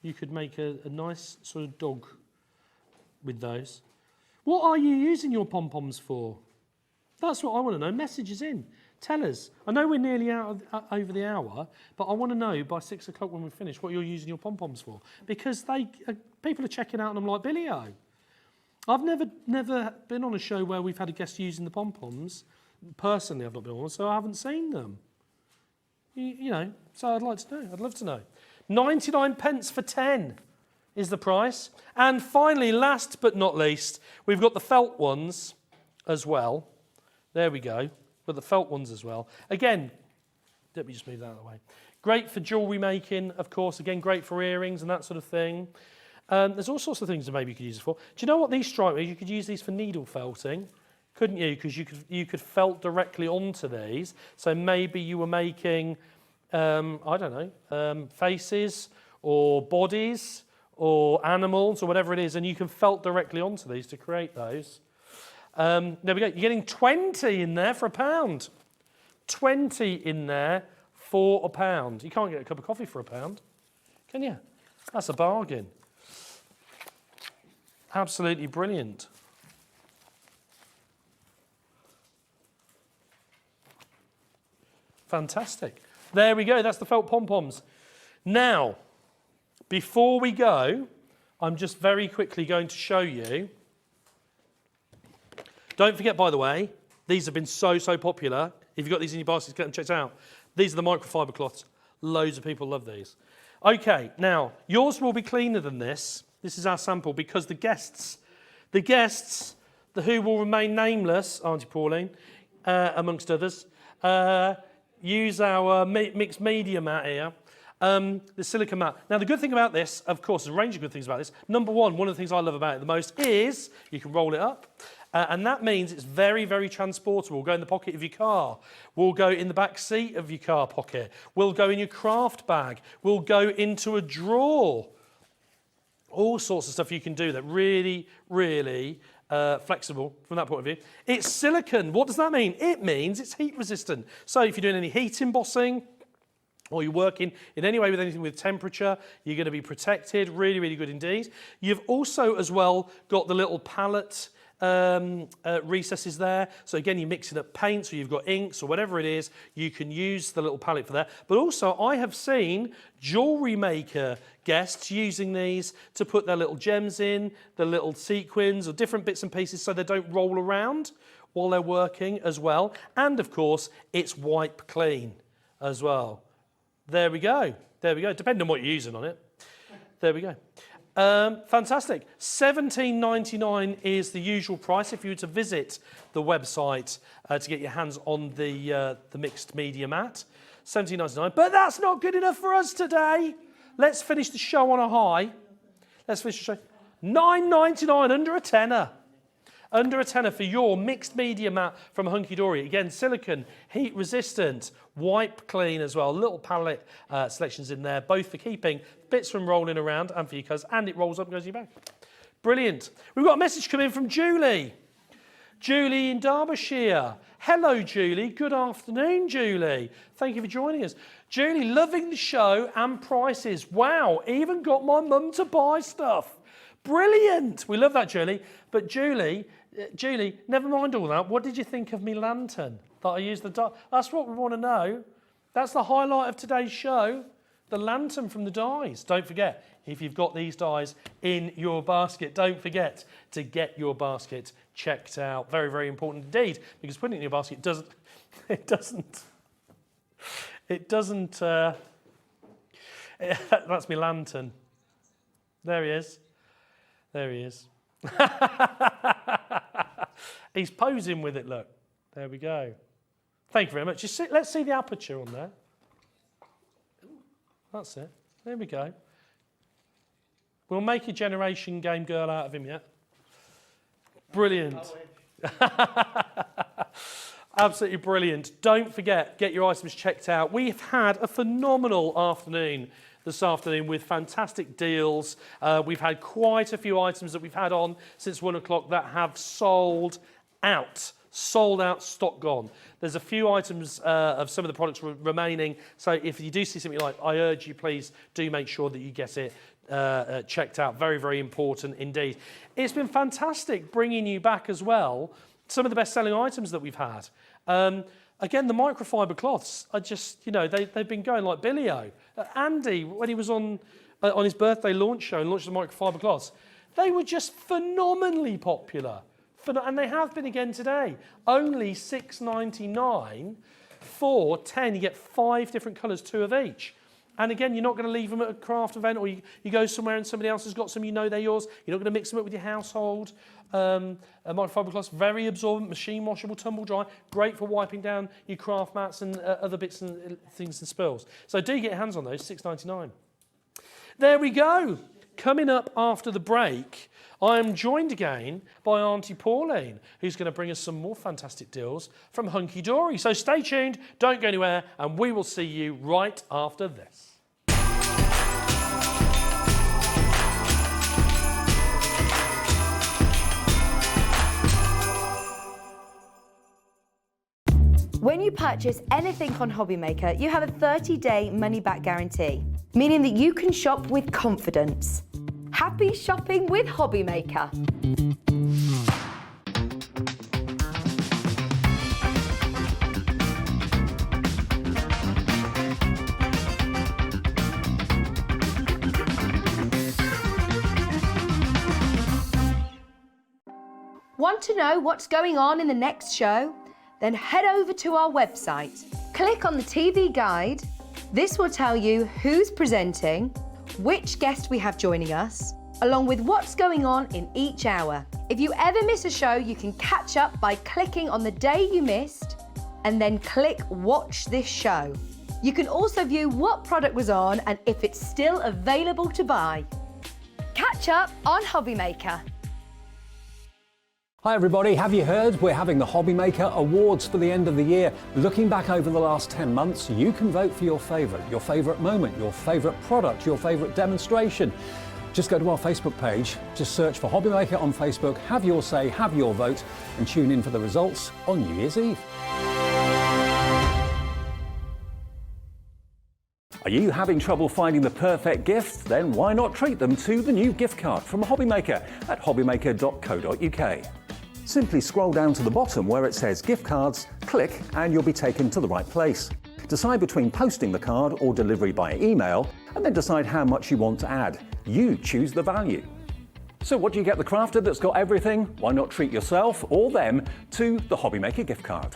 You could make a nice sort of dog with those. What are you using your pom-poms for? That's what I want to know. Messages in. Tell us. I know we're nearly over the hour, but I want to know by 6 o'clock when we finish what you're using your pom-poms for. Because people are checking out on them like Billy-O. I've never been on a show where we've had a guest using the pom-poms. Personally, I've not been on, so I haven't seen them. You know, so I'd like to know. I'd love to know. 99 pence for 10 is the price. And finally, last but not least, we've got the felt ones as well. There we go. Got the felt ones as well. Again, let me just move that out of the way. Great for jewellery making, of course. Again, great for earrings and that sort of thing. There's all sorts of things that maybe you could use it for. Do you know what these strike me? You could use these for needle felting. couldn't you? Because you could felt directly onto these. So maybe you were making, I don't know, faces or bodies or animals or whatever it is, and you can felt directly onto these to create those. There we go. You're getting 20 in there for £1. 20 in there for £1. You can't get a cup of coffee for £1, can you? That's a bargain. Absolutely brilliant. Fantastic. There we go. That's the felt pom-poms. Now, before we go, I'm just very quickly going to show you. Don't forget, by the way, these have been so popular. If you've got these in your baskets, get them checked out. These are the microfiber cloths. Loads of people love these. Okay, now, yours will be cleaner than this. This is our sample because the guests, who will remain nameless, Auntie Pauline, amongst others, use our mixed media mat here. The silicone mat. Now, the good thing about this, of course, there's a range of good things about this. Number one of the things I love about it the most is you can roll it up. And that means it's very, very transportable. Will go in the pocket of your car. Will go in the back seat of your car pocket. Will go in your craft bag. Will go into a drawer. All sorts of stuff you can do that really, really flexible from that point of view. It's silicone. What does that mean? It means it's heat resistant. So if you're doing any heat embossing, or you're working in any way with anything with temperature, you're going to be protected. Really, really good indeed. You've also as well got the little palette recesses there. So again, you're mixing up paints or you've got inks or whatever it is, you can use the little palette for that. But also I have seen jewellery maker guests using these to put their little gems in, the little sequins or different bits and pieces so they don't roll around while they're working as well. And of course, it's wipe clean as well. There we go. There we go. Depending on what you're using on it. There we go. Fantastic. $17.99 is the usual price if you were to visit the website to get your hands on the mixed media mat. $17.99. But that's not good enough for us today. Let's finish the show on a high. Let's finish the show. $9.99, under a tenner. Under a tenner for your mixed media mat from Hunkydory. Again, silicone, heat resistant, wipe clean as well. Little palette selections in there, both for keeping bits from rolling around and for your colours. And it rolls up and goes in your bag. Brilliant. We've got a message coming from Julie. Julie in Derbyshire. Hello, Julie. Good afternoon, Julie. Thank you for joining us. Julie, loving the show and prices. Wow, even got my mum to buy stuff. Brilliant. We love that, Julie. But Julie, never mind all that. What did you think of me lantern that I used the dark? That's what we want to know. That's the highlight of today's show, the lantern from the dies. Don't forget, if you've got these dies in your basket, don't forget to get your basket checked out. Very, very important indeed, because putting it in your basket doesn't, that's my lantern. There he is. There he is. He's posing with it, look. There we go. Thank you very much. Let's see the aperture on there. That's it. There we go. We'll make a generation game girl out of him yet. Brilliant. Absolutely brilliant. Don't forget, get your items checked out. We've had a phenomenal afternoon this afternoon with fantastic deals. We've had quite a few items that we've had on since 1 o'clock that have sold out. Sold out, stock gone. There's a few items of some of the products remaining. So if you do see something you like, I urge you, please do make sure that you get it checked out. Very, very important indeed. It's been fantastic bringing you back as well some of the best-selling items that we've had. Again, the microfiber cloths are just, they've been going like Billy-O. Andy, when he was on his birthday launch show and launched the microfiber cloths, they were just phenomenally popular. And they have been again today. Only $6.99 for 10. You get 5 different colours, 2 of each. And again, you're not going to leave them at a craft event, or you go somewhere and somebody else has got some, they're yours. You're not going to mix them up with your household. Microfiber cloths, very absorbent, machine washable, tumble dry, great for wiping down your craft mats and other bits and things and spills. So do get your hands on those, $6.99. There we go. Coming up after the break, I am joined again by Auntie Pauline, who's going to bring us some more fantastic deals from Hunkydory. So stay tuned, don't go anywhere, and we will see you right after this. When you purchase anything on Hobbymaker, you have a 30-day money-back guarantee, meaning that you can shop with confidence. Happy shopping with Hobbymaker. Want to know what's going on in the next show? Then head over to our website. Click on the TV guide. This will tell you who's presenting, which guest we have joining us, along with what's going on in each hour. If you ever miss a show, you can catch up by clicking on the day you missed and then click Watch This Show. You can also view what product was on and if it's still available to buy. Catch up on Hobbymaker. Hi everybody, have you heard? We're having the Hobbymaker Awards for the end of the year. Looking back over the last 10 months, you can vote for your favourite moment, your favourite product, your favourite demonstration. Just go to our Facebook page, just search for Hobbymaker on Facebook, have your say, have your vote, and tune in for the results on New Year's Eve. Are you having trouble finding the perfect gift? Then why not treat them to the new gift card from Hobbymaker at hobbymaker.co.uk. Simply scroll down to the bottom where it says gift cards, click and you'll be taken to the right place. Decide between posting the card or delivery by email and then decide how much you want to add. You choose the value. So what do you get the crafter that's got everything? Why not treat yourself or them to the Hobbymaker gift card?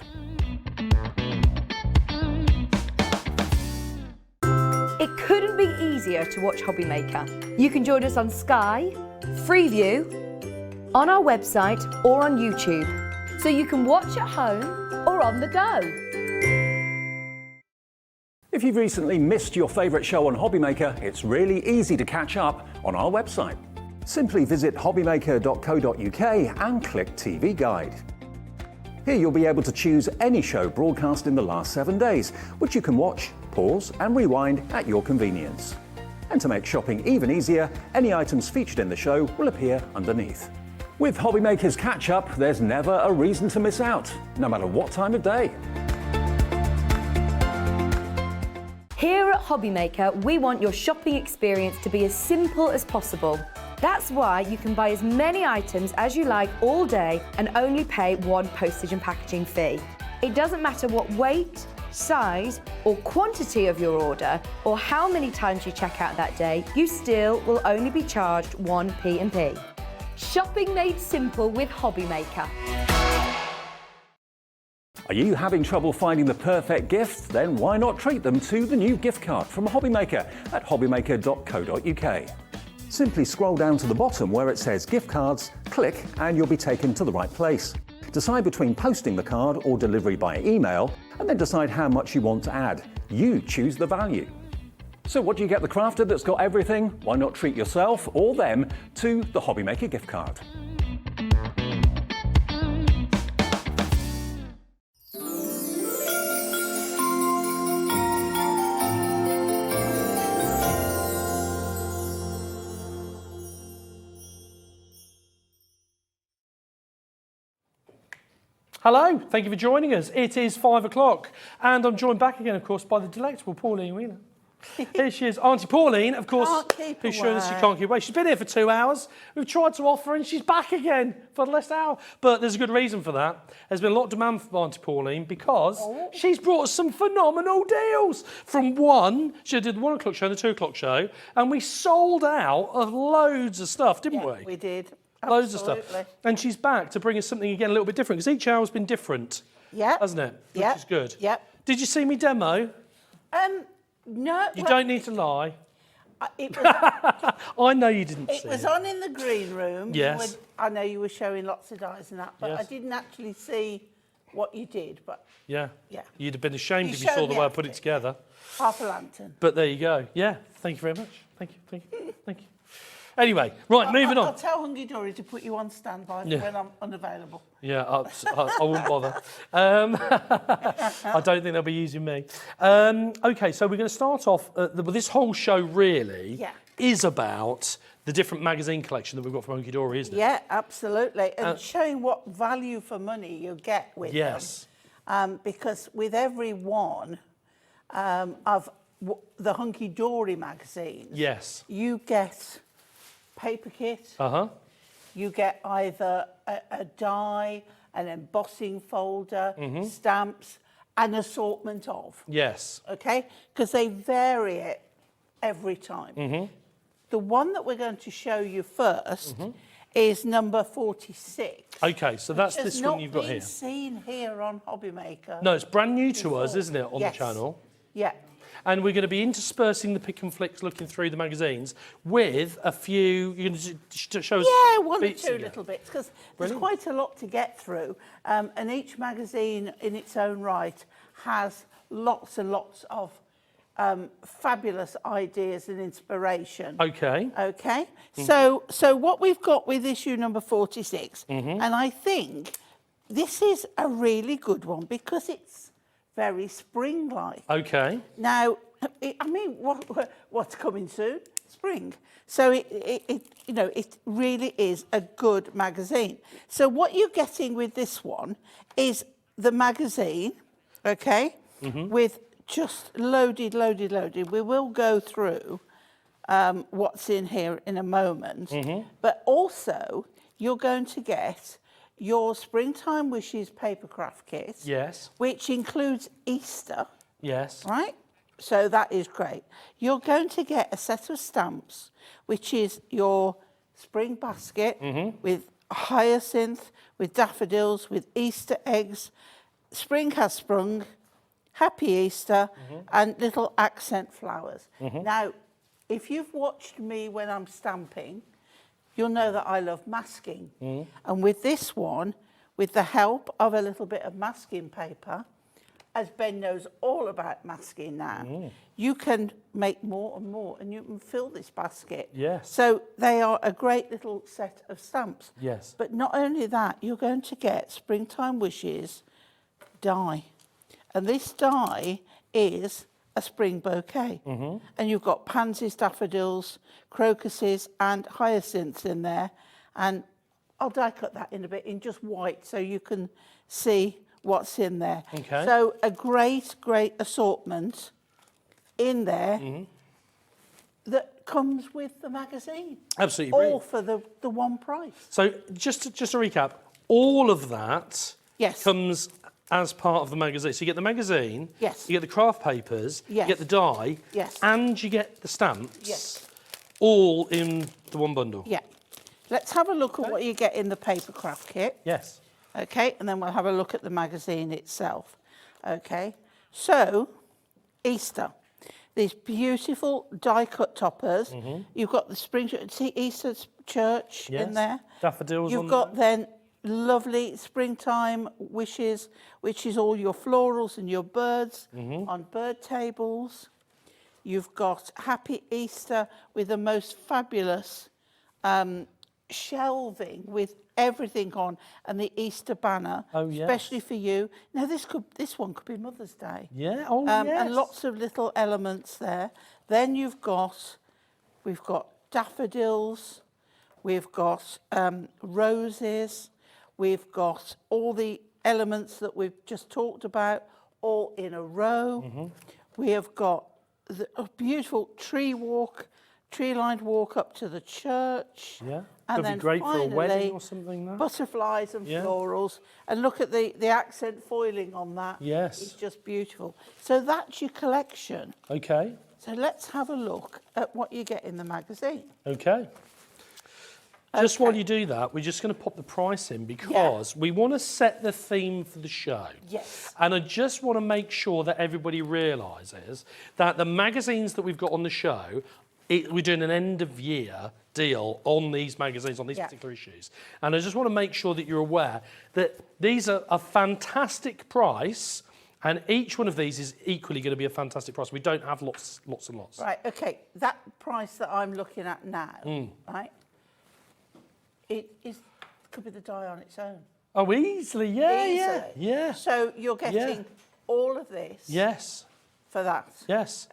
It couldn't be easier to watch Hobbymaker. You can join us on Sky, Freeview, on our website or on YouTube, so you can watch at home or on the go. If you've recently missed your favourite show on Hobbymaker, it's really easy to catch up on our website. Simply visit hobbymaker.co.uk and click TV Guide. Here you'll be able to choose any show broadcast in the last 7 days, which you can watch, pause and rewind at your convenience. And to make shopping even easier, any items featured in the show will appear underneath. With Hobbymaker's catch-up, there's never a reason to miss out, no matter what time of day. Here at Hobbymaker, we want your shopping experience to be as simple as possible. That's why you can buy as many items as you like all day and only pay one postage and packaging fee. It doesn't matter what weight, size or quantity of your order or how many times you check out that day, you still will only be charged one P&P. Shopping made simple with Hobbymaker. Are you having trouble finding the perfect gift? Then why not treat them to the new gift card from Hobbymaker at hobbymaker.co.uk. Simply scroll down to the bottom where it says gift cards, click and you'll be taken to the right place. Decide between posting the card or delivery by email and then decide how much you want to add. You choose the value. So what do you get the crafter that's got everything? Why not treat yourself or them to the Hobbymaker gift card? Hello, thank you for joining us. It is 5 o'clock and I'm joined back again, of course, by the delectable Pauline Wheeler. Here she is, Auntie Pauline, of course, who's showing us she can't keep away. She's been here for 2 hours. We've tried to offer and she's back again for the last hour. But there's a good reason for that. There's been a lot of demand for Auntie Pauline because she's brought us some phenomenal deals. From one, she did the 1 o'clock show and the 2 o'clock show, and we sold out of loads of stuff, didn't we? We did. Loads of stuff. And she's back to bring us something again a little bit different, because each hour's been different. Yeah. Hasn't it? Yeah. Which is good. Yep. Did you see me demo? No. You don't need to lie. It was, I know you didn't see it was on in the green room. Yes. I know you were showing lots of dies and that, but Yes. I didn't actually see what you did. But Yeah. Yeah. You'd have been ashamed You if you saw showed the me way I put it everything. together. half a lantern. But there you go. Yeah. Thank you very much. Thank you. Thank you. Thank you. Anyway, right, moving I'll on. tell Hunkydory to put you on standby for when I'm unavailable. Yeah, I wouldn't bother. I don't think they'll be using me. Okay, so we're going to start off. This whole show really is about the different magazine collection that we've got from Hunkydory, isn't it? Yeah, absolutely. And showing what value for money you get with them. Because with every one of the Hunkydory magazines, you get paper kit, you get either a die, an embossing folder, stamps, an assortment of. Yes. Okay? Because they vary it every time. The one that we're going to show you first is number 46. Okay, so that's this one you've got here. It's not been seen here on Hobby Maker. No, it's brand new to us, isn't it, on the channel? Yeah. And we're going to be interspersing the pick and flicks, looking through the magazines with a few. You're going to show us. Yeah, one or bits two again. little bits, because there's quite a lot to get through, and each magazine in its own right has lots and lots of fabulous ideas and inspiration. Okay. Okay. So what we've got with issue number 46, and I think this is a really good one because it's very spring-like. Okay. Now, I mean, what's coming soon? Spring. So it really is a good magazine. So what you're getting with this one is the magazine, okay, with just loaded. We will go through what's in here in a moment, but also you're going to get your Springtime Wishes papercraft kit, which includes Easter, right? So that is great. You're going to get a set of stamps, which is your spring basket with hyacinth, with daffodils, with Easter eggs. Spring has sprung, happy Easter, and little accent flowers. Now, if you've watched me when I'm stamping, you'll know that I love masking. And with this one, with the help of a little bit of masking paper, as Ben knows all about masking now, you can make more and more, and you can fill this basket. So they are a great little set of stamps. But not only that, you're going to get Springtime Wishes die. And this die is a spring bouquet. And you've got pansies, daffodils, crocuses and hyacinths in there. And I'll die cut that in a bit in just white so you can see what's in there. So a great assortment in there that comes with the magazine. Absolutely all brilliant. for the one price. So just to recap, all of that comes as part of the magazine. So you get the magazine, you get the craft papers, you get the die, and you get the stamps, all in the one bundle. Let's have a look at what you get in the papercraft kit. Okay, and then we'll have a look at the magazine itself. Okay, so Easter. These beautiful die-cut toppers. You've got the spring, see Easter church in there. Daffodils. You've got then lovely Springtime Wishes, which is all your florals and your birds on bird tables. You've got Happy Easter with the most fabulous shelving with everything on, and the Easter banner, especially for you. Now this one could be Mother's Day. And lots of little elements there. Then we've got daffodils, we've got roses, we've got all the elements that we've just talked about, all in a row. We have got a beautiful tree-lined walk up to the church. And could then be great finally, for a wedding or something. That. Butterflies and florals. And look at the accent foiling on that. It's just beautiful. So that's your collection. Okay. So let's have a look at what you get in the magazine. Okay. Just while you do that, we're just going to pop the price in because we want to set the theme for the show. And I just want to make sure that everybody realises that the magazines that we've got on the show, we're doing an end-of-year deal on these magazines, on these particular issues. And I just want to make sure that you're aware that these are a fantastic price And each one of these is equally going to be a fantastic price. We don't have lots and lots. Right, okay, that price that I'm looking at now, right, could be the die on its own. Oh, easily, yeah. So you're getting all of this Yes, for that. yes.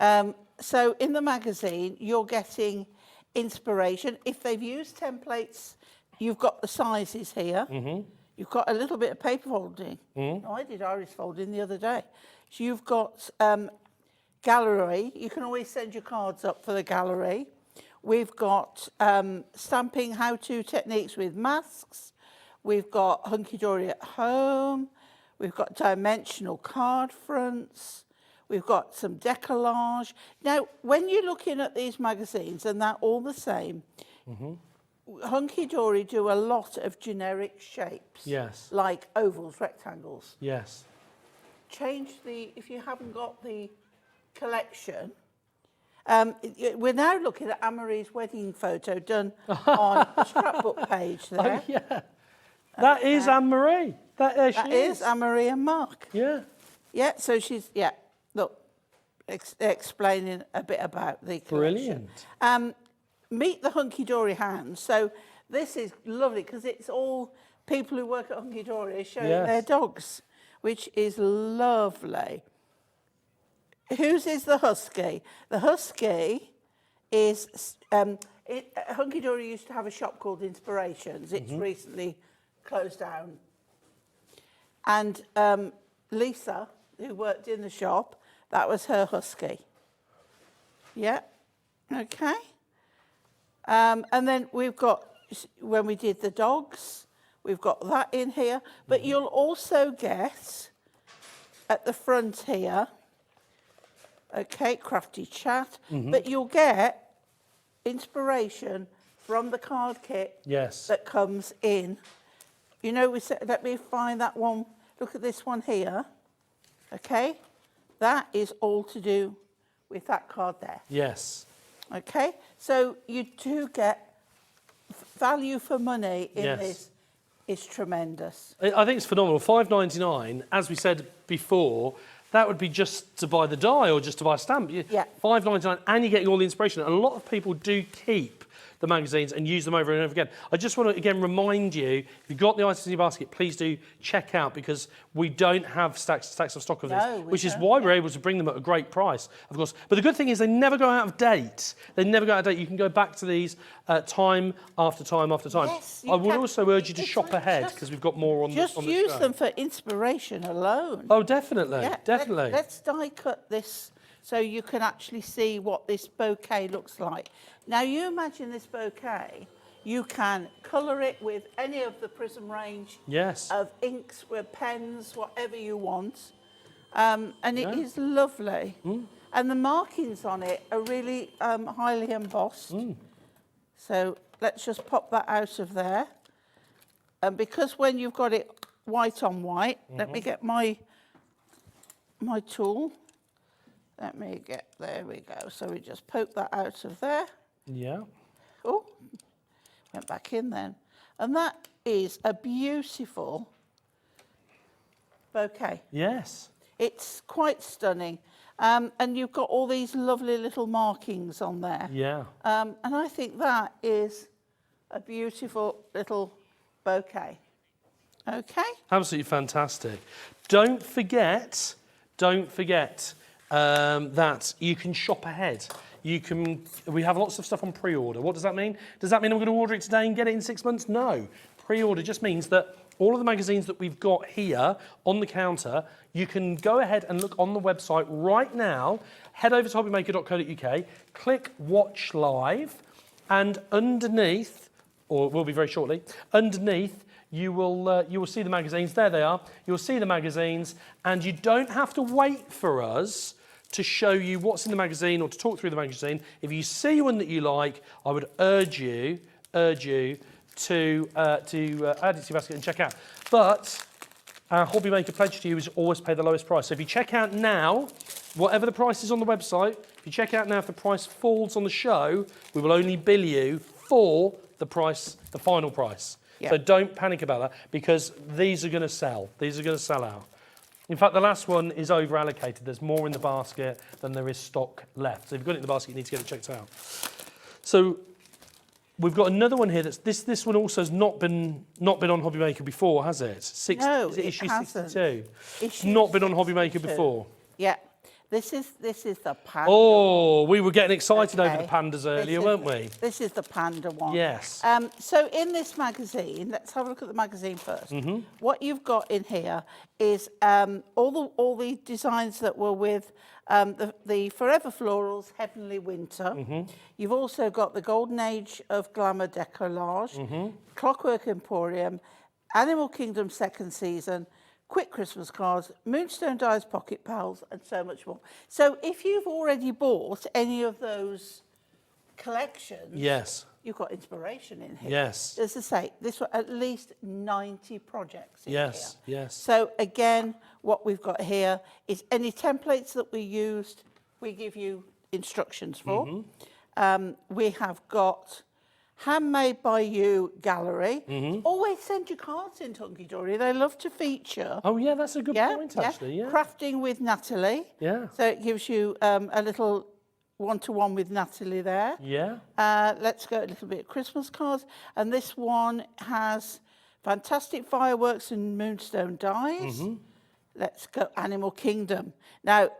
So in the magazine, you're getting inspiration. If they've used templates, you've got the sizes here. You've got a little bit of paper folding. Oh, I did iris folding the other day. So you've got gallery. You can always send your cards up for the gallery. We've got stamping how-to techniques with masks. We've got Hunkydory at home. We've got dimensional card fronts. We've got some decollage. Now, when you're looking at these magazines, and they're all the same, Hunkydory do a lot of generic shapes. Yes. Like ovals, rectangles. Yes. Change if you haven't got the collection, we're now looking at Anne-Marie's wedding photo done on the scrapbook page there. Oh, yeah. That is Anne-Marie. That is Anne-Marie and Mark. Yeah. Yeah, so she's, look, explaining a bit about the collection. Brilliant. Meet the Hunkydory hands. So this is lovely because it's all people who work at Hunkydory showing their dogs, which is lovely. Whose is the husky? The husky is, Hunkydory used to have a shop called Inspirations. It's recently closed down. And Lisa, who worked in the shop, that was her husky. Yeah, okay. And then we've got, when we did the dogs, we've got that in here. But you'll also get, at the front here, okay, crafty chat, but you'll get inspiration from the card kit that comes in. You know, we said, let me find that one. Look at this one here. Okay, that is all to do with that card there. Yes. Okay, so you do get value for money in this. Is tremendous. I think it's phenomenal. $5.99, as we said before, that would be just to buy the die or just to buy a stamp. Yeah. $5.99, and you're getting all the inspiration. And a lot of people do keep the magazines and use them over and over again. I just want to again remind you, if you've got the items in your basket, please do check out, because we don't have stacks of stock of this, which is why we're able to bring them at a great price, of course. But the good thing is they never go out of date. They never go out of date. You can go back to these time after time after time. Yes, I would also urge you to shop ahead, because we've got more on the show. Just use them for inspiration alone. Oh, definitely, Yeah, definitely. Let's die cut this so you can actually see what this bouquet looks like. Now, you imagine this bouquet, you can colour it with any of the Prism range of inks, with pens, whatever you want. And it is lovely. And the markings on it are really highly embossed. So let's just pop that out of there. And because when you've got it white on white, let me get my tool. Let me get, there we go. So we just poke that out of there. Yeah. Oh, went back in then. And that is a beautiful bouquet. Yes. It's quite stunning. And you've got all these lovely little markings on there. Yeah. And I think that is a beautiful little bouquet. Okay? Absolutely fantastic. Don't forget that you can shop ahead. We have lots of stuff on pre-order. What does that mean? Does that mean I'm going to order it today and get it in 6 months? No. Pre-order just means that all of the magazines that we've got here on the counter, you can go ahead and look on the website right now. Head over to hobbymaker.co.uk, click Watch Live, and underneath, or it will be very shortly, underneath, you will see the magazines. There they are. You'll see the magazines, and you don't have to wait for us to show you what's in the magazine or to talk through the magazine. If you see one that you like, I would urge you to add it to your basket and check out. But our Hobby Maker pledge to you is always pay the lowest price. So if you check out now, whatever the price is on the website, if you check out now, if the price falls on the show, we will only bill you for the price, the final price. So don't panic about that, because these are going to sell. These are going to sell out. In fact, the last one is over allocated. There's more in the basket than there is stock left. So if you've got it in the basket, you need to get it checked out. So we've got another one here. This one also has not been on Hobby Maker before, has it? No, is it issue hasn't. 62? Issue Not been on Hobby Maker 62. before. Yeah. This is the panda. Oh, we were getting excited over Okay. the pandas earlier, weren't we? This is the panda one. Yes. So in this magazine, let's have a look at the magazine first. What you've got in here is all the designs that were with the Forever Florals Heavenly Winter. You've also got the Golden Age of Glamour Decollage, Clockwork Emporium, Animal Kingdom Second Season, Quick Christmas Cards, Moonstone Dies Pocket Pals, and so much more. So if you've already bought any of those collections, Yes. you've got inspiration in here. Yes. As I say, this was at least 90 projects in Yes. here. Yes. So again, what we've got here is any templates that we used, we give you instructions for. We have got Handmade by You gallery. Always send your cards in to Hunkydory. They love to feature. Oh, yeah, that's a good point, actually. Yeah. Crafting with Natalie. Yeah. So it gives you a little one-to-one with Natalie there. Yeah. Let's go a little bit of Christmas cards. And this one has fantastic fireworks and moonstone dies. Let's go Animal Kingdom. Now,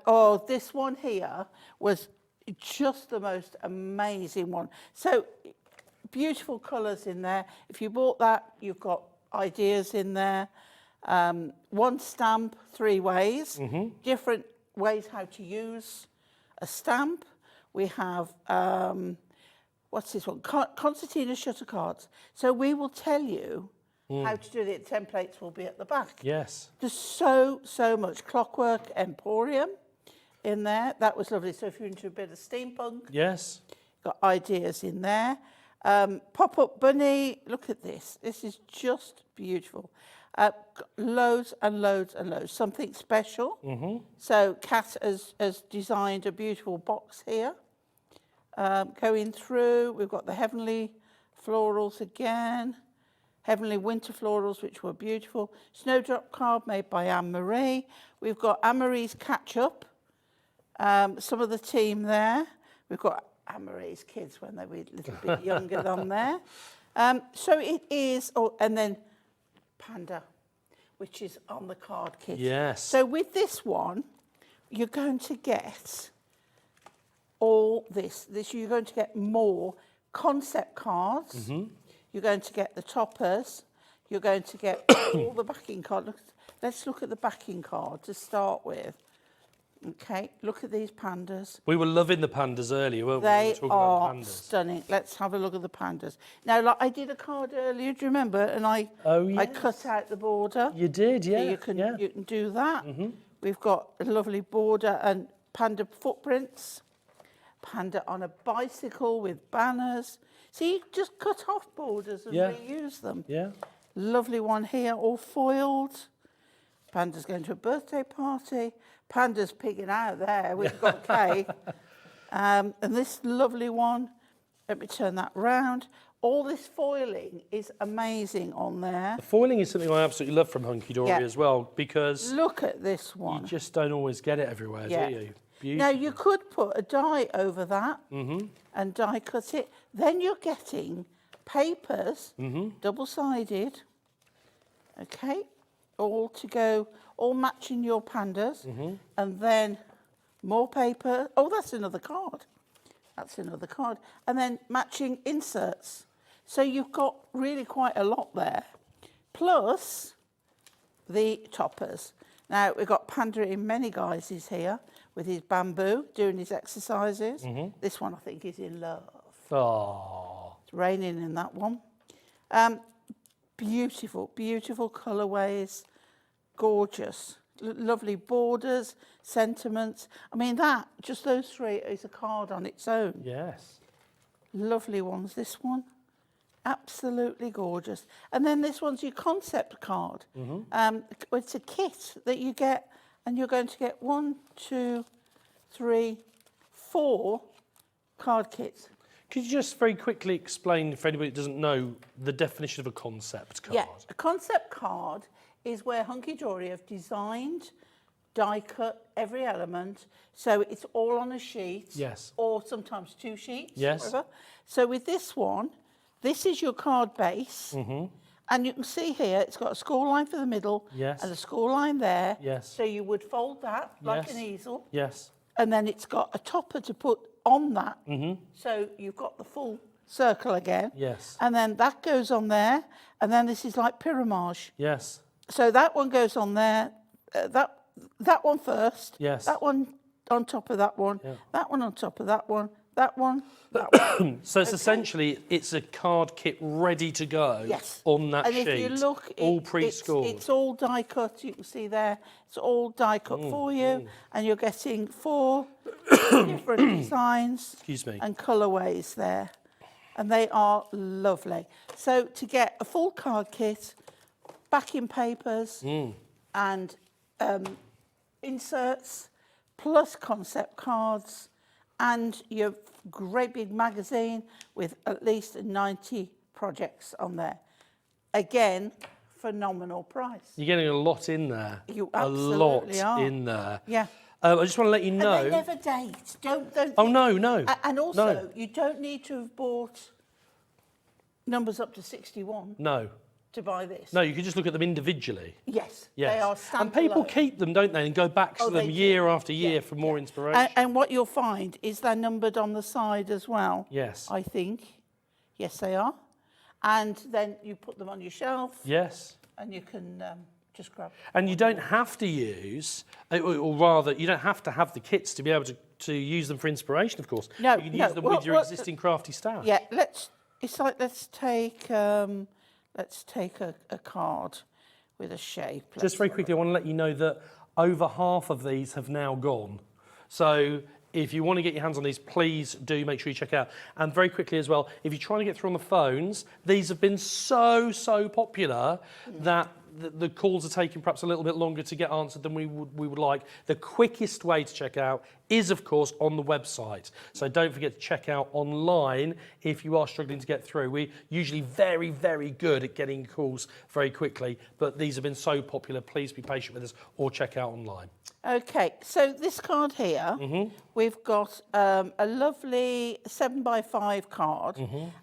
this one here was just the most amazing one. So beautiful colours in there. If you bought that, you've got ideas in there. One stamp, 3 ways. Different ways how to use a stamp. We have, what's this one? Concertina shutter cards. So we will tell you how to do it. Templates will be at the back. Yes. There's so much. Clockwork Emporium in there. That was lovely. So if you're into a bit of steampunk, Yes. got ideas in there. Pop-up bunny, look at this. This is just beautiful. Loads and loads and loads. Something special. So Kat has designed a beautiful box here. Going through, we've got the Heavenly Florals again. Heavenly Winter Florals, which were beautiful. Snowdrop card made by Anne-Marie. We've got Anne-Marie's Catch Up. Some of the team there. We've got Anne-Marie's kids when they were a little bit younger than there. So it is, and then Panda, which is on the card kit. Yes. So with this one, you're going to get all this. You're going to get more concept cards. You're going to get the toppers. You're going to get all the backing card. Let's look at the backing card to start with. Okay, look at these pandas. We were loving the pandas earlier, weren't we? They We were talking are about pandas. stunning. Let's have a look at the pandas. Now, like I did a card earlier, do you remember? And I cut out the border. You did, yeah. So you can do that. We've got a lovely border and panda footprints. Panda on a bicycle with banners. So you just cut off borders and reuse them. Yeah. Lovely one here, all foiled. Panda's going to a birthday party. Panda's pigging out there. We've got cake. And this lovely one, let me turn that round. All this foiling is amazing on there. The foiling is something I absolutely love from Hunkydory as well, because Look at this one. you just don't always get it everywhere, do you? Beautiful. Now, you could put a die over that and die cut it. Then you're getting papers, double-sided, okay, all to go, all matching your pandas. And then more paper. Oh, that's another card. That's another card. And then matching inserts. So you've got really quite a lot there. Plus the toppers. Now, we've got Panda in many guises here with his bamboo doing his exercises. This one, I think, is in love. Oh. It's raining in that one. Beautiful, beautiful colourways. Gorgeous. Lovely borders, sentiments. I mean, just those 3 is a card on its own. Yes. Lovely ones. This one, absolutely gorgeous. And then this one's your concept card. It's a kit that you get, and you're going to get 1, 2, 3, 4 card kits. Could you just very quickly explain, for anybody that doesn't know, the definition of a concept card? Yeah, a concept card is where Hunkydory have designed die cut every element, so it's all on a sheet. Yes. Or sometimes 2 sheets. Yes. Whatever. So with this one, this is your card base. And you can see here, it's got a score line for the middle. Yes. And a score line there. Yes. So you would fold that like Yes. an easel. Yes. And then it's got a topper to put on that. So you've got the full circle again. Yes. And then that goes on there. And then this is like pyramage. Yes. So that one goes on there. That one first. Yes. That one on top of that one. Yeah. That one on top of that one. That one. That one. So it's essentially, it's a card kit ready to go Yes. on that and sheet. if you look, all pre-scored. it's all die cut. You can see there. It's all die cut for you, and you're getting 4 different designs Excuse me. and colourways there, and they are lovely. So to get a full card kit, backing papers and inserts, plus concept cards, and your great big magazine with at least 90 projects on there. Again, phenomenal price. You're getting a lot in there. You a absolutely lot are. in there. Yeah. I just want to let you know. And they never date. Don't Oh, no, no. And also, No. you don't need to have bought numbers up to 61 No. to buy this. No, you can just look at them individually. Yes, Yes. they are And people standalone. keep them, don't they, and go back to Oh, them they do. year after year Yeah, for more yeah. inspiration. And what you'll find is they're numbered on the side as well. Yes. I think. Yes, they are. And then you put them on your shelf Yes. and you can just grab. And you don't have to use, or rather, you don't have to have the kits to be able to use them for inspiration, of course. No, You can no. use them Well, with your well, existing crafty staff. Yeah, it's like let's take a card with a shape. Just very quickly, I want to let you know that over half of these have now gone. So if you want to get your hands on these, please do make sure you check out. And very quickly as well, if you're trying to get through on the phones, these have been so popular that the calls are taking perhaps a little bit longer to get answered than we would like. The quickest way to check out is, of course, on the website. So don't forget to check out online if you are struggling to get through. We're usually very, very good at getting calls very quickly, but these have been so popular. Please be patient with us or check out online. Okay, so this card here, we've got a lovely 7x5 card,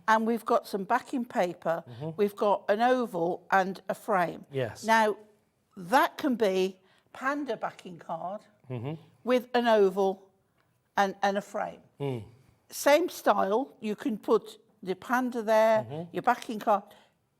and we've got some backing paper. We've got an oval and a frame. Yes. Now, that can be panda backing card with an oval and a frame. Same style, you can put the panda there, your backing card.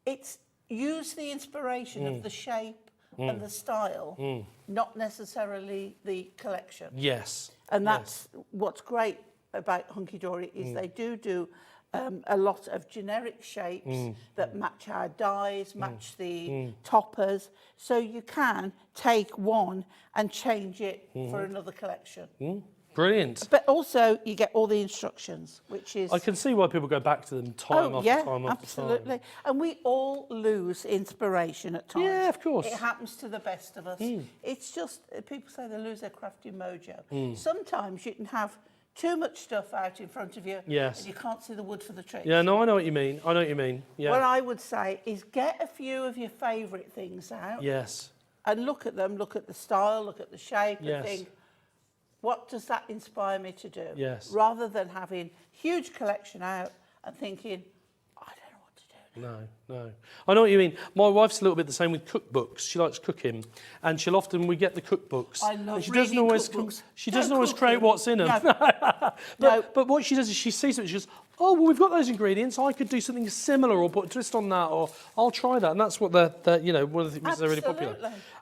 It's use the inspiration of the shape and the style, not necessarily the collection. Yes. And that's what's great about Hunkydory is they do a lot of generic shapes that match our dies, match the toppers. So you can take one and change it for another collection. Brilliant. But also you get all the instructions, which is... I can see why people go back to them time after time after absolutely. time. And we all lose inspiration at times. Yeah, of course. It happens to the best of us. It's just, people say they lose their crafty mojo. Sometimes you can have too much stuff out in front of you Yes. and you can't see the wood for the trees. Yeah, no, I know what you mean. I know what you mean. Yeah. What I would say is get a few of your favourite things out Yes. and look at them, look at the style, look at the shape Yes. and think, what does that inspire me to do? Yes. Rather than having huge collection out and thinking, I don't know what to do. No. I know what you mean. My wife's a little bit the same with cookbooks. She likes cooking, and she'll often, we get the cookbooks. I love and she reading cookbooks. She doesn't Don't always cook create them. what's in them. No. But what she does is she sees something, she goes, oh, well, we've got those ingredients. I could do something similar or put a twist on that, or I'll try that. And that's what one of the things they're really popular.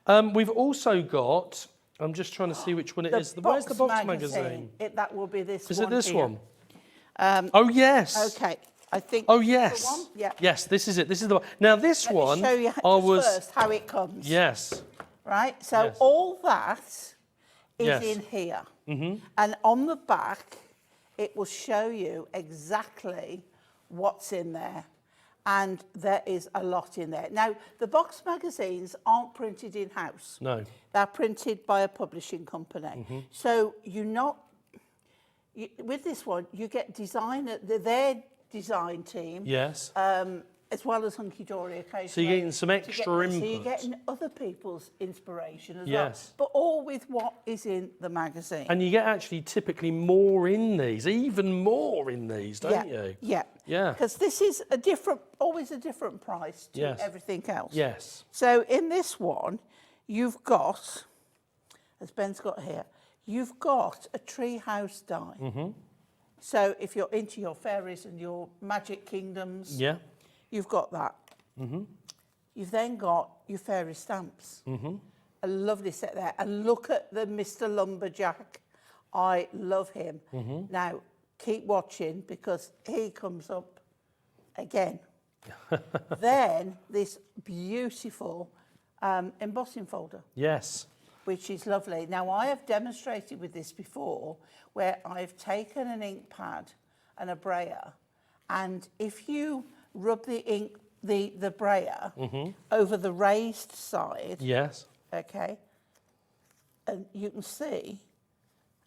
Absolutely. We've also got, I'm just trying to see which one it is. Where's the box magazine? That will be this Is one it this here. one? Oh, yes. Okay. I think Oh, this is the yes. one. Yeah. Yes, this is it. This is the one. Now, this Let one, me show you I just was... first how it comes. Yes. Right? So Yes. all that is Yes. in here. And on the back, it will show you exactly what's in there. And there is a lot in there. Now, the box magazines aren't printed in-house. No. They're printed by a publishing company. So with this one, you get their design team. Yes. as well as Hunkydory occasionally. So you're getting some extra input. So you're getting other people's inspiration as Yes. well. But all with what is in the magazine. And you get actually typically more in these, even more in these, don't you? Yeah. Yeah. Because this is always a different price to Yes. everything else. Yes. So in this one, you've got, as Ben's got here, you've got a tree house die. Mm-hmm. So if you're into your fairies and your magic kingdoms, Yeah. you've got that. Mm-hmm. You've then got your fairy stamps. Mm-hmm. A lovely set there. And look at the Mr. Lumberjack. I love him. Mm-hmm. Now, keep watching because he comes up again. Then this beautiful embossing folder, Yes. which is lovely. Now, I have demonstrated with this before where I've taken an ink pad and a brayer, and if you rub the ink, the brayer over the raised side, Yes. okay, and you can see,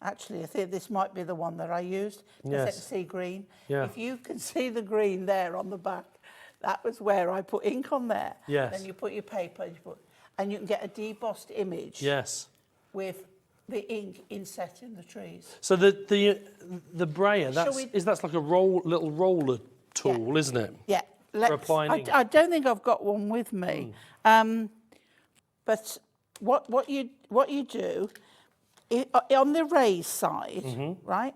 actually, I think this might be the one that I used, because I Yes. can see green. Yeah. If you can see the green there on the back, that was where I put ink on there. Yes. Then you put your paper, and you can get a debossed image Yes. with the ink inset in the trees. So the brayer, Shall we- that's like a little roller tool, isn't it? Yeah. applying ink. I don't think I've got one with me. But what you do on the raised side, right?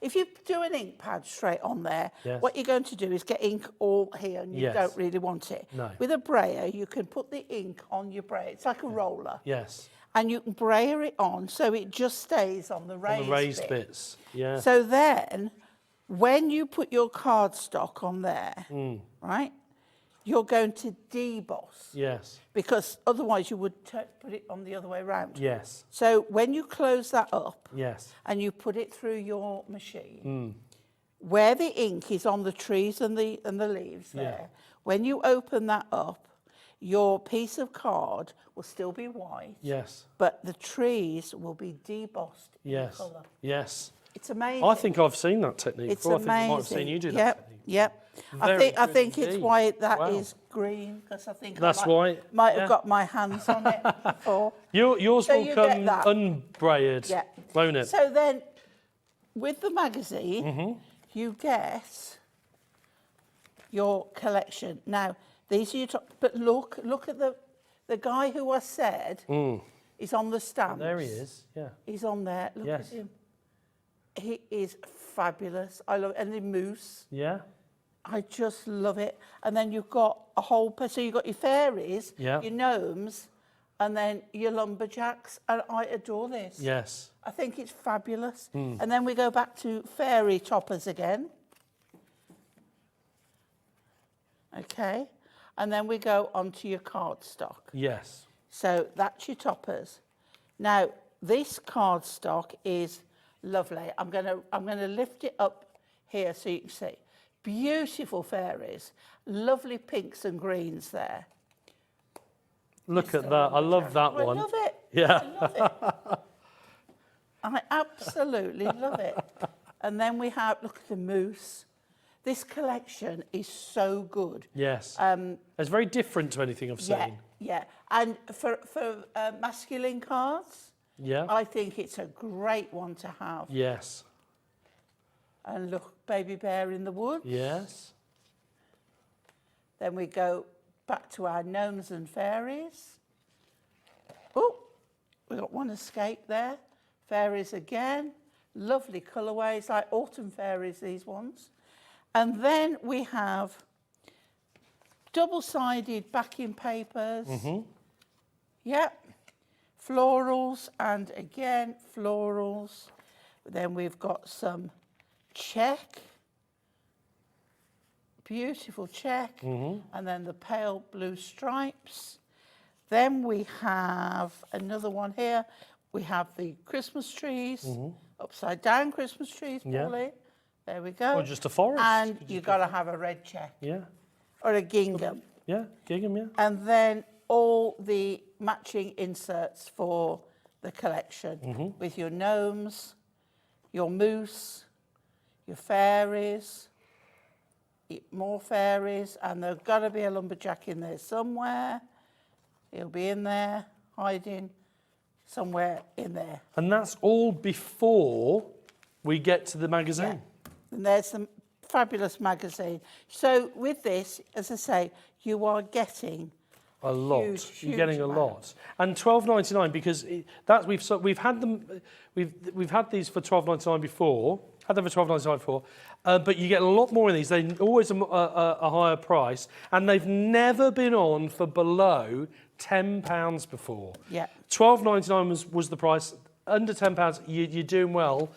If you do an ink pad straight on there, Yes. what you're going to do is get ink all here, and you Yes. don't really want it. No. With a brayer, you can put the ink on your brayer. It's like a roller. Yes. And you can brayer it on so it just stays on the raised, On the raised bit. bits. Yeah. So then, when you put your cardstock on there, right, you're going to deboss, Yes. because otherwise you would put it on the other way around. Yes. So when you close that up Yes. and you put it through your machine, where the ink is on the trees and the leaves there, when you open that up, your piece of card will still be white, Yes. but the trees will be debossed in Yes. colour. Yes. It's amazing. I think I've seen that technique It's before. amazing. I think I might have seen you do that Yep, technique. yep. I Very think good it's indeed. why that is Wow. green, because I think That's I why, might yeah. have got my hands on it before. Yours So will you come get that. unbrayered, Yeah. won't it? So then, with the magazine, Mm-hmm. you get your collection. Now, these are your top, but look at the guy who I said is on the stamps. There he is. Yeah. He's on there. Look Yes. at him. He is fabulous. I love, and the moose. Yeah. I just love it. And then you've got a whole, so you've got your fairies, Yeah. your gnomes, and then your lumberjacks. And I adore this. Yes. I think it's fabulous. And then we go back to fairy toppers again. Okay. And then we go onto your cardstock. Yes. So that's your toppers. Now, this cardstock is lovely. I'm gonna lift it up here so you can see. Beautiful fairies, lovely pinks and greens there. Look at that. I love that I one. love it. Yeah. I love it. I absolutely love it. And then we have, look at the moose. This collection is so good. Yes. It's very different to anything I've Yeah, seen. yeah. And for masculine cards, Yeah. I think it's a great one to have. Yes. And look, baby bear in the woods. Yes. Then we go back to our gnomes and fairies. Oh, we got one escape there. Fairies again. Lovely colourways, like autumn fairies, these ones. And then we have double-sided backing papers. Yep. Florals, and again, florals. Then we've got some check. Beautiful check. And then the pale blue stripes. Then we have another one here. We have the Christmas trees, upside down Christmas trees, Yeah. Pauline. There we go. Or just a forest. And you've got to have a red check Yeah. or a gingham. Yeah. Gingham, yeah. And then all the matching inserts for the collection with your gnomes, your moose, your fairies, more fairies, and there's got to be a lumberjack in there somewhere. He'll be in there, hiding somewhere in there. And that's all before we get to the magazine. Yeah. And there's the fabulous magazine. So with this, as I say, you are getting a lot. Huge, You're getting a amount. lot, and £12.99 because we've had them. We've had these for £12.99 before. Had them for £12.99 before, but you get a lot more in these. They're always a higher price, and they've never been on for below £10 before. Yeah. £12.99 was the price. Under £10, you're doing well.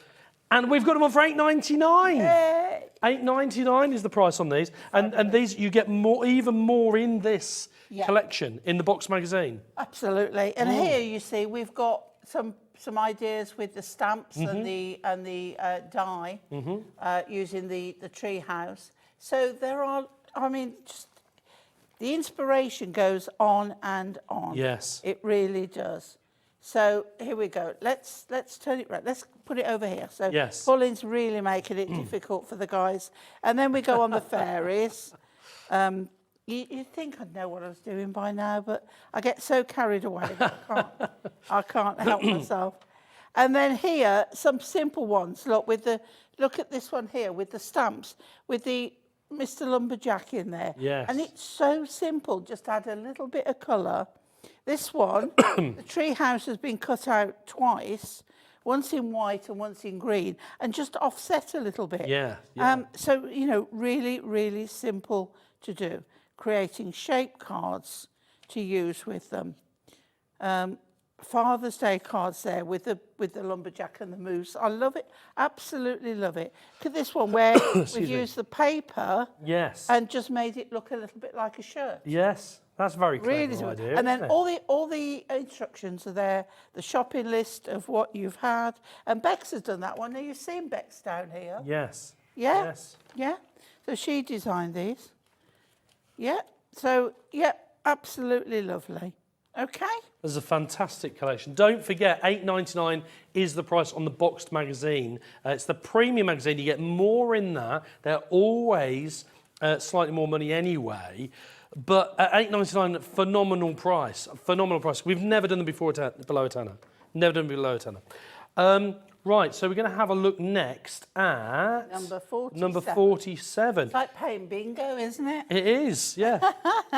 And we've got them on for £8.99. Yay. £8.99 is the price on these, and these you get even more in this collection in the box magazine. Absolutely. And here you see we've got some ideas with the stamps and the die using the tree house. So there are, I mean, just the inspiration goes on and on. Yes. It really does. So here we go. Let's turn it round. Let's put it over here. So yes. Pauline's really making it difficult for the guys. And then we go on the fairies. You'd think I'd know what I was doing by now, but I get so carried away that I can't help myself. And then here, some simple ones. Look at this one here with the stamps, with the Mr. Lumberjack in there. Yes. And it's so simple. Just add a little bit of colour. This one, the tree house has been cut out twice, once in white and once in green, and just offset a little bit. Yeah. So, you know, really, really simple to do. Creating shape cards to use with them. Father's Day cards there with the lumberjack and the moose. I love it, absolutely love it. Look at this one where we've used the paper and just made it look a little bit like a shirt. Yes, that's very clever Really idea. And then all the instructions are there, the shopping list of what you've had. And Bex has done that one. Now you've seen Bex down here. Yes. Yeah. Yes. Yeah. So she designed these. Yeah. So yeah, absolutely lovely. Okay. There's a fantastic collection. Don't forget, £8.99 is the price on the boxed magazine. It's the premium magazine. You get more in that. They're always slightly more money anyway. But at £8.99, phenomenal price. Phenomenal price. We've never done them before below a tenner. Never done them below a tenner. Right, so we're going to have a look next at... Number 47. It's like playing bingo, isn't it? It is, yeah.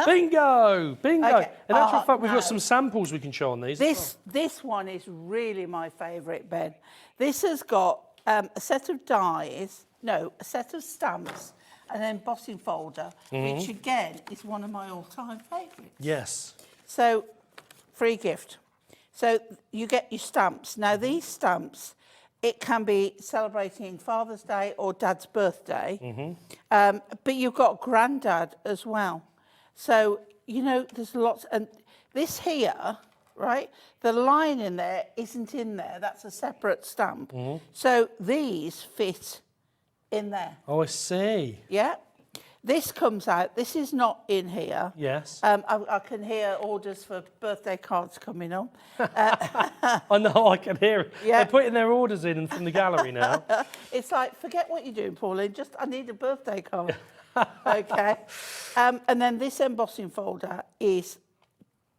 Bingo! Bingo! Okay. In actual fact, we've got some samples we can show on these. This one is really my favourite, Ben. This has got a set of dies, a set of stamps, and an embossing folder, which again is one of my all-time favourites. Yes. So, free gift. So you get your stamps. Now these stamps, it can be celebrating Father's Day or Dad's birthday, but you've got Grandad as well. So, you know, there's lots, and this here, right, the line in there isn't in there. That's a separate stamp. So these fit in there. Oh, I see. Yeah. This comes out. This is not in here. Yes. I can hear orders for birthday cards coming up. I know, I can hear it. Yeah. They're putting their orders in from the gallery now. It's like, forget what you're doing, Pauline. Just, I need a birthday card. Okay. And then this embossing folder is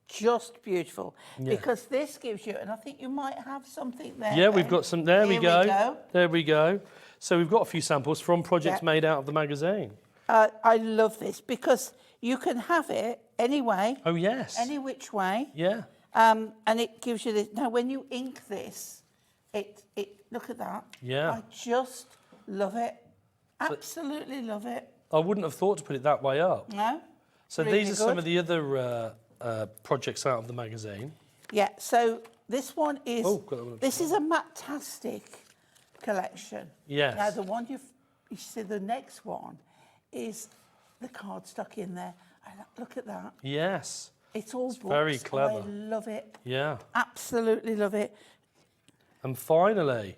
just beautiful because this gives you, and I think you might have something there. Yeah, we've got some. There we go. go. There we go. So we've got a few samples from projects made out of the magazine. I love this because you can have it any way. Oh, yes. Any which way. Yeah. And it gives you this. Now, when you ink this, it look at that. Yeah. I just love it. Absolutely love it. I wouldn't have thought to put it that way up. No? So Really these are some good. of the other projects out of the magazine. Yeah, so this one is, Oh, got that one up this is a Matastic collection. Yes. Now, the one you see, the next one is the card stuck in there. And look at that. Yes. It's all books. very clever. I love it. Yeah. Absolutely love it. And finally,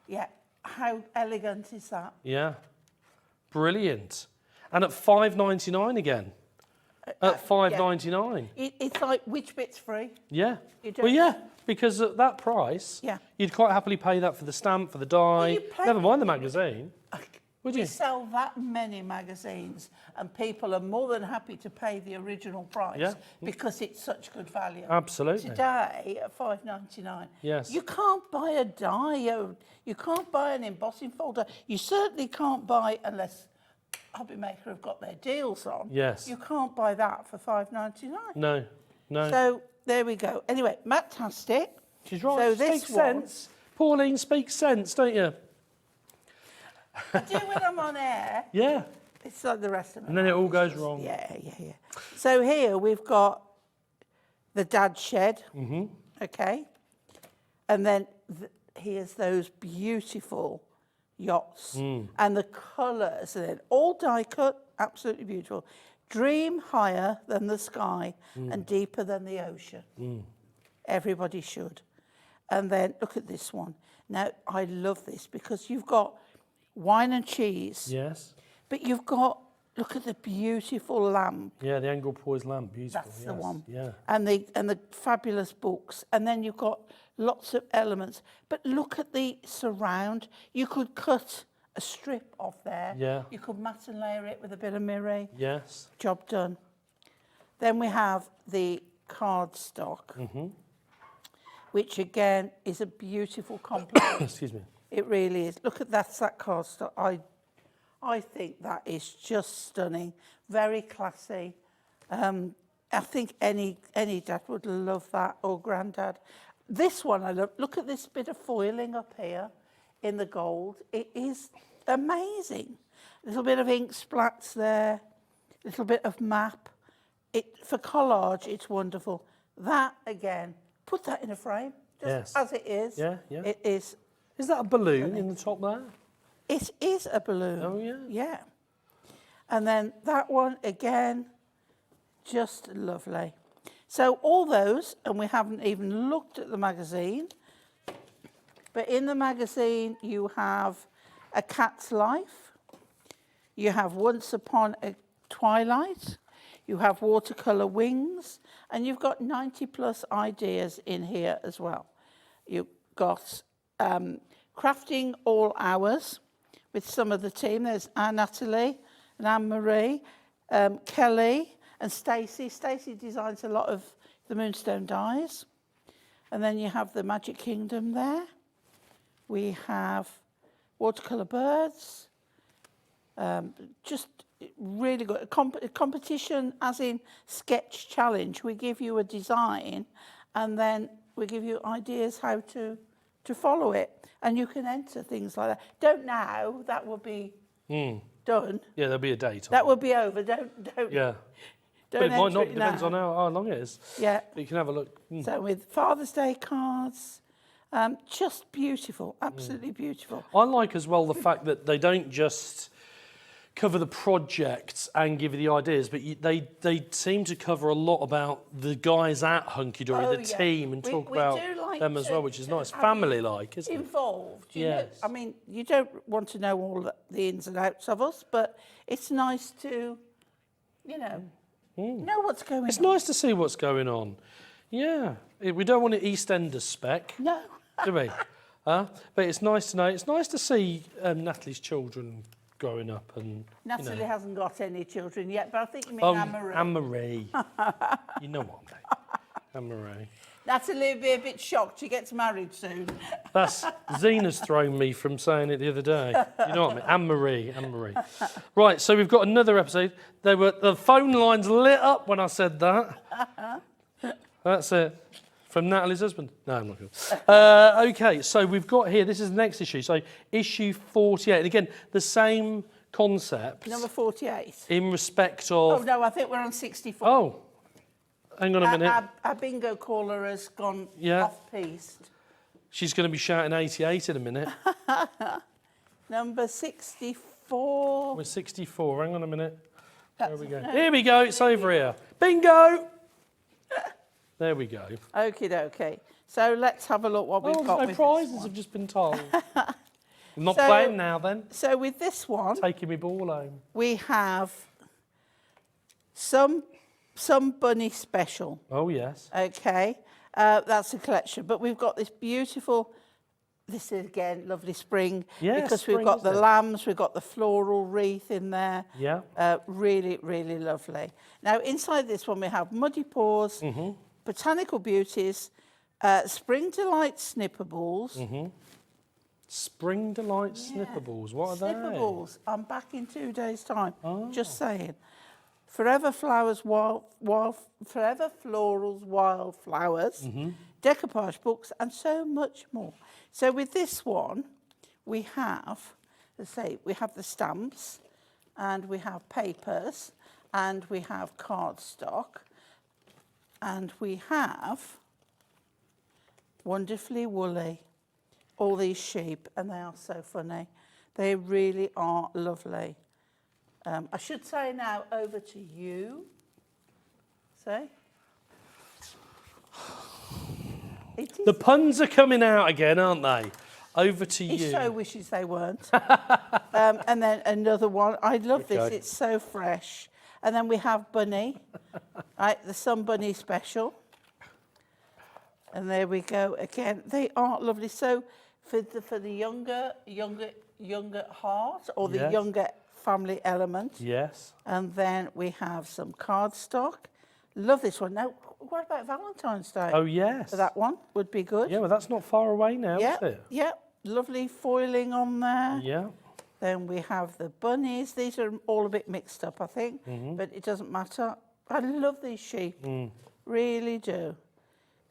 Yeah, how elegant is that? yeah, brilliant. And at £5.99 again. At £5.99. It's like, which bit's free? Yeah. You don't- Well, yeah, because at that price, Yeah. you'd quite happily pay that for the stamp, for the die. you pay- Never mind the magazine. Would We you? sell that many magazines, and people are more than happy to pay the original price Yeah. because it's such good value. Absolutely. Today, at £5.99, Yes. you can't buy a die, you can't buy an embossing folder. You certainly can't buy, unless Hobbymaker have got their deals on. Yes. You can't buy that for £5.99. No, no. So there we go. Anyway, Matastic. She's right. So Speak this one, sense. Pauline speaks sense, don't you? I do when I'm on air. Yeah. It's like the rest of them. And then it all goes wrong. Yeah. So here we've got the dad shed, okay? And then here's those beautiful yachts. And the colours, and then all die cut, absolutely beautiful. Dream higher than the sky and deeper than the ocean. Everybody should. And then look at this one. Now, I love this because you've got wine and cheese. Yes. But you've got, look at the beautiful lamp. Yeah, the angle poised lamp, beautiful. That's the one. Yeah. And the fabulous books. And then you've got lots of elements. But look at the surround. You could cut a strip off there. Yeah. You could matte and layer it with a bit of mirror. Yes. Job done. Then we have the cardstock, which again is a beautiful compliment. Excuse me. It really is. Look at that's that cardstock. I think that is just stunning. Very classy. I think any dad would love that, or granddad. This one I love. Look at this bit of foiling up here in the gold. It is amazing. A little bit of ink splats there. A little bit of map. For collage, it's wonderful. That again, put that in a frame, just as it is. Yeah. It is. Is that a balloon in the top there? It is a balloon. Oh, yeah. Yeah. And then that one, again, just lovely. So all those, and we haven't even looked at the magazine, but in the magazine you have A Cat's Life, you have Once Upon a Twilight, you have Watercolour Wings, and you've got 90 plus ideas in here as well. You've got Crafting All Hours with some of the team. There's Natalie and Anne-Marie, Kelly and Stacey. Stacey designs a lot of the Moonstone dies. And then you have the Magic Kingdom there. We have Watercolour Birds. Just really good. A competition as in sketch challenge. We give you a design and then we give you ideas how to follow it, and you can enter things like that. Don't now, that will be done. Yeah, there'll be a date. That will be over. Don't. Yeah. But Don't it might enter not, it depends now. on how long it is. Yeah. But you can have a look. So with Father's Day cards, just beautiful, absolutely beautiful. I like as well the fact that they don't just cover the projects and give you the ideas, but they seem to cover a lot about the guys at Hunkydory, the team, and talk about them as well, which is nice. Family-like, isn't it? Involved, you know. Yes. I mean, you don't want to know all the ins and outs of us, but it's nice to, you know what's going on. It's nice to see what's going on. Yeah. We don't want an EastEnders spec, No. do we? But it's nice to know. It's nice to see Natalie's children growing up. And Natalie hasn't got any children yet, but I think you mean Anne-Marie. Anne-Marie. You know what I mean. Anne-Marie. Natalie will be a bit shocked. She gets married soon. That's Zena's thrown me from saying it the other day. You know what I mean? Anne-Marie. Right, so we've got another episode. The phone lines lit up when I said that. That's it. From Natalie's husband? No, I'm not good. Okay, so we've got here, this is the next issue. So issue 48. And again, the same concept. Number 48. In respect Oh, of... no, I think we're on 64. Oh, hang on a minute. Our bingo caller has gone Yeah. off-piste. She's going to be shouting 88 in a minute. Number 64. We're 64. Hang on a minute. There we go. No. Here we go. It's over here. Bingo! There we go. Okie dokie. So let's have a look what we've got No with prizes, this I've one. just been told. I'm not So- playing now then. So with this one, Taking me ball home. we have some bunny special. Oh, yes. Okay, that's a collection. But we've got this beautiful This is again lovely spring, Yeah, because spring, we've got the isn't it? lambs, we've got the floral wreath in there. Yeah. Really, really lovely. Now inside this one we have Muddy Paws, Botanical Beauties, Spring Delight Snippables. Spring Delight Snippables. What are they? Snippables. I'm back in 2 days' time. Oh. Just saying. Forever Flowers, Forever Florals, Wildflowers, decoupage books, and so much more. So with this one, we have, let's say, we have the stamps, and we have papers, and we have cardstock, and we have Wonderfully Woolly, all these sheep, and they are so funny. They really are lovely. I should say now, over to you. Say. The puns are coming out again, aren't they? Over to you. He so wishes they weren't. And then another one. I love this. It's so fresh. And then we have Bunny, right? The Sun Bunny special. And there we go again. They are lovely. So for the younger heart, or the younger family element. Yes. And then we have some cardstock. Love this one. Now, what about Valentine's Day? Oh, yes. So that one would be good. Yeah, well, that's not far away now, is it? Yeah, lovely foiling on there. Yeah. Then we have the bunnies. These are all a bit mixed up, I think, but it doesn't matter. I love these sheep, really do.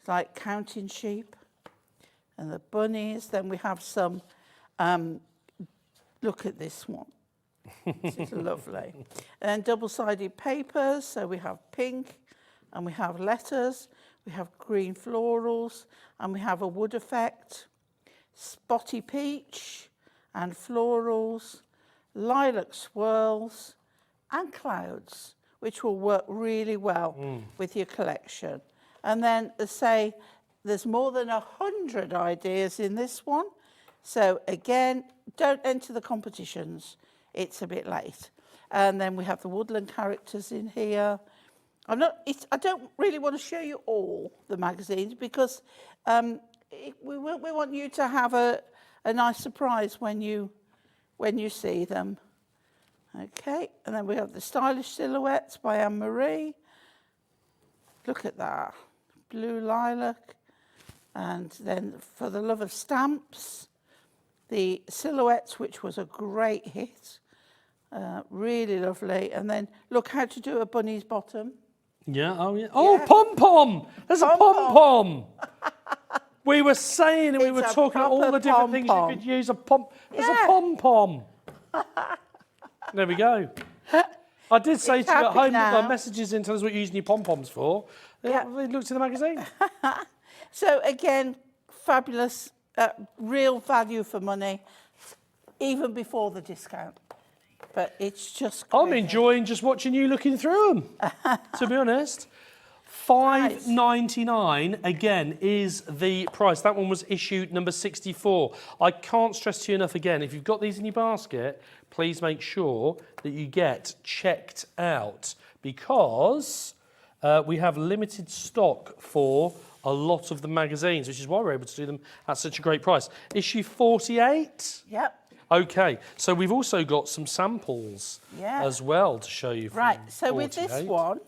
It's like counting sheep. And the bunnies. Then we have some, look at this one. This is lovely. And double-sided papers. So we have pink, and we have letters. We have green florals, and we have a wood effect. Spotty peach and florals, lilac swirls, and clouds, which will work really well with your collection. And then, say, there's more than 100 ideas in this one. So again, don't enter the competitions. It's a bit late. And then we have the woodland characters in here. I don't really want to show you all the magazines, because we want you to have a nice surprise when you see them. Okay, and then we have the Stylish Silhouettes by Anne-Marie. Look at that, blue lilac. And then For the Love of Stamps, the Silhouettes, which was a great hit. Really lovely. And then look, How to Do a Bunny's Bottom. Yeah, oh yeah. Oh, pom-pom! There's a pom-pom! We were saying, and we were talking about all the different things you could use. There's a pom-pom. There we go. I did say to you at home, my messages in, tell us what you're using your pom-poms for. Yeah. They looked in the magazine. So again, fabulous, real value for money, even before the discount. But it's just great. I'm enjoying just watching you looking through them, to be honest. $5.99 again is the price. That one was issue number 64. I can't stress to you enough again, if you've got these in your basket, please make sure that you get checked out, because we have limited stock for a lot of the magazines, which is why we're able to do them at such a great price. Issue 48? Yep. Okay, so we've also got some samples as well to show you. Right, so 48. with this one,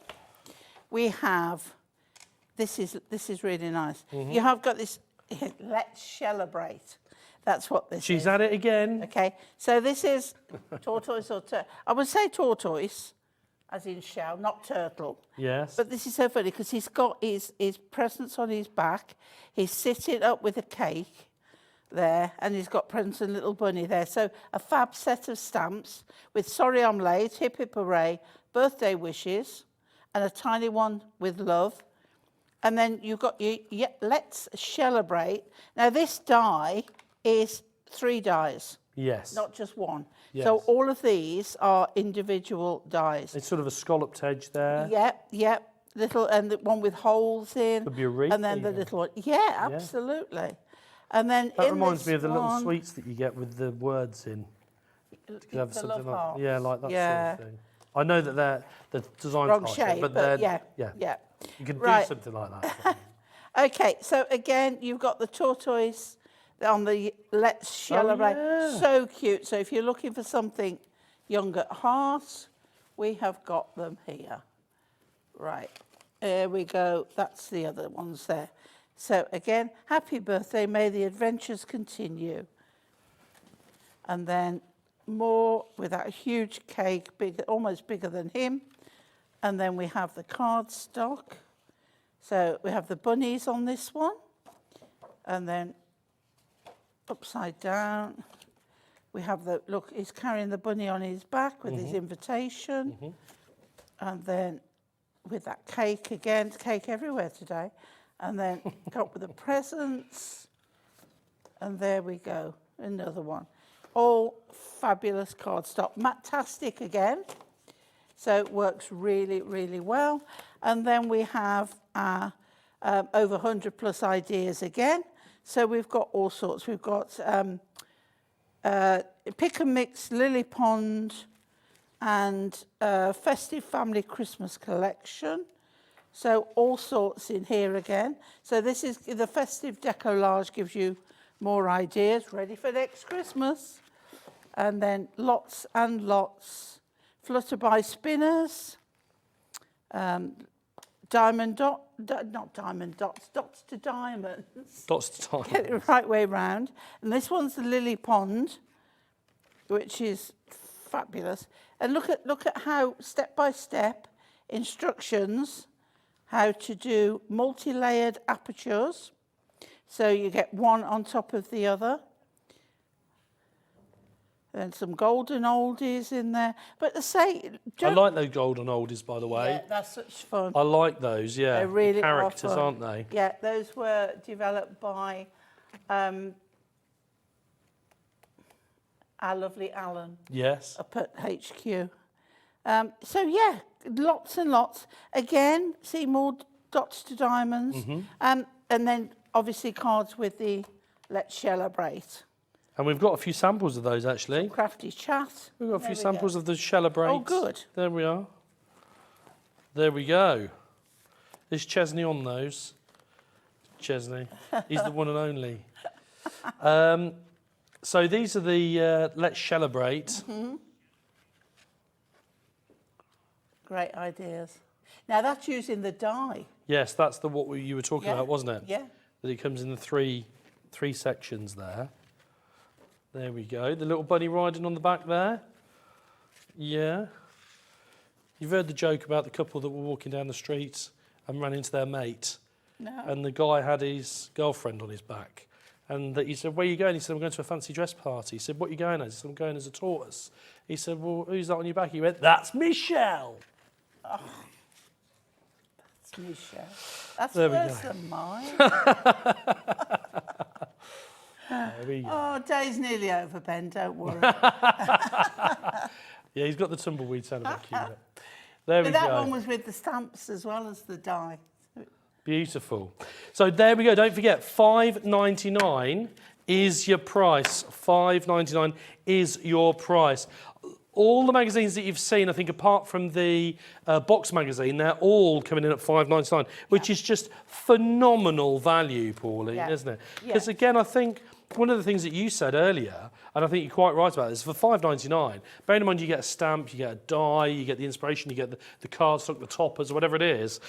we have, this is really nice. You have got this, let's celebrate. That's what this is. She's at it again. Okay, so this is tortoise or I would say tortoise, as in shell, not turtle. Yes. But this is so funny, because he's got his presents on his back. He's sitting up with a cake there, and he's got presents and little bunny there. So a fab set of stamps with sorry I'm late, hip hip hooray, birthday wishes, and a tiny one with love. And then you've got let's celebrate. Now this die is 3 dies. Yes. Not just one. Yes. So all of these are individual dies. It's sort of a scalloped edge there. Yep. Little, and the one with holes in. Could be a wreath and then the even. little one. Yeah, absolutely. And then That in reminds this me of the little one, sweets that you get with the words in. You could have the something love like, hearts. yeah, like that Yeah. sort of thing. I know that they're the design's wrong hard shape, but but they're, yeah. You could Right. do something like that. Okay, so again, you've got the tortoise, on the Let's Celebrate. yeah. So cute. So if you're looking for something young at heart, we have got them here. Right, there we go. That's the other ones there. So again, happy birthday, may the adventures continue. And then more with that huge cake, big, almost bigger than him. And then we have the cardstock. So we have the bunnies on this one. And then upside down, we have the, look, he's carrying the bunny on his back with his invitation. And then with that cake again, cake everywhere today. And then got with the presents. And there we go, another one. All fabulous cardstock. Matastic again. So it works really, really well. And then we have our over 100 plus ideas again. So we've got all sorts. We've got Pick and Mix, Lily Pond, and Festive Family Christmas Collection. So all sorts in here again. So this is the festive decollage, gives you more ideas, ready for next Christmas. And then lots and lots. Flutterby spinners, diamond dot, not diamond dots, dots to diamonds. Dots to diamonds. Get it the right way round. And this one's the Lily Pond, which is fabulous. And look at how step by step instructions how to do multi-layered apertures. So you get one on top of the other. And some golden oldies in there. But to say... I like those golden oldies, by the way. Yeah, that's such fun. I like those, yeah. They really Characters, are fun. aren't they? Yeah, those were developed by our lovely Alan Yes. up at HQ. So yeah, lots and lots. Again, see more dots to diamonds. And then obviously cards with the Let's Celebrate. And we've got a few samples of those, actually. Crafty chat. We've got a few samples of the Celebrate. Oh, good. There we are. There we go. Is Chesney on those? Chesney. He's the one and only. So these are the Let's Celebrate. Great ideas. Now that's using the die. Yes, that's the what you were talking about, wasn't it? Yeah. That it comes in the three sections there. There we go. The little bunny riding on the back there. Yeah. You've heard the joke about the couple that were walking down the street and ran into their mate. No. And the guy had his girlfriend on his back. And he said, where are you going? He said, I'm going to a fancy dress party. He said, what are you going as? He said, I'm going as a tortoise. He said, well, who's that on your back? He went, that's Michelle. Oh, that's Michelle. That's There we worse go. than mine. There we go. Oh, day's nearly over, Ben, don't worry. Yeah, he's got the tumbleweed sound a bit cute. There we But that go. one was with the stamps as well as the die. Beautiful. So there we go. Don't forget, $5.99 is your price. $5.99 is your price. All the magazines that you've seen, I think, apart from the box magazine, they're all coming in at $5.99, which is just phenomenal value, Pauline, isn't it? Because again, I think one of the things that you said earlier, and I think you're quite right about this, for $5.99, bearing in mind you get a stamp, you get a die, you get the inspiration, you get the cardstock, the toppers, whatever it is,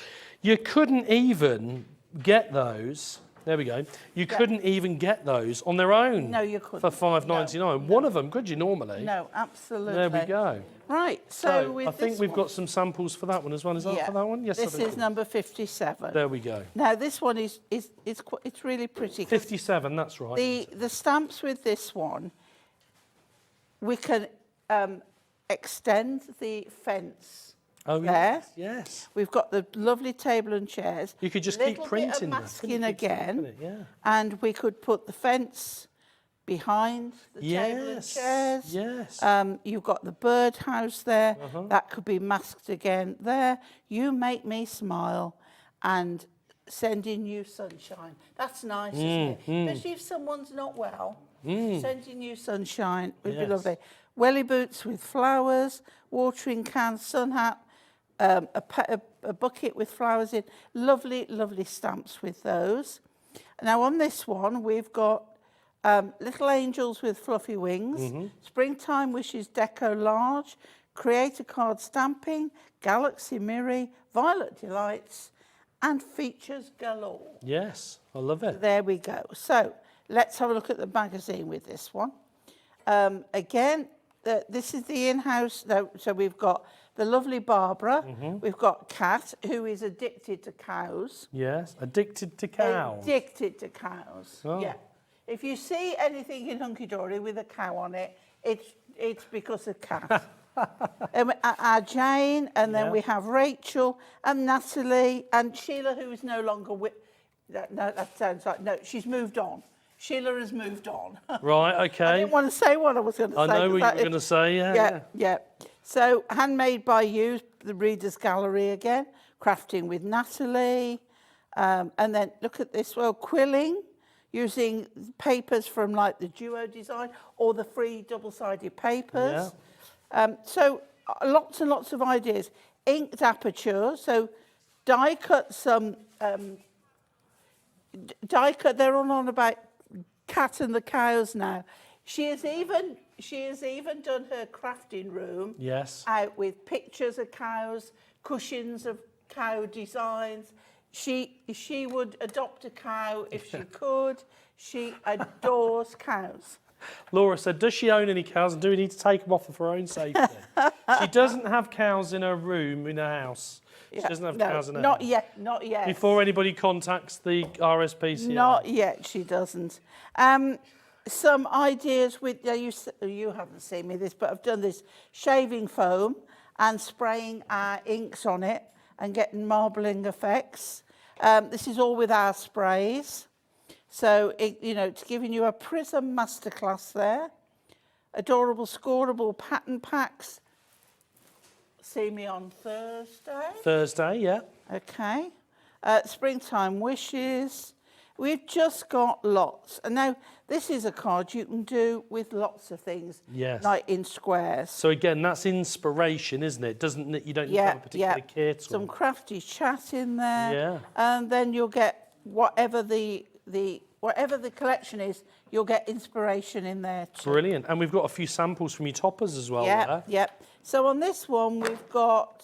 you couldn't even get those. There we go. You couldn't even get those on their own. No, you couldn't. For $5.99. No. One of them, could you normally? No, absolutely. There we go. Right, so with I think this we've one, got some samples for that one as well. Is that for that one? Yes, this is number 57. There we go. Now this one is it's really pretty. 57, that's right. The stamps with this one, we can extend the fence. Oh, there. Yes. We've got the lovely table and chairs. You could just keep Little printing bit of that, masking couldn't you? Keep again, stamping it, yeah. and we could put the fence behind the table and chairs. Yes. You've got the birdhouse there. That could be masked again there. You make me smile, and sending you sunshine. That's nice, isn't it? Especially if someone's not well. Sending you sunshine would be lovely. Welly boots with flowers, watering can, sun hat, a bucket with flowers in. Lovely, lovely stamps with those. Now on this one, we've got Little Angels with Fluffy Wings, Springtime Wishes Deco Large, Creator Card Stamping, Galaxy Mirror, Violet Delights, and Features Galore. Yes, I love it. There we go. So let's have a look at the magazine with this one. Again, this is the in-house. So we've got the lovely Barbara. We've got Kat, who is addicted to cows. Yes, addicted to cows. Addicted to cows. Oh. Yeah. If you see anything in Hunkydory with a cow on it, it's because of Kat. Our Jane, and then we have Rachel and Natalie and Sheila, who is no longer with. No, that sounds like no. She's moved on. Sheila has moved on. Right. Okay. I didn't want to say what I was going to say. I know what you were going to say. Yeah. So, Handmade by You, the Reader's Gallery again, crafting with Natalie, and then look at this. Well, quilling, using papers from like the Duo design or the free double-sided papers. So lots and lots of ideas. Inked aperture, so die cut some, they're all on about Cat and the cows now. She has even done her crafting room out with pictures of cows, cushions of cow designs. She would adopt a cow if she could. She adores cows. Laura said, does she own any cows and do we need to take them off for her own safety? She doesn't have cows in her room, in her house. She doesn't have cows in her house. Not yet. Before anybody contacts the RSPCA. Not yet, she doesn't. Some ideas with, you haven't seen me this, but I've done this shaving foam and spraying our inks on it and getting marbling effects. This is all with our sprays. So, it's giving you a Prism masterclass there. Adorable scoreable pattern packs. See me on Thursday. Thursday, yeah. Okay. Springtime Wishes. We've just got lots. And now, this is a card you can do with lots of things. Yes. Like in squares. So again, that's inspiration, isn't it? You don't need to have a particular kit. Some crafty chat in there. Yeah. And then you'll get whatever the collection is, you'll get inspiration in there too. Brilliant. And we've got a few samples from your toppers as well there. Yep. So on this one, we've got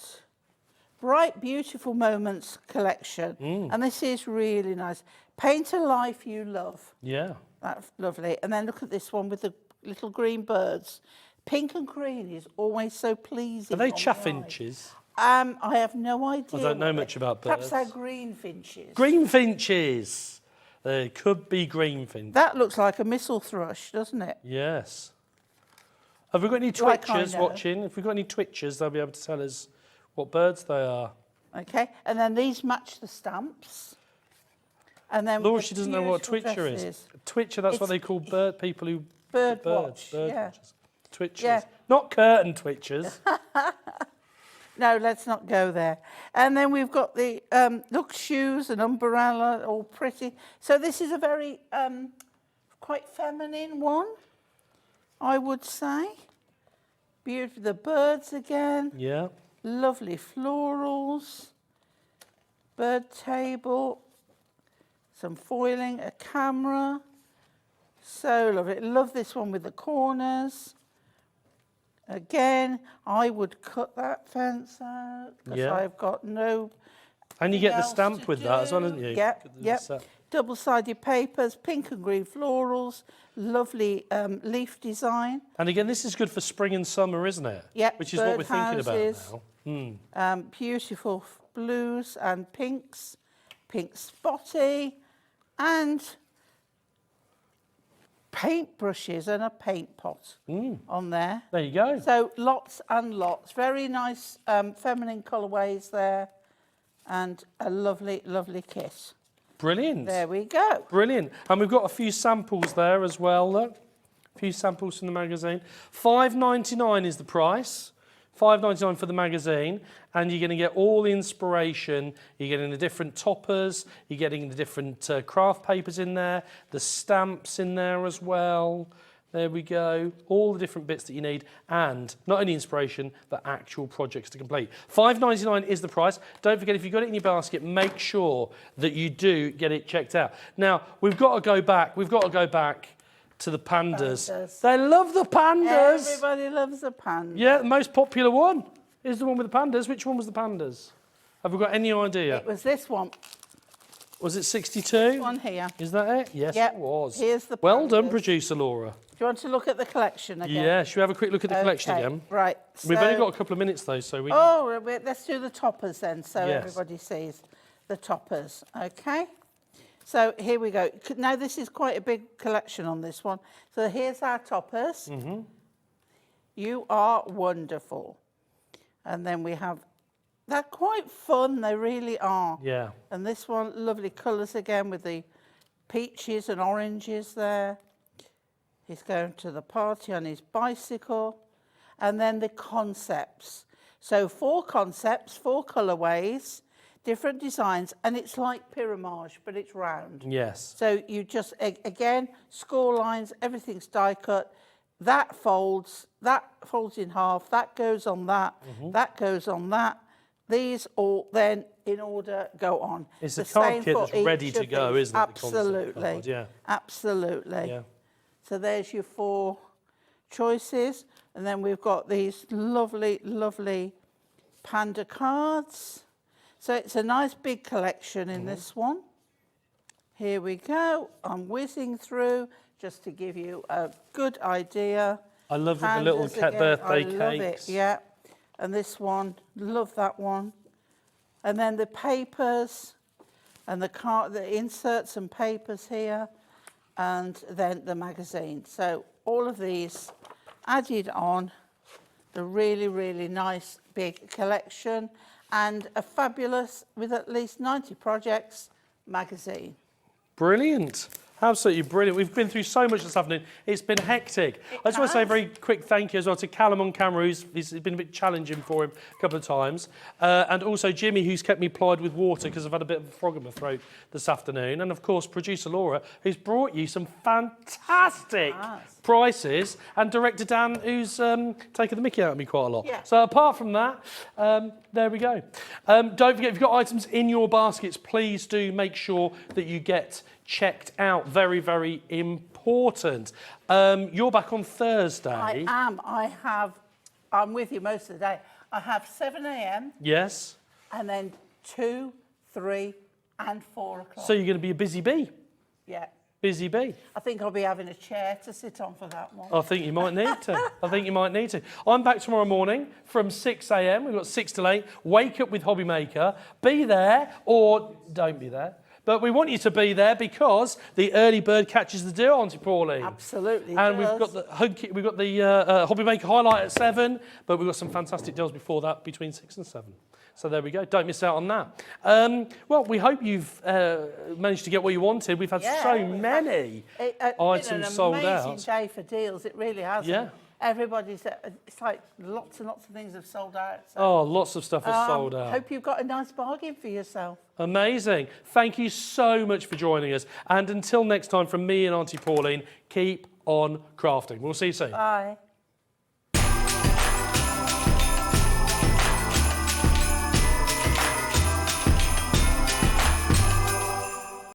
Bright Beautiful Moments collection. And this is really nice. Paint a life you love. Yeah. That's lovely. And then look at this one with the little green birds. Pink and green is always so pleasing. Are they on the chaffinches? eye. I have no idea. I don't know much about birds. Perhaps they're greenfinches. Greenfinches. They could be greenfinches. That looks like a missile thrush, doesn't it? Yes. Have we got any twitchers watching? If we've got any twitchers, they'll be able to tell us what birds they are. Okay, and then these match the stamps. And then Laura, she doesn't know what a twitcher is. A twitcher, that's what they call people who... Bird watchers. Twitchers. Yeah. Not curtain twitchers. No, let's not go there. And then we've got the look, shoes and umbrella, all pretty. So this is a very quite feminine one, I would say. Beautiful, the birds again. Yeah. Lovely florals. Bird table. Some foiling, a camera. So lovely. Love this one with the corners. Again, I would cut that fence out because I've got no. And you get the stamp with that as well, don't you? Yep. Double-sided papers, pink and green florals, lovely leaf design. And again, this is good for spring and summer, isn't it? Yep. Which is what we're thinking about now. Beautiful blues and pinks, pink spotty, and paint brushes and a paint pot on there. There you go. So lots and lots. Very nice feminine colourways there and a lovely, lovely kit. Brilliant. There we go. Brilliant. And we've got a few samples there as well, look. A few samples from the magazine. $5.99 is the price. $5.99 for the magazine, and you're going to get all the inspiration. You're getting the different toppers, you're getting the different craft papers in there, the stamps in there as well. There we go. All the different bits that you need, and not only inspiration, but actual projects to complete. $5.99 is the price. Don't forget, if you've got it in your basket, make sure that you do get it checked out. Now, we've got to go back. to the pandas. Pandas. They love the pandas. Everybody loves a panda. Yeah, the most popular one is the one with the pandas. Which one was the pandas? Have we got any idea? It was this one. Was it 62? One here. Is that it? Yes, Yep. it was. Here's the Well done, pandas. producer Laura. Do you want to look at the collection again? Yeah, should we have a quick look at the collection Okay, again? Right. We've only so- got a couple of minutes though, so we. Oh, let's do the toppers then, so Yes. everybody sees the toppers. Okay. So here we go. Now this is quite a big collection on this one. So here's our toppers. Mm-hmm. You are wonderful. And then we have, they're quite fun, they really are. Yeah. And this one, lovely colours again with the peaches and oranges there. He's going to the party on his bicycle. And then the concepts. So 4 concepts, 4 colourways, different designs, and it's like pyramage, but it's round. Yes. So you just, again, score lines, everything's die cut. That folds in half, that goes on that, that goes on that. These all then, in order, go on. It's The a card same kit for that's ready each to of go, these. isn't it? The concept Absolutely. card, yeah. Absolutely. Yeah. So there's your 4 choices. And then we've got these lovely, lovely panda cards. So it's a nice big collection in this one. Here we go. I'm whizzing through just to give you a good idea. I love the little Pandas again, birthday I love cakes. it, yeah. And this one, love that one. And then the papers and the inserts and papers here, and then the magazine. So all of these added on, the really, really nice big collection, and a fabulous, with at least 90 projects, magazine. Brilliant. Absolutely brilliant. We've been through so much this afternoon. It's been hectic. I just want to say a very quick thank you as well to Callum on camera, it's been a bit challenging for him a couple of times. And also Jimmy, who's kept me plied with water because I've had a bit of a frog in my throat this afternoon. And of course, producer Laura, who's brought you some fantastic prices. And director Dan, who's taken the mickey out of me quite a lot. Yeah. So apart from that, there we go. Don't forget, if you've got items in your baskets, please do make sure that you get checked out. Very, very important. You're back on Thursday. I am. I'm with you most of the day. I have 7 a.m. Yes. and then 2, 3 and 4 o'clock. So you're going to be a busy bee. Yeah. Busy bee. I think I'll be having a chair to sit on for that one. I think you might need to. I think you might need to. I'm back tomorrow morning from 6 a.m. We've got 6 till 8. Wake up with Hobby Maker. Be there or don't be there. But we want you to be there because the early bird catches the deal, Auntie Pauline. Absolutely. And we've got the Hobby Maker highlight at 7, but we've got some fantastic deals before that between 6 and 7. So there we go. Don't miss out on that. Well, we hope you've managed to get what you wanted. We've had so many items sold out. It's been an amazing day for deals. It really has. Yeah. Everybody's, it's like lots and lots of things have sold out. So, Oh, lots of stuff is sold out. hope you've got a nice bargain for yourself. Amazing. Thank you so much for joining us. And until next time, from me and Auntie Pauline, keep on crafting. We'll see you soon. Bye.